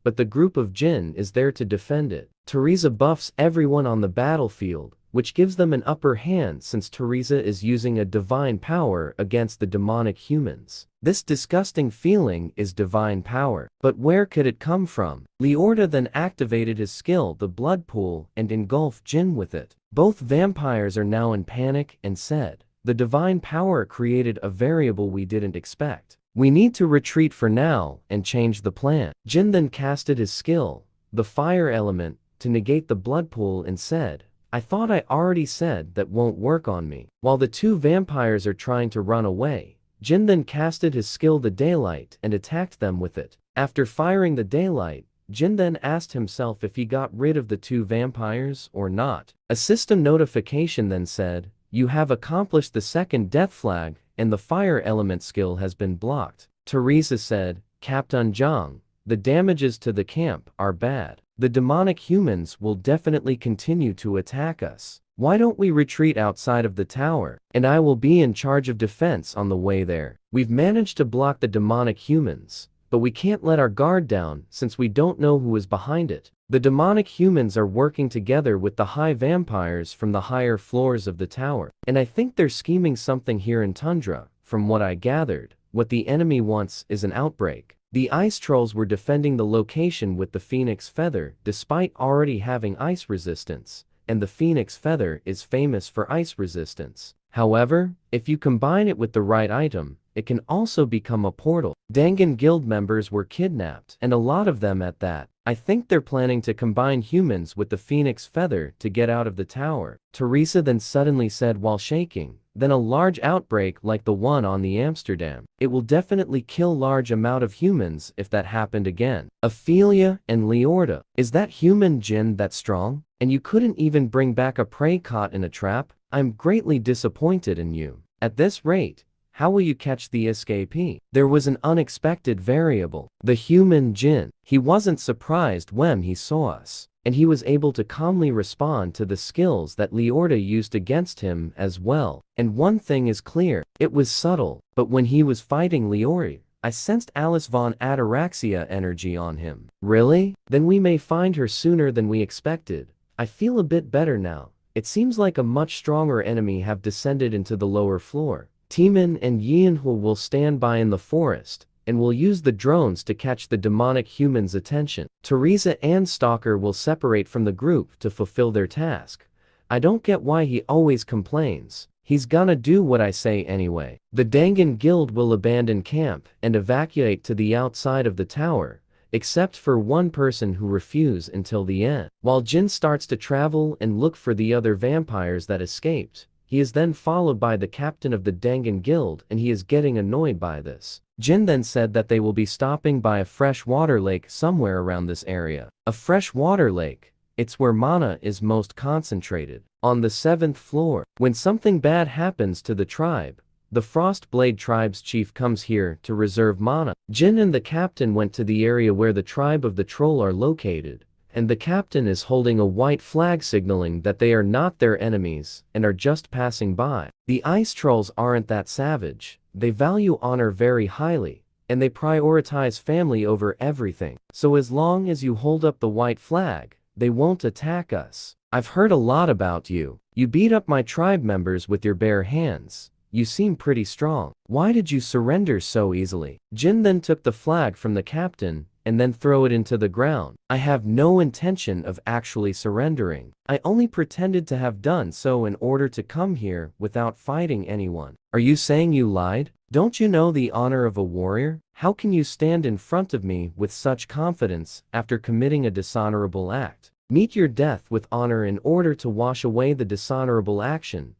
but the group of Jin is there to defend it. Teresa buffs everyone on the battlefield, which gives them an upper hand since Teresa is using a divine power against the demonic humans. This disgusting feeling is divine power. But where could it come from? Leorta then activated his skill, the Blood Pool, and engulfed Jin with it. Both vampires are now in panic and said, "The divine power created a variable we didn't expect. We need to retreat for now and change the plan." Jin then casted his skill, the Fire Element, to negate the Blood Pool and said, "I thought I already said that won't work on me." While the two vampires are trying to run away, Jin then casted his skill, the Daylight, and attacked them with it. After firing the Daylight, Jin then asked himself if he got rid of the two vampires or not. A system notification then said, "You have accomplished the second death flag, and the Fire Element skill has been blocked." Teresa said, "Captain Zhang, the damages to the camp are bad. The demonic humans will definitely continue to attack us. Why don't we retreat outside of the tower, and I will be in charge of defense on the way there. We've managed to block the demonic humans, but we can't let our guard down since we don't know who is behind it. The demonic humans are working together with the high vampires from the higher floors of the tower, and I think they're scheming something here in Tundra. From what I gathered, what the enemy wants is an outbreak." The ice trolls were defending the location with the Phoenix Feather despite already having ice resistance, and the Phoenix Feather is famous for ice resistance. However, if you combine it with the right item, it can also become a portal. Dangan Guild members were kidnapped, and a lot of them at that. I think they're planning to combine humans with the Phoenix Feather to get out of the tower. Teresa then suddenly said while shaking, "Then a large outbreak like the one on the Amsterdam. It will definitely kill large amount of humans if that happened again." Ophelia and Leorta, "Is that human Jin that strong? And you couldn't even bring back a prey caught in a trap? I'm greatly disappointed in you. At this rate, how will you catch the escapee?" There was an unexpected variable. The human Jin. He wasn't surprised when he saw us, and he was able to calmly respond to the skills that Leorta used against him as well. And one thing is clear, it was subtle, but when he was fighting Leorta, I sensed Alice von Ataraxia energy on him. Really? Then we may find her sooner than we expected. I feel a bit better now, It seems like a much stronger enemy have descended into the lower floor. Timin and Yianhui will stand by in the forest, and will use the drones to catch the demonic human's attention. Teresa and Stalker will separate from the group to fulfill their task. I don't get why he always complains. He's gonna do what I say anyway. The Dangan Guild will abandon camp and evacuate to the outside of the tower, except for one person who refused until the end. While Jin starts to travel and look for the other vampires that escaped, he is then followed by the captain of the Dangan Guild, and he is getting annoyed by this. Jin then said that they will be stopping by a freshwater lake somewhere around this area. A freshwater lake, it's where mana is most concentrated. On the 7th floor, when something bad happens to the tribe, the Frostblade tribe's chief comes here to reserve mana. Jin and the captain went to the area where the tribe of the troll are located, and the captain is holding a white flag signaling that they are not their enemies and are just passing by. The ice trolls aren't that savage, they value honor very highly, and they prioritize family over everything. So as long as you hold up the white flag, they won't attack us. I've heard a lot about you. You beat up my tribe members with your bare hands. You seem pretty strong. Why did you surrender so easily? Jin then took the flag from the captain and then throw it into the ground. I have no intention of actually surrendering. I only pretended to have done so in order to come here without fighting anyone. Are you saying you lied? Don't you know the honor of a warrior? How can you stand in front of me with such confidence after committing a dishonorable act? Meet your death with honor in order to wash away the dishonorable action.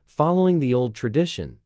Following the old tradition,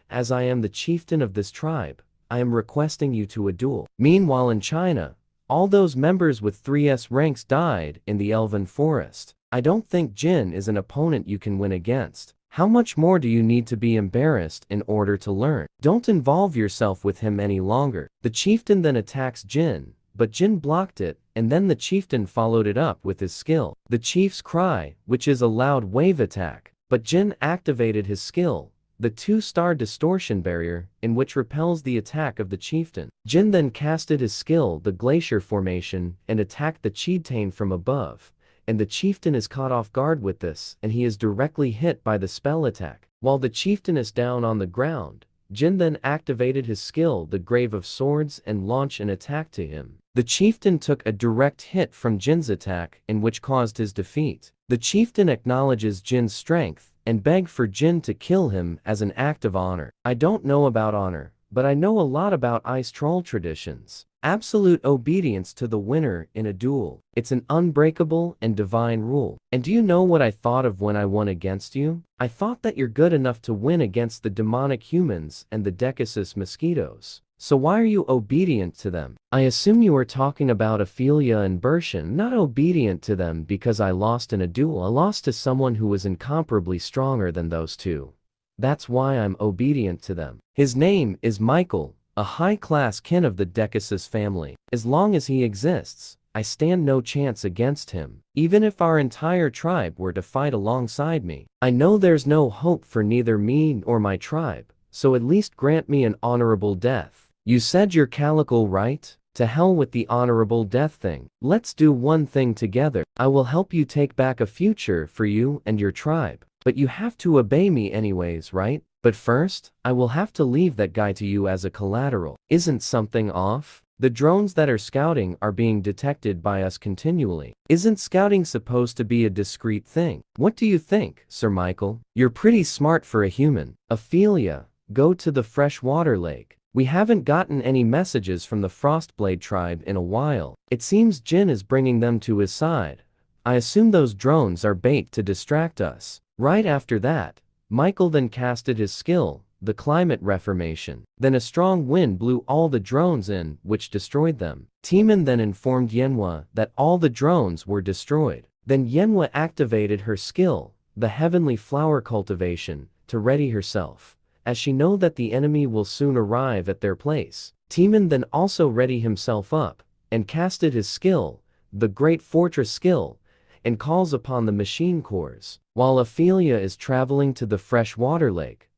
as I am the chieftain of this tribe, I am requesting you to a duel. Meanwhile in China, all those members with 3S ranks died in the Elven Forest. I don't think Jin is an opponent you can win against. How much more do you need to be embarrassed in order to learn? Don't involve yourself with him any longer. The chieftain then attacks Jin, but Jin blocked it, and then the chieftain followed it up with his skill. The chief's cry, which is a loud wave attack, but Jin activated his skill, the 2-star distortion barrier, in which repels the attack of the chieftain. Jin then casted his skill, the glacier formation, and attacked the chieftain from above, and the chieftain is caught off guard with this, and he is directly hit by the spell attack. While the chieftain is down on the ground, Jin then activated his skill, the Grave of Swords, and launched an attack to him. The chieftain took a direct hit from Jin's attack, in which caused his defeat. The chieftain acknowledges Jin's strength and begged for Jin to kill him as an act of honor. I don't know about honor, but I know a lot about ice troll traditions. Absolute obedience to the winner in a duel. It's an unbreakable and divine rule. And do you know what I thought of when I won against you? I thought that you're good enough to win against the demonic humans and the Decasus mosquitoes. So why are you obedient to them? I assume you are talking about Ophelia and Bershan. Not obedient to them because I lost in a duel. I lost to someone who was incomparably stronger than those two. That's why I'm obedient to them. His name is Michael, a high-class kin of the Decasus family. As long as he exists, I stand no chance against him. Even if our entire tribe were to fight alongside me, I know there's no hope for neither me nor my tribe, so at least grant me an honorable death. You said you're Calico, right? To hell with the honorable death thing. Let's do one thing together. I will help you take back a future for you and your tribe. But you have to obey me anyways, right? But first, I will have to leave that guy to you as a collateral. Isn't something off? The drones that are scouting are being detected by us continually. Isn't scouting supposed to be a discreet thing? What do you think, Sir Michael? You're pretty smart for a human. Ophelia, go to the freshwater lake. We haven't gotten any messages from the Frostblade tribe in a while. It seems Jin is bringing them to his side. I assume those drones are bait to distract us. Right after that, Michael then casted his skill, the climate reformation. Then a strong wind blew all the drones in, which destroyed them. Timan then informed Yenhua that all the drones were destroyed. Then Yenhua activated her skill, the heavenly flower cultivation, to ready herself, as she know that the enemy will soon arrive at their place. Timan then also ready himself up, and casted his skill, the Great Fortress skill, and calls upon the machine cores. While Ophelia is traveling to the freshwater lake,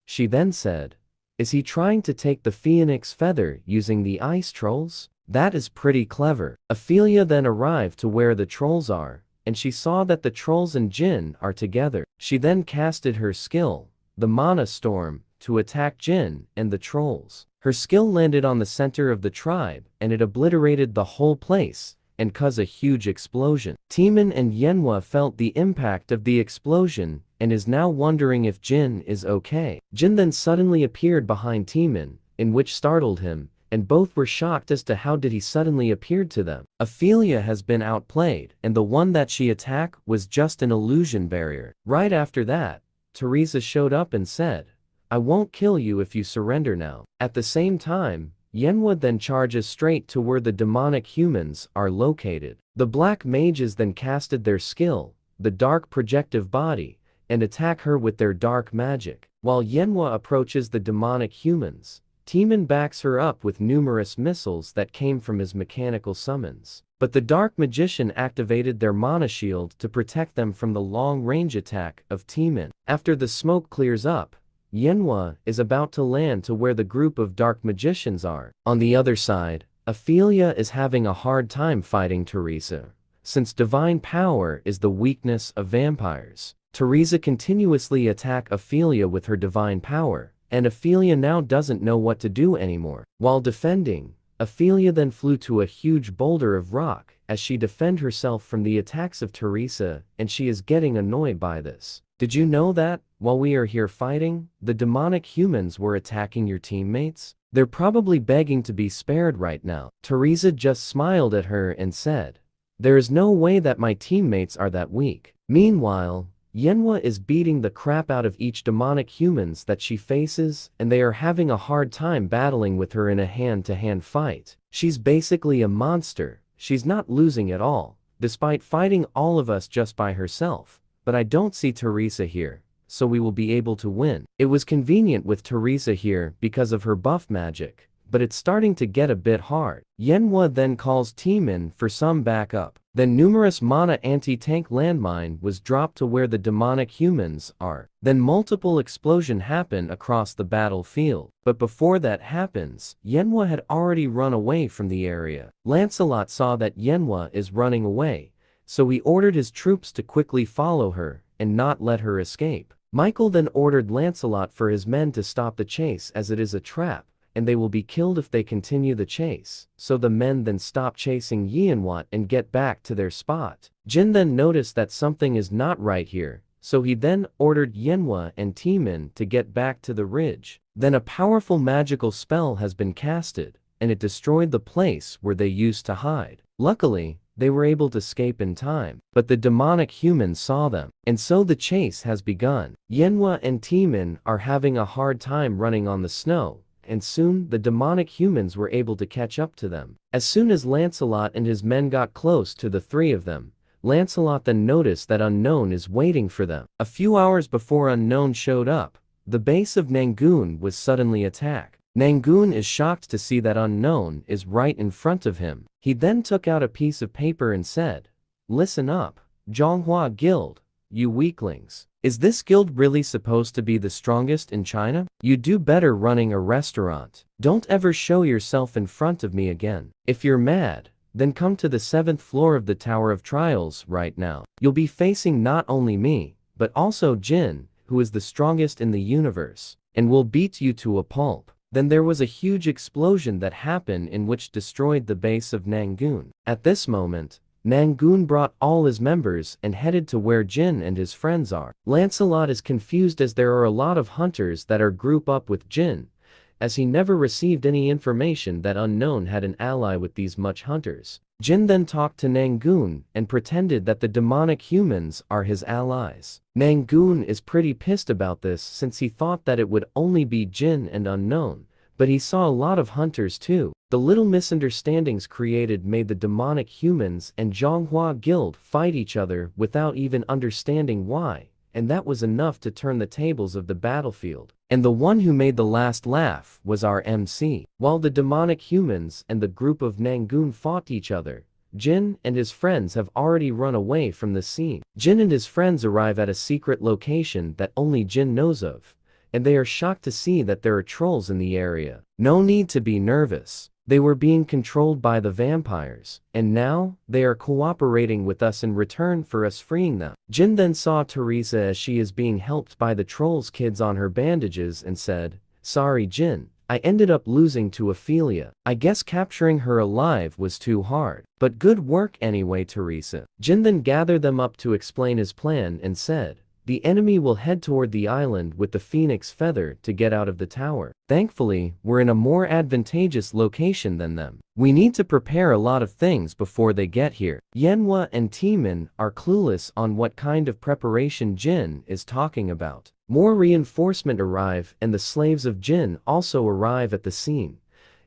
she then said, "Is he trying to take the phoenix feather using the ice trolls? That is pretty clever." Ophelia then arrived to where the trolls are, and she saw that the trolls and Jin are together. She then casted her skill, the Mana Storm, to attack Jin and the trolls. Her skill landed on the center of the tribe, and it obliterated the whole place and caused a huge explosion. Timin and Manhwa felt the impact of the explosion and is now wondering if Jin is okay. Jin then suddenly appeared behind Timin, in which startled him, and both were shocked as to how did he suddenly appeared to them. Ophelia has been outplayed, and the one that she attacked was just an illusion barrier. Right after that, Teresa showed up and said, "I won't kill you if you surrender now." At the same time, Manhwa then charges straight to where the demonic humans are located. The black mages then casted their skill, the dark projective body, and attack her with their dark magic. While Manhwa approaches the demonic humans, Timin backs her up with numerous missiles that came from his mechanical summons. But the dark magician activated their mana shield to protect them from the long-range attack of Timin. After the smoke clears up, Manhwa is about to land to where the group of dark magicians are. On the other side, Ophelia is having a hard time fighting Teresa, since divine power is the weakness of vampires. Teresa continuously attacks Ophelia with her divine power, and Ophelia now doesn't know what to do anymore. While defending, Ophelia then flew to a huge boulder of rock as she defends herself from the attacks of Teresa, and she is getting annoyed by this. Did you know that, while we are here fighting, the demonic humans were attacking your teammates? They're probably begging to be spared right now. Teresa just smiled at her and said, "There is no way that my teammates are that weak." Meanwhile, Manhwa is beating the crap out of each demonic humans that she faces, and they are having a hard time battling with her in a hand-to-hand fight. She's basically a monster. She's not losing at all, despite fighting all of us just by herself. But I don't see Teresa here, so we will be able to win. It was convenient with Teresa here because of her buff magic, but it's starting to get a bit hard. Manhwa then calls Timin for some backup. Then numerous mana anti-tank landmine was dropped to where the demonic humans are. Then multiple explosions happen across the battlefield. But before that happens, Manhwa had already run away from the area. Lancelot saw that Manhwa is running away, so he ordered his troops to quickly follow her and not let her escape. Michael then ordered Lancelot for his men to stop the chase as it is a trap, and they will be killed if they continue the chase. So the men then stop chasing Manhwa and get back to their spot. Jin then noticed that something is not right here, so he then ordered Manhwa and Timin to get back to the ridge. Then a powerful magical spell has been casted, and it destroyed the place where they used to hide. Luckily, they were able to escape in time, but the demonic humans saw them, and so the chase has begun. Manhwa and Timin are having a hard time running on the snow, and soon the demonic humans were able to catch up to them. As soon as Lancelot and his men got close to the three of them, Lancelot then noticed that Unknown is waiting for them. A few hours before Unknown showed up, the base of Nangoon was suddenly attacked. Nangoon is shocked to see that Unknown is right in front of him. He then took out a piece of paper and said, "Listen up, Zhonghua Guild, you weaklings. Is this guild really supposed to be the strongest in China? You do better running a restaurant. Don't ever show yourself in front of me again. If you're mad, then come to the 7th floor of the Tower of Trials right now. You'll be facing not only me, but also Jin, who is the strongest in the universe, and will beat you to a pulp." Then there was a huge explosion that happened in which destroyed the base of Nangoon. At this moment, Nangoon brought all his members and headed to where Jin and his friends are. Lancelot is confused as there are a lot of hunters that are group up with Jin, as he never received any information that Unknown had an ally with these much hunters. Jin then talked to Nangoon and pretended that the demonic humans are his allies. Nangoon is pretty pissed about this since he thought that it would only be Jin and Unknown, but he saw a lot of hunters too. The little misunderstandings created made the demonic humans and Zhonghua Guild fight each other without even understanding why, and that was enough to turn the tables of the battlefield. And the one who made the last laugh was our MC. While the demonic humans and the group of Nangoon fought each other, Jin and his friends have already run away from the scene. Jin and his friends arrive at a secret location that only Jin knows of, and they are shocked to see that there are trolls in the area. No need to be nervous. They were being controlled by the vampires, and now, they are cooperating with us in return for us freeing them. Jin then saw Teresa as she is being helped by the trolls kids on her bandages and said, "Sorry Jin, I ended up losing to Ophelia. I guess capturing her alive was too hard. But good work anyway Teresa." Jin then gathered them up to explain his plan and said, "The enemy will head toward the island with the phoenix feather to get out of the tower. Thankfully, we're in a more advantageous location than them. We need to prepare a lot of things before they get here." Yenhua and Timin are clueless on what kind of preparation Jin is talking about. More reinforcement arrive and the slaves of Jin also arrive at the scene.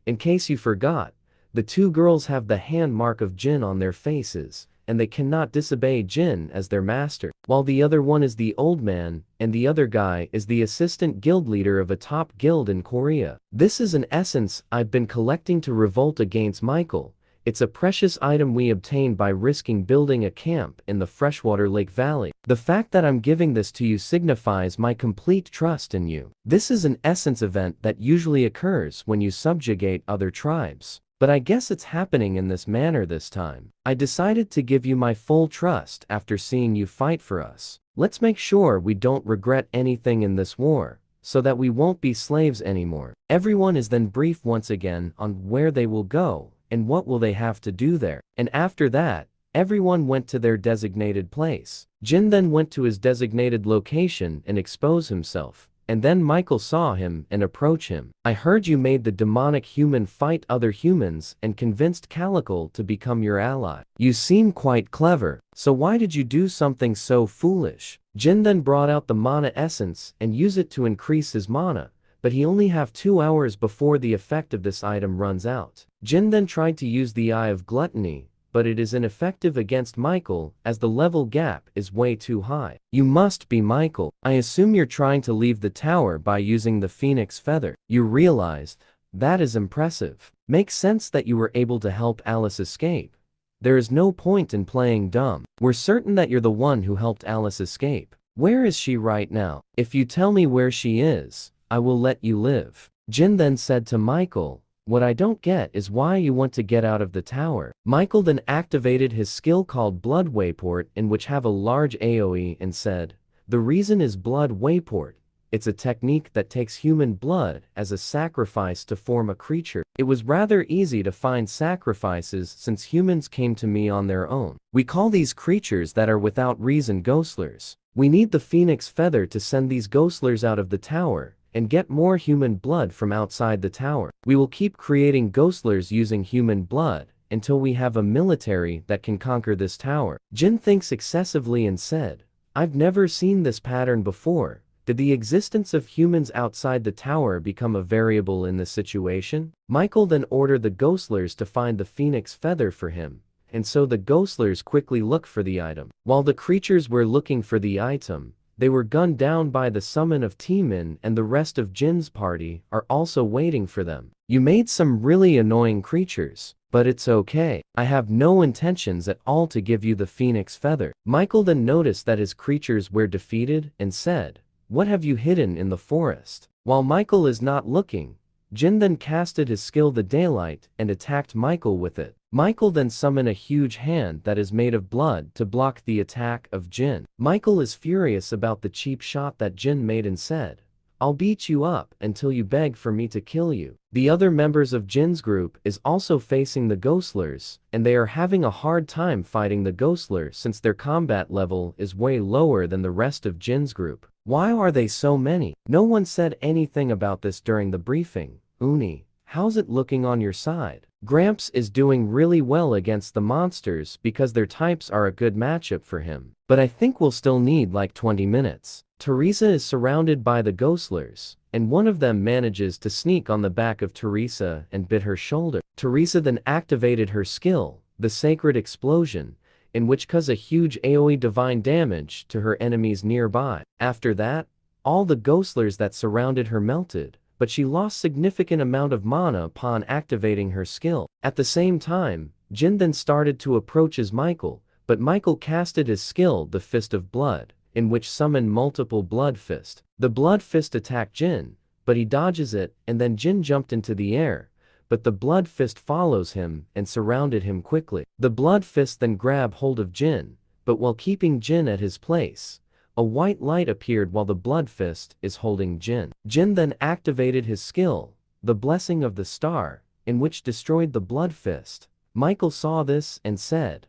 In case you forgot, the two girls have the hand mark of Jin on their faces, and they cannot disobey Jin as their master, while the other one is the old man, and the other guy is the assistant guild leader of a top guild in Korea. This is an essence I've been collecting to revolt against Michael. It's a precious item we obtained by risking building a camp in the freshwater lake valley. The fact that I'm giving this to you signifies my complete trust in you. This is an essence event that usually occurs when you subjugate other tribes. But I guess it's happening in this manner this time. I decided to give you my full trust after seeing you fight for us. Let's make sure we don't regret anything in this war, so that we won't be slaves anymore. Everyone is then briefed once again on where they will go, and what will they have to do there. And after that, everyone went to their designated place. Jin then went to his designated location and exposed himself. And then Michael saw him and approached him. "I heard you made the demonic human fight other humans and convinced Calico to become your ally. You seem quite clever, so why did you do something so foolish?" Jin then brought out the mana essence and used it to increase his mana, but he only have 2 hours before the effect of this item runs out. Jin then tried to use the Eye of Gluttony, but it is ineffective against Michael as the level gap is way too high. "You must be Michael. I assume you're trying to leave the tower by using the phoenix feather. You realized? That is impressive. Makes sense that you were able to help Alice escape. There is no point in playing dumb. We're certain that you're the one who helped Alice escape. Where is she right now? If you tell me where she is, I will let you live." Jin then said to Michael, "What I don't get is why you want to get out of the tower." Michael then activated his skill called Blood Wayport, in which have a large AoE, and said, "The reason is Blood Wayport. It's a technique that takes human blood as a sacrifice to form a creature. It was rather easy to find sacrifices since humans came to me on their own. We call these creatures that are without reason ghostlers. We need the phoenix feather to send these ghostlers out of the tower and get more human blood from outside the tower. We will keep creating ghostlers using human blood until we have a military that can conquer this tower." Jin thinks excessively and said, "I've never seen this pattern before. Did the existence of humans outside the tower become a variable in this situation?" Michael then ordered the ghostlers to find the phoenix feather for him, and so the ghostlers quickly looked for the item. While the creatures were looking for the item, they were gunned down by the summon of Timin, and the rest of Jin's party are also waiting for them. "You made some really annoying creatures, but it's okay. I have no intentions at all to give you the phoenix feather." Michael then noticed that his creatures were defeated and said, "What have you hidden in the forest?" While Michael is not looking, Jin then casted his skill the Daylight and attacked Michael with it. Michael then summoned a huge hand that is made of blood to block the attack of Jin. Michael is furious about the cheap shot that Jin made and said, "I'll beat you up until you beg for me to kill you." The other members of Jin's group is also facing the ghostlers, and they are having a hard time fighting the ghostler since their combat level is way lower than the rest of Jin's group. Why are they so many? No one said anything about this during the briefing. Uni, how's it looking on your side? Gramps is doing really well against the monsters because their types are a good matchup for him. But I think we'll still need like 20 minutes. Teresa is surrounded by the ghostlers, and one of them manages to sneak on the back of Teresa and bit her shoulder. Teresa then activated her skill, the Sacred Explosion, in which cause a huge AoE divine damage to her enemies nearby. After that, all the ghostlers that surrounded her melted, but she lost significant amount of mana upon activating her skill. At the same time, Jin then started to approach as Michael, but Michael casted his skill the Fist of Blood, in which summoned multiple Blood Fist. The Blood Fist attacked Jin, but he dodges it, and then Jin jumped into the air, but the Blood Fist follows him and surrounded him quickly. The Blood Fist then grab hold of Jin, but while keeping Jin at his place, a white light appeared while the Blood Fist is holding Jin. Jin then activated his skill, the Blessing of the Star, in which destroyed the Blood Fist. Michael saw this and said,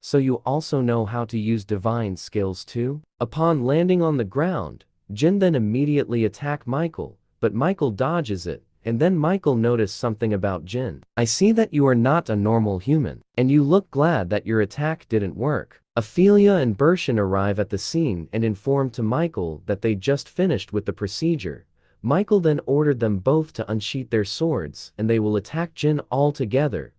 "So you also know how to use divine skills too?" Upon landing on the ground, Jin then immediately attacked Michael, but Michael dodges it, and then Michael noticed something about Jin. "I see that you are not a normal human, and you look glad that your attack didn't work." Ophelia and Bershin arrive at the scene and inform to Michael that they just finished with the procedure. Michael then ordered them both to unsheath their swords and they will attack Jin all together.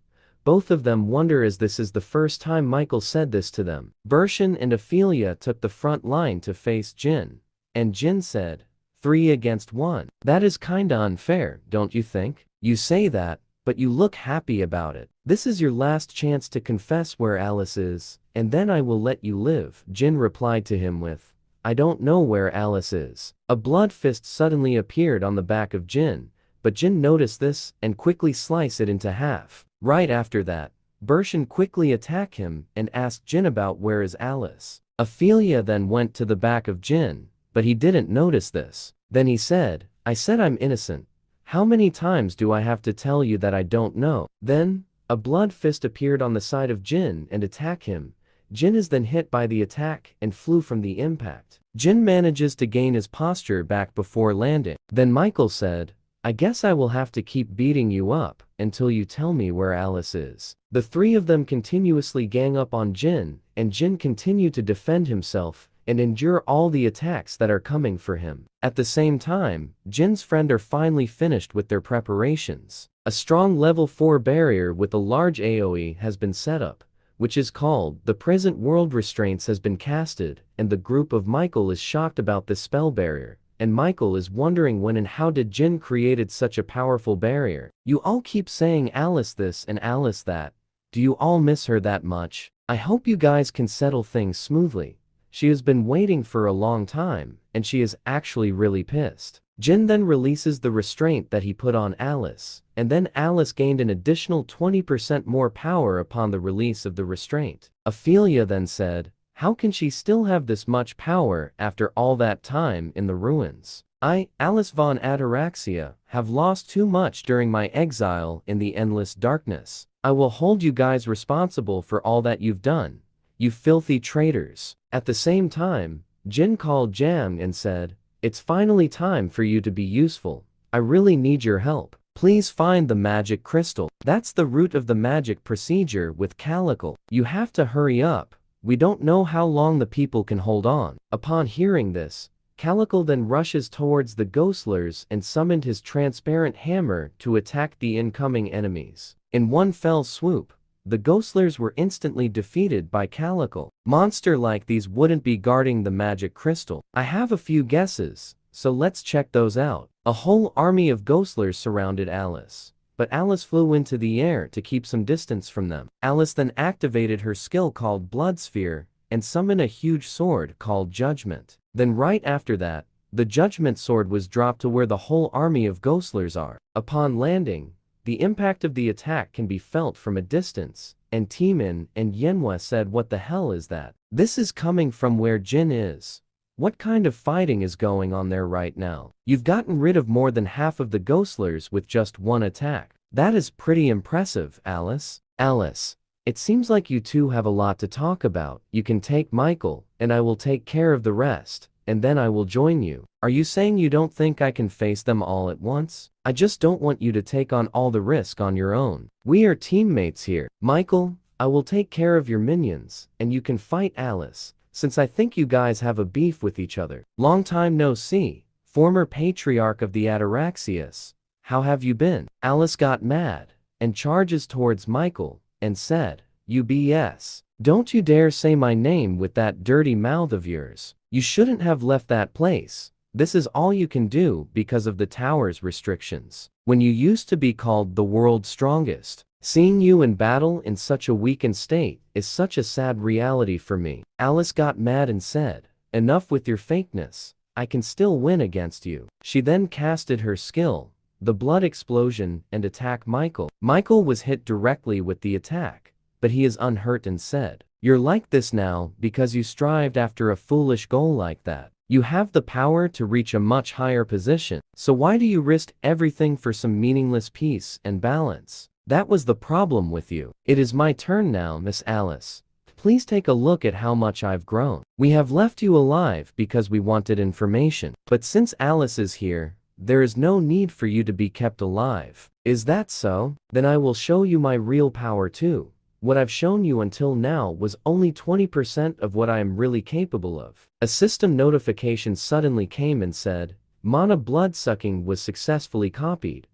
Both of them wonder as this is the first time Michael said this to them. Bershin and Ophelia took the front line to face Jin, and Jin said, 3 against 1. That is kinda unfair, don't you think? You say that, but you look happy about it. This is your last chance to confess where Alice is, and then I will let you live. Jin replied to him with, "I don't know where Alice is." A blood fist suddenly appeared on the back of Jin, but Jin noticed this and quickly sliced it into half. Right after that, Bershin quickly attacked him and asked Jin about where is Alice. Ophelia then went to the back of Jin, but he didn't notice this. Then he said, "I said I'm innocent. How many times do I have to tell you that I don't know?" Then, a blood fist appeared on the side of Jin and attacked him. Jin is then hit by the attack and flew from the impact. Jin manages to gain his posture back before landing. Then Michael said, "I guess I will have to keep beating you up until you tell me where Alice is." The three of them continuously gang up on Jin, and Jin continued to defend himself and endure all the attacks that are coming for him. At the same time, Jin's friend are finally finished with their preparations. A strong level 4 barrier with a large AoE has been set up, which is called the Present World Restraints has been casted, and the group of Michael is shocked about this spell barrier, and Michael is wondering when and how did Jin created such a powerful barrier. You all keep saying Alice this and Alice that. Do you all miss her that much? I hope you guys can settle things smoothly. She has been waiting for a long time, and she is actually really pissed. Jin then releases the restraint that he put on Alice, and then Alice gained an additional 20% more power upon the release of the restraint. Ophelia then said, "How can she still have this much power after all that time in the ruins? I, Alice von Ataraxia, have lost too much during my exile in the endless darkness. I will hold you guys responsible for all that you've done, you filthy traitors." At the same time, Jin called Jang and said, "It's finally time for you to be useful. I really need your help. Please find the magic crystal. That's the root of the magic procedure with Calico. You have to hurry up. We don't know how long the people can hold on." Upon hearing this, Calico then rushes towards the Ghostlers and summoned his transparent hammer to attack the incoming enemies. In one fell swoop, the Ghostlers were instantly defeated by Calico. Monster like these wouldn't be guarding the magic crystal. I have a few guesses, so let's check those out. A whole army of Ghostlers surrounded Alice, but Alice flew into the air to keep some distance from them. Alice then activated her skill called Blood Sphere and summoned a huge sword called Judgment. Then right after that, the Judgment sword was dropped to where the whole army of Ghostlers are. Upon landing, the impact of the attack can be felt from a distance, and Timin and Yenhua said, "What the hell is that? This is coming from where Jin is. What kind of fighting is going on there right now? You've gotten rid of more than half of the Ghostlers with just one attack. That is pretty impressive, Alice." "Alice, it seems like you two have a lot to talk about. You can take Michael, and I will take care of the rest, and then I will join you." "Are you saying you don't think I can face them all at once? I just don't want you to take on all the risk on your own. We are teammates here. Michael, I will take care of your minions, and you can fight Alice, since I think you guys have a beef with each other. Long time no see, former patriarch of the Ataraxias. How have you been?" Alice got mad, and charges towards Michael, and said, "You BS. Don't you dare say my name with that dirty mouth of yours. You shouldn't have left that place. This is all you can do because of the tower's restrictions. When you used to be called the world's strongest. Seeing you in battle in such a weakened state is such a sad reality for me." Alice got mad and said, "Enough with your fakeness. I can still win against you." She then casted her skill, the blood explosion and attack Michael. Michael was hit directly with the attack, but he is unhurt and said, "You're like this now because you strived after a foolish goal like that. You have the power to reach a much higher position, so why do you risk everything for some meaningless peace and balance? That was the problem with you. It is my turn now, Miss Alice. Please take a look at how much I've grown. We have left you alive because we wanted information, but since Alice is here, there is no need for you to be kept alive. Is that so? Then I will show you my real power too. What I've shown you until now was only 20% of what I am really capable of." A system notification suddenly came and said, "Mana blood-sucking was successfully copied,"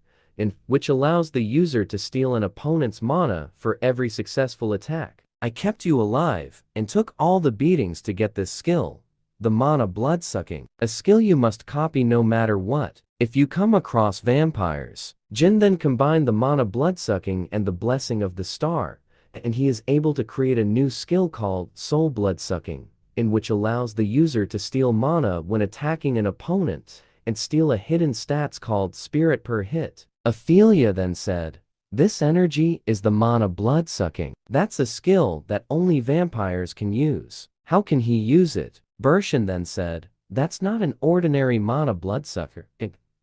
which allows the user to steal an opponent's mana for every successful attack. I kept you alive and took all the beatings to get this skill, the mana blood-sucking, a skill you must copy no matter what. If you come across vampires, Jin then combined the mana blood-sucking and the blessing of the star, and he is able to create a new skill called soul blood-sucking, in which allows the user to steal mana when attacking an opponent and steal a hidden stats called spirit per hit. Ophelia then said, "This energy is the mana blood-sucking. That's a skill that only vampires can use. How can he use it?" Bershin then said, "That's not an ordinary mana bloodsucker.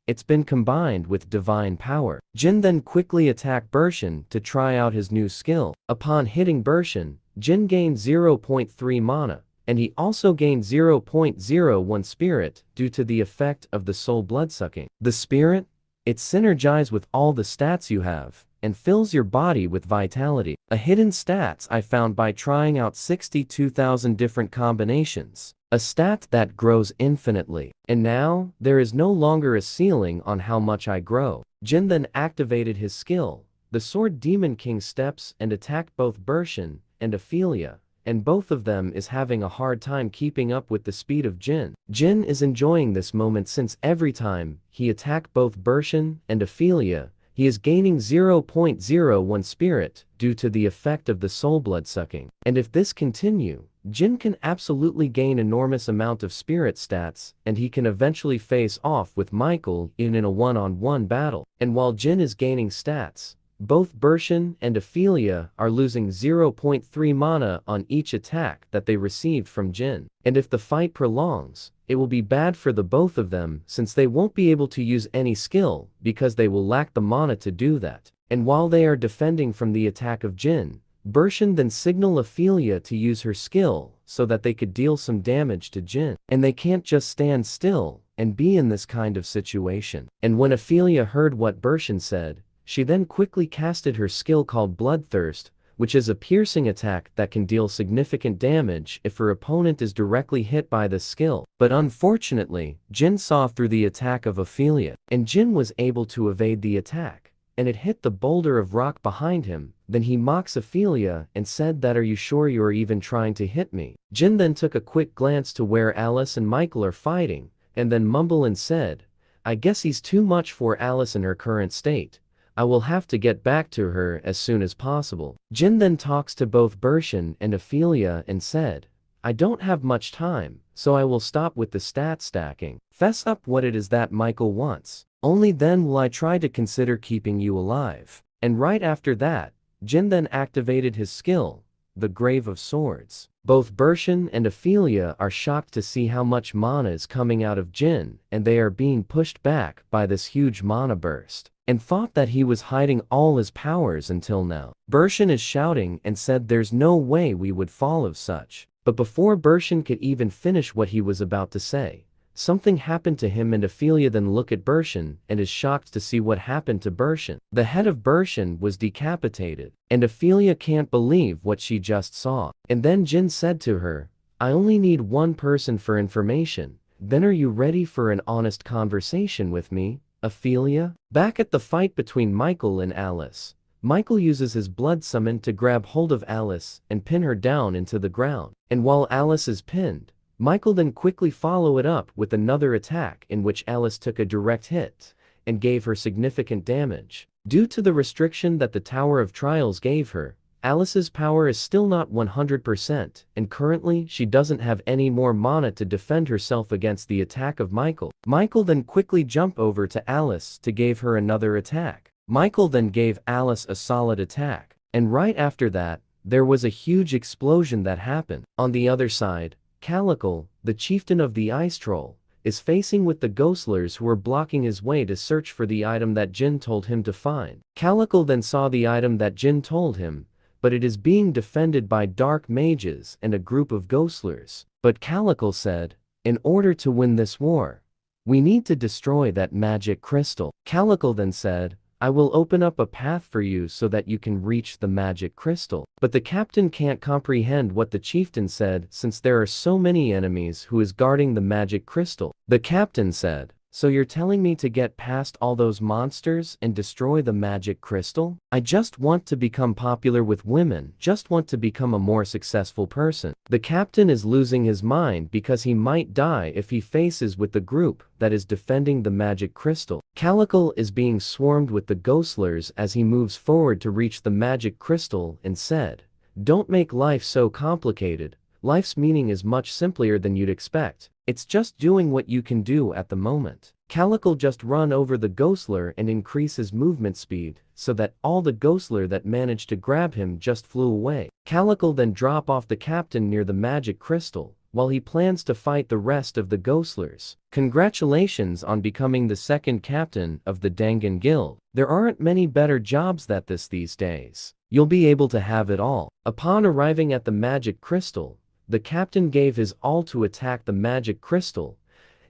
It's been combined with divine power." Jin then quickly attacked Bershin to try out his new skill. Upon hitting Bershin, Jin gained 0.3 mana, and he also gained 0.01 spirit due to the effect of the soul bloodsucking. The spirit? It synergizes with all the stats you have, and fills your body with vitality. A hidden stats I found by trying out 62,000 different combinations. A stat that grows infinitely. And now, there is no longer a ceiling on how much I grow. Jin then activated his skill, the Sword Demon King steps, and attacked both Bershin and Ophelia, and both of them is having a hard time keeping up with the speed of Jin. Jin is enjoying this moment since every time he attacked both Bershin and Ophelia, he is gaining 0.01 spirit due to the effect of the soul blood sucking. And if this continue, Jin can absolutely gain enormous amount of spirit stats, and he can eventually face off with Michael in a one-on-one battle. And while Jin is gaining stats, both Bershin and Ophelia are losing 0.3 mana on each attack that they received from Jin. And if the fight prolongs, it will be bad for the both of them since they won't be able to use any skill because they will lack the mana to do that. And while they are defending from the attack of Jin, Bershin then signal Ophelia to use her skill so that they could deal some damage to Jin. And they can't just stand still and be in this kind of situation. And when Ophelia heard what Bershin said, she then quickly casted her skill called Bloodthirst, which is a piercing attack that can deal significant damage if her opponent is directly hit by the skill. But unfortunately, Jin saw through the attack of Ophelia, and Jin was able to evade the attack, and it hit the boulder of rock behind him. Then he mocks Ophelia and said that, "Are you sure you are even trying to hit me?" Jin then took a quick glance to where Alice and Michael are fighting, and then mumbled and said, "I guess he's too much for Alice in her current state. I will have to get back to her as soon as possible." Jin then talks to both Bershin and Ophelia and said, "I don't have much time, so I will stop with the stat stacking. Fess up what it is that Michael wants. Only then will I try to consider keeping you alive." And right after that, Jin then activated his skill, the Grave of Swords. Both Bershin and Ophelia are shocked to see how much mana is coming out of Jin, and they are being pushed back by this huge mana burst, and thought that he was hiding all his powers until now. Bershin is shouting and said there's no way we would fall of such. But before Bershin could even finish what he was about to say, something happened to him, and Ophelia then look at Bershin and is shocked to see what happened to Bershin. The head of Bershin was decapitated, and Ophelia can't believe what she just saw. And then Jin said to her, "I only need one person for information. Then are you ready for an honest conversation with me, Ophelia?" Back at the fight between Michael and Alice, Michael uses his blood summon to grab hold of Alice and pin her down into the ground. And while Alice is pinned, Michael then quickly follow it up with another attack in which Alice took a direct hit and gave her significant damage. Due to the restriction that the Tower of Trials gave her, Alice's power is still not 100%, and currently she doesn't have any more mana to defend herself against the attack of Michael. Michael then quickly jumped over to Alice to give her another attack. Michael then gave Alice a solid attack, and right after that, there was a huge explosion that happened. On the other side, Calico, the chieftain of the ice troll, is facing with the ghostlers who are blocking his way to search for the item that Jin told him to find. Calico then saw the item that Jin told him, but it is being defended by dark mages and a group of ghostlers. But Calico said, in order to win this war, we need to destroy that magic crystal. Calico then said, I will open up a path for you so that you can reach the magic crystal. But the captain can't comprehend what the chieftain said since there are so many enemies who is guarding the magic crystal. The captain said, so you're telling me to get past all those monsters and destroy the magic crystal? I just want to become popular with women, just want to become a more successful person. The captain is losing his mind because he might die if he faces with the group that is defending the magic crystal. Calico is being swarmed with the ghostlers as he moves forward to reach the magic crystal and said, don't make life so complicated. Life's meaning is much simpler than you'd expect. It's just doing what you can do at the moment. Calico just run over the ghostler and increase his movement speed, so that all the ghostler that managed to grab him just flew away. Calico then drop off the captain near the magic crystal, while he plans to fight the rest of the ghostlers. Congratulations on becoming the second captain of the Dangan Guild. There aren't many better jobs than this these days. You'll be able to have it all. Upon arriving at the magic crystal, the captain gave his all to attack the magic crystal,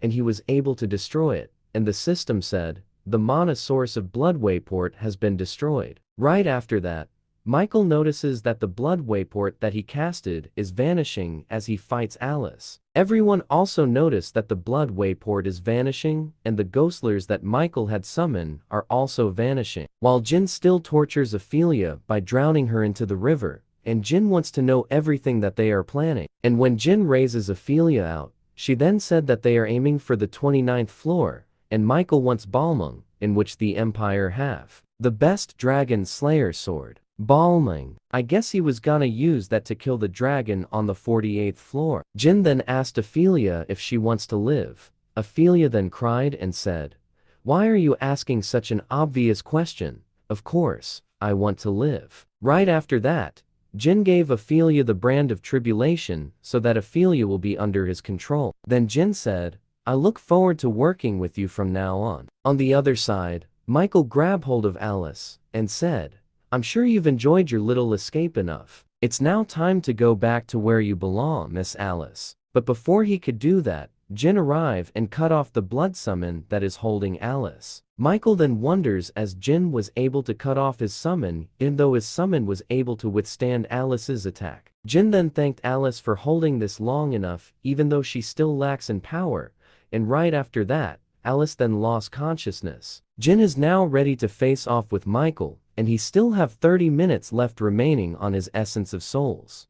and he was able to destroy it, and the system said, the mana source of Blood Wayport has been destroyed. Right after that, Michael notices that the Blood Wayport that he casted is vanishing as he fights Alice. Everyone also noticed that the Blood Wayport is vanishing, and the ghostlers that Michael had summoned are also vanishing. While Jin still tortures Ophelia by drowning her into the river, and Jin wants to know everything that they are planning. And when Jin raises Ophelia out, she then said that they are aiming for the 29th floor, and Michael wants Balmung, in which the Empire have the best dragon slayer sword. Balmung. I guess he was gonna use that to kill the dragon on the 48th floor. Jin then asked Ophelia if she wants to live. Ophelia then cried and said, why are you asking such an obvious question? Of course, I want to live. Right after that, Jin gave Ophelia the brand of tribulation so that Ophelia will be under his control. Then Jin said, I look forward to working with you from now on. On the other side, Michael grabbed hold of Alice and said, I'm sure you've enjoyed your little escape enough. It's now time to go back to where you belong, Miss Alice. But before he could do that, Jin arrived and cut off the blood summon that is holding Alice. Michael then wonders as Jin was able to cut off his summon, even though his summon was able to withstand Alice's attack. Jin then thanked Alice for holding this long enough, even though she still lacks in power, and right after that, Alice then lost consciousness. Jin is now ready to face off with Michael, and he still have 30 minutes left remaining on his Essence of Souls.